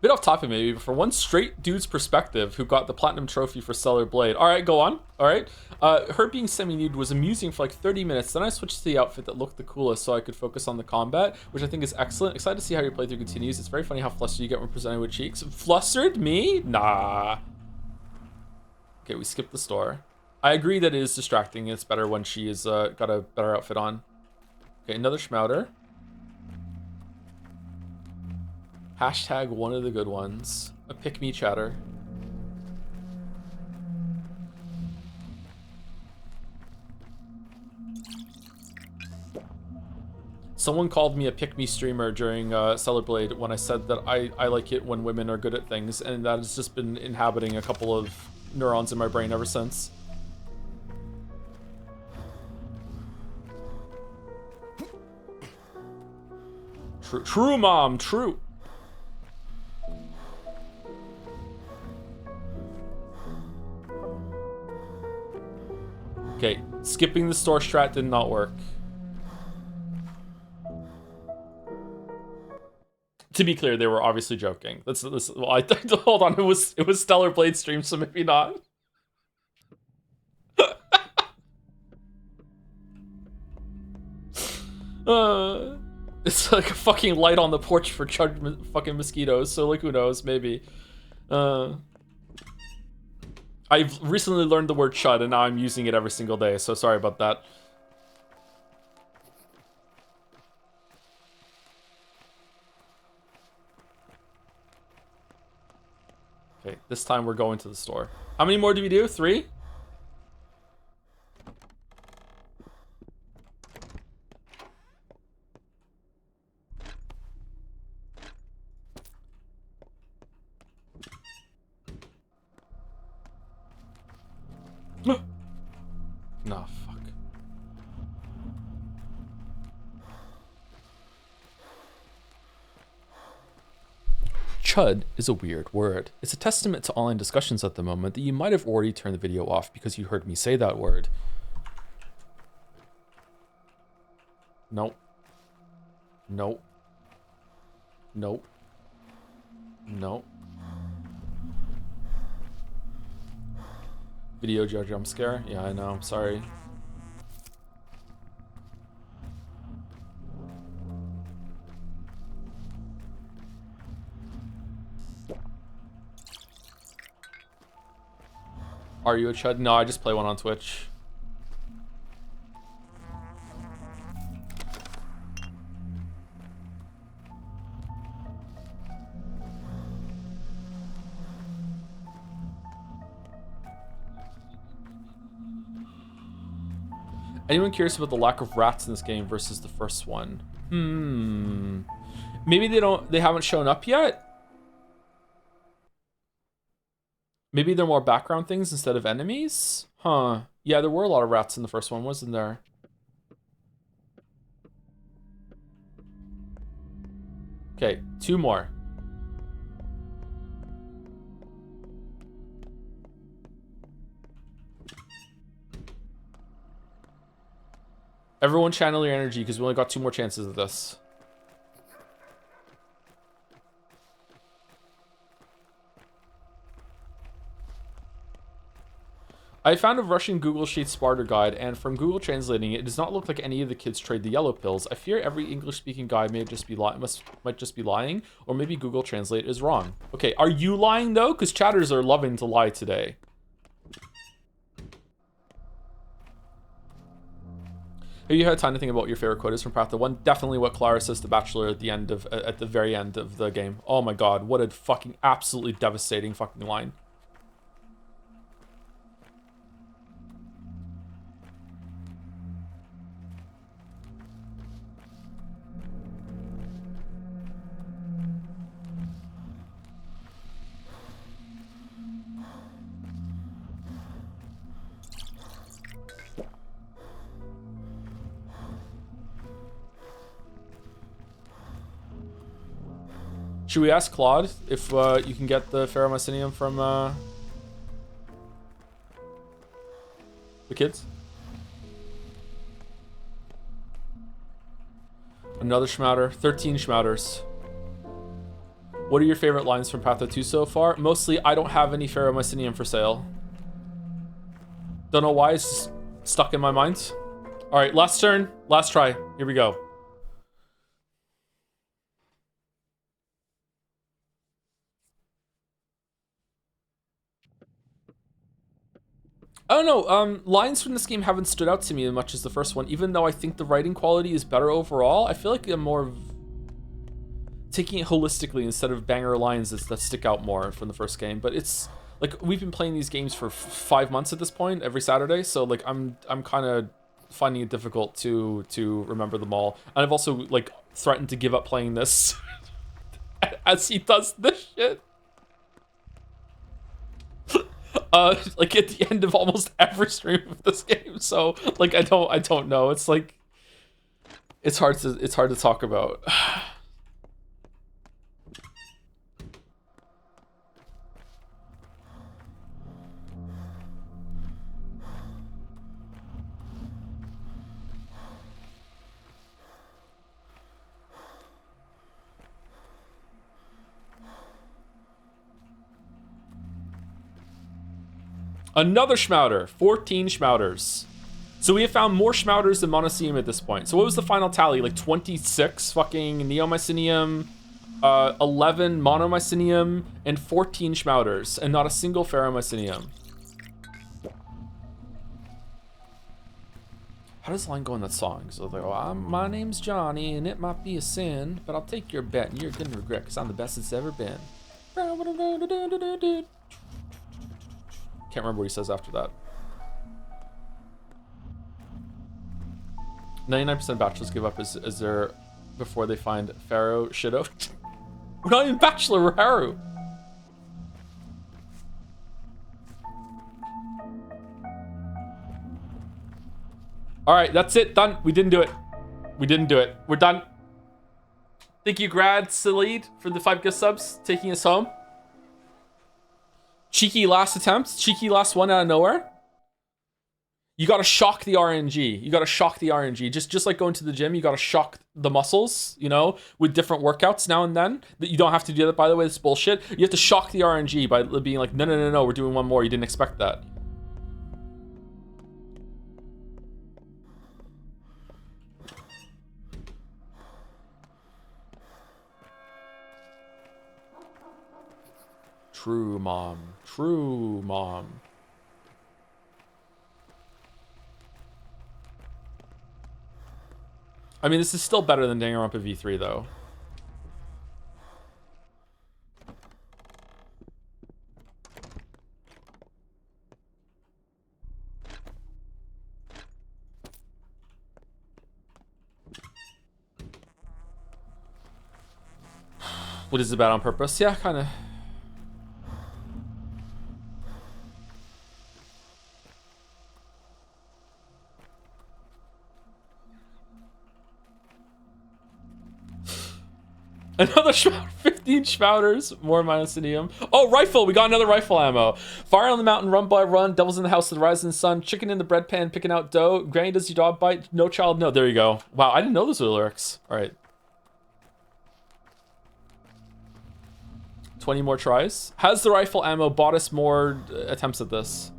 Bit off topic maybe, but for one straight dude's perspective who got the platinum trophy for Stellar Blade. Alright, go on. Alright. Her being semi-nude was amusing for like 30 minutes. Then I switched to the outfit that looked the coolest so I could focus on the combat, which I think is excellent. Excited to see how your playthrough continues. It's very funny how flustered you get when presented with cheeks. Flustered? Me? Nah. Okay, we skipped the store. I agree that it is distracting. It's better when she is got a better outfit on. Okay, another schmouter. Hashtag one of the good ones. A pick-me chatter. Someone called me a pick-me streamer during Stellar Blade when I said that I like it when women are good at things, and that has just been inhabiting a couple of neurons in my brain ever since. True, mom, true. Okay, skipping the store strat did not work. To be clear, they were obviously joking. Well, hold on, it was Stellar Blade stream, so maybe not. It's like a fucking light on the porch for fucking mosquitoes, so like who knows, maybe. I've recently learned the word chud, and now I'm using it every single day, so sorry about that. Okay, this time we're going to the store. How many more do we do? 3? No, fuck. Chud is a weird word. It's a testament to online discussions at the moment that you might have already turned the video off because you heard me say that word. Nope. Nope. Nope. Nope. Video jump scare? Yeah, I know. I'm sorry. Are you a chud? No, I just play one on Twitch. Anyone curious about the lack of rats in this game versus the first one? Maybe they haven't shown up yet? Maybe they're more background things instead of enemies? Huh. Yeah, there were a lot of rats in the first one, wasn't there? Okay, 2 more. Everyone channel your energy because we only got 2 more chances of this. I found a Russian Google Sheets Sparta guide, and from Google translating it does not look like any of the kids trade the yellow pills. I fear every English-speaking guy might just be lying, or maybe Google Translate is wrong. Okay, are you lying though? Because chatters are loving to lie today. Have you had time to think about what your favorite quote is from Path to 1? Definitely what Clara says to Bachelor at the very end of the game. Oh my god, what a fucking absolutely devastating fucking line. Should we ask Claude if you can get the Ferromycinium from the kids? Another Schmouter. 13 Schmouters. What are your favorite lines from Path 2 so far? Mostly, I don't have any Ferromycinium for sale. Don't know why, it's just stuck in my mind. Alright, last turn, last try. Here we go. I don't know, lines from this game haven't stood out to me as much as the first one, even though I think the writing quality is better overall. I feel like I'm more taking it holistically instead of banger lines that stick out more from the first game. But it's like we've been playing these games for 5 months at this point, every Saturday, so like I'm kind of finding it difficult to remember them all. And I've also like threatened to give up playing this as he does this shit. Like at the end of almost every stream of this game. So like I don't know. It's like it's hard to talk about. Another Schmouter. 14 Schmouters. So we have found more Schmouters than Monoceum at this point. So what was the final tally? Like 26 fucking Neomycinium, 11 Monomycinium, and 14 Schmouters, and not a single Ferromycinium. How does the line go in that song? So they go, my name's Johnny, and it might be a sin, but I'll take your bet, and you're gonna regret, because I'm the best it's ever been. Can't remember what he says after that. 99% bachelors give up as their before they find Pharaoh Shido. We're not even bachelor, we're Haru. Alright, that's it, done. We didn't do it. We didn't do it. We're done. Thank you, Grad Salid, for the 5 gift subs, taking us home. Cheeky last attempt. Cheeky last one out of nowhere. You gotta shock the RNG. You gotta shock the RNG. Just like going to the gym, you gotta shock the muscles, you know, with different workouts now and then. You don't have to do that, by the way, this bullshit. You have to shock the RNG by being like, no, we're doing one more. You didn't expect that. True, mom. True, mom. I mean, this is still better than Danganronpa V3, though. What is it bad on purpose? Yeah, kind of. Another 15 Schmouters, more Mycenium. Oh, rifle! We got another rifle ammo. Fire on the mountain, run by run. Devils in the house of the rising sun. Chicken in the bread pan, picking out dough. Granny, does your dog bite? No child, no. There you go. Wow, I didn't know those were lyrics. All right. 20 more tries. Has the rifle ammo bought us more attempts at this?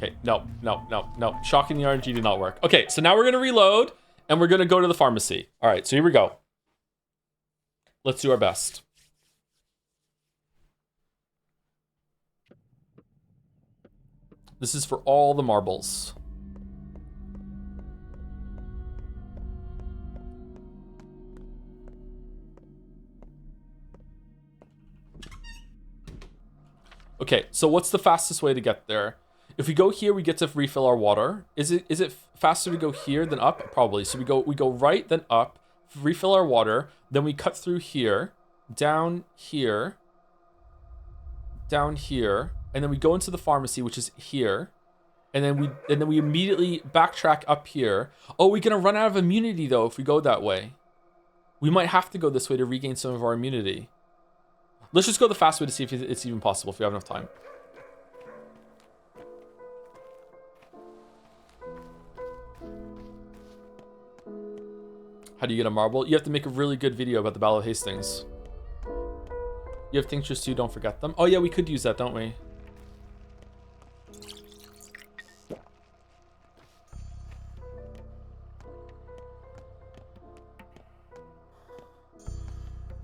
Okay, no. Shocking the RNG did not work. Okay, so now we're gonna reload and we're gonna go to the pharmacy. All right, so here we go. Let's do our best. This is for all the marbles. Okay, so what's the fastest way to get there? If we go here, we get to refill our water. Is it faster to go here than up? Probably. So we go right, then up, refill our water, then we cut through here, down here, and then we go into the pharmacy, which is here, and then we immediately backtrack up here. Oh, we're gonna run out of immunity though if we go that way. We might have to go this way to regain some of our immunity. Let's just go the fast way to see if it's even possible if we have enough time. How do you get a marble? You have to make a really good video about the Battle of Hastings. You have tinctures too, don't forget them. Oh yeah, we could use that, don't we?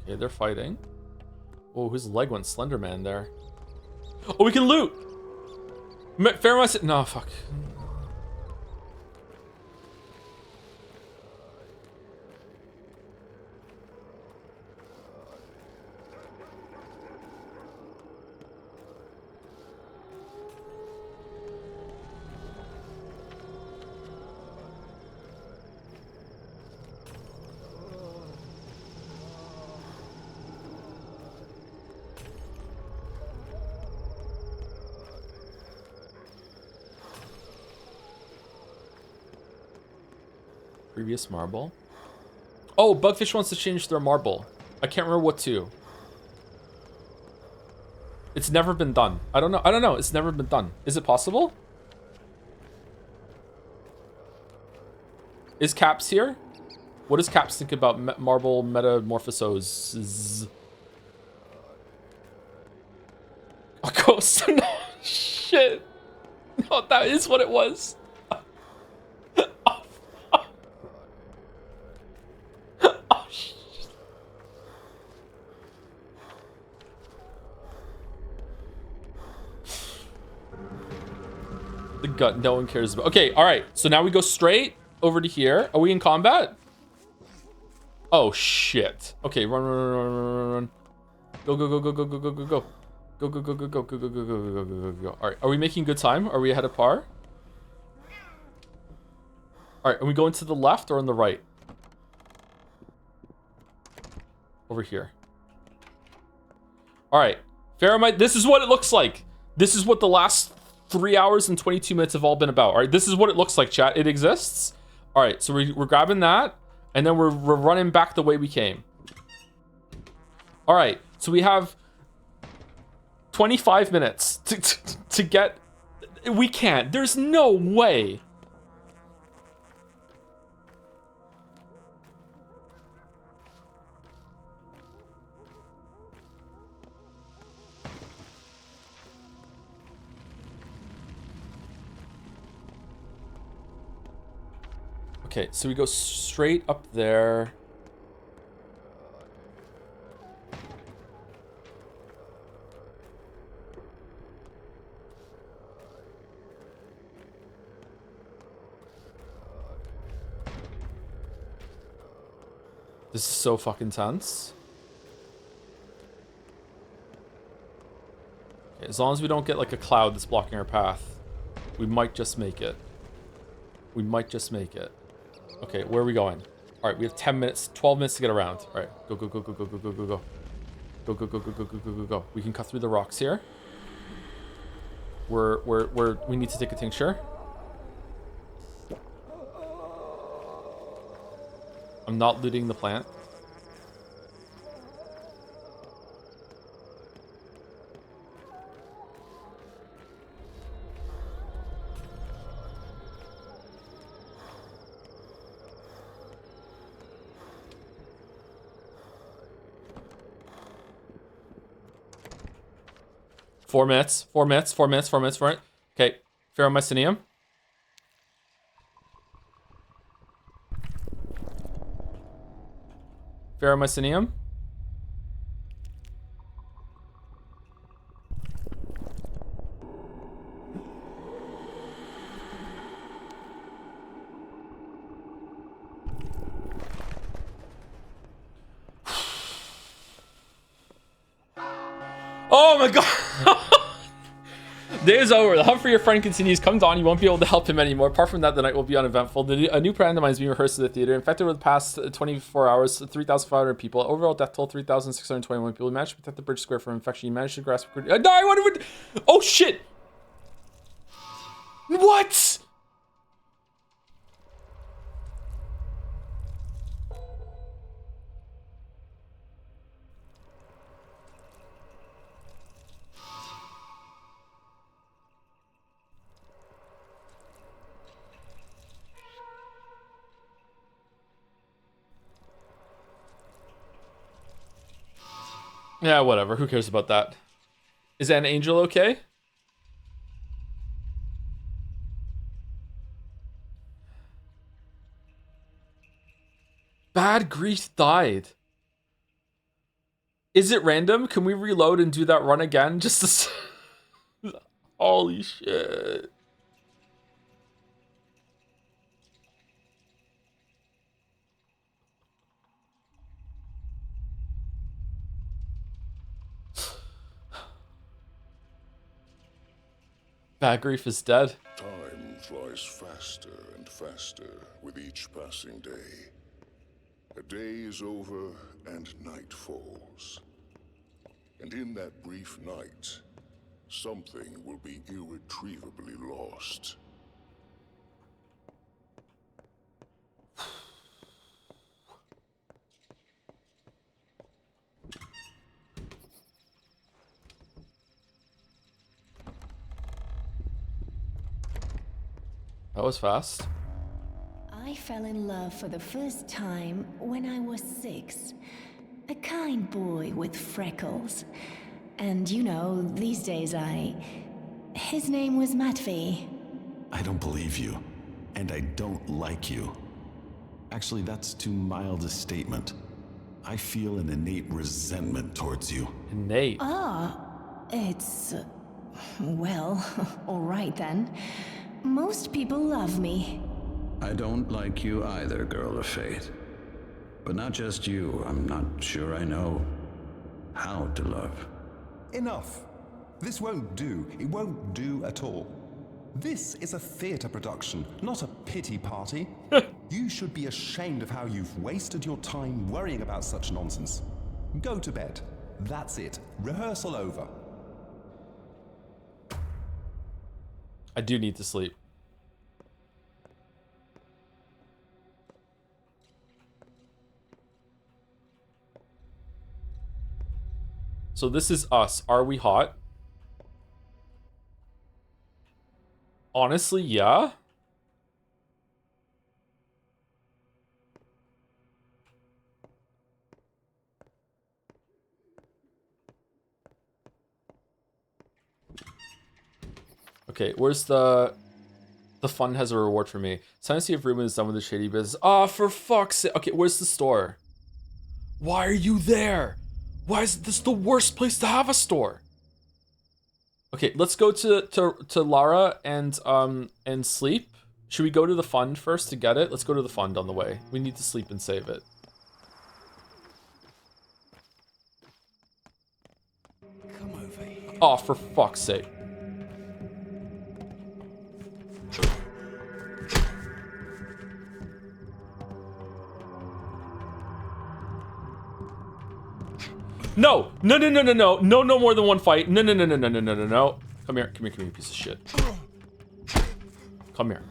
Okay, they're fighting. Oh, whose leg went Slenderman there? Oh, we can loot! Fairmont. No, fuck. Previous marble. Oh, Bugfish wants to change their marble. I can't remember what to. It's never been done. I don't know. It's never been done. Is it possible? Is Caps here? What does Caps think about marble metamorphosos? A ghost? No, shit. No, that is what it was. The gut no one cares about. Okay, all right. So now we go straight over to here. Are we in combat? Oh shit. Okay, run. Go. Go. All right. Are we making good time? Are we ahead of par? All right. Are we going to the left or on the right? Over here. All right. Faramite, this is what it looks like. This is what the last 3 hours and 22 minutes have all been about. All right, this is what it looks like, chat. It exists. All right, so we're grabbing that, and then we're running back the way we came. All right, so we have 25 minutes to get... We can't. There's no way. Okay, so we go straight up there. This is so fucking tense. Okay, as long as we don't get like a cloud that's blocking our path, we might just make it. We might just make it. Okay, where are we going? All right, we have 10 minutes, 12 minutes to get around. All right, go, go, go, go, go, go, go, go, go. Go, go, go, go, go, go, go, go, go. We can cut through the rocks here. We need to take a tincture. I'm not looting the plant. Four minutes. Okay, Ferromycinium. Ferromycinium. Oh my god! Day is over. The hunt for your friend continues. Come dawn, you won't be able to help him anymore. Apart from that, the night will be uneventful. A new pantomime is being rehearsed at the theater. Infected over the past 24 hours, 3,500 people. Overall death toll, 3,621 people. We managed to protect the bridge square from infection. You managed to grasp... No, I want to... Oh, shit! What? Yeah, whatever. Who cares about that? Is an angel okay? Bad Grief died. Is it random? Can we reload and do that run again? Just to... Holy shit. Bad Grief is dead. Time flies faster and faster with each passing day. A day is over and night falls. And in that brief night, something will be irretrievably lost. That was fast. I fell in love for the first time when I was 6. A kind boy with freckles. And you know, these days his name was Matvey. I don't believe you. And I don't like you. Actually, that's too mild a statement. I feel an innate resentment towards you. Innate? It's... well, alright then. Most people love me. I don't like you either, girl of fate. But not just you, I'm not sure I know how to love. Enough. This won't do. It won't do at all. This is a theatre production, not a pity party. You should be ashamed of how you've wasted your time worrying about such nonsense. Go to bed. That's it. Rehearsal over. I do need to sleep. So this is us. Are we hot? Honestly, yeah. Okay, where's the fund has a reward for me. It's time to see if Ruben is done with the shady business. Ah, for fuck's sake. Okay, where's the store? Why are you there? Why is this the worst place to have a store? Okay, let's go to Lara and sleep. Should we go to the fund first to get it? Let's go to the fund on the way. We need to sleep and save it. Oh, for fuck's sake. No! No, no, no, no, no. No, no more than one fight. No, no, no, no, no, no, no, no, no. Come here, come here, come here, piece of shit. Come here.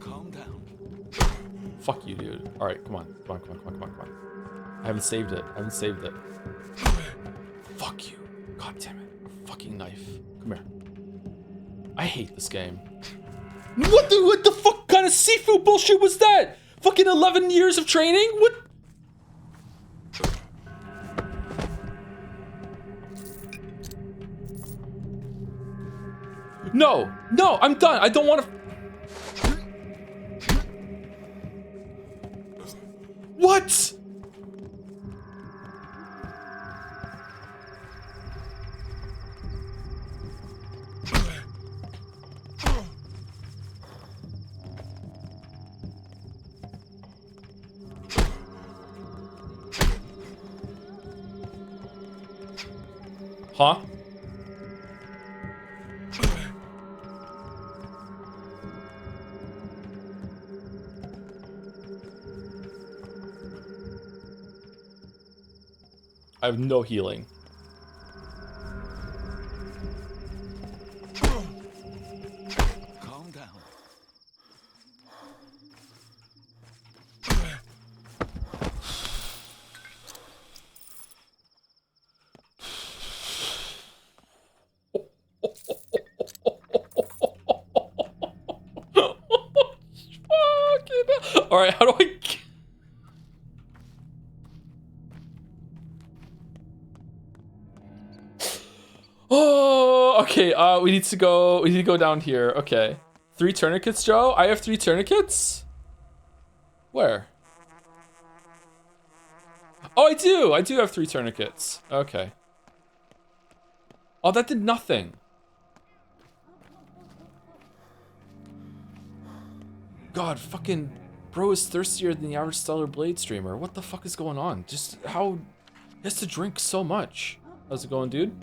Calm down. Fuck you, dude. Alright, come on. Come on, come on, come on, come on, come on. I haven't saved it. I haven't saved it. Fuck you. God damn it. Fucking knife. Come here. I hate this game. What the fuck kind of seafood bullshit was that? Fucking 11 years of training? What? No, no, I'm done. I don't want to. What? Huh? I have no healing. Calm down. All right, how do I? Oh, okay. We need to go. We need to go down here. Okay, 3 tourniquets, Joe. I have 3 tourniquets. Where? Oh, I do. I do have 3 tourniquets. Okay. Oh, that did nothing. God, fucking bro is thirstier than the average Stellar Blade streamer. What the fuck is going on? Just how he has to drink so much. How's it going, dude?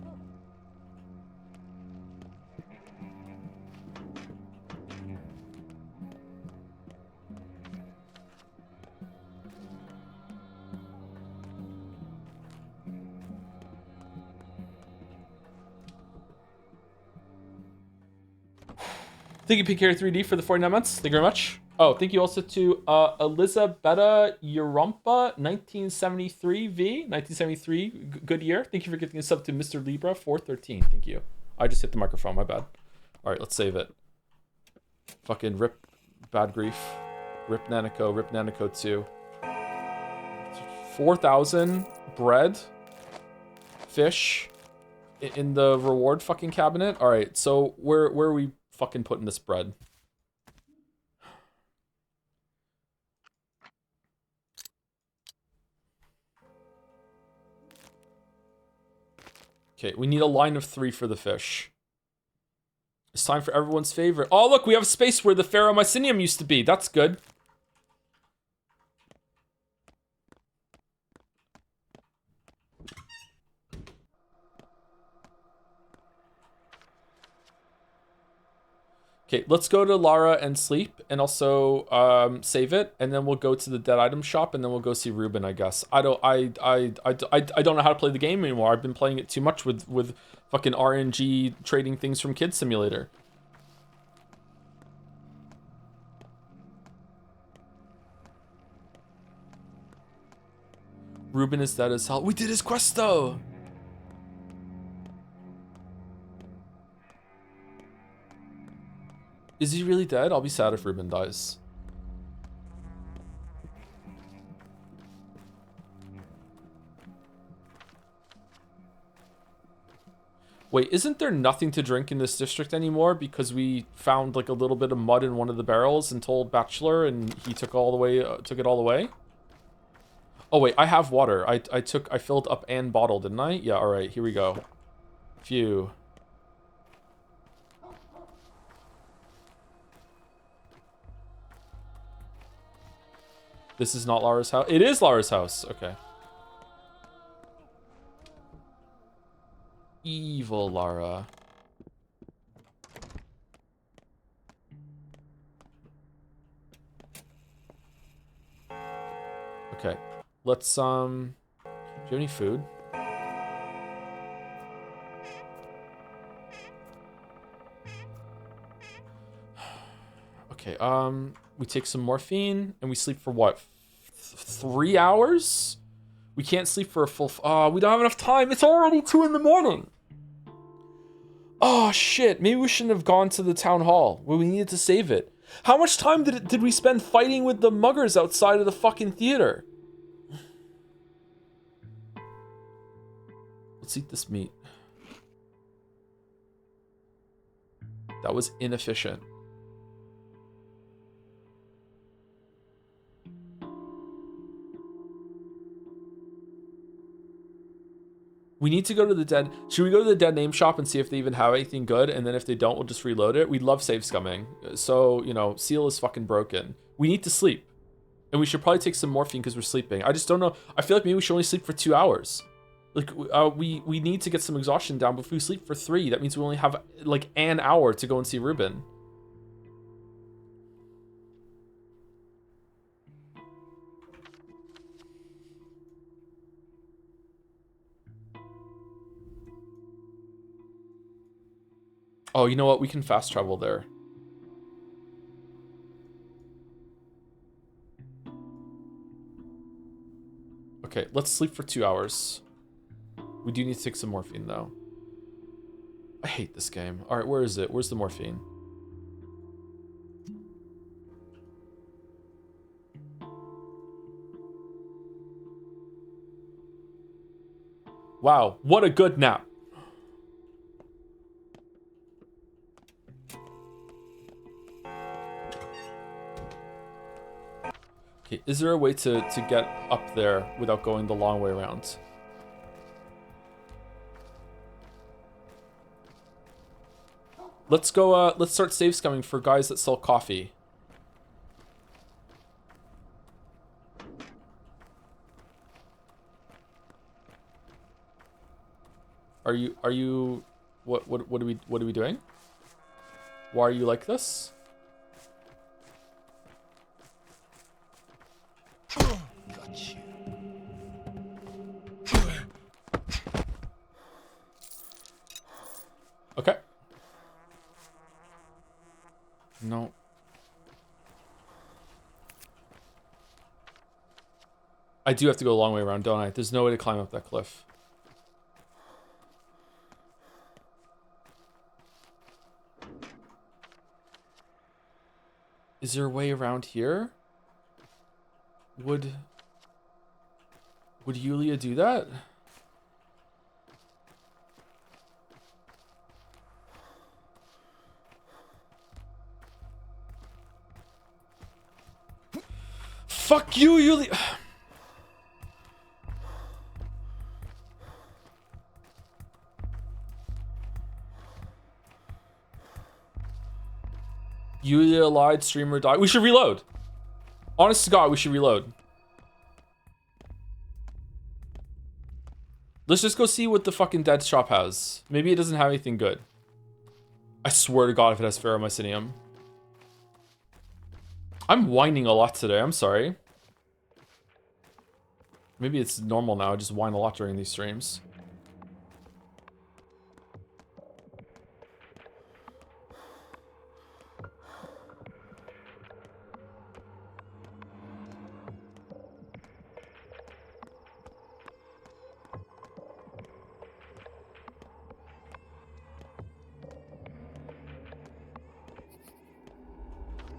Thank you, PK3D, for the 49 months. Thank you very much. Oh, thank you also to Elizabetta Urumpa, 1973V, 1973, good year. Thank you for giving a sub to Mr. Libra, 413. Thank you. I just hit the microphone, my bad. All right, let's save it. Fucking rip Bad Grief. Rip Nanico 2. 4,000 bread, fish in the reward fucking cabinet. All right, so where are we fucking putting this bread? Okay, we need a line of 3 for the fish. It's time for everyone's favorite. Oh, look, we have a space where the Ferromycinium used to be. That's good. Okay, let's go to Lara and sleep, and also save it, and then we'll go to the dead item shop, and then we'll go see Ruben, I guess. I don't know how to play the game anymore. I've been playing it too much with fucking RNG trading things from Kid Simulator. Ruben is dead as hell. We did his quest though. Is he really dead? I'll be sad if Ruben dies. Wait, isn't there nothing to drink in this district anymore because we found like a little bit of mud in one of the barrels and told Bachelor and he took all the way took it all away? Oh wait, I have water. I filled up and bottle, didn't I? Yeah, all right, here we go. Phew. This is not Lara's house. It is Lara's house. Okay. Evil Lara. Okay. Let's, do you have any food? Okay, we take some morphine and we sleep for what? 3 hours? We can't sleep for a full, we don't have enough time. It's already 2 in the morning. Oh shit, maybe we shouldn't have gone to the town hall where we needed to save it. How much time did we spend fighting with the muggers outside of the fucking theater? Let's eat this meat. That was inefficient. We need to go to the dead. Should we go to the dead name shop and see if they even have anything good? And then if they don't, we'll just reload it. We love save scumming. So, you know, Seal is fucking broken. We need to sleep. And we should probably take some morphine because we're sleeping. I just don't know. I feel like maybe we should only sleep for 2 hours. Like, we need to get some exhaustion down. But if we sleep for 3, that means we only have, like, an hour to go and see Ruben. Oh, you know what? We can fast travel there. Okay, let's sleep for 2 hours. We do need to take some morphine, though. I hate this game. All right, where is it? Where's the morphine? Wow, what a good nap. Okay, is there a way to get up there without going the long way around? Let's go, let's start save scumming for guys that sell coffee. Are you, what are we doing? Why are you like this? Got you. Okay. No. I do have to go a long way around, don't I? There's no way to climb up that cliff. Is there a way around here? Would Yulia do that? Fuck you, Yulia. Yulia lied, streamer died. We should reload. Honest to God, we should reload. Let's just go see what the fucking dead shop has. Maybe it doesn't have anything good. I swear to God if it has ferromycinium. I'm whining a lot today, I'm sorry. Maybe it's normal now, I just whine a lot during these streams.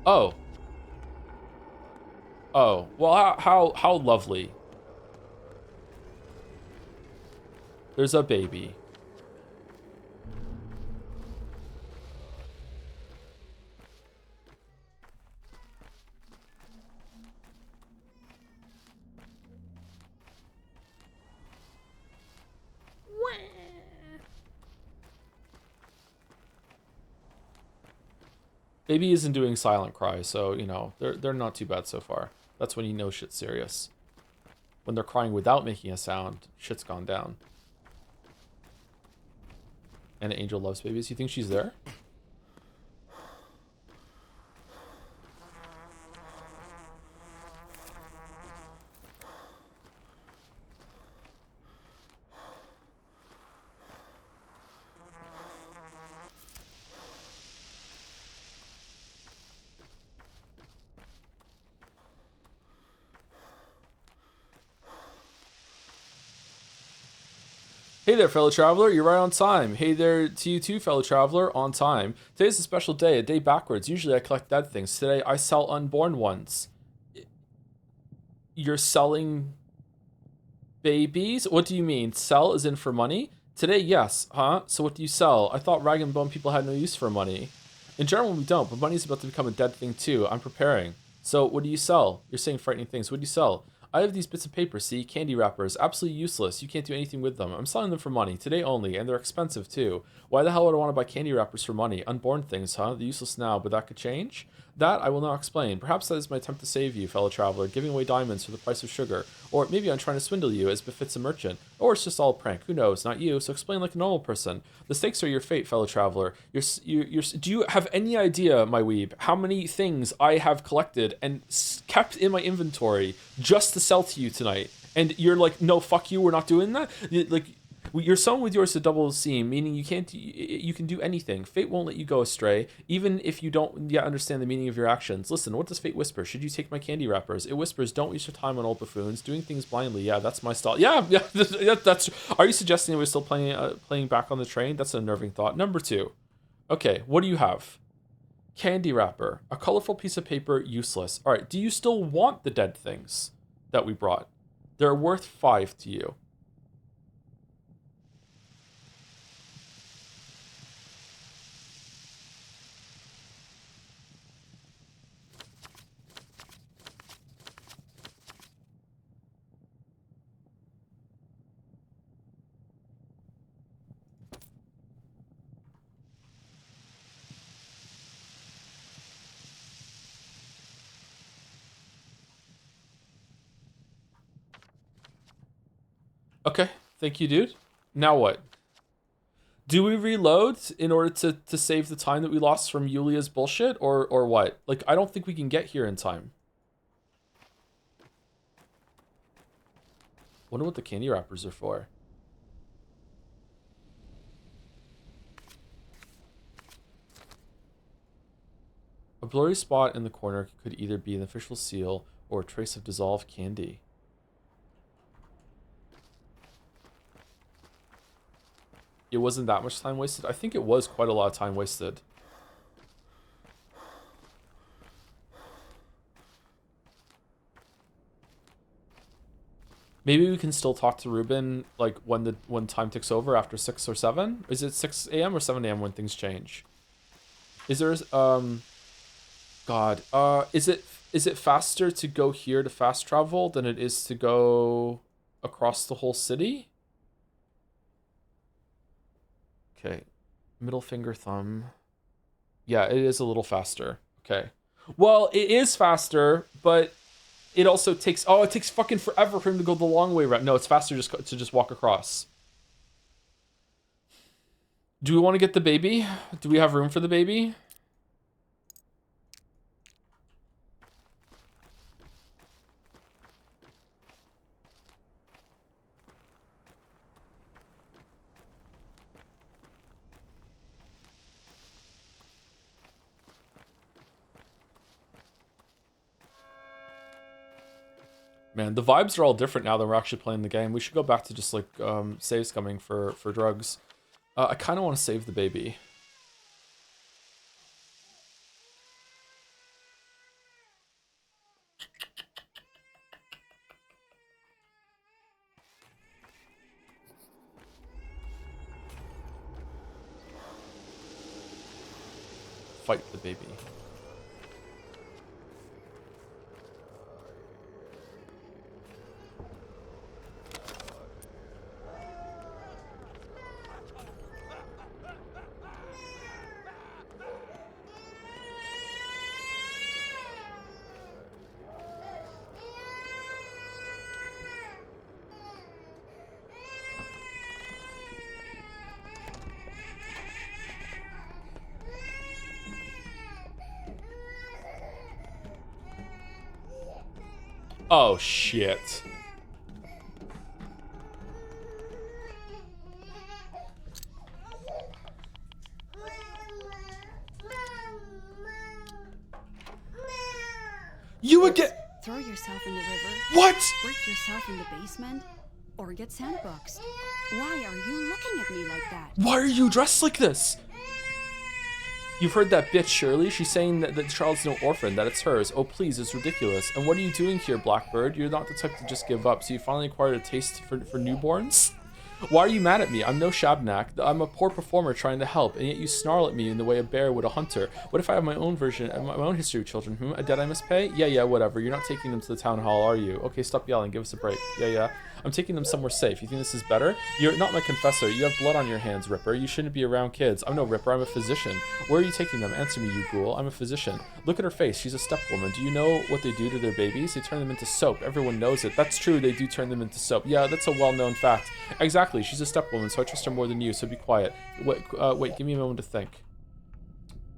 Oh. Oh, well, how lovely. There's a baby. Baby isn't doing silent cry, so, you know, they're not too bad so far. That's when you know shit's serious. When they're crying without making a sound, shit's gone down. And Angel loves babies. You think she's there? Hey there, fellow traveler, you're right on time. Hey there to you too, fellow traveler, on time. Today's a special day, a day backwards. Usually I collect dead things. Today I sell unborn ones. You're selling babies? What do you mean? Sell is in for money? Today, yes. Huh? So what do you sell? I thought rag and bone people had no use for money. In general, we don't, but money's about to become a dead thing too. I'm preparing. So what do you sell? You're saying frightening things. What do you sell? I have these bits of paper, see? Candy wrappers. Absolutely useless. You can't do anything with them. I'm selling them for money. Today only, and they're expensive too. Why the hell would I want to buy candy wrappers for money? Unborn things, huh? They're useless now, but that could change? That I will now explain. Perhaps that is my attempt to save you, fellow traveler, giving away diamonds for the price of sugar. Or maybe I'm trying to swindle you, as befits a merchant. Or it's just all a prank. Who knows? Not you, so explain like a normal person. The stakes are your fate, fellow traveler. Do you have any idea, my weeb, how many things I have collected and kept in my inventory just to sell to you tonight? And you're like, no, fuck you, we're not doing that? Like, you're someone with yours to double seam, meaning you can do anything. Fate won't let you go astray, even if you don't yet understand the meaning of your actions. Listen, what does fate whisper? Should you take my candy wrappers? It whispers, don't waste your time on old buffoons, doing things blindly. Yeah, that's my style. Yeah, that's. Are you suggesting we're still playing back on the train? That's a unnerving thought. Number 2. Okay, what do you have? Candy wrapper, a colorful piece of paper, useless. All right, do you still want the dead things that we brought? They're worth 5 to you. Okay, thank you, dude. Now what? Do we reload in order to save the time that we lost from Yulia's bullshit, or what? Like, I don't think we can get here in time. Wonder what the candy wrappers are for. A blurry spot in the corner could either be an official seal or a trace of dissolved candy. It wasn't that much time wasted? I think it was quite a lot of time wasted. Maybe we can still talk to Ruben like when time ticks over after 6 or 7? Is it 6 a.m. or 7 a.m. when things change? Is there God, is it faster to go here to fast travel than it is to go across the whole city? Okay, middle finger, thumb. Yeah, it is a little faster. Okay. Well, it is faster, but it also takes... Oh, it takes fucking forever for him to go the long way around. No, it's faster to just walk across. Do we want to get the baby? Do we have room for the baby? Man, the vibes are all different now that we're actually playing the game. We should go back to just like saves coming for drugs. I kind of want to save the baby. Fight the baby. Oh, shit. You would get... Throw yourself in the river. What? Break yourself in the basement. Or get sandboxed. Why are you looking at me like that? Why are you dressed like this? You've heard that bitch, Shirley. She's saying that the child's no orphan, that it's hers. Oh, please, it's ridiculous. And what are you doing here, Blackbird? You're not the type to just give up, so you finally acquired a taste for newborns? Why are you mad at me? I'm no Shabnak. I'm a poor performer trying to help, and yet you snarl at me in the way a bear would a hunter. What if I have my own version, my own history of children? A debt I must pay? Yeah, whatever. You're not taking them to the town hall, are you? Okay, stop yelling. Give us a break. Yeah. I'm taking them somewhere safe. You think this is better? You're not my confessor. You have blood on your hands, Ripper. You shouldn't be around kids. I'm no Ripper. I'm a physician. Where are you taking them? Answer me, you ghoul. I'm a physician. Look at her face. She's a stepwoman. Do you know what they do to their babies? They turn them into soap. Everyone knows it. That's true. They do turn them into soap. Yeah, that's a well-known fact. Exactly. She's a stepwoman, so I trust her more than you, so be quiet. Wait, give me a moment to think.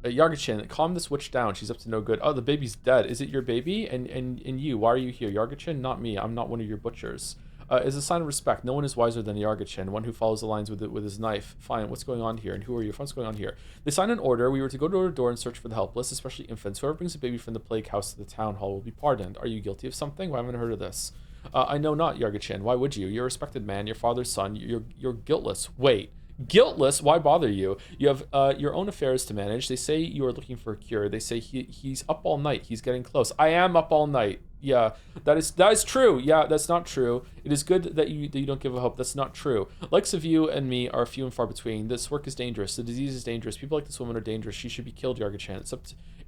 Yargachin, calm this witch down. She's up to no good. Oh, the baby's dead. Is it your baby? And you, why are you here? Yargachin? Not me. I'm not one of your butchers. Is a sign of respect. No one is wiser than Yargachin, one who follows the lines with his knife. Fine, what's going on here? And who are you? What's going on here? They signed an order. We were to go door to door and search for the helpless, especially infants. Whoever brings a baby from the plague house to the town hall will be pardoned. Are you guilty of something? Well, I haven't heard of this. I know not, Yargachin. Why would you? You're a respected man, your father's son. You're guiltless. Wait. Guiltless? Why bother you? You have your own affairs to manage. They say you are looking for a cure. They say he's up all night. He's getting close. I am up all night. Yeah, that is true. Yeah, that's not true. It is good that you don't give a hope. That's not true. Likes of you and me are few and far between. This work is dangerous. The disease is dangerous. People like this woman are dangerous. She should be killed, Yargachan.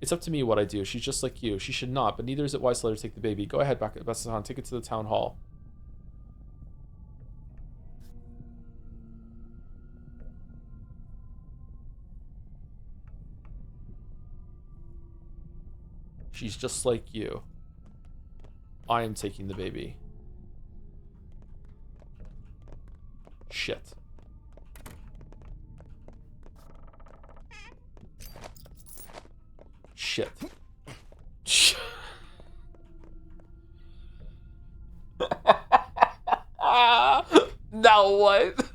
It's up to me what I do. She's just like you. She should not, but neither is it wise to let her take the baby. Go ahead, Basahan. Take it to the town hall. She's just like you. I am taking the baby. Shit. Shit. Now what?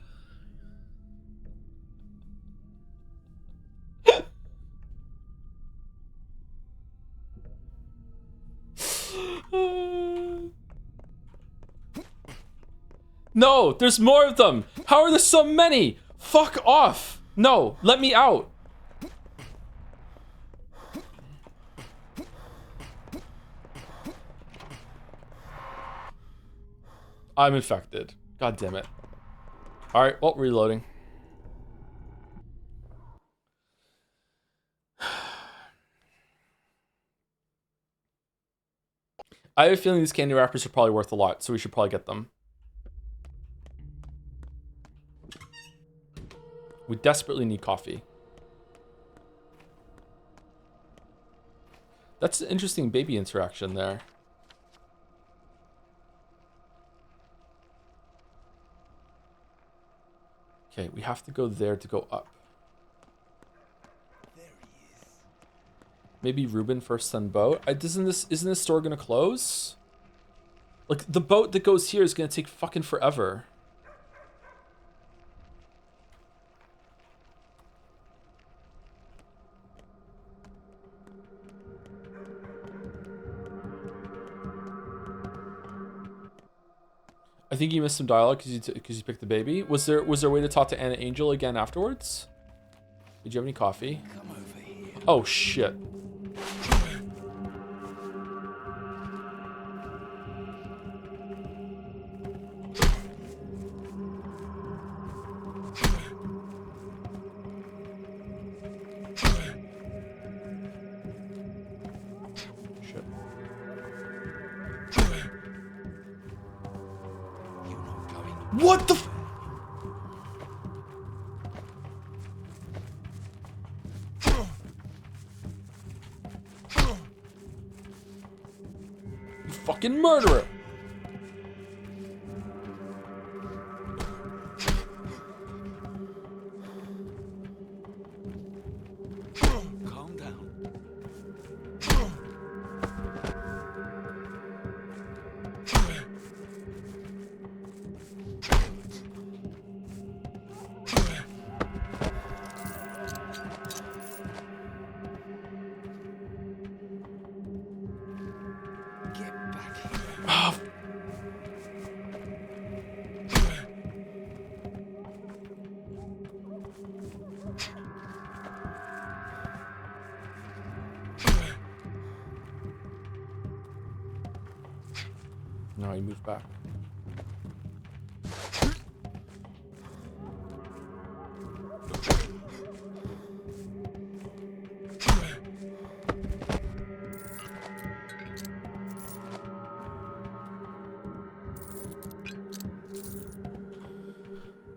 No, there's more of them. How are there so many? Fuck off. No, let me out. I'm infected. God damn it. All right, well, reloading. I have a feeling these candy wrappers are probably worth a lot, so we should probably get them. We desperately need coffee. That's an interesting baby interaction there. Okay, we have to go there to go up. Maybe Ruben first, then boat. Isn't this store gonna close? Like, the boat that goes here is gonna take fucking forever. I think you missed some dialogue because you picked the baby. Was there a way to talk to Anna Angel again afterwards? Did you have any coffee? Come over here. Oh shit. What the f- You fucking murderer! Calm down. No, he moved back.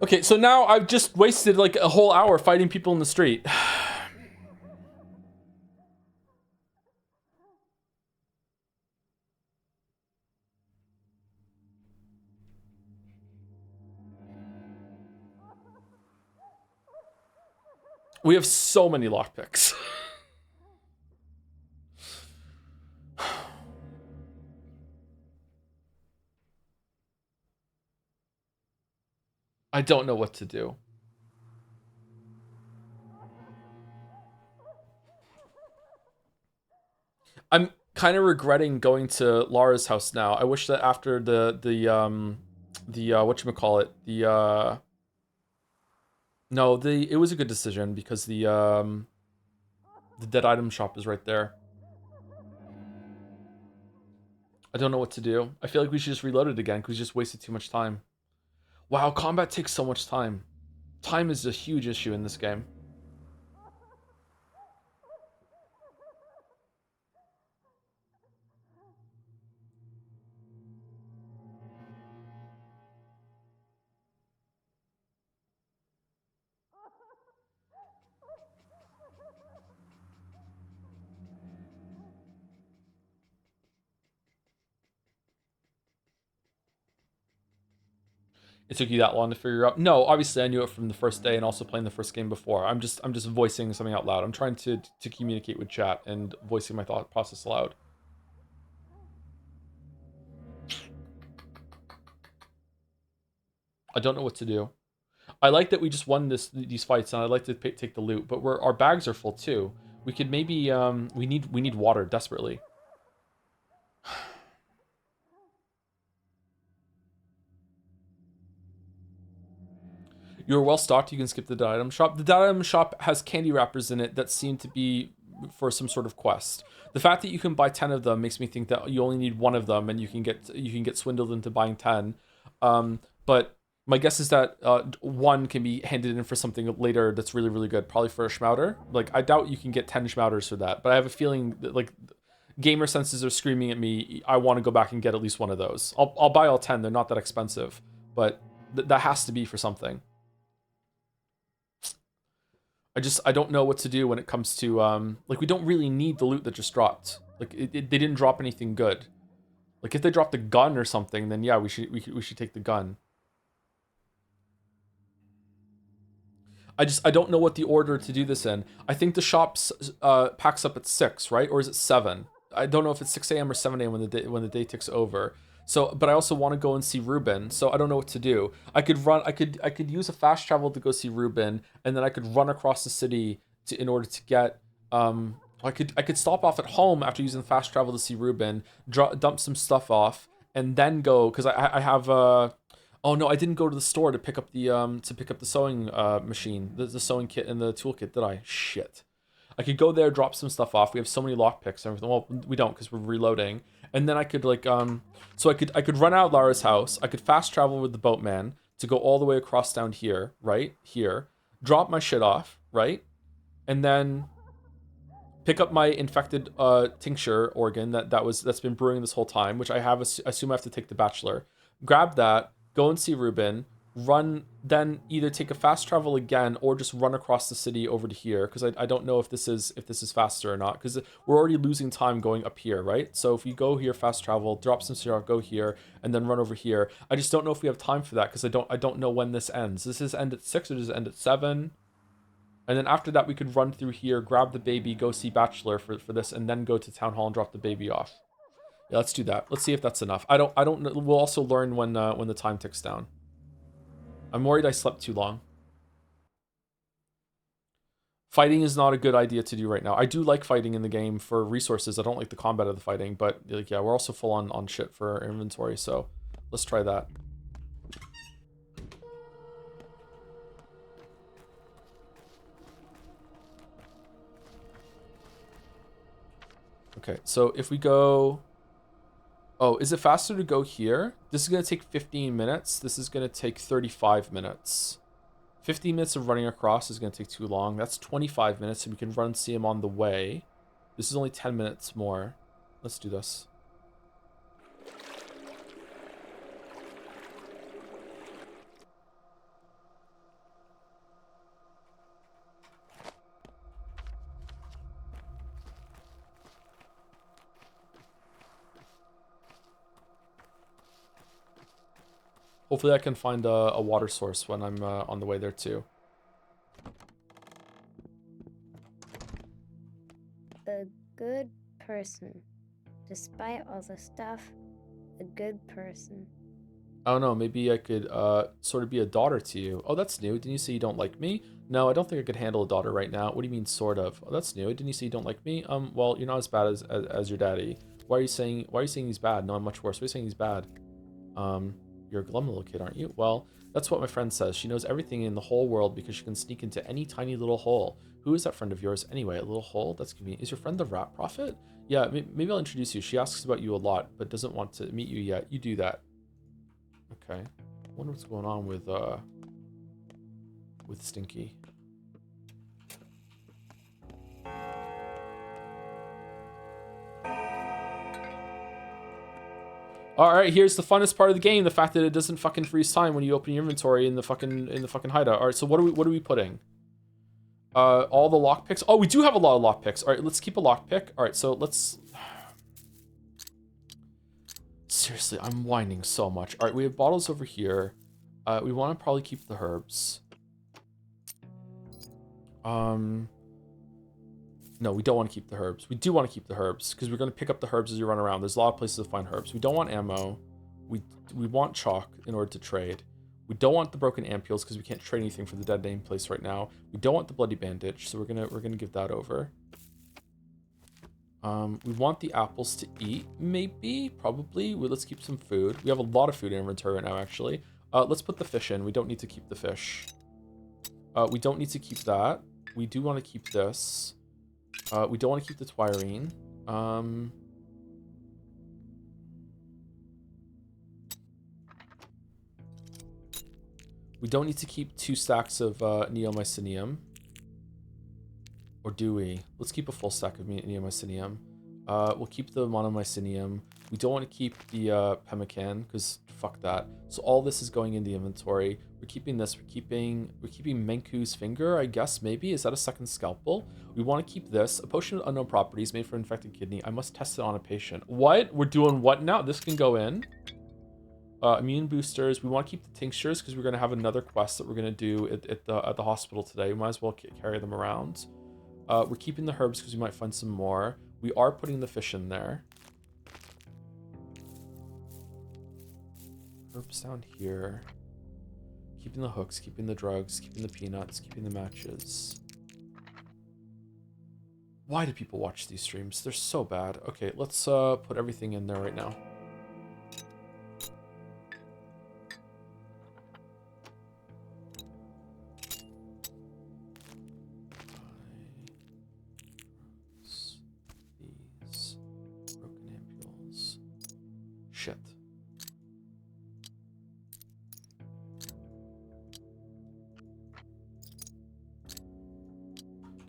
Okay, so now I've just wasted like a whole hour fighting people in the street. We have so many lockpicks. I don't know what to do. I'm kind of regretting going to Lara's house now. I wish that after the whatchamacallit, no, it was a good decision because the dead item shop is right there. I don't know what to do. I feel like we should just reload it again because we just wasted too much time. Wow, combat takes so much time. Time is a huge issue in this game. It took you that long to figure out? No, obviously I knew it from the first day and also playing the first game before. I'm just voicing something out loud. I'm trying to communicate with chat and voicing my thought process aloud. I don't know what to do. I like that we just won these fights, and I'd like to take the loot, but our bags are full too. We could maybe we need water desperately. You're well stocked. You can skip the dead item shop. The dead item shop has candy wrappers in it that seem to be for some sort of quest. The fact that you can buy 10 of them makes me think that you only need one of them, and you can get swindled into buying 10. But my guess is that one can be handed in for something later that's really, really good. Probably for a Schmouter. Like, I doubt you can get 10 Schmouters for that. But I have a feeling that, like, gamer senses are screaming at me, I want to go back and get at least one of those. I'll buy all 10. They're not that expensive. But that has to be for something. I don't know what to do when it comes to, like, we don't really need the loot that just dropped. Like, they didn't drop anything good. Like, if they dropped a gun or something, then yeah, we should take the gun. I don't know what the order to do this in. I think the shop packs up at 6, right? Or is it 7? I don't know if it's 6 a.m. or 7 a.m. when the day ticks over. So, but I also want to go and see Ruben, so I don't know what to do. I could use a fast travel to go see Ruben, and then I could run across the city in order to get I could stop off at home after using the fast travel to see Ruben, dump some stuff off, and then go because I have oh no, I didn't go to the store to pick up the sewing machine, the sewing kit and the toolkit, did I? Shit. I could go there, drop some stuff off. We have so many lockpicks and everything. Well, we don't because we're reloading. And then I could like so I could run out of Lara's house. I could fast travel with the boatman to go all the way across down here, right? Here. Drop my shit off, right? And then pick up my infected tincture organ that's been brewing this whole time, which I assume I have to take the bachelor. Grab that, go and see Ruben, then either take a fast travel again or just run across the city over to here, because I don't know if this is faster or not, because we're already losing time going up here, right? So if you go here, fast travel, drop some stuff, go here, and then run over here. I just don't know if we have time for that, because I don't know when this ends. Does this end at 6 or does it end at 7? And then after that, we could run through here, grab the baby, go see Bachelor for this, and then go to Town Hall and drop the baby off. Yeah, let's do that. Let's see if that's enough. I don't know. We'll also learn when the time ticks down. I'm worried I slept too long. Fighting is not a good idea to do right now. I do like fighting in the game for resources. I don't like the combat of the fighting, but like, yeah, we're also full on shit for our inventory, so let's try that. Okay, so if we go... Oh, is it faster to go here? This is going to take 15 minutes. This is going to take 35 minutes. 15 minutes of running across is going to take too long. That's 25 minutes, so we can run and see him on the way. This is only 10 minutes more. Let's do this. Hopefully I can find a water source when I'm on the way there too. A good person. Despite all the stuff, a good person. I don't know, maybe I could sort of be a daughter to you. Oh, that's new. Didn't you say you don't like me? No, I don't think I could handle a daughter right now. What do you mean, sort of? Oh, that's new. Didn't you say you don't like me? Well, you're not as bad as your daddy. Why are you saying he's bad? No, I'm much worse. Why are you saying he's bad? You're a glum little kid, aren't you? Well, that's what my friend says. She knows everything in the whole world because she can sneak into any tiny little hole. Who is that friend of yours anyway? A little hole? That's convenient. Is your friend the rat prophet? Yeah, maybe I'll introduce you. She asks about you a lot, but doesn't want to meet you yet. You do that. Okay. I wonder what's going on with Stinky. Alright, here's the funnest part of the game, the fact that it doesn't fucking freeze time when you open your inventory in the fucking hideout. Alright, so what are we putting? All the lockpicks. Oh, we do have a lot of lockpicks. Alright, let's keep a lockpick. Alright, so let's... Seriously, I'm whining so much. Alright, we have bottles over here. We want to probably keep the herbs. No, we don't want to keep the herbs. We do want to keep the herbs because we're going to pick up the herbs as you run around. There's a lot of places to find herbs. We don't want ammo. We want chalk in order to trade. We don't want the broken ampules because we can't trade anything for the dead name place right now. We don't want the bloody bandage, so we're gonna give that over. We want the apples to eat, maybe, probably. Let's keep some food. We have a lot of food in inventory right now, actually. Let's put the fish in. We don't need to keep the fish. We don't need to keep that. We do want to keep this. We don't want to keep the twirine. We don't need to keep 2 stacks of neomycinium. Or do we? Let's keep a full stack of neomycinium. We'll keep the monomycinium. We don't want to keep the pemmican because fuck that. So all this is going in the inventory. We're keeping this. We're keeping Menku's finger, I guess, maybe. Is that a second scalpel? We want to keep this. A potion of unknown properties made for infected kidney. I must test it on a patient. What? We're doing what now? This can go in. Immune boosters. We want to keep the tinctures because we're going to have another quest that we're going to do at the hospital today. We might as well carry them around. We're keeping the herbs because we might find some more. We are putting the fish in there. Herbs down here. Keeping the hooks, keeping the drugs, keeping the peanuts, keeping the matches. Why do people watch these streams? They're so bad. Okay, let's put everything in there right now. These broken ampules. Shit.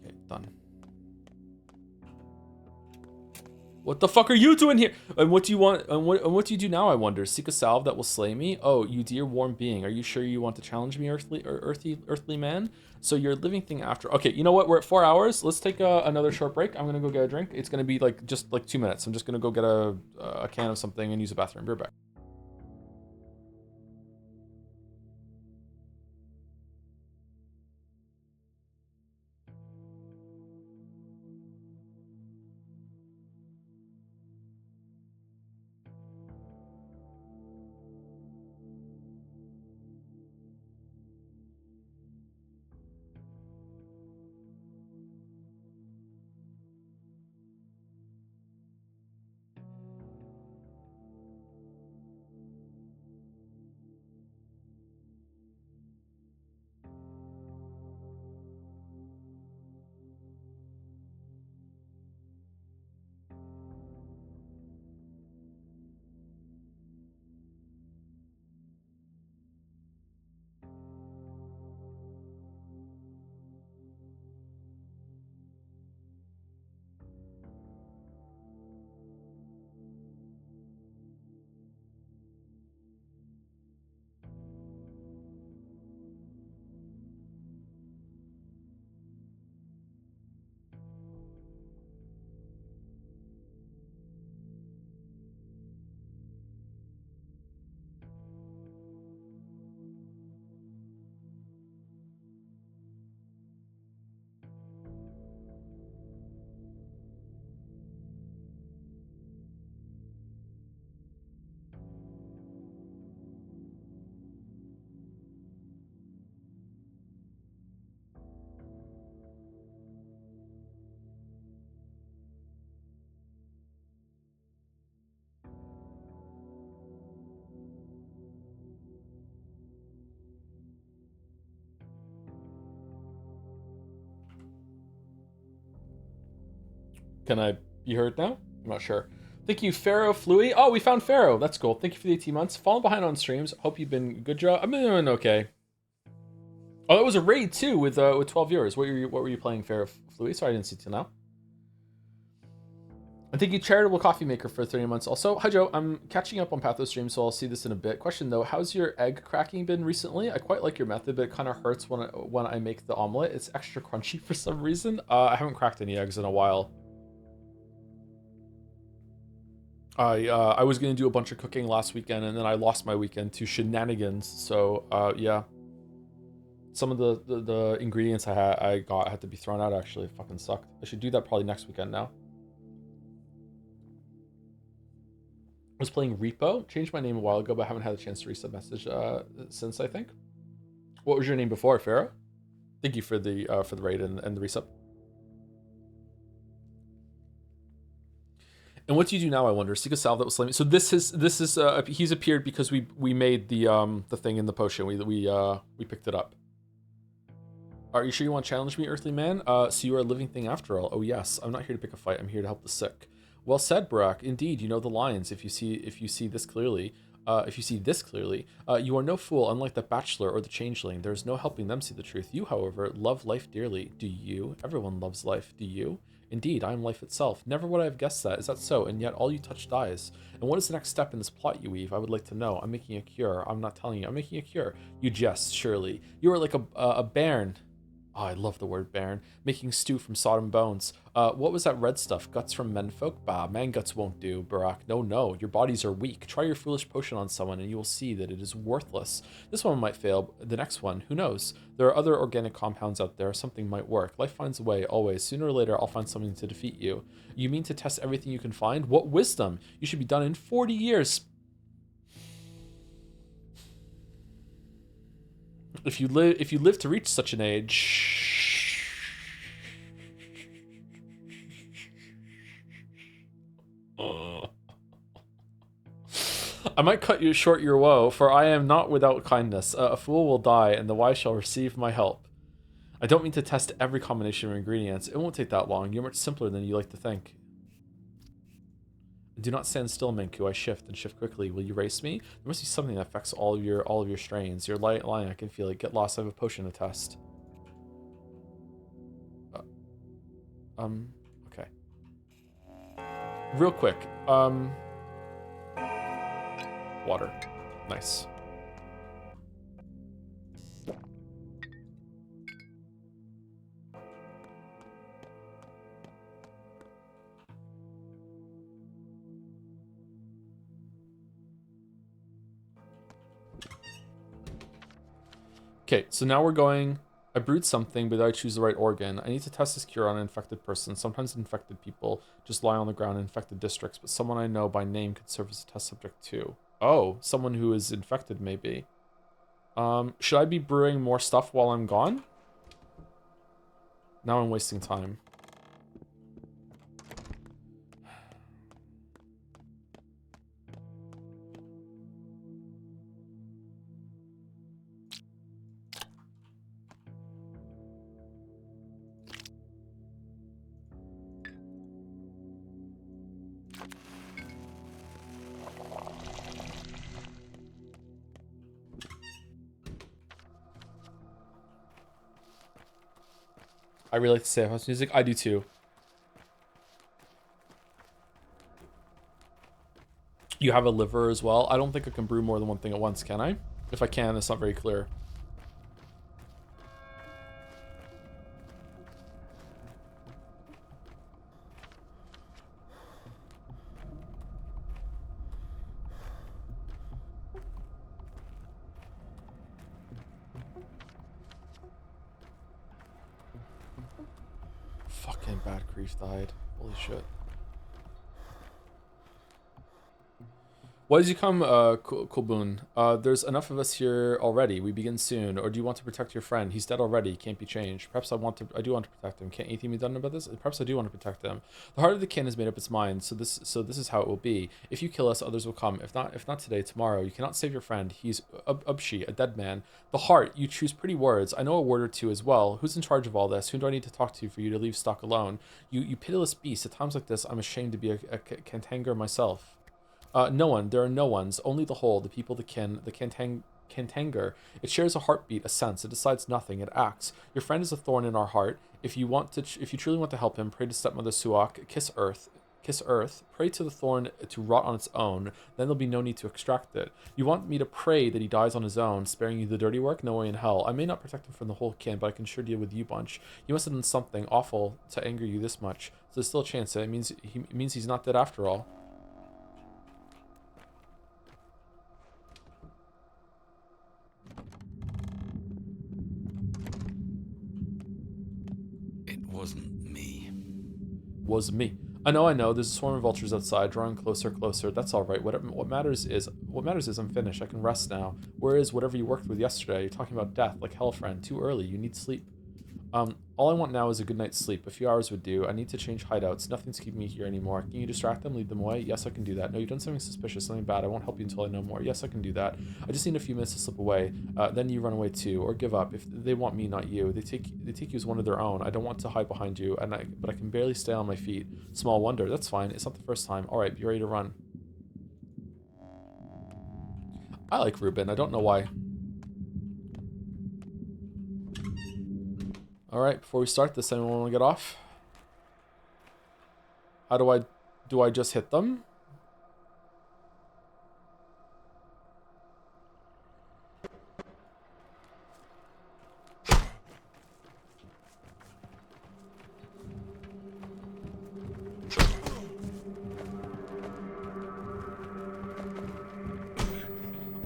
Okay, done. What the fuck are you doing here? And what do you want? And what do you do now, I wonder? Seek a salve that will slay me? Oh, you dear warm being. Are you sure you want to challenge me, earthly man? So you're a living thing after. Okay, you know what? We're at 4 hours. Let's take another short break. I'm gonna go get a drink. It's gonna be just 2 minutes. I'm just gonna go get a can of something and use the bathroom. Be right back. Can I be heard now? I'm not sure. Thank you, Pharaoh Flui. Oh, we found Pharaoh. That's cool. Thank you for the 18 months. Falling behind on streams. Hope you've been good, Joe. I've been doing okay. Oh, that was a raid too with 12 viewers. What were you playing, Pharaoh Flui? Sorry, I didn't see till now. And thank you, Charitable Coffee Maker, for 30 months. Also, hi Joe. I'm catching up on Pathos stream, so I'll see this in a bit. Question though, how's your egg cracking been recently? I quite like your method, but it kind of hurts when I make the omelet. It's extra crunchy for some reason. I haven't cracked any eggs in a while. I was gonna do a bunch of cooking last weekend, and then I lost my weekend to shenanigans. So yeah, some of the ingredients I got had to be thrown out. Actually, it fucking sucked. I should do that probably next weekend now. I was playing Repo. Changed my name a while ago, but I haven't had a chance to reset message since, I think. What was your name before, Pharaoh? Thank you for the raid and the reset. And what do you do now, I wonder? Seek a salve that was slain. So this is he's appeared because we made the thing in the potion. We picked it up. Are you sure you want to challenge me, Earthly Man? So you are a living thing after all. Oh yes, I'm not here to pick a fight. I'm here to help the sick. Well said, Barak. Indeed, you know the lines. If you see this clearly, you are no fool. Unlike the bachelor or the changeling, there is no helping them see the truth. You, however, love life dearly. Do you? Everyone loves life. Do you? Indeed, I am life itself. Never would I have guessed that. Is that so? And yet all you touch dies. And what is the next step in this plot you weave? I would like to know. I'm making a cure. I'm not telling you. I'm making a cure. You jest, surely. You are like a bairn. Oh, I love the word bairn. Making stew from sodden bones. What was that red stuff? Guts from menfolk? Bah, man guts won't do, Barak. No, your bodies are weak. Try your foolish potion on someone and you will see that it is worthless. This one might fail, the next one, who knows? There are other organic compounds out there. Something might work. Life finds a way, always. Sooner or later, I'll find something to defeat you. You mean to test everything you can find? What wisdom! You should be done in 40 years. If you live to reach such an age, I might cut you short your woe, for I am not without kindness. A fool will die, and the wise shall receive my help. I don't mean to test every combination of ingredients. It won't take that long. You're much simpler than you like to think. Do not stand still, Menku. I shift and shift quickly. Will you race me? There must be something that affects all of your strains. You're lying. I can feel it. Get lost. I have a potion to test. Okay. Real quick. Water. Nice. Okay, so now we're going, I brewed something, but I choose the right organ. I need to test this cure on an infected person. Sometimes infected people just lie on the ground in infected districts, but someone I know by name could serve as a test subject too. Oh, someone who is infected maybe. Should I be brewing more stuff while I'm gone? Now I'm wasting time. I really like to say house music. I do too. You have a liver as well. I don't think I can brew more than one thing at once, can I? If I can, it's not very clear. Fucking Bad Grief died. Holy shit. Why did you come, Kulbun? There's enough of us here already. We begin soon. Or do you want to protect your friend? He's dead already. Can't be changed. Perhaps I do want to protect him. Can't anything be done about this? Perhaps I do want to protect him. The heart of the kin has made up its mind. So this is how it will be. If you kill us, others will come. If not today, tomorrow. You cannot save your friend. He's Ubshi, a dead man. The heart. You choose pretty words. I know a word or two as well. Who's in charge of all this? Who do I need to talk to for you to leave Stock alone? You pitiless beast. At times like this, I'm ashamed to be a Kantanger myself. No one. There are no ones. Only the whole, the people, the kin, the Kantanger. It shares a heartbeat, a sense. It decides nothing. It acts. Your friend is a thorn in our heart. If you truly want to help him, pray to stepmother Suak. Kiss earth. Kiss earth. Pray to the thorn to rot on its own. Then there'll be no need to extract it. You want me to pray that he dies on his own, sparing you the dirty work? No way in hell. I may not protect him from the whole kin, but I can sure deal with you bunch. He must have done something awful to anger you this much. So there's still a chance. It means he's not dead after all. Wasn't me. Was me. I know. There's a swarm of vultures outside, drawing closer. That's all right. What matters is I'm finished. I can rest now. Where is whatever you worked with yesterday? You're talking about death, like hell, friend. Too early. You need sleep. All I want now is a good night's sleep. A few hours would do. I need to change hideouts. Nothing's keeping me here anymore. Can you distract them? Lead them away? Yes, I can do that. No, you've done something suspicious, something bad. I won't help you until I know more. Yes, I can do that. I just need a few minutes to slip away. Then you run away too, or give up. If they want me, not you. They take you as one of their own. I don't want to hide behind you, but I can barely stay on my feet. Small wonder. That's fine. It's not the first time. All right, be ready to run. I like Ruben. I don't know why. Alright, before we start this, anyone want to get off? How do I just hit them?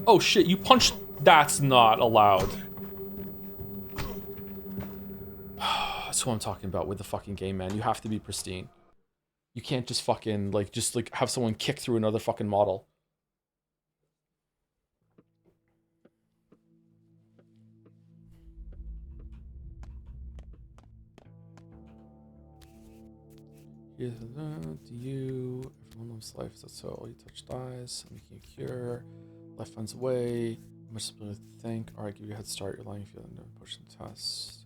Oh shit, you punched... That's not allowed. That's what I'm talking about with the fucking game, man. You have to be pristine. You can't just fucking, just have someone kick through another fucking model. Here's to you. Everyone loves life. That's all you touch dies. I'm making a cure. Life finds a way. Much to think. Alright, give you a head start. You're lying feeling to push the test.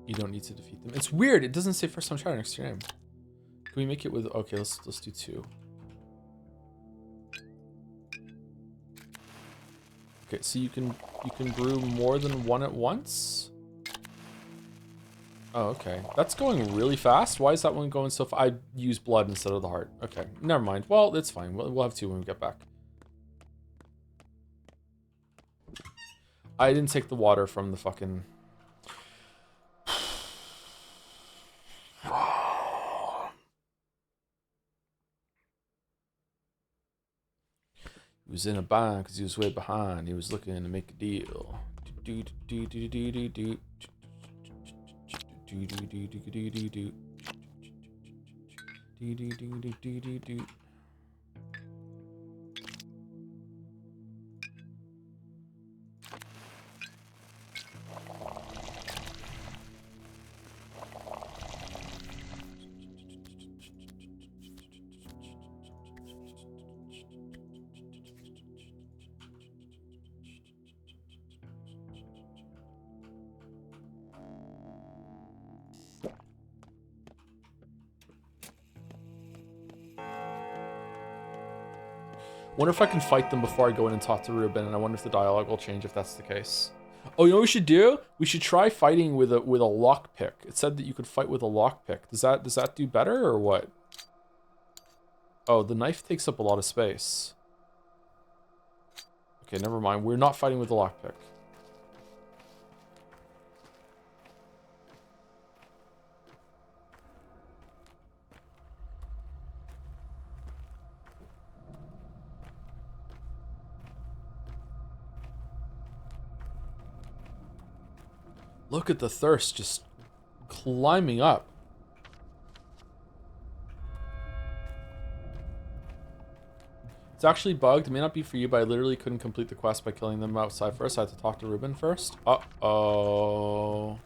You don't need to defeat them. It's weird. It doesn't say first time try next to your name. Can we make it with... Okay, let's do 2. Okay, so you can brew more than one at once? Oh, okay. That's going really fast. Why is that one going so fast? I use blood instead of the heart. Okay, never mind. Well, it's fine. We'll have 2 when we get back. I didn't take the water from the fucking... He was in a bind because he was way behind. He was looking to make a deal. Wonder if I can fight them before I go in and talk to Ruben, and I wonder if the dialogue will change if that's the case. Oh, you know what we should do? We should try fighting with a lockpick. It said that you could fight with a lockpick. Does that do better or what? Oh, the knife takes up a lot of space. Okay, never mind. We're not fighting with a lockpick. Look at the thirst just climbing up. It's actually bugged. It may not be for you, but I literally couldn't complete the quest by killing them outside first. I had to talk to Ruben first. Uh-oh.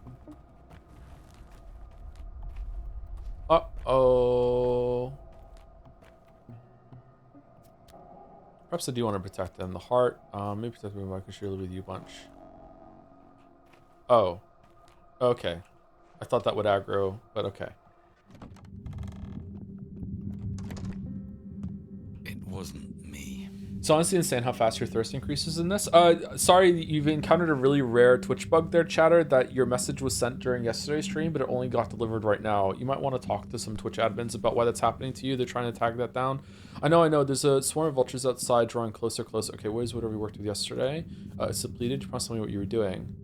Uh-oh. Perhaps I do want to protect them. The heart. Maybe protect them. I can surely with you a bunch. Oh. Okay. I thought that would aggro, but okay. It wasn't me. It's honestly insane how fast your thirst increases in this. Sorry, you've encountered a really rare Twitch bug there, chatter, that your message was sent during yesterday's stream, but it only got delivered right now. You might want to talk to some Twitch admins about why that's happening to you. They're trying to tag that down. I know. There's a swarm of vultures outside drawing closer. Okay, where's whatever we worked with yesterday? It's depleted. You promised me what you were doing.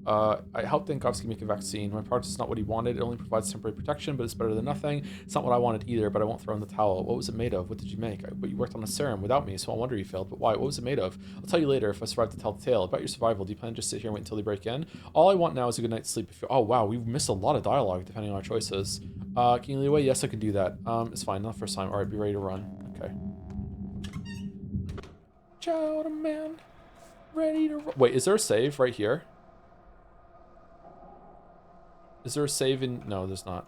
I helped Dankovsky make a vaccine. My product is not what he wanted. It only provides temporary protection, but it's better than nothing. It's not what I wanted either, but I won't throw in the towel. What was it made of? What did you make? But you worked on a serum without me, so I wonder you failed. But why? What was it made of? I'll tell you later if I survive to tell the tale. About your survival, do you plan to just sit here and wait until they break in? All I want now is a good night's sleep. Oh, wow, we've missed a lot of dialogue depending on our choices. Can you lead away? Yes, I can do that. It's fine. Not the first time. All right, be ready to run. Okay. Chowder man. Ready to run. Wait, is there a save right here? Is there a save in... No, there's not.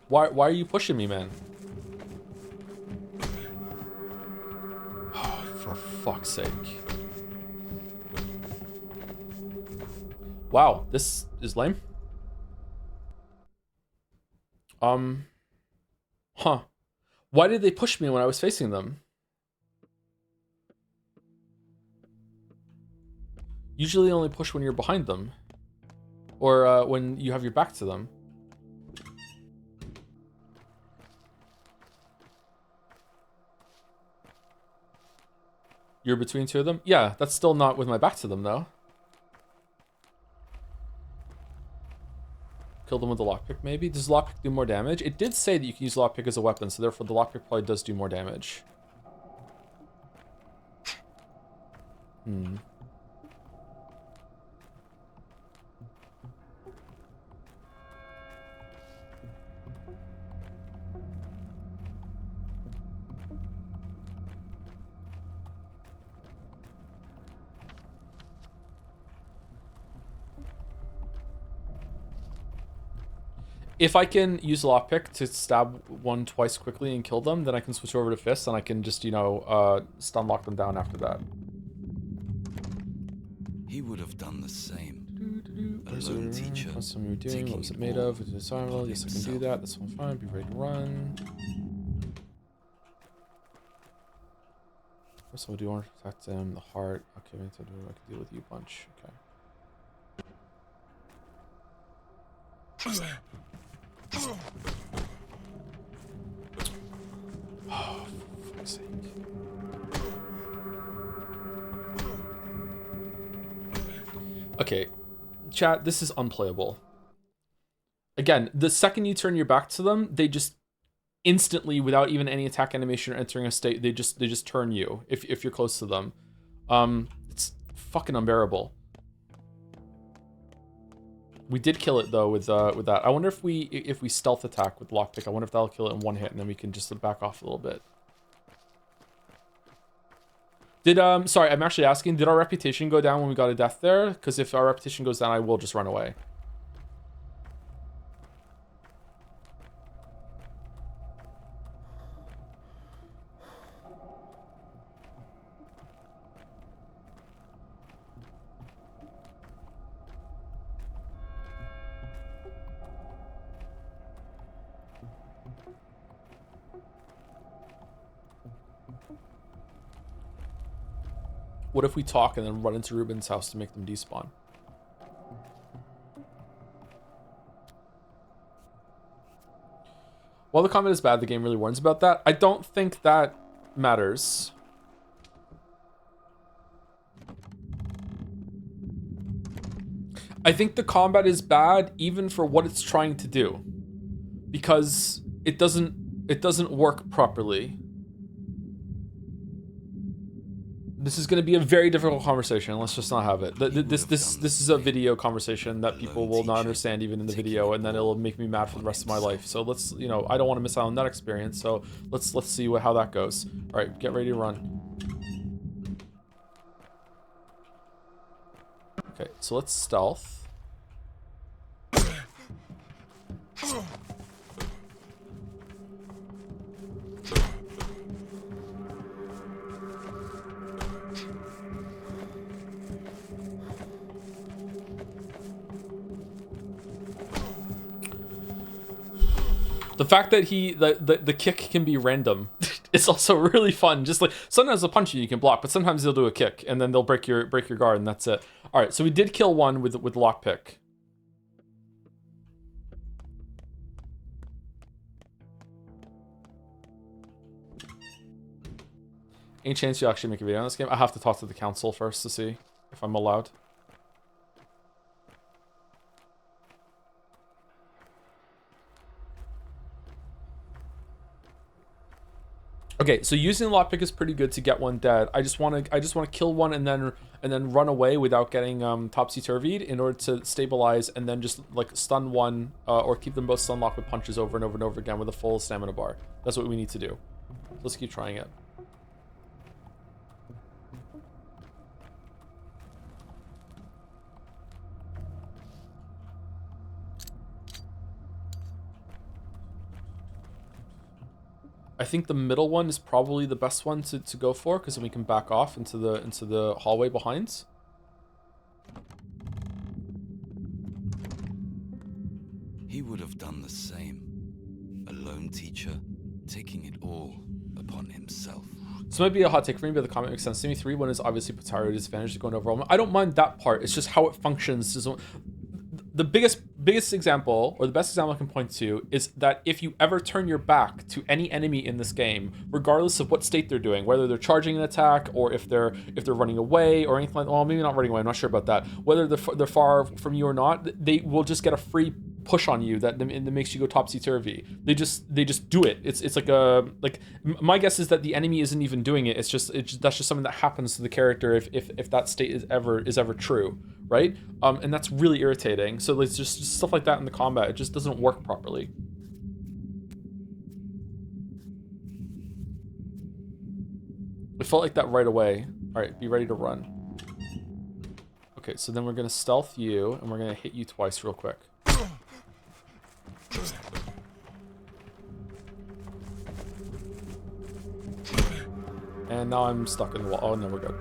Why are you pushing me, man? Oh, for fuck's sake. Wow, this is lame. Huh. Why did they push me when I was facing them? Usually only push when you're behind them. Or when you have your back to them. You're between two of them? Yeah, that's still not with my back to them, though. Kill them with the lockpick, maybe? Does lockpick do more damage? It did say that you can use lockpick as a weapon, so therefore the lockpick probably does do more damage. If I can use lockpick to stab one twice quickly and kill them, then I can switch over to fists and I can just, you know, stun lock them down after that. He would have done the same. A lone teacher. What was it made of? Is it survival? Yes, I can do that. That's fine. Be ready to run. So do you want to protect him? The heart. Okay, I can deal with you a bunch. Okay. Oh, for fuck's sake. Okay, chat, this is unplayable. Again, the second you turn your back to them, they just instantly, without even any attack animation or entering a state, they just turn you if you're close to them. It's fucking unbearable. We did kill it though with that. I wonder if we stealth attack with lockpick. I wonder if that'll kill it in one hit, and then we can just back off a little bit. Did sorry, I'm actually asking, did our reputation go down when we got a death there? Because if our reputation goes down, I will just run away. What if we talk and then run into Ruben's house to make them despawn? While the combat is bad, the game really warns about that. I don't think that matters. I think the combat is bad even for what it's trying to do, because it doesn't work properly. This is going to be a very difficult conversation. Let's just not have it. This is a video conversation that people will not understand even in the video, and then it'll make me mad for the rest of my life. So let's, you know, I don't want to miss out on that experience. So let's see how that goes. All right, get ready to run. Okay, so let's stealth. The fact that the kick can be random is also really fun. Just like sometimes they'll punch you can block, but sometimes they'll do a kick and then they'll break your guard and that's it. All right, so we did kill one with lockpick. Any chance you'll actually make a video on this game? I have to talk to the council first to see if I'm allowed. Okay, so using lockpick is pretty good to get one dead. I just want to kill one and then run away without getting topsy-turvied in order to stabilize and then just like stun one or keep them both stun locked with punches over and over and over again with a full stamina bar. That's what we need to do. Let's keep trying it. I think the middle one is probably the best one to go for, because then we can back off into the hallway behind. He would have done the same. A lone teacher, taking it all upon himself. This might be a hot take for me, but the comment makes sense to me. 3-1 is obviously Patario disadvantage to going overall. I don't mind that part. It's just how it functions. The biggest example, or the best example I can point to, is that if you ever turn your back to any enemy in this game, regardless of what state they're doing, whether they're charging an attack or if they're running away or anything like, well, maybe not running away, I'm not sure about that. Whether they're far from you or not, they will just get a free push on you that makes you go topsy-turvy. They just do it. It's like my guess is that the enemy isn't even doing it. It's just that's just something that happens to the character if that state is ever true, right? And that's really irritating. So it's just stuff like that in the combat. It just doesn't work properly. It felt like that right away. All right, be ready to run. Okay, so then we're gonna stealth you and we're gonna hit you twice real quick. And now I'm stuck in the wall. Oh, no, we're good.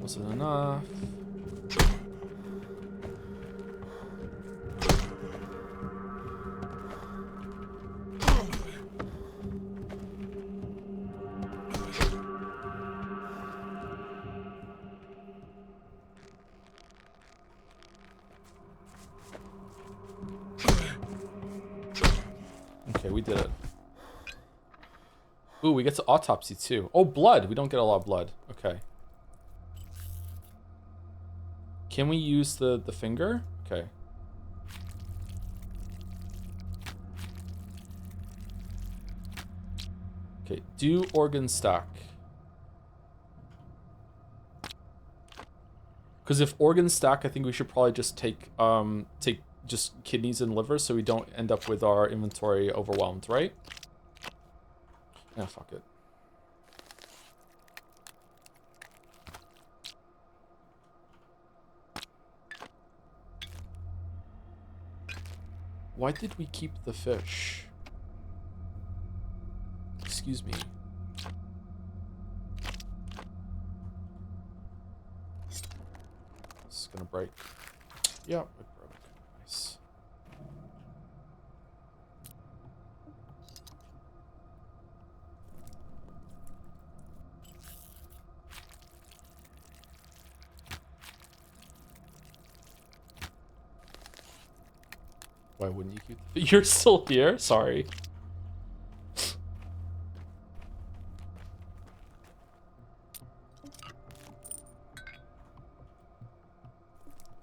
Wasn't enough. Okay, we did it. Ooh, we get to autopsy too. Oh, blood. We don't get a lot of blood. Okay. Can we use the finger? Okay. Okay, do organ stack. Because if organ stack, I think we should probably just take just kidneys and liver so we don't end up with our inventory overwhelmed, right? Yeah, fuck it. Why did we keep the fish? Excuse me. This is gonna break. Yep, it broke. Nice. Why wouldn't you keep... You're still here? Sorry.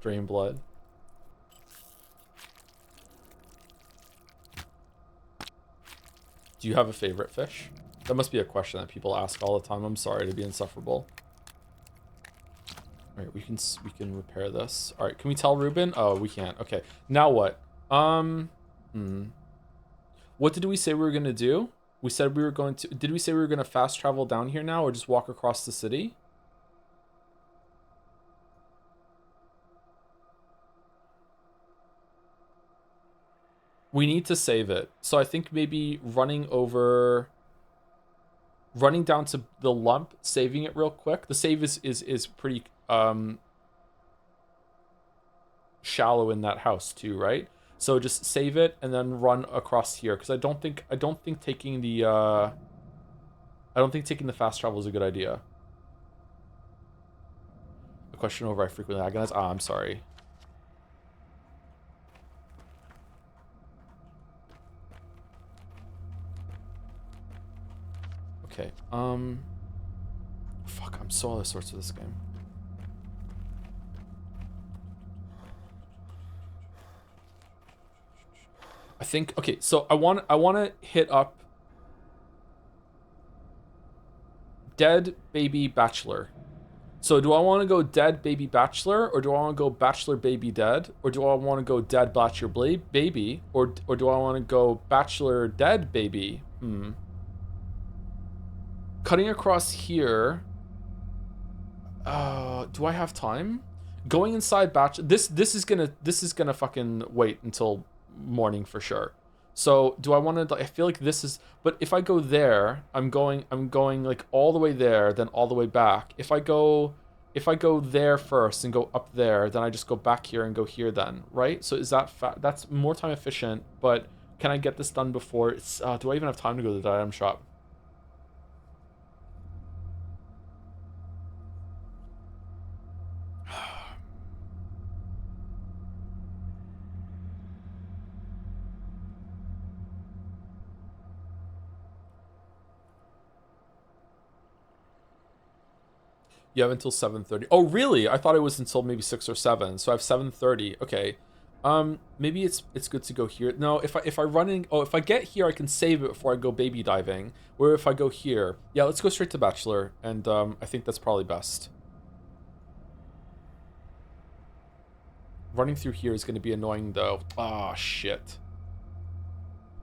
Drain blood. Do you have a favorite fish? That must be a question that people ask all the time. I'm sorry to be insufferable. All right, we can repair this. All right, can we tell Ruben? Oh, we can't. Okay, now what? What did we say we were gonna do? We said we were going to. Did we say we were gonna fast travel down here now, or just walk across the city? We need to save it. So I think maybe running down to the lump, saving it real quick. The save is pretty shallow in that house too, right? So just save it and then run across here, because I don't think taking the fast travel is a good idea. A question over I frequently agonize. Ah, I'm sorry. Okay. Fuck, I'm so out of sorts with this game. I think, okay, so I want to hit up dead baby bachelor. So do I want to go dead baby bachelor, or do I want to go bachelor baby dead, or do I want to go dead bachelor baby, or do I want to go bachelor dead baby? Cutting across here. Do I have time? Going inside bachelor. This is gonna fucking wait until morning for sure. So do I want to? I feel like this is. But if I go there, I'm going like all the way there, then all the way back. If I go there first and go up there, then I just go back here and go here then, right? So is that that's more time efficient? But can I get this done before? It's. Do I even have time to go to the item shop? You have until 7:30. Oh, really? I thought it was until maybe 6 or 7. So I have 7:30. Okay. Maybe it's good to go here. No, if I run in, if I get here, I can save it before I go baby diving. Where if I go here, yeah, let's go straight to bachelor, and I think that's probably best. Running through here is going to be annoying though. Ah, shit.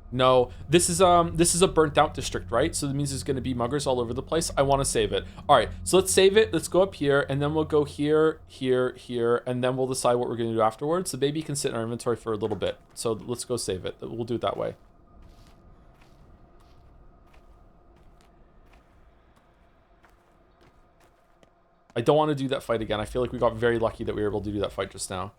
No, this is a burnt out district, right? So that means there's going to be muggers all over the place. I want to save it. All right, so let's save it. Let's go up here, and then we'll go here, here, here, and then we'll decide what we're going to do afterwards. The baby can sit in our inventory for a little bit. So let's go save it. We'll do it that way. I don't want to do that fight again. I feel like we got very lucky that we were able to do that fight just now.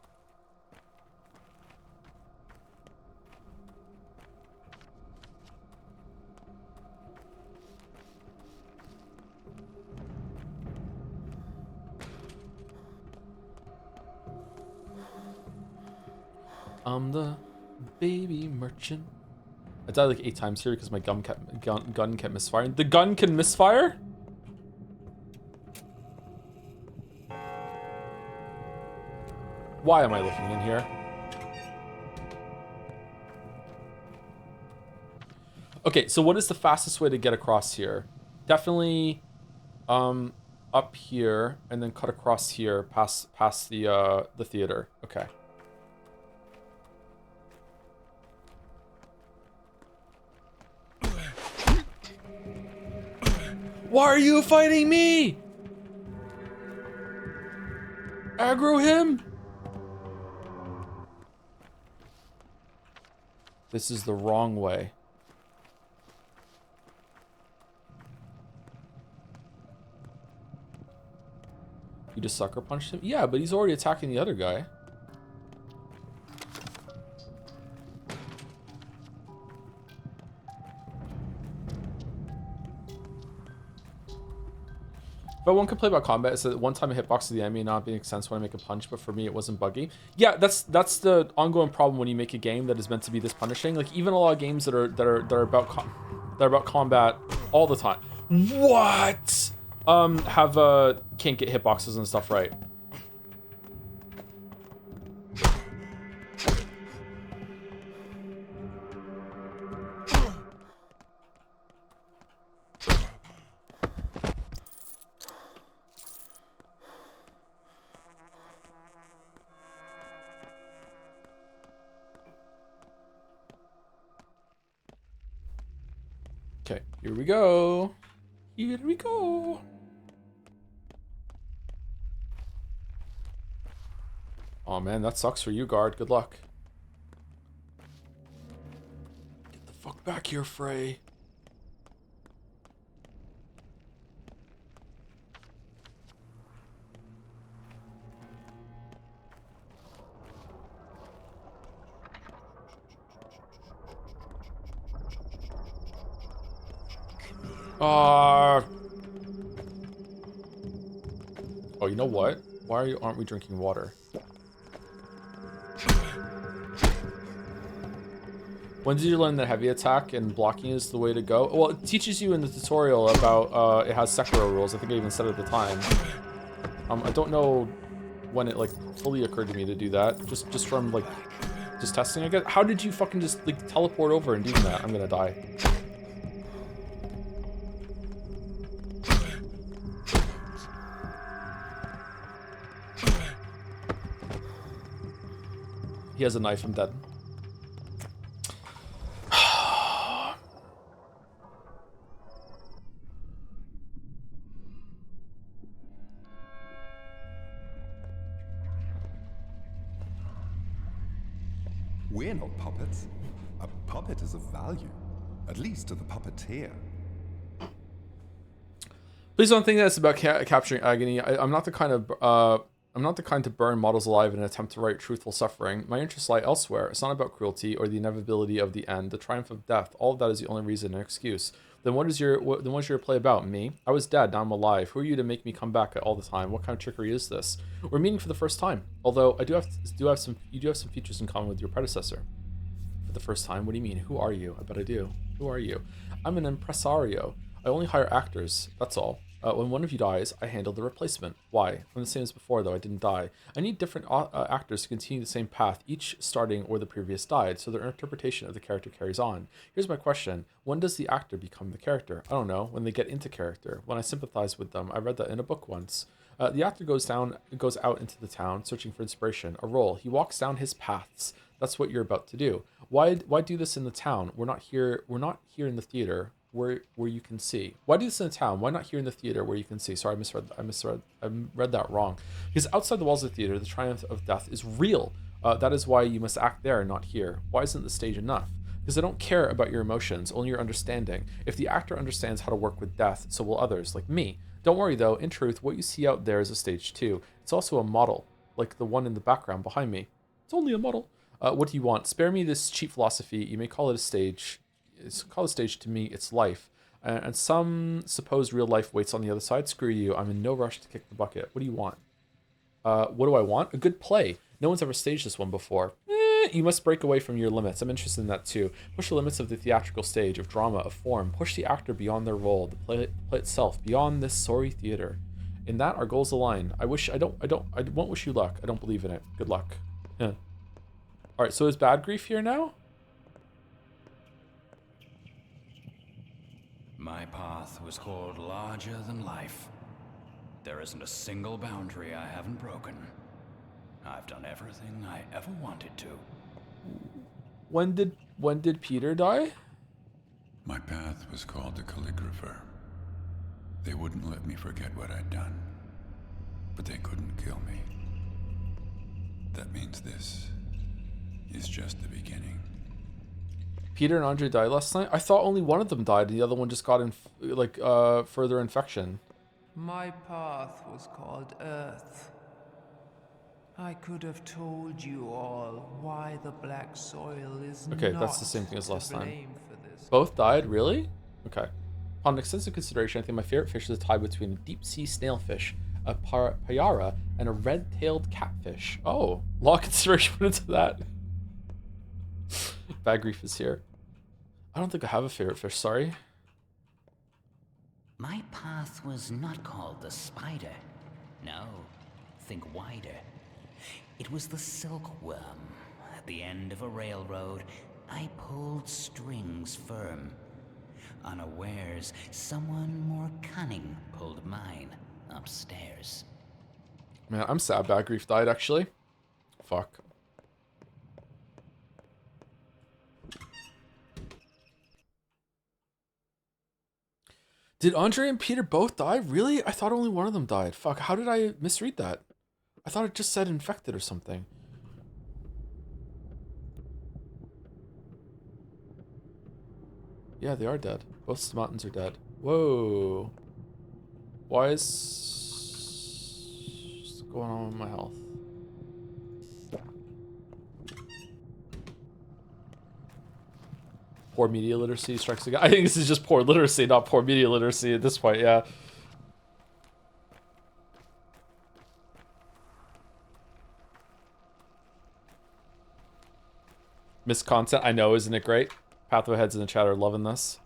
I'm the baby merchant. I died like 8 times here because my gun kept misfiring. The gun can misfire? Why am I looking in here? Okay, so what is the fastest way to get across here? Definitely up here and then cut across here past the theater. Okay. Why are you fighting me? Aggro him? This is the wrong way. You just sucker punched him? Yeah, but he's already attacking the other guy. But one complaint about combat is that one time a hitbox of the enemy not making sense when I make a punch, but for me it wasn't buggy. Yeah, that's the ongoing problem when you make a game that is meant to be this punishing. Like even a lot of games that are about combat all the time. What? Can't get hitboxes and stuff right. Okay, here we go. Here we go. Oh man, that sucks for you, guard. Good luck. Get the fuck back here, Frey. Oh, you know what? Why aren't we drinking water? When did you learn that heavy attack and blocking is the way to go? Well, it teaches you in the tutorial about, it has Sekiro rules. I think I even said it at the time. I don't know when it, like, fully occurred to me to do that. Just from, like, just testing, I guess. How did you fucking just, like, teleport over and do that? I'm gonna die. He has a knife, I'm dead. We're not puppets. A puppet is of value, at least to the puppeteer. Please don't think that it's about capturing agony. I'm not the kind of I'm not the kind to burn models alive in an attempt to write truthful suffering. My interests lie elsewhere. It's not about cruelty or the inevitability of the end, the triumph of death. All of that is the only reason and excuse. Then what's your play about? Me? I was dead, now I'm alive. Who are you to make me come back all the time? What kind of trickery is this? We're meeting for the first time. Although you do have some features in common with your predecessor. For the first time? What do you mean? Who are you? I bet I do. Who are you? I'm an impresario. I only hire actors, that's all. When one of you dies, I handle the replacement. Why? I'm the same as before, though. I didn't die. I need different actors to continue the same path, each starting where the previous died, so their interpretation of the character carries on. Here's my question. When does the actor become the character? I don't know. When they get into character. When I sympathize with them. I read that in a book once. The actor goes out into the town, searching for inspiration, a role. He walks down his paths. That's what you're about to do. Why do this in the town? We're not here in the theater. Where you can see. Why do this in the town? Why not here in the theater where you can see? Sorry, I read that wrong. Because outside the walls of the theater, the triumph of death is real. That is why you must act there, not here. Why isn't the stage enough? Because I don't care about your emotions, only your understanding. If the actor understands how to work with death, so will others, like me. Don't worry though, in truth, what you see out there is a stage too. It's also a model, like the one in the background behind me. It's only a model. What do you want? Spare me this cheap philosophy. You may call it a stage. Call a stage to me, it's life. And some supposed real life waits on the other side. Screw you. I'm in no rush to kick the bucket. What do you want? What do I want? A good play. No one's ever staged this one before. You must break away from your limits. I'm interested in that too. Push the limits of the theatrical stage, of drama, of form. Push the actor beyond their role, the play itself, beyond this sorry theater. In that, our goals align. I won't wish you luck. I don't believe in it. Good luck. Yeah. All right, so is Bad Grief here now? My path was called larger than life. There isn't a single boundary I haven't broken. I've done everything I ever wanted to. When did Peter die? My path was called the Calligrapher. They wouldn't let me forget what I'd done, but they couldn't kill me. That means this is just the beginning. Peter and Andre died last night? I thought only one of them died and the other one just got further infection. My path was called Earth. I could have told you all why the black soil is okay, not that's the same thing as last time. for this. Both died? Really? Okay. Upon extensive consideration, I think my favorite fish is a tie between a deep-sea snailfish, a payara, and a red-tailed catfish. Oh, a lot of consideration put into that. Bad Grief is here. I don't think I have a favorite fish, sorry. My path was not called the spider. No, think wider. It was the silkworm. At the end of a railroad, I pulled strings firm. Unawares, someone more cunning pulled mine upstairs. Man, I'm sad Bad Grief died, actually. Fuck. Did Andre and Peter both die? Really? I thought only one of them died. Fuck, how did I misread that? I thought it just said infected or something. Yeah, they are dead. Both Smartans are dead. Whoa. Why is... what's going on with my health? Poor media literacy strikes again. I think this is just poor literacy, not poor media literacy at this point, yeah. Missed content, I know, isn't it great? Pathway heads in the chat are loving this.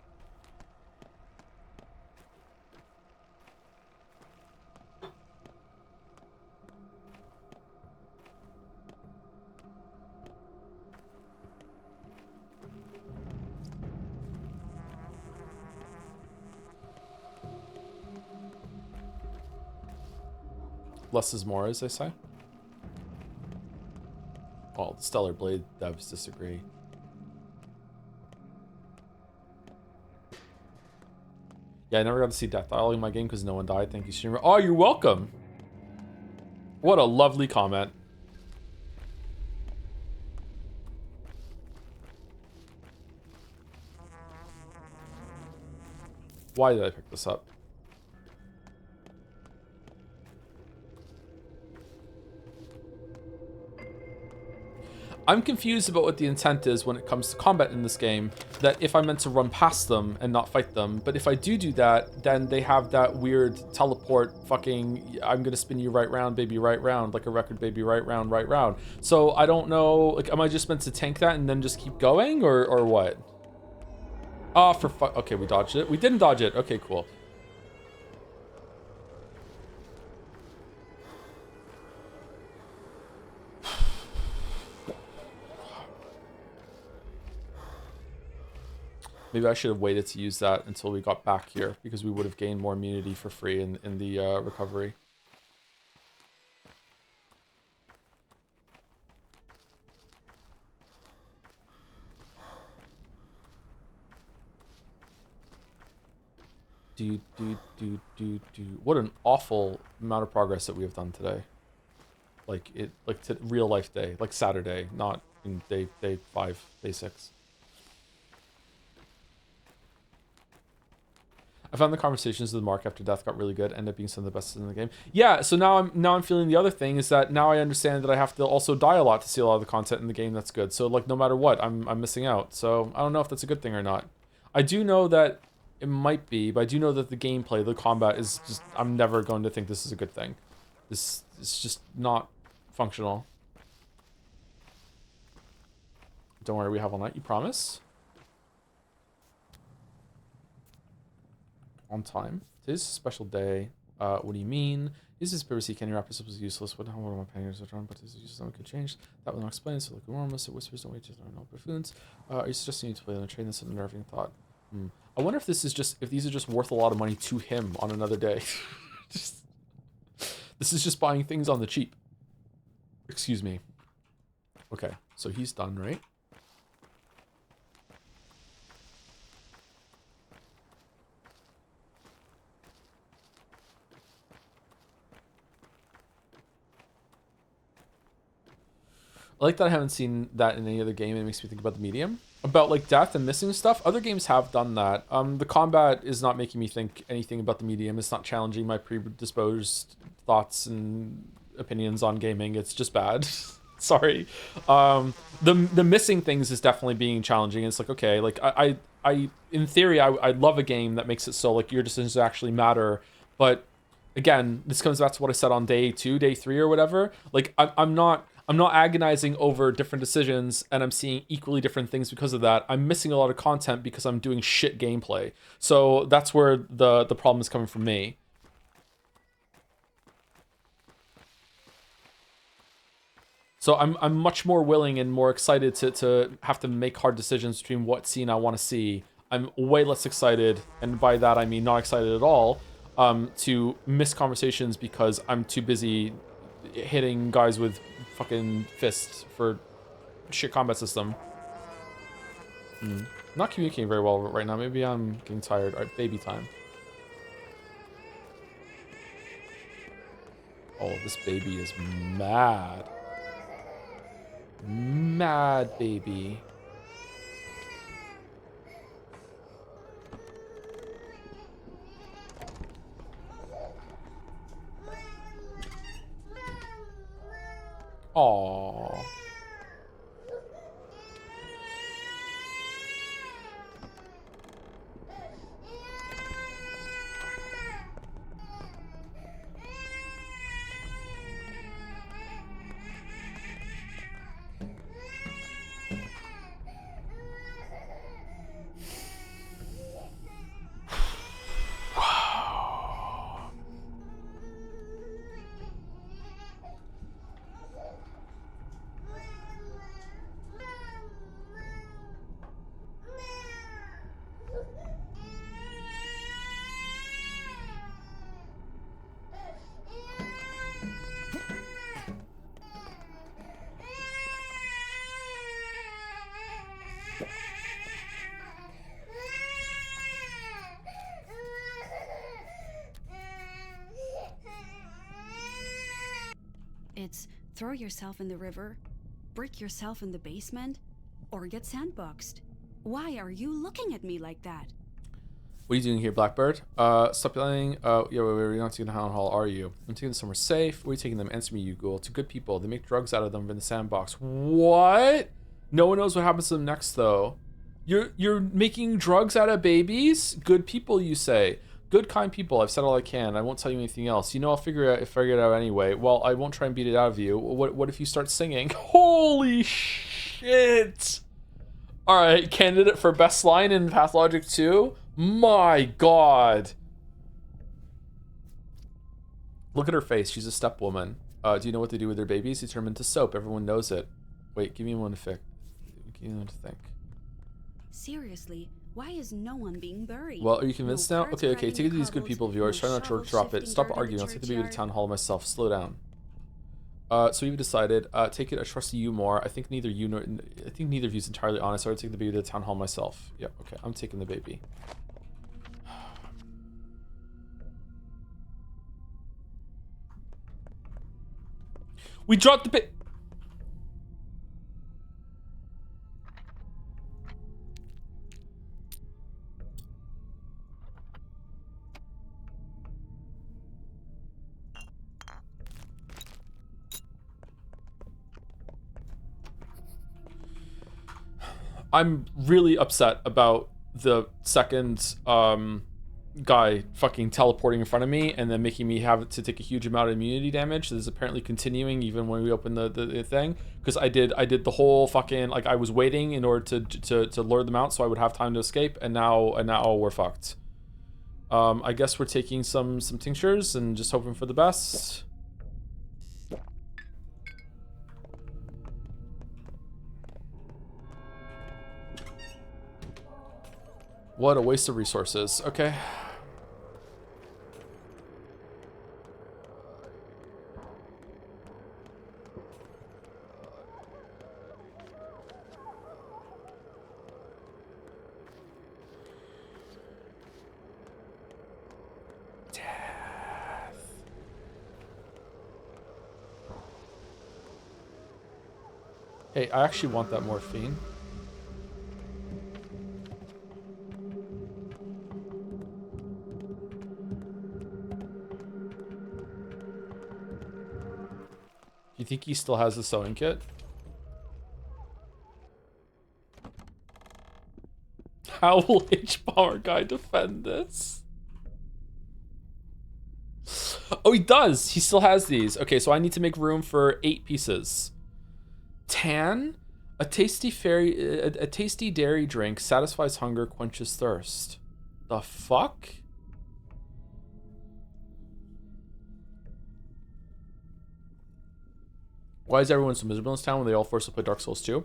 Less is more, as they say. Well, the Stellar Blade devs disagree. Yeah, I never got to see death dialogue in my game because no one died. Thank you, streamer. Oh, you're welcome. What a lovely comment. Why did I pick this up? I'm confused about what the intent is when it comes to combat in this game. That if I'm meant to run past them and not fight them, but if I do that, then they have that weird teleport fucking, I'm gonna spin you right round, baby, right round, like a record, baby, right round, right round. So I don't know, like, am I just meant to tank that and then just keep going, or what? Oh, for fuck, okay, we dodged it. We didn't dodge it, okay, cool. Maybe I should have waited to use that until we got back here, because we would have gained more immunity for free in the recovery. What an awful amount of progress that we have done today. Like to real life day, like Saturday, not in day 5, day 6. I found the conversations with Mark after death got really good, ended up being some of the best in the game. Yeah, so now I'm feeling the other thing is that now I understand that I have to also die a lot to see a lot of the content in the game that's good. So like no matter what, I'm missing out. So I don't know if that's a good thing or not. I do know that it might be, but I do know that the gameplay, the combat is just, I'm never going to think this is a good thing. This is just not functional. Don't worry, we have all night, you promise? On time. Today's a special day. What do you mean? Is this privacy? Can you wrap this up as useless? What am I paying are drawn? But this is useless. Something could change. That will not explain. So like enormous. It whispers. Don't wait to learn all buffoons. Are you suggesting you to play on a train? That's an unnerving thought. I wonder if this is just these are just worth a lot of money to him on another day. This is just buying things on the cheap. Excuse me. Okay, so he's done, right? I like that I haven't seen that in any other game. It makes me think about the medium. About like death and missing stuff. Other games have done that. The combat is not making me think anything about the medium. It's not challenging my predisposed thoughts and opinions on gaming. It's just bad. Sorry. The missing things is definitely being challenging. It's like, okay, like I in theory, I'd love a game that makes it so like your decisions actually matter. But again, this comes back to what I said on day 2, day 3 or whatever. Like I'm not agonizing over different decisions and I'm seeing equally different things because of that. I'm missing a lot of content because I'm doing shit gameplay. So that's where the problem is coming from me. So I'm much more willing and more excited to have to make hard decisions between what scene I want to see. I'm way less excited, and by that I mean not excited at all, to miss conversations because I'm too busy hitting guys with fucking fists for shit combat system. Not communicating very well right now. Maybe I'm getting tired. All right, baby time. Oh, this baby is mad. Mad baby. Aww. It's throw yourself in the river, break yourself in the basement, or get sandboxed. Why are you looking at me like that? What are you doing here, Blackbird? Stop yelling. Yeah, wait, you're not taking the town hall, are you? I'm taking them somewhere safe. Where are you taking them? Answer me, you ghoul. To good people. They make drugs out of them in the sandbox. What? No one knows what happens to them next, though. You're making drugs out of babies? Good people, you say. Good, kind people. I've said all I can. I won't tell you anything else. You know, I'll figure it out anyway. Well, I won't try and beat it out of you. What if you start singing? Holy shit! Alright, candidate for best line in Pathologic 2? My god. Look at her face. She's a step woman. Do you know what they do with their babies? They turn them into soap. Everyone knows it. Wait, give me one to think. Give me one to think. Seriously, why is no one being buried? Well, are you convinced now? carts Okay, dragging take it to the these good cobbles, people of yours. Try not to shovels drop it. shifting Stop dirt in arguing. the I'll take the baby to churchyard. town hall myself. Slow down. So you've decided. Take it. I trust you more. I think neither of you is entirely honest. So I'll take the baby to the town hall myself. Yep. Okay. I'm taking the baby. We dropped the bit. I'm really upset about the second guy fucking teleporting in front of me and then making me have to take a huge amount of immunity damage. This is apparently continuing even when we open the thing, because I did the whole fucking, like, I was waiting in order to lure them out so I would have time to escape, and now we're fucked. I guess we're taking some tinctures and just hoping for the best. What a waste of resources. Okay. Hey, I actually want that morphine. You think he still has the sewing kit? How will H-Bomber Guy defend this? Oh, he does. He still has these. Okay, so I need to make room for 8 pieces. Tan? A tasty dairy drink satisfies hunger, quenches thirst. The fuck? Why is everyone so miserable in this town when they all force to play Dark Souls 2?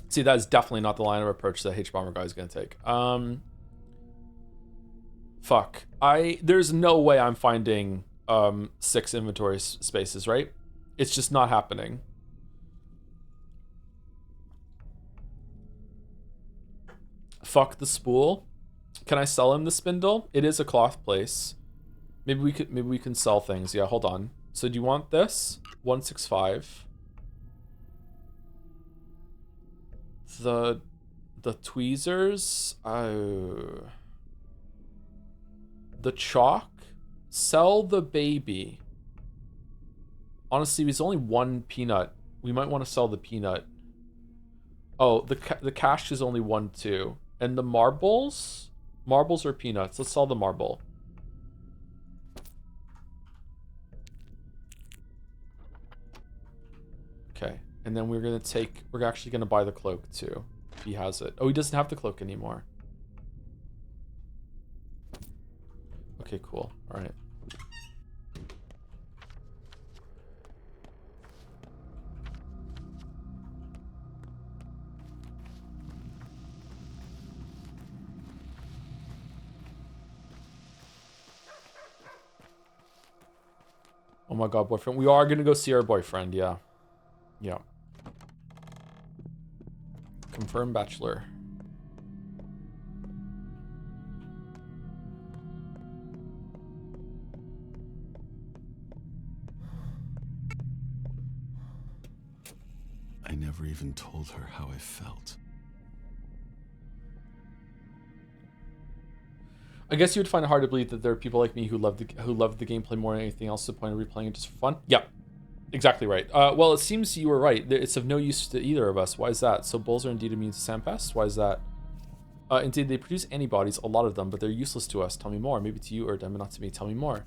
See, that is definitely not the line of approach that H-Bomber Guy is going to take. Fuck. There's no way I'm finding 6 inventory spaces, right? It's just not happening. Fuck the spool. Can I sell him the spindle? It is a cloth place. Maybe we can sell things. Yeah, hold on. So do you want this? 165. The tweezers. Oh. The chalk. Sell the baby. Honestly, there's only one peanut. We might want to sell the peanut. Oh, the cash is only 1, 2. And the marbles? Marbles or peanuts? Let's sell the marble. Okay. And then we're actually gonna buy the cloak too. If he has it. Oh, he doesn't have the cloak anymore. Okay, cool. All right. Oh my god, boyfriend. We are gonna go see our boyfriend, yeah. Yeah. Confirmed bachelor. I never even told her how I felt. I guess you would find it hard to believe that there are people like me who love the gameplay more than anything else to the point of replaying it just for fun. Yeah, exactly right. Well, it seems you were right. It's of no use to either of us. Why is that? So bulls are indeed immune to sandpests? Why is that? Indeed, they produce antibodies, a lot of them, but they're useless to us. Tell me more. Maybe to you or them, not to me. Tell me more.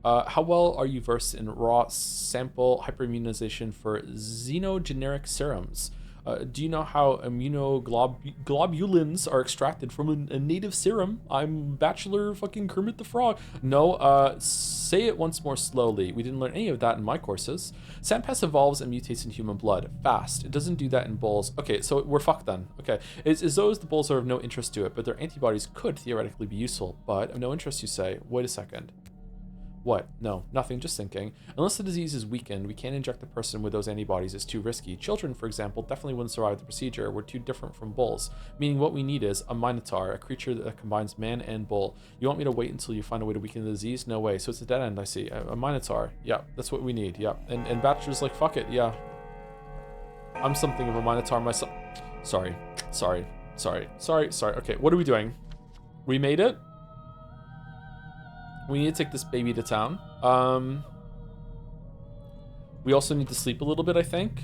How well are you versed in raw sample hyperimmunization for xenogeneric serums? Do you know how immunoglobulins are extracted from a native serum? I'm Bachelor fucking Kermit the Frog. No, say it once more slowly. We didn't learn any of that in my courses. Sandpest evolves and mutates in human blood. Fast. It doesn't do that in bulls. Okay, so we're fucked then. Okay. It's as though the bulls are of no interest to it, but their antibodies could theoretically be useful. But of no interest, you say. Wait a second. What? No, nothing, just thinking. Unless the disease is weakened, we can't inject the person with those antibodies. It's too risky. Children, for example, definitely wouldn't survive the procedure. We're too different from bulls. Meaning what we need is a minotaur, a creature that combines man and bull. You want me to wait until you find a way to weaken the disease? No way. So it's a dead end, I see. A minotaur. Yeah, that's what we need. Yeah. And Bachelor's like, fuck it, yeah. I'm something of a minotaur myself. Sorry. Okay, what are we doing? We made it? We need to take this baby to town. We also need to sleep a little bit, I think.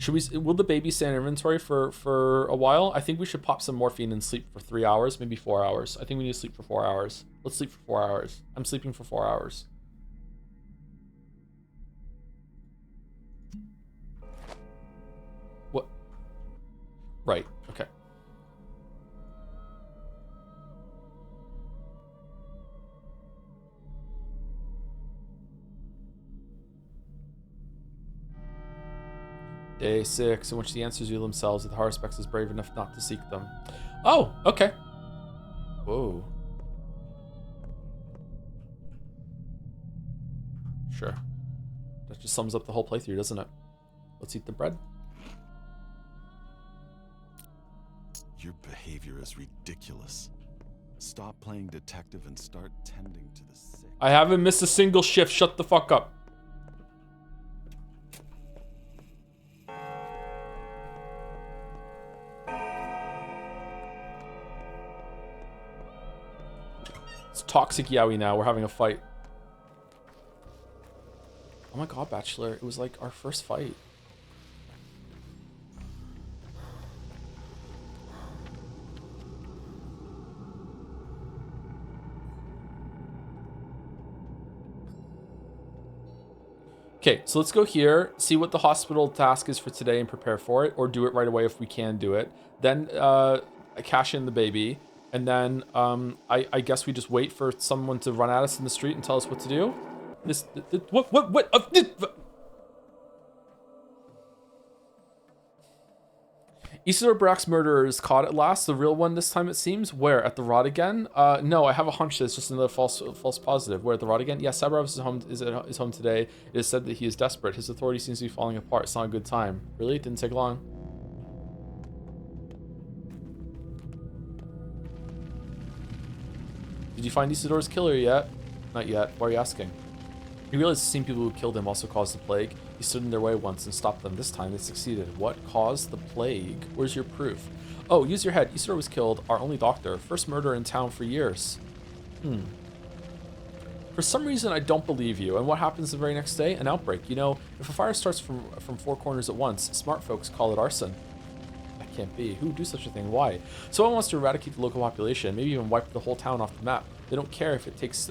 Will the baby stay in inventory for a while? I think we should pop some morphine and sleep for 3 hours, maybe 4 hours. I think we need to sleep for 4 hours. Let's sleep for 4 hours. I'm sleeping for 4 hours. What? Right, okay. Day 6, in which the answers reveal themselves, that the Harspex is brave enough not to seek them. Oh, okay. Whoa. Sure. That just sums up the whole playthrough, doesn't it? Let's eat the bread. Your behavior is ridiculous. Stop playing detective and start tending to the sick. I haven't missed a single shift. Shut the fuck up. It's toxic Yowie now. We're having a fight. Oh my god, Bachelor. It was like our first fight. Okay, so let's go here, see what the hospital task is for today and prepare for it, or do it right away if we can do it. Then cash in the baby. And then I guess we just wait for someone to run at us in the street and tell us what to do. What? Isidore Brack's murderer is caught at last. The real one this time, it seems. Where? At the Rod again? No, I have a hunch that it's just another false positive. Where, at the Rod again? Yeah, Sabarov is home today. It is said that he is desperate. His authority seems to be falling apart. It's not a good time. Really? It didn't take long. Did you find Isidore's killer yet? Not yet. Why are you asking? He realized the same people who killed him also caused the plague. He stood in their way once and stopped them. This time they succeeded. What caused the plague? Where's your proof? Oh, use your head. Isidore was killed. Our only doctor. First murder in town for years. For some reason, I don't believe you. And what happens the very next day? An outbreak. You know, if a fire starts from four corners at once, smart folks call it arson. That can't be. Who would do such a thing? Why? Someone wants to eradicate the local population, maybe even wipe the whole town off the map. They don't care if it takes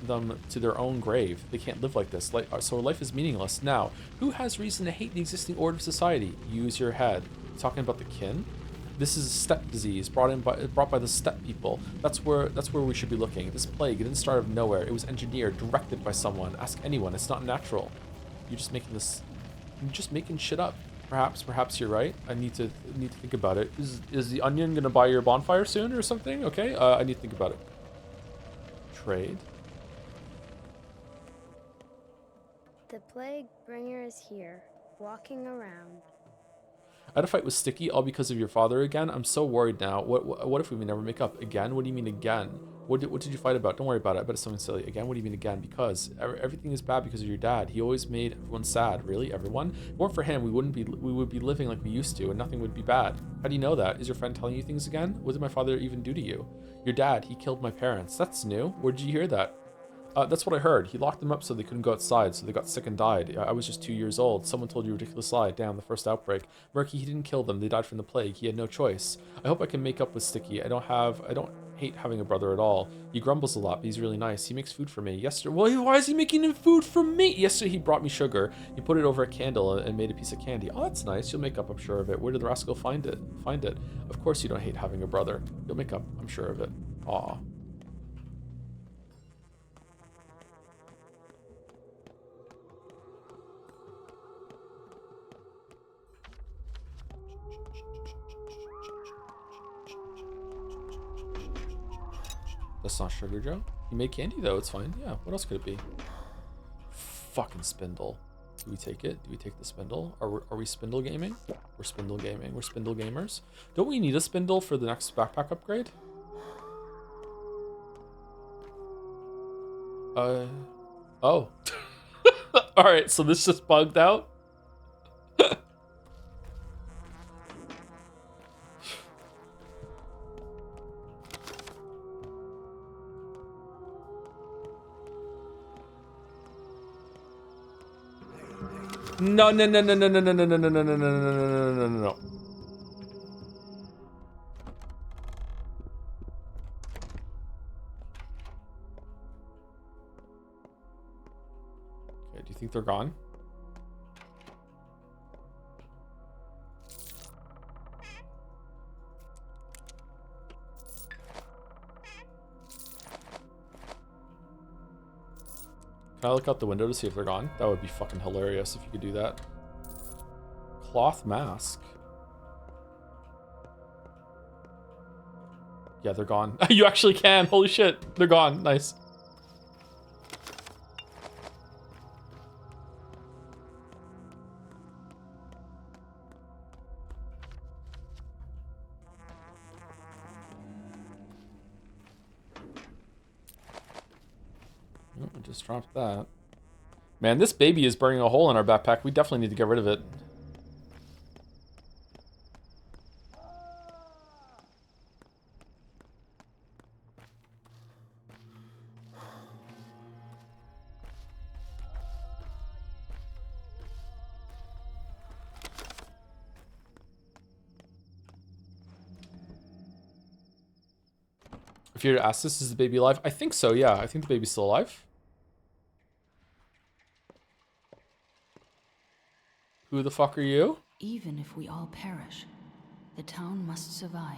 them to their own grave. They can't live like this. So life is meaningless. Now, who has reason to hate the existing order of society? Use your head. Talking about the kin? This is a steppe disease brought by the steppe people. That's where we should be looking. This plague, it didn't start out of nowhere. It was engineered, directed by someone. Ask anyone. It's not natural. You're just making shit up. Perhaps you're right. I need to think about it. Is the onion gonna buy your bonfire soon or something? Okay, I need to think about it. Trade. The plague bringer is here, walking around. I had a fight with Sticky all because of your father again. I'm so worried now. What if we never make up again? What do you mean again? What did you fight about? Don't worry about it. I bet it's something silly. Again, what do you mean again? Because everything is bad because of your dad. He always made everyone sad. Really, everyone? If it weren't for him, we would be living like we used to, and nothing would be bad. How do you know that? Is your friend telling you things again? What did my father even do to you? Your dad, he killed my parents. That's new. Where did you hear that? That's what I heard. He locked them up so they couldn't go outside, so they got sick and died. I was just 2 years old. Someone told you a ridiculous lie. Damn, the first outbreak. Murky, he didn't kill them. They died from the plague. He had no choice. I hope I can make up with Sticky. I don't hate having a brother at all. He grumbles a lot, but he's really nice. He makes food for me. Yesterday, well, why is he making food for me? Yesterday, he brought me sugar. He put it over a candle and made a piece of candy. Oh, that's nice. You'll make up, I'm sure of it. Where did the rascal find it? Of course you don't hate having a brother. You'll make up, I'm sure of it. Aw. That's not Sugar Joe. He made candy though, it's fine. Yeah, what else could it be? Fucking spindle. Do we take it? Do we take the spindle? Are we spindle gaming? We're spindle gaming. We're spindle gamers. Don't we need a spindle for the next backpack upgrade? Oh. Alright, so this just bugged out? No. Okay, do you think they're gone? Can I look out the window to see if they're gone? That would be fucking hilarious if you could do that. Cloth mask. Yeah, they're gone. You actually can. Holy shit. They're gone. Nice. Oh, I just dropped that. Man, this baby is burning a hole in our backpack. We definitely need to get rid of it. If you're to ask this, is the baby alive? I think so, yeah. I think the baby's still alive. Who the fuck are you? Even if we all perish, the town must survive.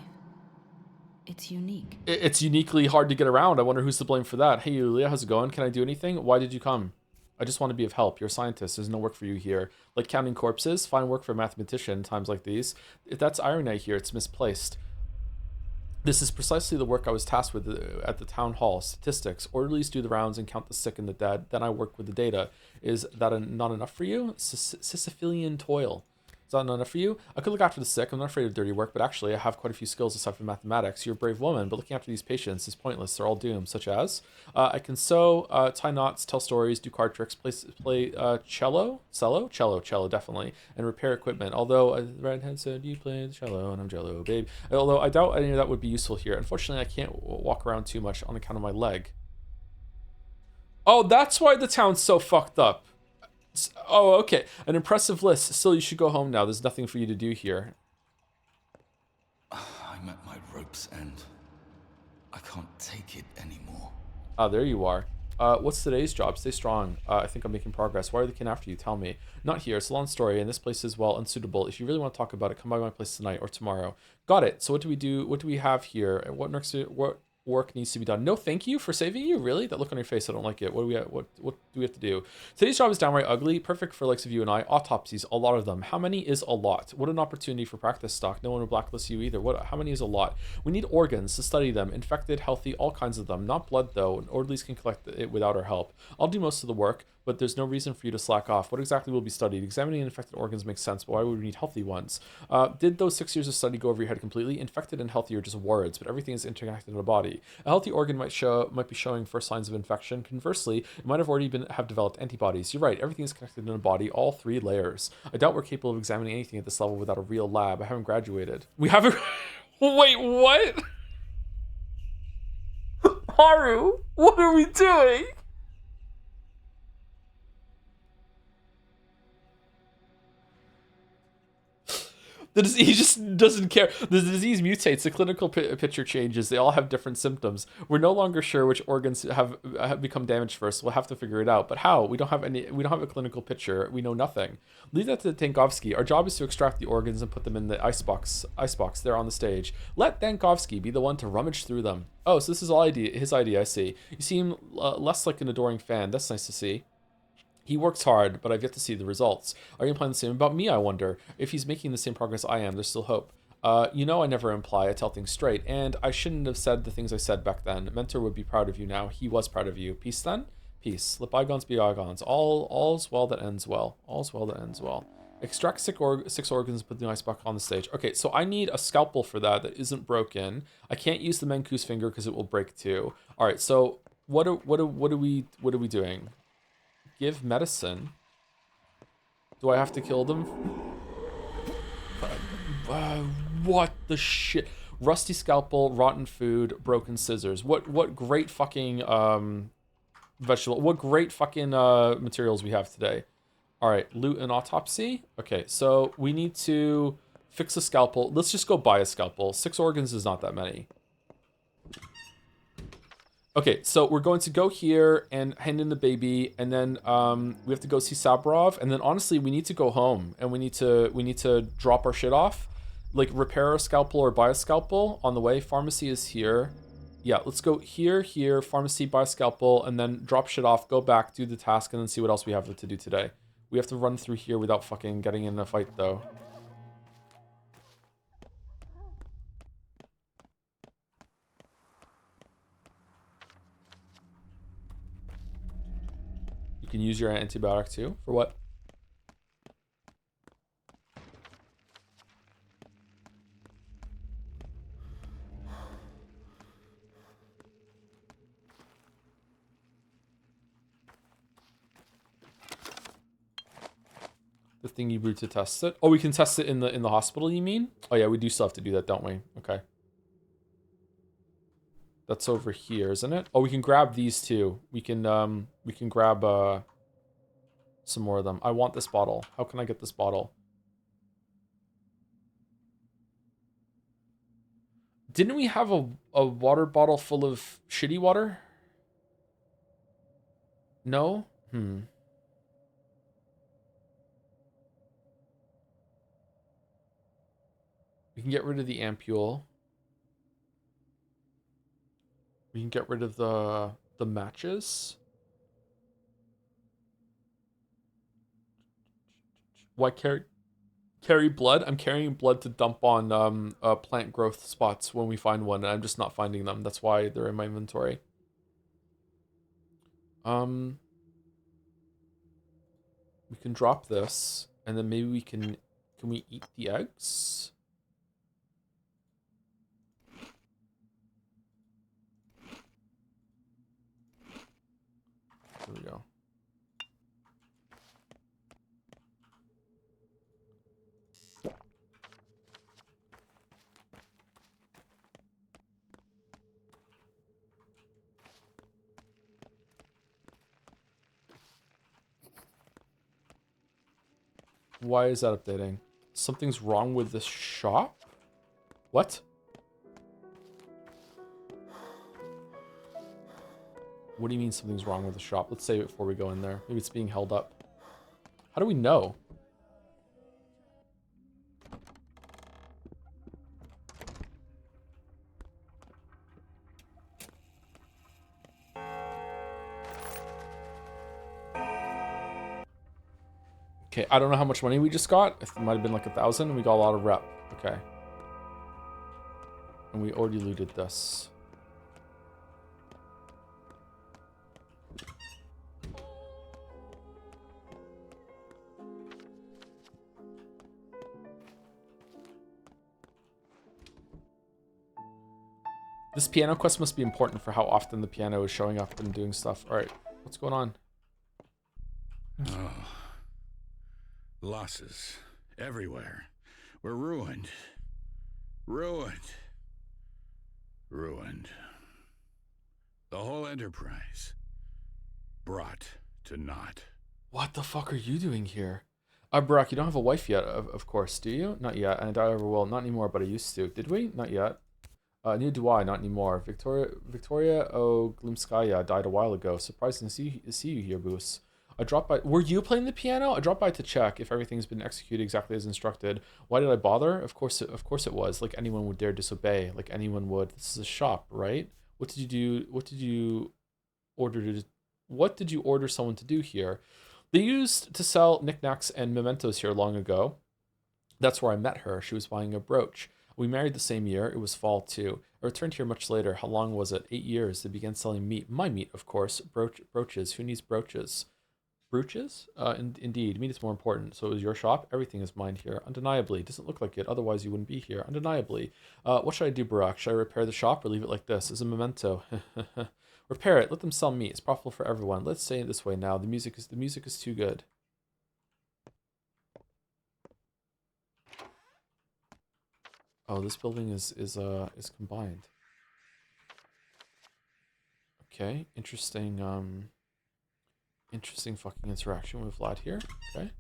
It's unique. It's uniquely hard to get around. I wonder who's to blame for that. Hey, Yulia, how's it going? Can I do anything? Why did you come? I just want to be of help. You're a scientist. There's no work for you here. Like counting corpses? Fine work for a mathematician in times like these. If that's irony here, it's misplaced. This is precisely the work I was tasked with at the town hall. Statistics. Orderlies do the rounds and count the sick and the dead. Then I work with the data. Is that not enough for you? Sisyphean toil. Is that not enough for you? I could look after the sick. I'm not afraid of dirty work, but actually I have quite a few skills aside from mathematics. You're a brave woman, but looking after these patients is pointless. They're all doomed, such as I can sew, tie knots, tell stories, do card tricks, play cello, definitely, and repair equipment. Although the redhead said you play the cello, and I'm jello, babe. Although I doubt any of that would be useful here. Unfortunately, I can't walk around too much on account of my leg. Oh, that's why the town's so fucked up. Oh, okay. An impressive list. Still, you should go home now. There's nothing for you to do here. I'm at my rope's end. I can't take it anymore. Ah, there you are. What's today's job? Stay strong. I think I'm making progress. Why are they looking after you? Tell me. Not here. It's a long story, and this place is, well, unsuitable. If you really want to talk about it, come by my place tonight or tomorrow. Got it. So what do we do? What do we have here? And what work needs to be done? No, thank you for saving you. Really? That look on your face, I don't like it. What do we have to do? Today's job is downright ugly. Perfect for likes of you and I. Autopsies, a lot of them. How many is a lot? What an opportunity for practice stock. No one will blacklist you either. How many is a lot? We need organs to study them. Infected, healthy, all kinds of them. Not blood though. And orderlies can collect it without our help. I'll do most of the work, but there's no reason for you to slack off. What exactly will be studied? Examining infected organs makes sense, but why would we need healthy ones? Did those 6 years of study go over your head completely? Infected and healthy are just words, but everything is interconnected in the body. A healthy organ might be showing first signs of infection. Conversely, it might have already have developed antibodies. You're right, everything is connected in the body, all 3 layers. I doubt we're capable of examining anything at this level without a real lab. I haven't graduated. We haven't. Wait, what? Haru, what are we doing? He just doesn't care. The disease mutates. The clinical picture changes. They all have different symptoms. We're no longer sure which organs have become damaged first. We'll have to figure it out. But how? We don't have a clinical picture. We know nothing. Leave that to Dankovsky. Our job is to extract the organs and put them in the icebox there on the stage. Let Dankovsky be the one to rummage through them. Oh, so this is his idea. I see. You seem less like an adoring fan. That's nice to see. He works hard, but I've yet to see the results. Are you implying the same about me, I wonder? If he's making the same progress I am, there's still hope. You know I never imply, I tell things straight, and I shouldn't have said the things I said back then. Mentor would be proud of you now. He was proud of you. Peace then? Peace. Let bygones be bygones. All's well that ends well. All's well that ends well. Extract 6 organs and put the icebox on the stage. Okay, so I need a scalpel for that isn't broken. I can't use the Menku's finger because it will break too. All right, so what are we doing? Give medicine. Do I have to kill them? What the shit? Rusty scalpel, rotten food, broken scissors. What great fucking vegetable. What great fucking materials we have today. All right, loot and autopsy. Okay, so we need to fix a scalpel. Let's just go buy a scalpel. 6 organs is not that many. Okay, so we're going to go here and hand in the baby, and then we have to go see Saburov, and then honestly, we need to go home, and we need to drop our shit off, like repair a scalpel or buy a scalpel on the way. Pharmacy is here. Yeah, let's go here, pharmacy, buy a scalpel, and then drop shit off, go back, do the task, and then see what else we have to do today. We have to run through here without fucking getting in a fight, though. You can use your antibiotic too. For what? The thing you brew to test it. Oh, we can test it in the hospital, you mean? Oh yeah, we do still have to do that, don't we? Okay. That's over here, isn't it? Oh, we can grab these two. We can grab some more of them. I want this bottle. How can I get this bottle? Didn't we have a water bottle full of shitty water? No? We can get rid of the ampule. We can get rid of the matches. Why carry blood? I'm carrying blood to dump on plant growth spots when we find one, and I'm just not finding them. That's why they're in my inventory. We can drop this, and then maybe we can Can we eat the eggs? There we go. Why is that updating? Something's wrong with this shop? What? What do you mean something's wrong with the shop? Let's save it before we go in there. Maybe it's being held up. How do we know? Okay, I don't know how much money we just got. It might have been like 1,000, and we got a lot of rep. Okay. And we already looted this. This piano quest must be important for how often the piano is showing up and doing stuff. All right, what's going on? Oh. Losses everywhere. We're ruined. Ruined. Ruined. The whole enterprise brought to naught. What the fuck are you doing here? Barack, you don't have a wife yet, of course, do you? Not yet, and I ever will. Not anymore, but I used to. Did we? Not yet. Neither do I, not anymore. Victoria Oglimskaya died a while ago. Surprising to see you here, Boos. I dropped by. Were you playing the piano? I dropped by to check if everything's been executed exactly as instructed. Why did I bother? Of course it was. Like anyone would dare disobey. Like anyone would. This is a shop, right? What did you do? What did you order someone to do here? They used to sell knickknacks and mementos here long ago. That's where I met her. She was buying a brooch. We married the same year. It was fall too. I returned here much later. How long was it? 8 years. They began selling meat. My meat, of course. Brooches. Who needs brooches? Brooches? Indeed. Meat is more important. So it was your shop? Everything is mine here. Undeniably. Doesn't look like it. Otherwise you wouldn't be here. Undeniably. What should I do, Barack? Should I repair the shop or leave it like this? As a memento. Repair it. Let them sell meat. It's profitable for everyone. Let's say it this way now. The music is too good. Oh, this building is combined. Okay, interesting interesting fucking interaction with Vlad here. Okay.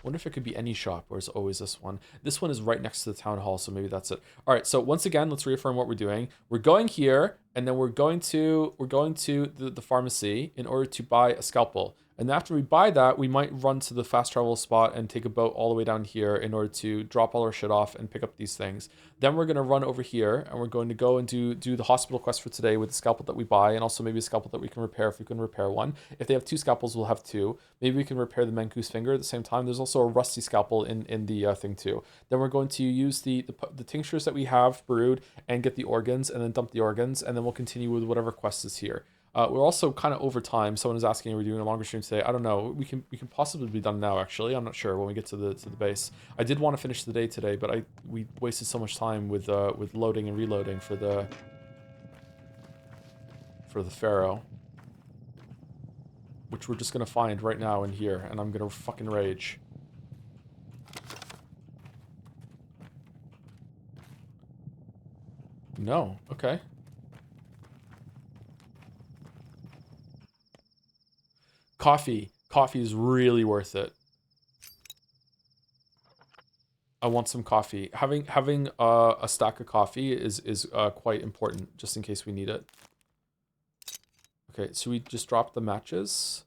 Wonder if it could be any shop or is it always this one. This one is right next to the town hall, so maybe that's it. All right, so once again, let's reaffirm what we're doing. We're going here, and then we're going to the pharmacy in order to buy a scalpel. And after we buy that, we might run to the fast travel spot and take a boat all the way down here in order to drop all our shit off and pick up these things. Then we're going to run over here, and we're going to go and do the hospital quest for today with the scalpel that we buy, and also maybe a scalpel that we can repair if we can repair one. If they have 2 scalpels, we'll have 2. Maybe we can repair the Mancu's finger at the same time. There's also a rusty scalpel in the thing too. Then we're going to use the tinctures that we have brewed and get the organs, and then dump the organs, and then we'll continue with whatever quest is here. We're also kind of over time. Someone is asking, are we doing a longer stream today? I don't know. We can possibly be done now, actually. I'm not sure when we get to the base. I did want to finish the day today, but we wasted so much time with loading and reloading for the Pharaoh, which we're just gonna find right now in here, and I'm gonna fucking rage. No. Okay. Coffee is really worth it. I want some coffee. Having a stack of coffee is quite important, just in case we need it. Okay, so we just drop the matches.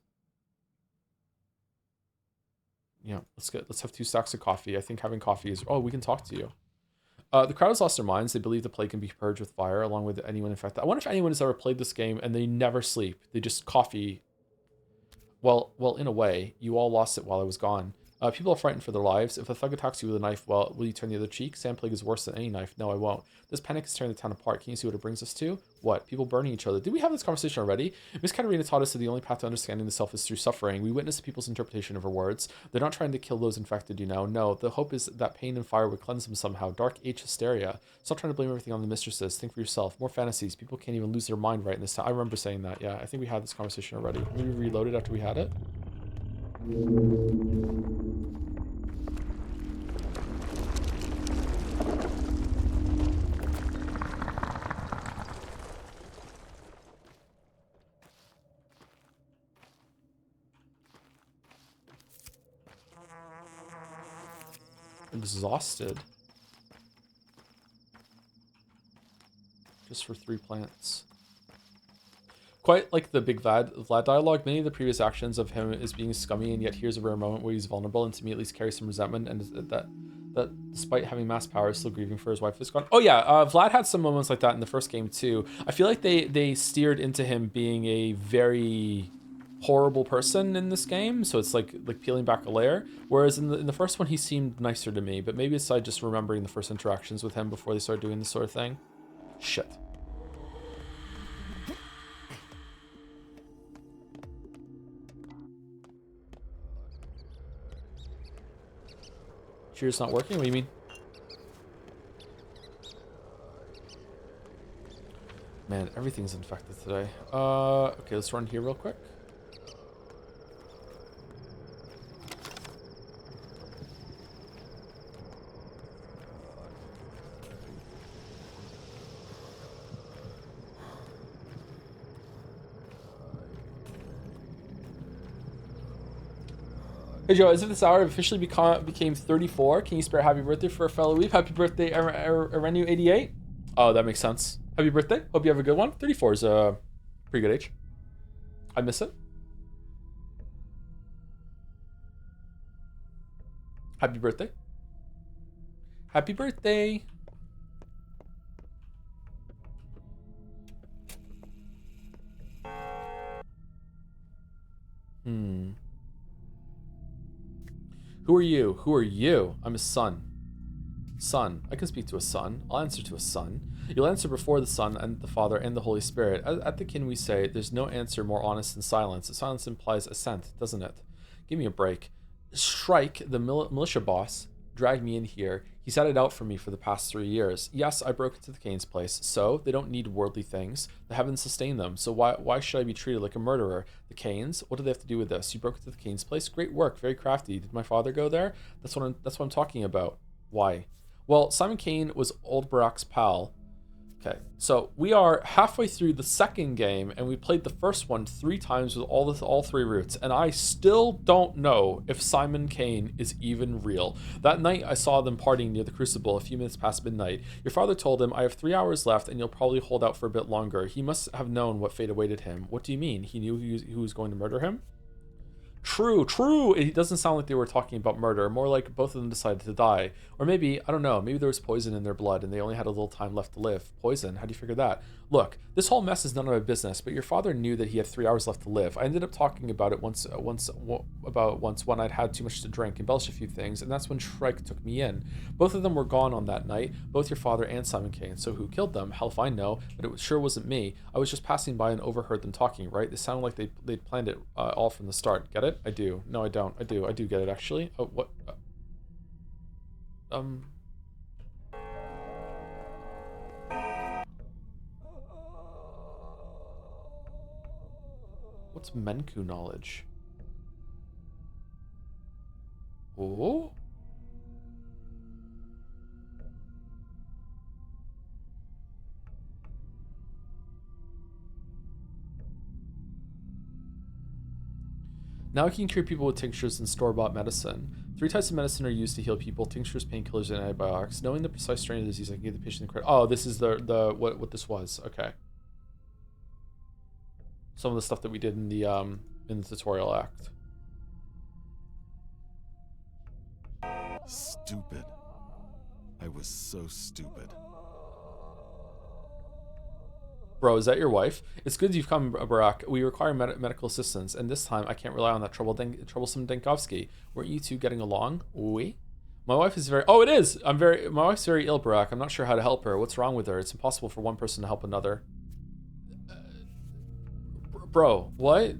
Yeah, let's have 2 stacks of coffee. I think having coffee is. Oh, we can talk to you. The crowd has lost their minds. They believe the plague can be purged with fire, along with anyone infected. I wonder if anyone has ever played this game and they never sleep. They just coffee. Well, in a way, you all lost it while I was gone. People are frightened for their lives. If a thug attacks you with a knife, well, will you turn the other cheek? Sand plague is worse than any knife. No, I won't. This panic is tearing the town apart. Can you see what it brings us to? What? People burning each other. Did we have this conversation already? Miss Katerina taught us that the only path to understanding the self is through suffering. We witness people's interpretation of her words. They're not trying to kill those infected, you know. No, the hope is that pain and fire would cleanse them somehow. Dark age hysteria. Stop trying to blame everything on the mistresses. Think for yourself. More fantasies. People can't even lose their mind right in this time. I remember saying that. Yeah, I think we had this conversation already. Maybe we reloaded after we had it. Exhausted. Just for 3 plants. Quite like the big Vlad dialogue, many of the previous actions of him is being scummy, and yet here's a rare moment where he's vulnerable and to me at least carries some resentment, and that despite having mass power is still grieving for his wife who's gone. Oh yeah, Vlad had some moments like that in the first game too. I feel like they steered into him being a very horrible person in this game, so it's like peeling back a layer, whereas in the first one he seemed nicer to me, but maybe it's just remembering the first interactions with him before they started doing this sort of thing. Shit. Cheers not working? What do you mean? Man, everything's infected today. Okay, let's run here real quick. Hey Joe, as if this hour officially became 34, can you spare happy birthday for a fellow weep? Happy birthday, Arenu88. Oh, that makes sense. Happy birthday. Hope you have a good one. 34 is a pretty good age. I miss it. Happy birthday. Happy birthday. Who are you? Who are you? I'm a son. Son. I can speak to a son. I'll answer to a son. You'll answer before the Son and the Father and the Holy Spirit. At the kin we say, there's no answer more honest than silence. Silence implies assent, doesn't it? Give me a break. Shrike, the militia boss, dragged me in here. He's had it out for me for the past 3 years. Yes, I broke into the Kane's place, so they don't need worldly things. The heavens sustain them, so why should I be treated like a murderer? The Kanes? What do they have to do with this? You broke into the Kane's place? Great work, very crafty. Did my father go there? That's what I'm talking about. Why? Well, Simon Kane was old Barack's pal. Okay, so we are halfway through the second game, and we played the first one 3 times with all 3 routes, and I still don't know if Simon Kane is even real. That night, I saw them partying near the Crucible a few minutes past midnight. Your father told him, I have 3 hours left, and you'll probably hold out for a bit longer. He must have known what fate awaited him. What do you mean? He knew who was going to murder him? True. It doesn't sound like they were talking about murder, more like both of them decided to die. Or maybe, I don't know, maybe there was poison in their blood and they only had a little time left to live. Poison? How do you figure that? Look, this whole mess is none of my business, but your father knew that he had 3 hours left to live. I ended up talking about it once when I'd had too much to drink, embellished a few things, and that's when Shrike took me in. Both of them were gone on that night, both your father and Simon Kane, so who killed them? Hell if I know, but it sure wasn't me. I was just passing by and overheard them talking, right? They sounded like they'd planned it all from the start. Get it? I do. No, I don't. I do get it, actually. Oh, what? What's Menku knowledge? Oh? Now we can cure people with tinctures and store-bought medicine. 3 types of medicine are used to heal people: tinctures, painkillers, and antibiotics. Knowing the precise strain of disease, I can give the patient the credit. Oh, this is what this was. Okay. Some of the stuff that we did in the tutorial act. Bro, is that your wife? It's good you've come, Barack. We require medical assistance, and this time I can't rely on that troublesome Denkovsky. Weren't you two getting along? Oui? My wife is very... Oh, it is! My wife's very ill, Barack. I'm not sure how to help her. What's wrong with her? It's impossible for one person to help another. Bro, what?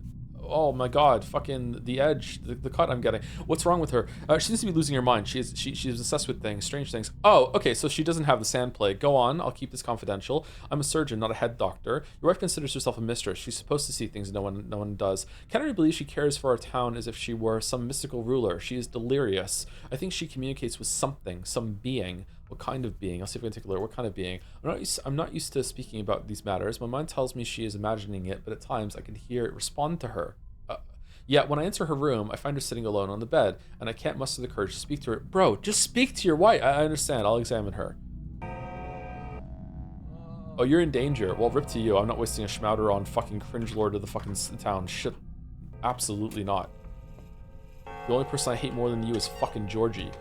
Oh my god, fucking the edge, the cut I'm getting. What's wrong with her? She seems to be losing her mind. She's obsessed with things, strange things. Oh, okay, so she doesn't have the sand plague. Go on, I'll keep this confidential. I'm a surgeon, not a head doctor. Your wife considers herself a mistress. She's supposed to see things no one does. Can I believe she cares for our town as if she were some mystical ruler? She is delirious. I think she communicates with something, some being. What kind of being? I'll see if I can take a look. What kind of being? I'm not used to speaking about these matters. My mind tells me she is imagining it, but at times I can hear it respond to her. Yet when I enter her room, I find her sitting alone on the bed, and I can't muster the courage to speak to her. Bro, just speak to your wife. I understand. I'll examine her. Oh, you're in danger. Well, rip to you. I'm not wasting a schmouder on fucking cringe lord of the fucking town. Shit. Absolutely not. The only person I hate more than you is fucking Georgie.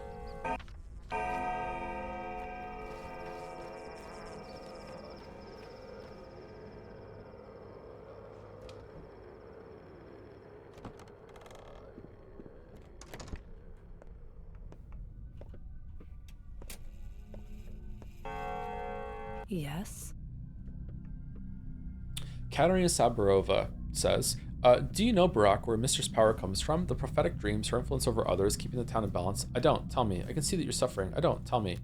Yes? Katerina Saburova says, do you know, Barack, where Mistress Power comes from? The prophetic dreams, her influence over others, keeping the town in balance? I don't. Tell me. I can see that you're suffering. I don't. Tell me.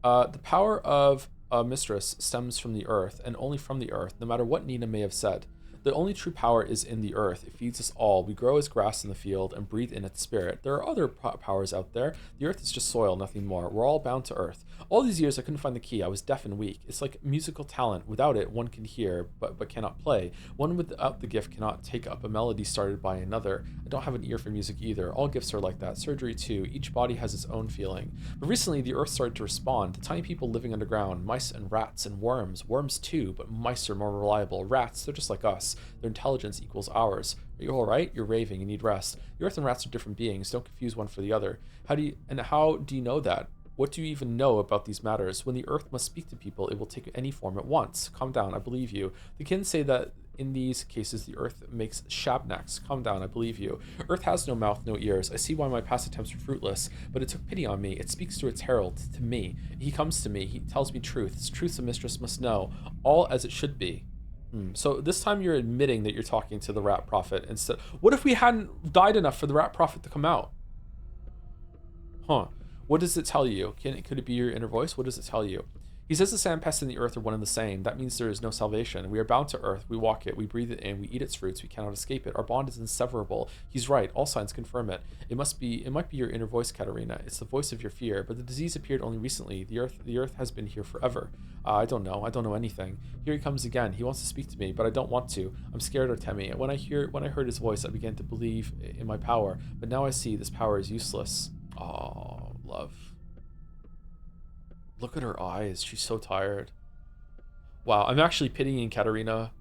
The power of a mistress stems from the earth, and only from the earth, no matter what Nina may have said. The only true power is in the earth. It feeds us all. We grow as grass in the field and breathe in its spirit. There are other powers out there. The earth is just soil, nothing more. We're all bound to earth. All these years I couldn't find the key. I was deaf and weak. It's like musical talent. Without it, one can hear, but cannot play. One without the gift cannot take up a melody started by another. I don't have an ear for music either. All gifts are like that. Surgery too. Each body has its own feeling. But recently the earth started to respond. The tiny people living underground, mice and rats and worms. Worms too, but mice are more reliable. Rats, they're just like us. Their intelligence equals ours. Are you alright? You're raving. You need rest. The earth and rats are different beings. Don't confuse one for the other. How do you know that? What do you even know about these matters? When the earth must speak to people, it will take any form at once. Calm down, I believe you. The kin say that in these cases, the earth makes shabnaks. Calm down, I believe you. Earth has no mouth, no ears. I see why my past attempts were fruitless, but it took pity on me. It speaks to its herald, to me. He comes to me. He tells me truths. Truths a mistress must know. All as it should be. So this time you're admitting that you're talking to the rat prophet instead. What if we hadn't died enough for the rat prophet to come out? Huh. What does it tell you? Could it be your inner voice? What does it tell you? He says the sand pest and the earth are one and the same. That means there is no salvation. We are bound to earth. We walk it. We breathe it in. We eat its fruits. We cannot escape it. Our bond is inseverable. He's right. All signs confirm it. It might be your inner voice, Katerina. It's the voice of your fear. But the disease appeared only recently. The earth has been here forever. I don't know. I don't know anything. Here he comes again. He wants to speak to me, but I don't want to. I'm scared, Artemi. When I heard his voice, I began to believe in my power. But now I see this power is useless. Oh, love. Look at her eyes. She's so tired. Wow, I'm actually pitying Katerina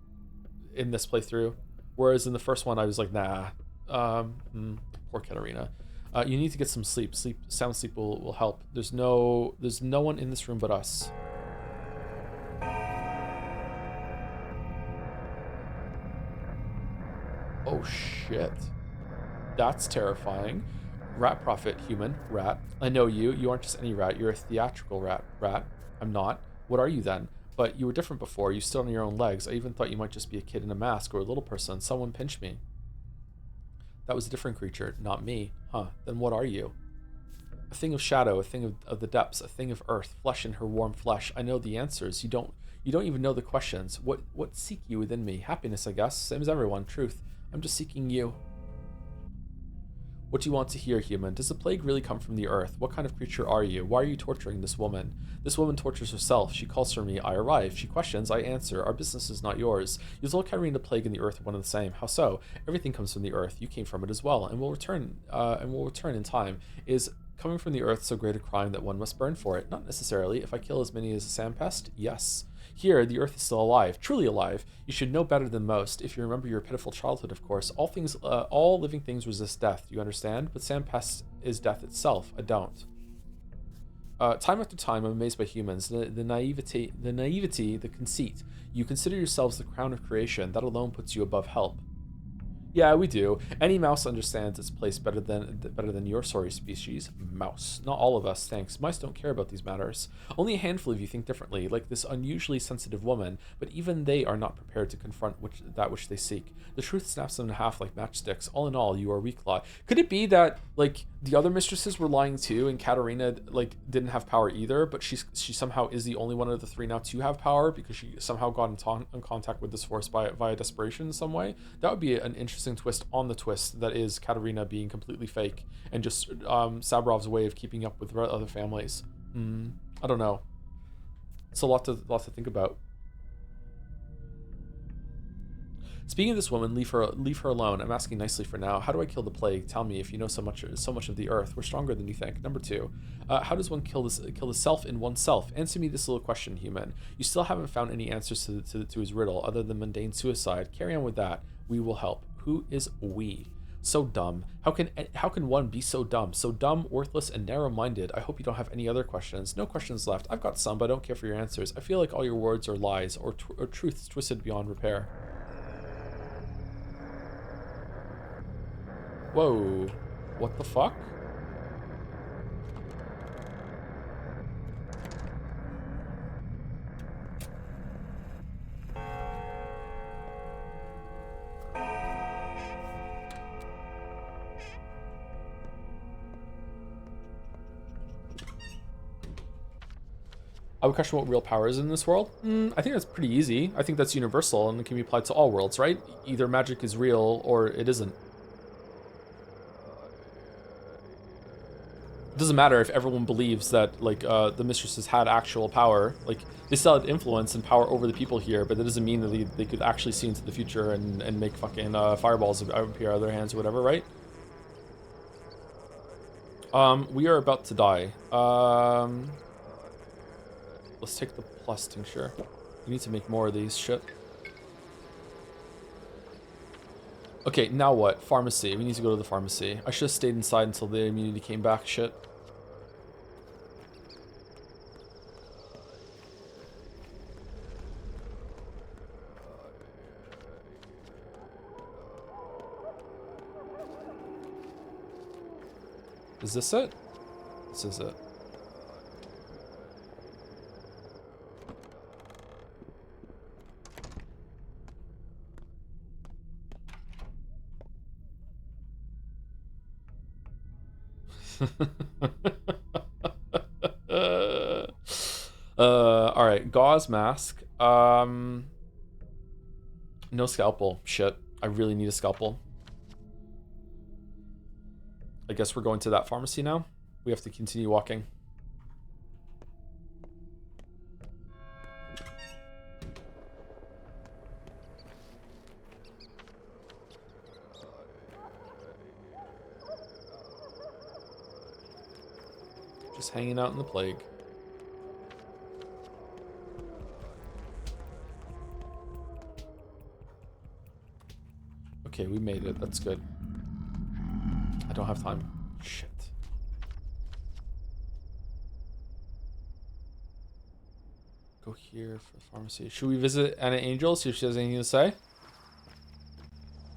in this playthrough, whereas in the first one I was like, nah. Poor Katerina. You need to get some sleep. Sound sleep will help. There's no one in this room but us. Oh shit. That's terrifying. Rat prophet, human, rat. I know you. You aren't just any rat. You're a theatrical rat. Rat. I'm not. What are you then? But you were different before. You stood on your own legs. I even thought you might just be a kid in a mask or a little person. Someone pinched me. That was a different creature, not me. Huh. Then what are you? A thing of shadow, a thing of the depths, a thing of earth, flesh in her warm flesh. I know the answers. You don't even know the questions. What seek you within me? Happiness, I guess. Same as everyone. Truth. I'm just seeking you. What do you want to hear, human? Does the plague really come from the earth? What kind of creature are you? Why are you torturing this woman? This woman tortures herself. She calls for me. I arrive. She questions. I answer. Our business is not yours. You all carrying the plague and the earth are one and the same. How so? Everything comes from the earth. You came from it as well, and will return in time. Is coming from the earth so great a crime that one must burn for it? Not necessarily. If I kill as many as a sand pest, yes. Here, the earth is still alive, truly alive. You should know better than most, if you remember your pitiful childhood, of course. All living things resist death, do you understand? But sand pest is death itself. I don't. Time after time, I'm amazed by humans. The naivety, the conceit. You consider yourselves the crown of creation. That alone puts you above help. Yeah, we do. Any mouse understands its place better than your sorry species, mouse. Not all of us, thanks. Mice don't care about these matters. Only a handful of you think differently, like this unusually sensitive woman, but even they are not prepared to confront that which they seek. The truth snaps them in half like matchsticks. All in all, you are weak lie. Could it be that, like, the other mistresses were lying too, and Katarina, like, didn't have power either, but she somehow is the only one of the three now to have power because she somehow got in contact with this force via desperation in some way? That would be an interesting twist on the twist that is Katarina being completely fake and just Sabrov's way of keeping up with other families. I don't know. It's a lot to think about. Speaking of this woman, leave her alone. I'm asking nicely for now. How do I kill the plague? Tell me if you know so much of the earth. We're stronger than you think. Number 2, how does one kill the self in oneself? Answer me this little question, human. You still haven't found any answers to his riddle other than mundane suicide. Carry on with that. We will help. Who is we? So dumb. How can one be so dumb? So dumb, worthless, and narrow-minded. I hope you don't have any other questions. No questions left. I've got some, but I don't care for your answers. I feel like all your words are lies or truths twisted beyond repair. Whoa. What the fuck? I would question what real power is in this world. I think that's pretty easy. I think that's universal and it can be applied to all worlds, right? Either magic is real or it isn't. It doesn't matter if everyone believes that, like, the mistresses had actual power. Like, they still had influence and power over the people here, but that doesn't mean that they could actually see into the future and make fucking fireballs appear out of their hands or whatever, right? We are about to die. Let's take the plus tincture. We need to make more of these shit. Okay, now what? Pharmacy. We need to go to the pharmacy. I should have stayed inside until the immunity came back. Shit. Is this it? This is it. All right, gauze mask. No scalpel. Shit, I really need a scalpel. I guess we're going to that pharmacy now. We have to continue walking. Just hanging out in the plague. Okay, we made it. That's good. I don't have time. Shit. Go here for the pharmacy. Should we visit Anna Angel, see if she has anything to say?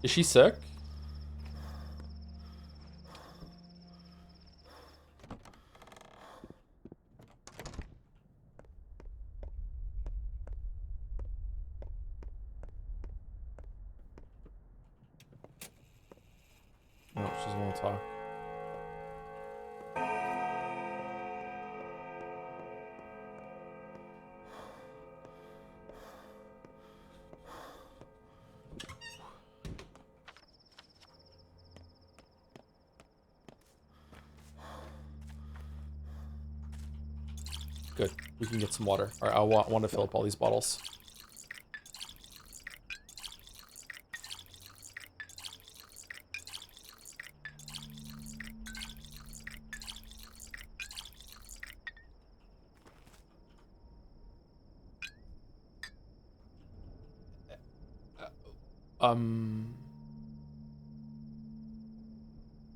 Is she sick? No, she doesn't want to talk. Good. We can get some water. All right, I want to fill up all these bottles.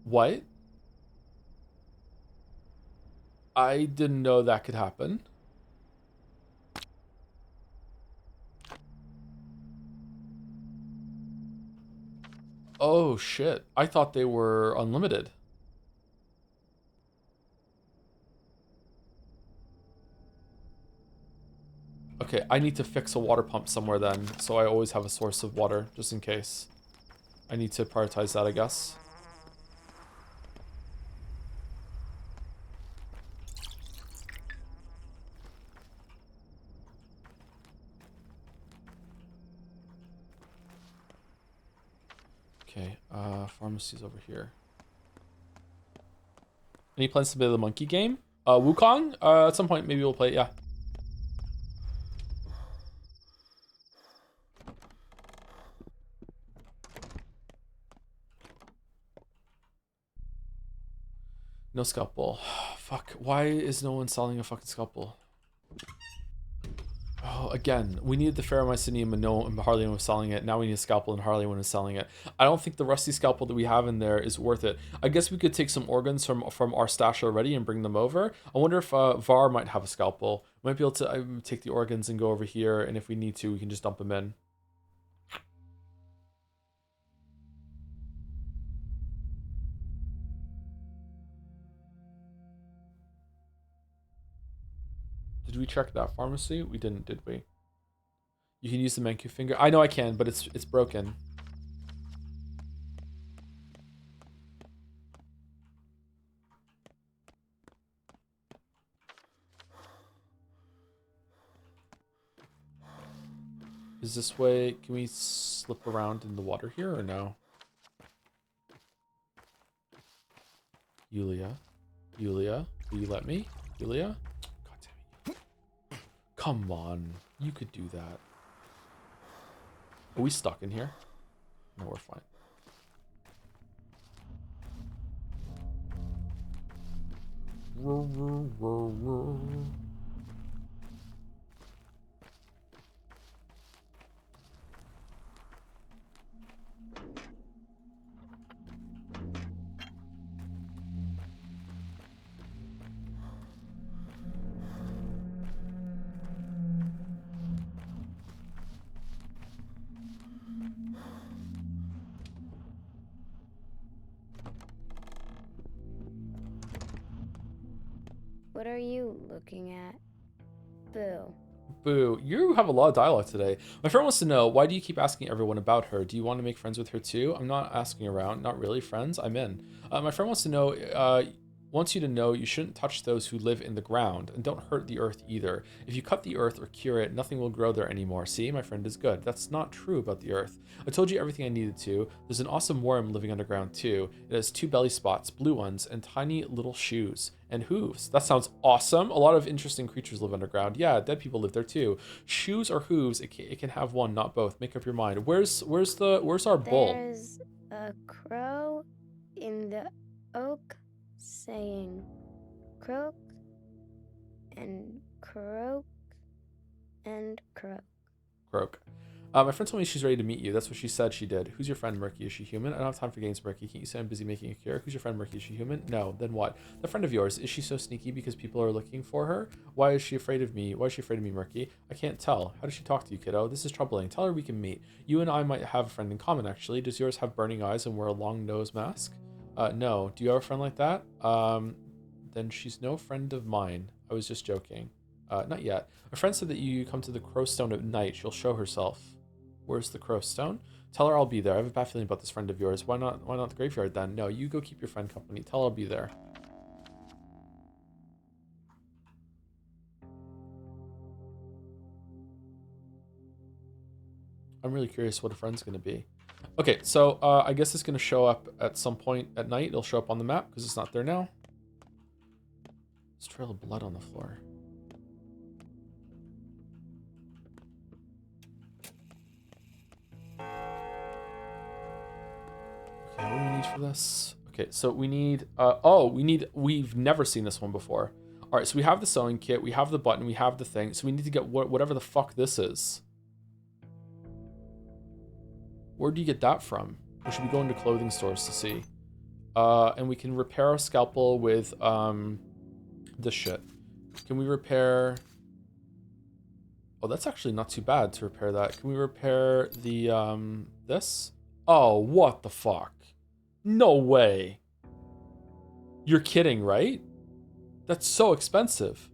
What? I didn't know that could happen. Oh shit. I thought they were unlimited. Okay, I need to fix a water pump somewhere then, so I always have a source of water, just in case. I need to prioritize that, I guess. Okay, pharmacy's over here. Any plans to play the monkey game? Wukong? At some point, maybe we'll play it, yeah. No scalpel. Fuck, why is no one selling a fucking scalpel? Oh, again, we needed the Pharamycinium and no and Harley was selling it. Now we need a scalpel and Harley is selling it. I don't think the rusty scalpel that we have in there is worth it. I guess we could take some organs from our stash already and bring them over. I wonder if Var might have a scalpel. We might be able to take the organs and go over here, and if we need to, we can just dump them in. Did we check that pharmacy? We didn't, did we? You can use the Manku finger. I know I can, but it's broken. Is this way? Can we slip around in the water here or no? Yulia, will you let me? Yulia? God damn it. Come on, you could do that. Are we stuck in here? No, we're fine. What are you looking at? Boo. Boo, you have a lot of dialogue today. My friend wants to know, why do you keep asking everyone about her? Do you want to make friends with her too? I'm not asking around. Not really, friends. I'm in. My friend wants to know, wants you to know you shouldn't touch those who live in the ground, and don't hurt the earth either. If you cut the earth or cure it, nothing will grow there anymore. See, my friend is good. That's not true about the earth. I told you everything I needed to. There's an awesome worm living underground too. It has 2 belly spots, blue ones, and tiny little shoes. And hooves. That sounds awesome. A lot of interesting creatures live underground. Yeah, dead people live there too. Shoes or hooves, it can have one, not both. Make up your mind. Where's our bull? There's a crow in the oak saying croak and croak and croak. Croak. My friend told me she's ready to meet you. That's what she said she did. Who's your friend, Murky? Is she human? I don't have time for games, Murky. Can't you say I'm busy making a cure? Who's your friend, Murky? Is she human? No. Then what? The friend of yours. Is she so sneaky because people are looking for her? Why is she afraid of me? Why is she afraid of me, Murky? I can't tell. How does she talk to you, kiddo? This is troubling. Tell her we can meet. You and I might have a friend in common, actually. Does yours have burning eyes and wear a long nose mask? No. Do you have a friend like that? Then she's no friend of mine. I was just joking. Not yet. A friend said that you come to the Crowstone at night. She'll show herself. Where's the Crowstone? Tell her I'll be there. I have a bad feeling about this friend of yours. Why not the graveyard then? No, you go keep your friend company. Tell her I'll be there. I'm really curious what a friend's going to be. Okay, so I guess it's going to show up at some point at night. It'll show up on the map because it's not there now. There's a trail of blood on the floor. Okay, what do we need for this? Okay, so we need, we've never seen this one before. All right, so we have the sewing kit, we have the button, we have the thing, so we need to get whatever the fuck this is. Where do you get that from? Or should we go into clothing stores to see? And we can repair our scalpel with this shit. Can we repair... Oh, that's actually not too bad to repair that. Can we repair the, this? Oh, what the fuck? No way. You're kidding, right? That's so expensive.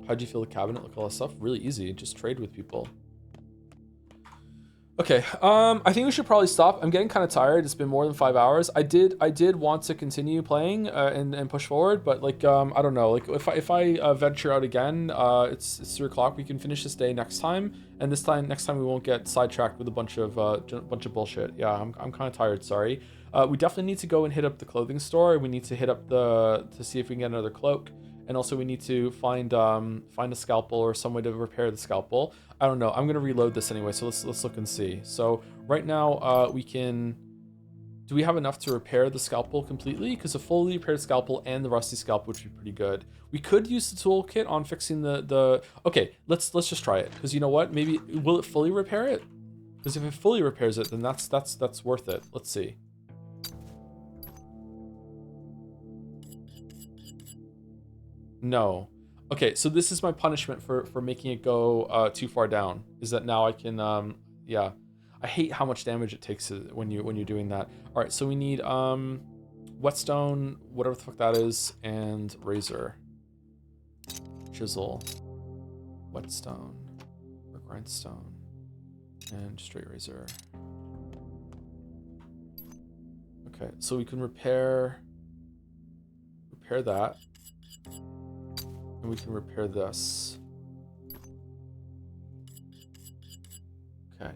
How'd you feel the cabinet? Look, all that stuff. Really easy. Just trade with people. Okay, I think we should probably stop. I'm getting kind of tired. It's been more than 5 hours. I did want to continue playing and push forward, but like I don't know. Like if I venture out again, it's 3 o'clock. We can finish this day next time, and next time we won't get sidetracked with a bunch of bullshit. Yeah, I'm kind of tired. Sorry. We definitely need to go and hit up the clothing store. We need to hit up to see if we can get another cloak. And also we need to find a scalpel or some way to repair the scalpel. I don't know. I'm gonna reload this anyway, so let's look and see. So right now we can. Do we have enough to repair the scalpel completely? Because a fully repaired scalpel and the rusty scalpel would be pretty good. We could use the toolkit on fixing the. Okay, let's just try it. Because you know what? Maybe will it fully repair it? Because if it fully repairs it, then that's worth it. Let's see. No. Okay, so this is my punishment for making it go too far down. Is that now I can yeah. I hate how much damage it takes when you're doing that. All right, so we need whetstone, whatever the fuck that is, and razor, chisel, whetstone, or grindstone, and straight razor. Okay, so we can repair that. And we can repair this. Okay.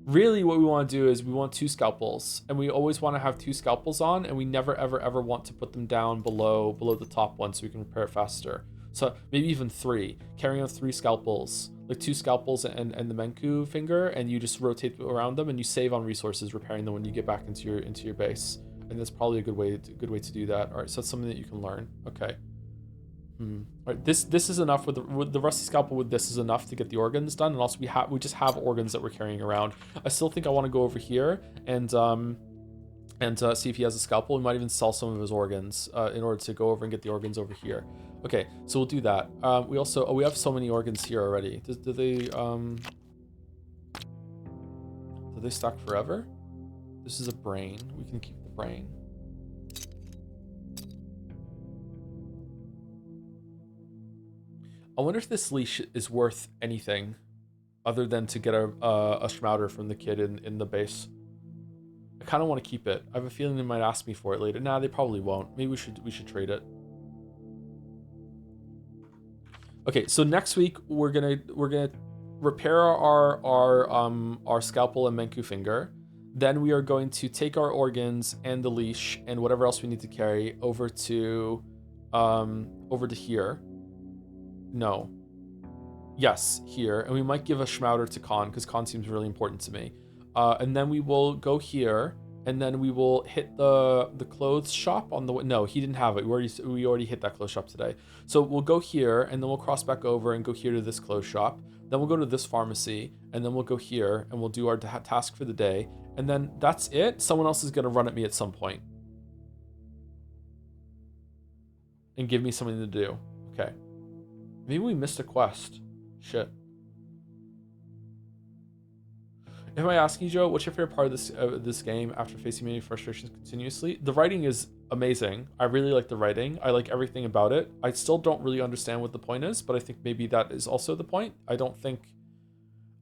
Really what we want to do is we want 2 scalpels, and we always want to have 2 scalpels on, and we never ever want to put them down below the top one so we can repair it faster. So maybe even 3, carrying on 3 scalpels, like 2 scalpels and the Menku finger, and you just rotate around them and you save on resources repairing them when you get back into your base. And that's probably a good way to do that. All right, so that's something that you can learn. Okay. All right, this is enough with the rusty scalpel. With this is enough to get the organs done, and also we just have organs that we're carrying around. I still think I want to go over here and see if he has a scalpel. We might even sell some of his organs in order to go over and get the organs over here. Okay, so we'll do that. We also we have so many organs here already. Do they stack forever? This is a brain. We can keep the brain. I wonder if this leash is worth anything other than to get a Schmouder from the kid in the base. I kind of want to keep it. I have a feeling they might ask me for it later. Nah, they probably won't. Maybe we should trade it. Okay, so next week we're gonna repair our scalpel and Menku finger. Then we are going to take our organs and the leash and whatever else we need to carry over to here. No. Yes, here. And we might give a Schmouder to Khan, because Khan seems really important to me. And then we will go here, and then we will hit the clothes shop on the way. No, he didn't have it. We already hit that clothes shop today. So we'll go here, and then we'll cross back over and go here to this clothes shop. Then we'll go to this pharmacy, and then we'll go here, and we'll do our task for the day. And then that's it. Someone else is going to run at me at some point and give me something to do. Okay. Maybe we missed a quest. Shit. Am I asking you, Joe, what's your favorite part of this game after facing many frustrations continuously? The writing is amazing. I really like the writing. I like everything about it. I still don't really understand what the point is, but I think maybe that is also the point. I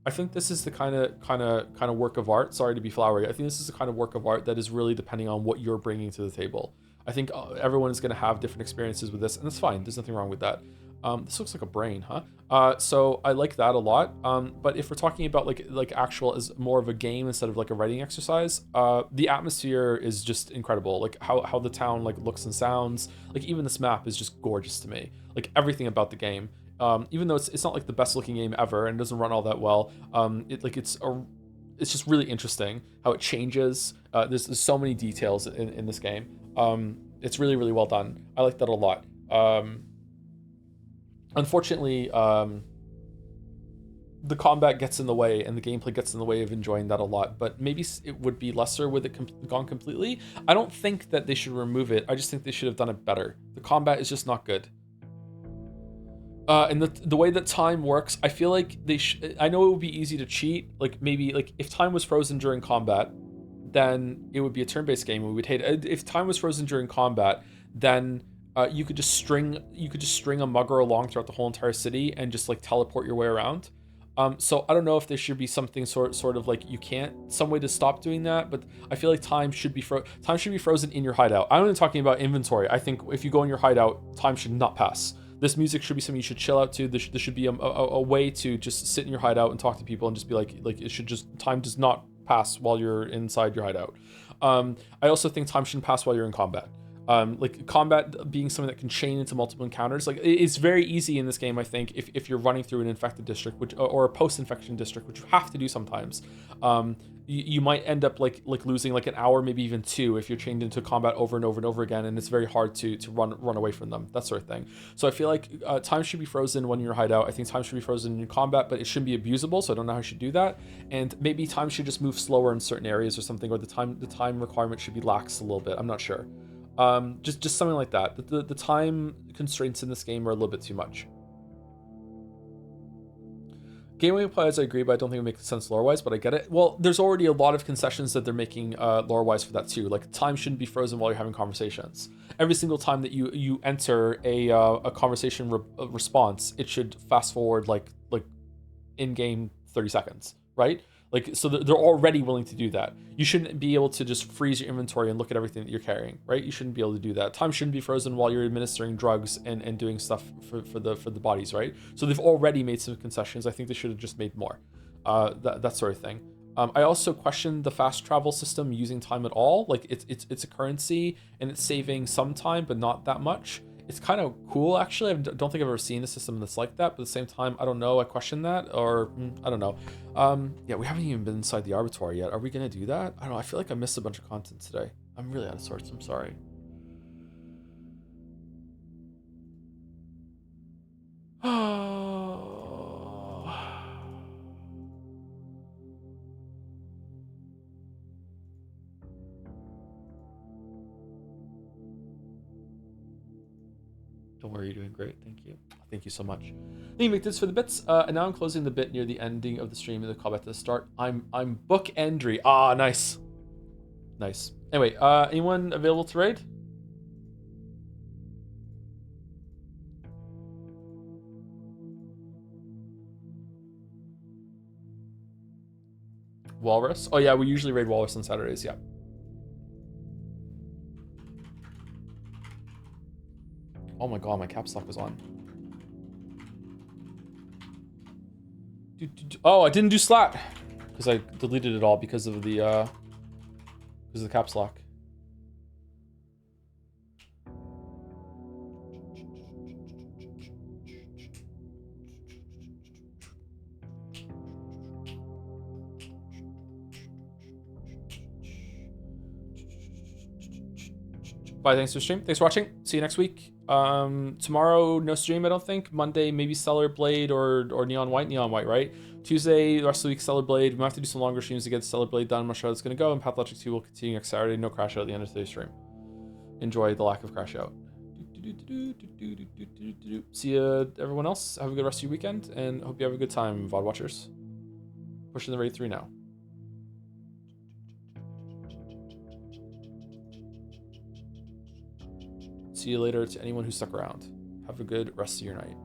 think this is the kind of work of art. Sorry to be flowery. I think this is the kind of work of art that is really depending on what you're bringing to the table. I think everyone is going to have different experiences with this, and that's fine. There's nothing wrong with that. This looks like a brain, huh? So I like that a lot. But if we're talking about like actual as more of a game instead of like a writing exercise, the atmosphere is just incredible. Like how the town like looks and sounds. Like even this map is just gorgeous to me. Like everything about the game. Even though it's not like the best looking game ever and doesn't run all that well. It's just really interesting how it changes. There's so many details in this game. It's really, really well done. I like that a lot. Unfortunately, the combat gets in the way and the gameplay gets in the way of enjoying that a lot, but maybe it would be lesser with it gone completely. I don't think that they should remove it. I just think they should have done it better. The combat is just not good. And the way that time works, I feel like I know it would be easy to cheat. Like maybe like if time was frozen during combat, then it would be a turn-based game. We would hate it. If time was frozen during combat, then you could just string a mugger along throughout the whole entire city and just like teleport your way around. So I don't know if there should be something sort of like some way to stop doing that, but I feel like time should be frozen in your hideout. I'm only talking about inventory. I think if you go in your hideout, time should not pass. This music should be something you should chill out to. There should be a way to just sit in your hideout and talk to people and just be like it should just, time does not pass while you're inside your hideout. I also think time shouldn't pass while you're in combat. Like combat being something that can chain into multiple encounters. Like it's very easy in this game, I think, if you're running through an infected district, or a post-infection district, which you have to do sometimes. You might end up like losing like an hour, maybe even 2, if you're chained into combat over and over and over again, and it's very hard to run away from them, that sort of thing. So I feel like time should be frozen when you're hideout. I think time should be frozen in combat, but it shouldn't be abusable. So I don't know how you should do that. And maybe time should just move slower in certain areas or something, or the time requirement should be laxed a little bit. I'm not sure. Just something like that. The time constraints in this game are a little bit too much. Gameway applies, I agree, but I don't think it makes sense lore-wise, but I get it. Well, there's already a lot of concessions that they're making lore-wise for that too. Like time shouldn't be frozen while you're having conversations. Every single time that you enter a conversation response, it should fast forward like in-game 30 seconds, right? Like, so they're already willing to do that. You shouldn't be able to just freeze your inventory and look at everything that you're carrying, right? You shouldn't be able to do that. Time shouldn't be frozen while you're administering drugs and doing stuff for the bodies, right? So they've already made some concessions. I think they should have just made more, that sort of thing. I also question the fast travel system using time at all. Like it's a currency and it's saving some time, but not that much. It's kind of cool, actually. I don't think I've ever seen a system that's like that, but at the same time, I don't know. I question that, or I don't know. Yeah, we haven't even been inside the Arbitor yet. Are we going to do that? I don't know. I feel like I missed a bunch of content today. I'm really out of sorts. I'm sorry. Don't worry, you're doing great. Thank you. Thank you so much. Anyway, this for the bits. And now I'm closing the bit near the ending of the stream and the callback to the start. I'm bookendry. Ah, nice. Nice. Anyway, anyone available to raid? Walrus? Oh yeah, we usually raid Walrus on Saturdays, yeah. Oh my god, my caps lock was on. Oh, I didn't do slat because I deleted it all because of the caps lock. Bye, thanks for the stream. Thanks for watching. See you next week. Tomorrow, no stream, I don't think. Monday, maybe Stellar Blade or Neon White, right? Tuesday, the rest of the week, Stellar Blade. We might have to do some longer streams to get Stellar Blade done. I'm not sure how it's going to go. And Pathologic 2 will continue next Saturday. No crash out at the end of today's stream. Enjoy the lack of crash out. See you, everyone else. Have a good rest of your weekend, and hope you have a good time, VOD watchers. Pushing the raid 3 now. See you later to anyone who stuck around. Have a good rest of your night.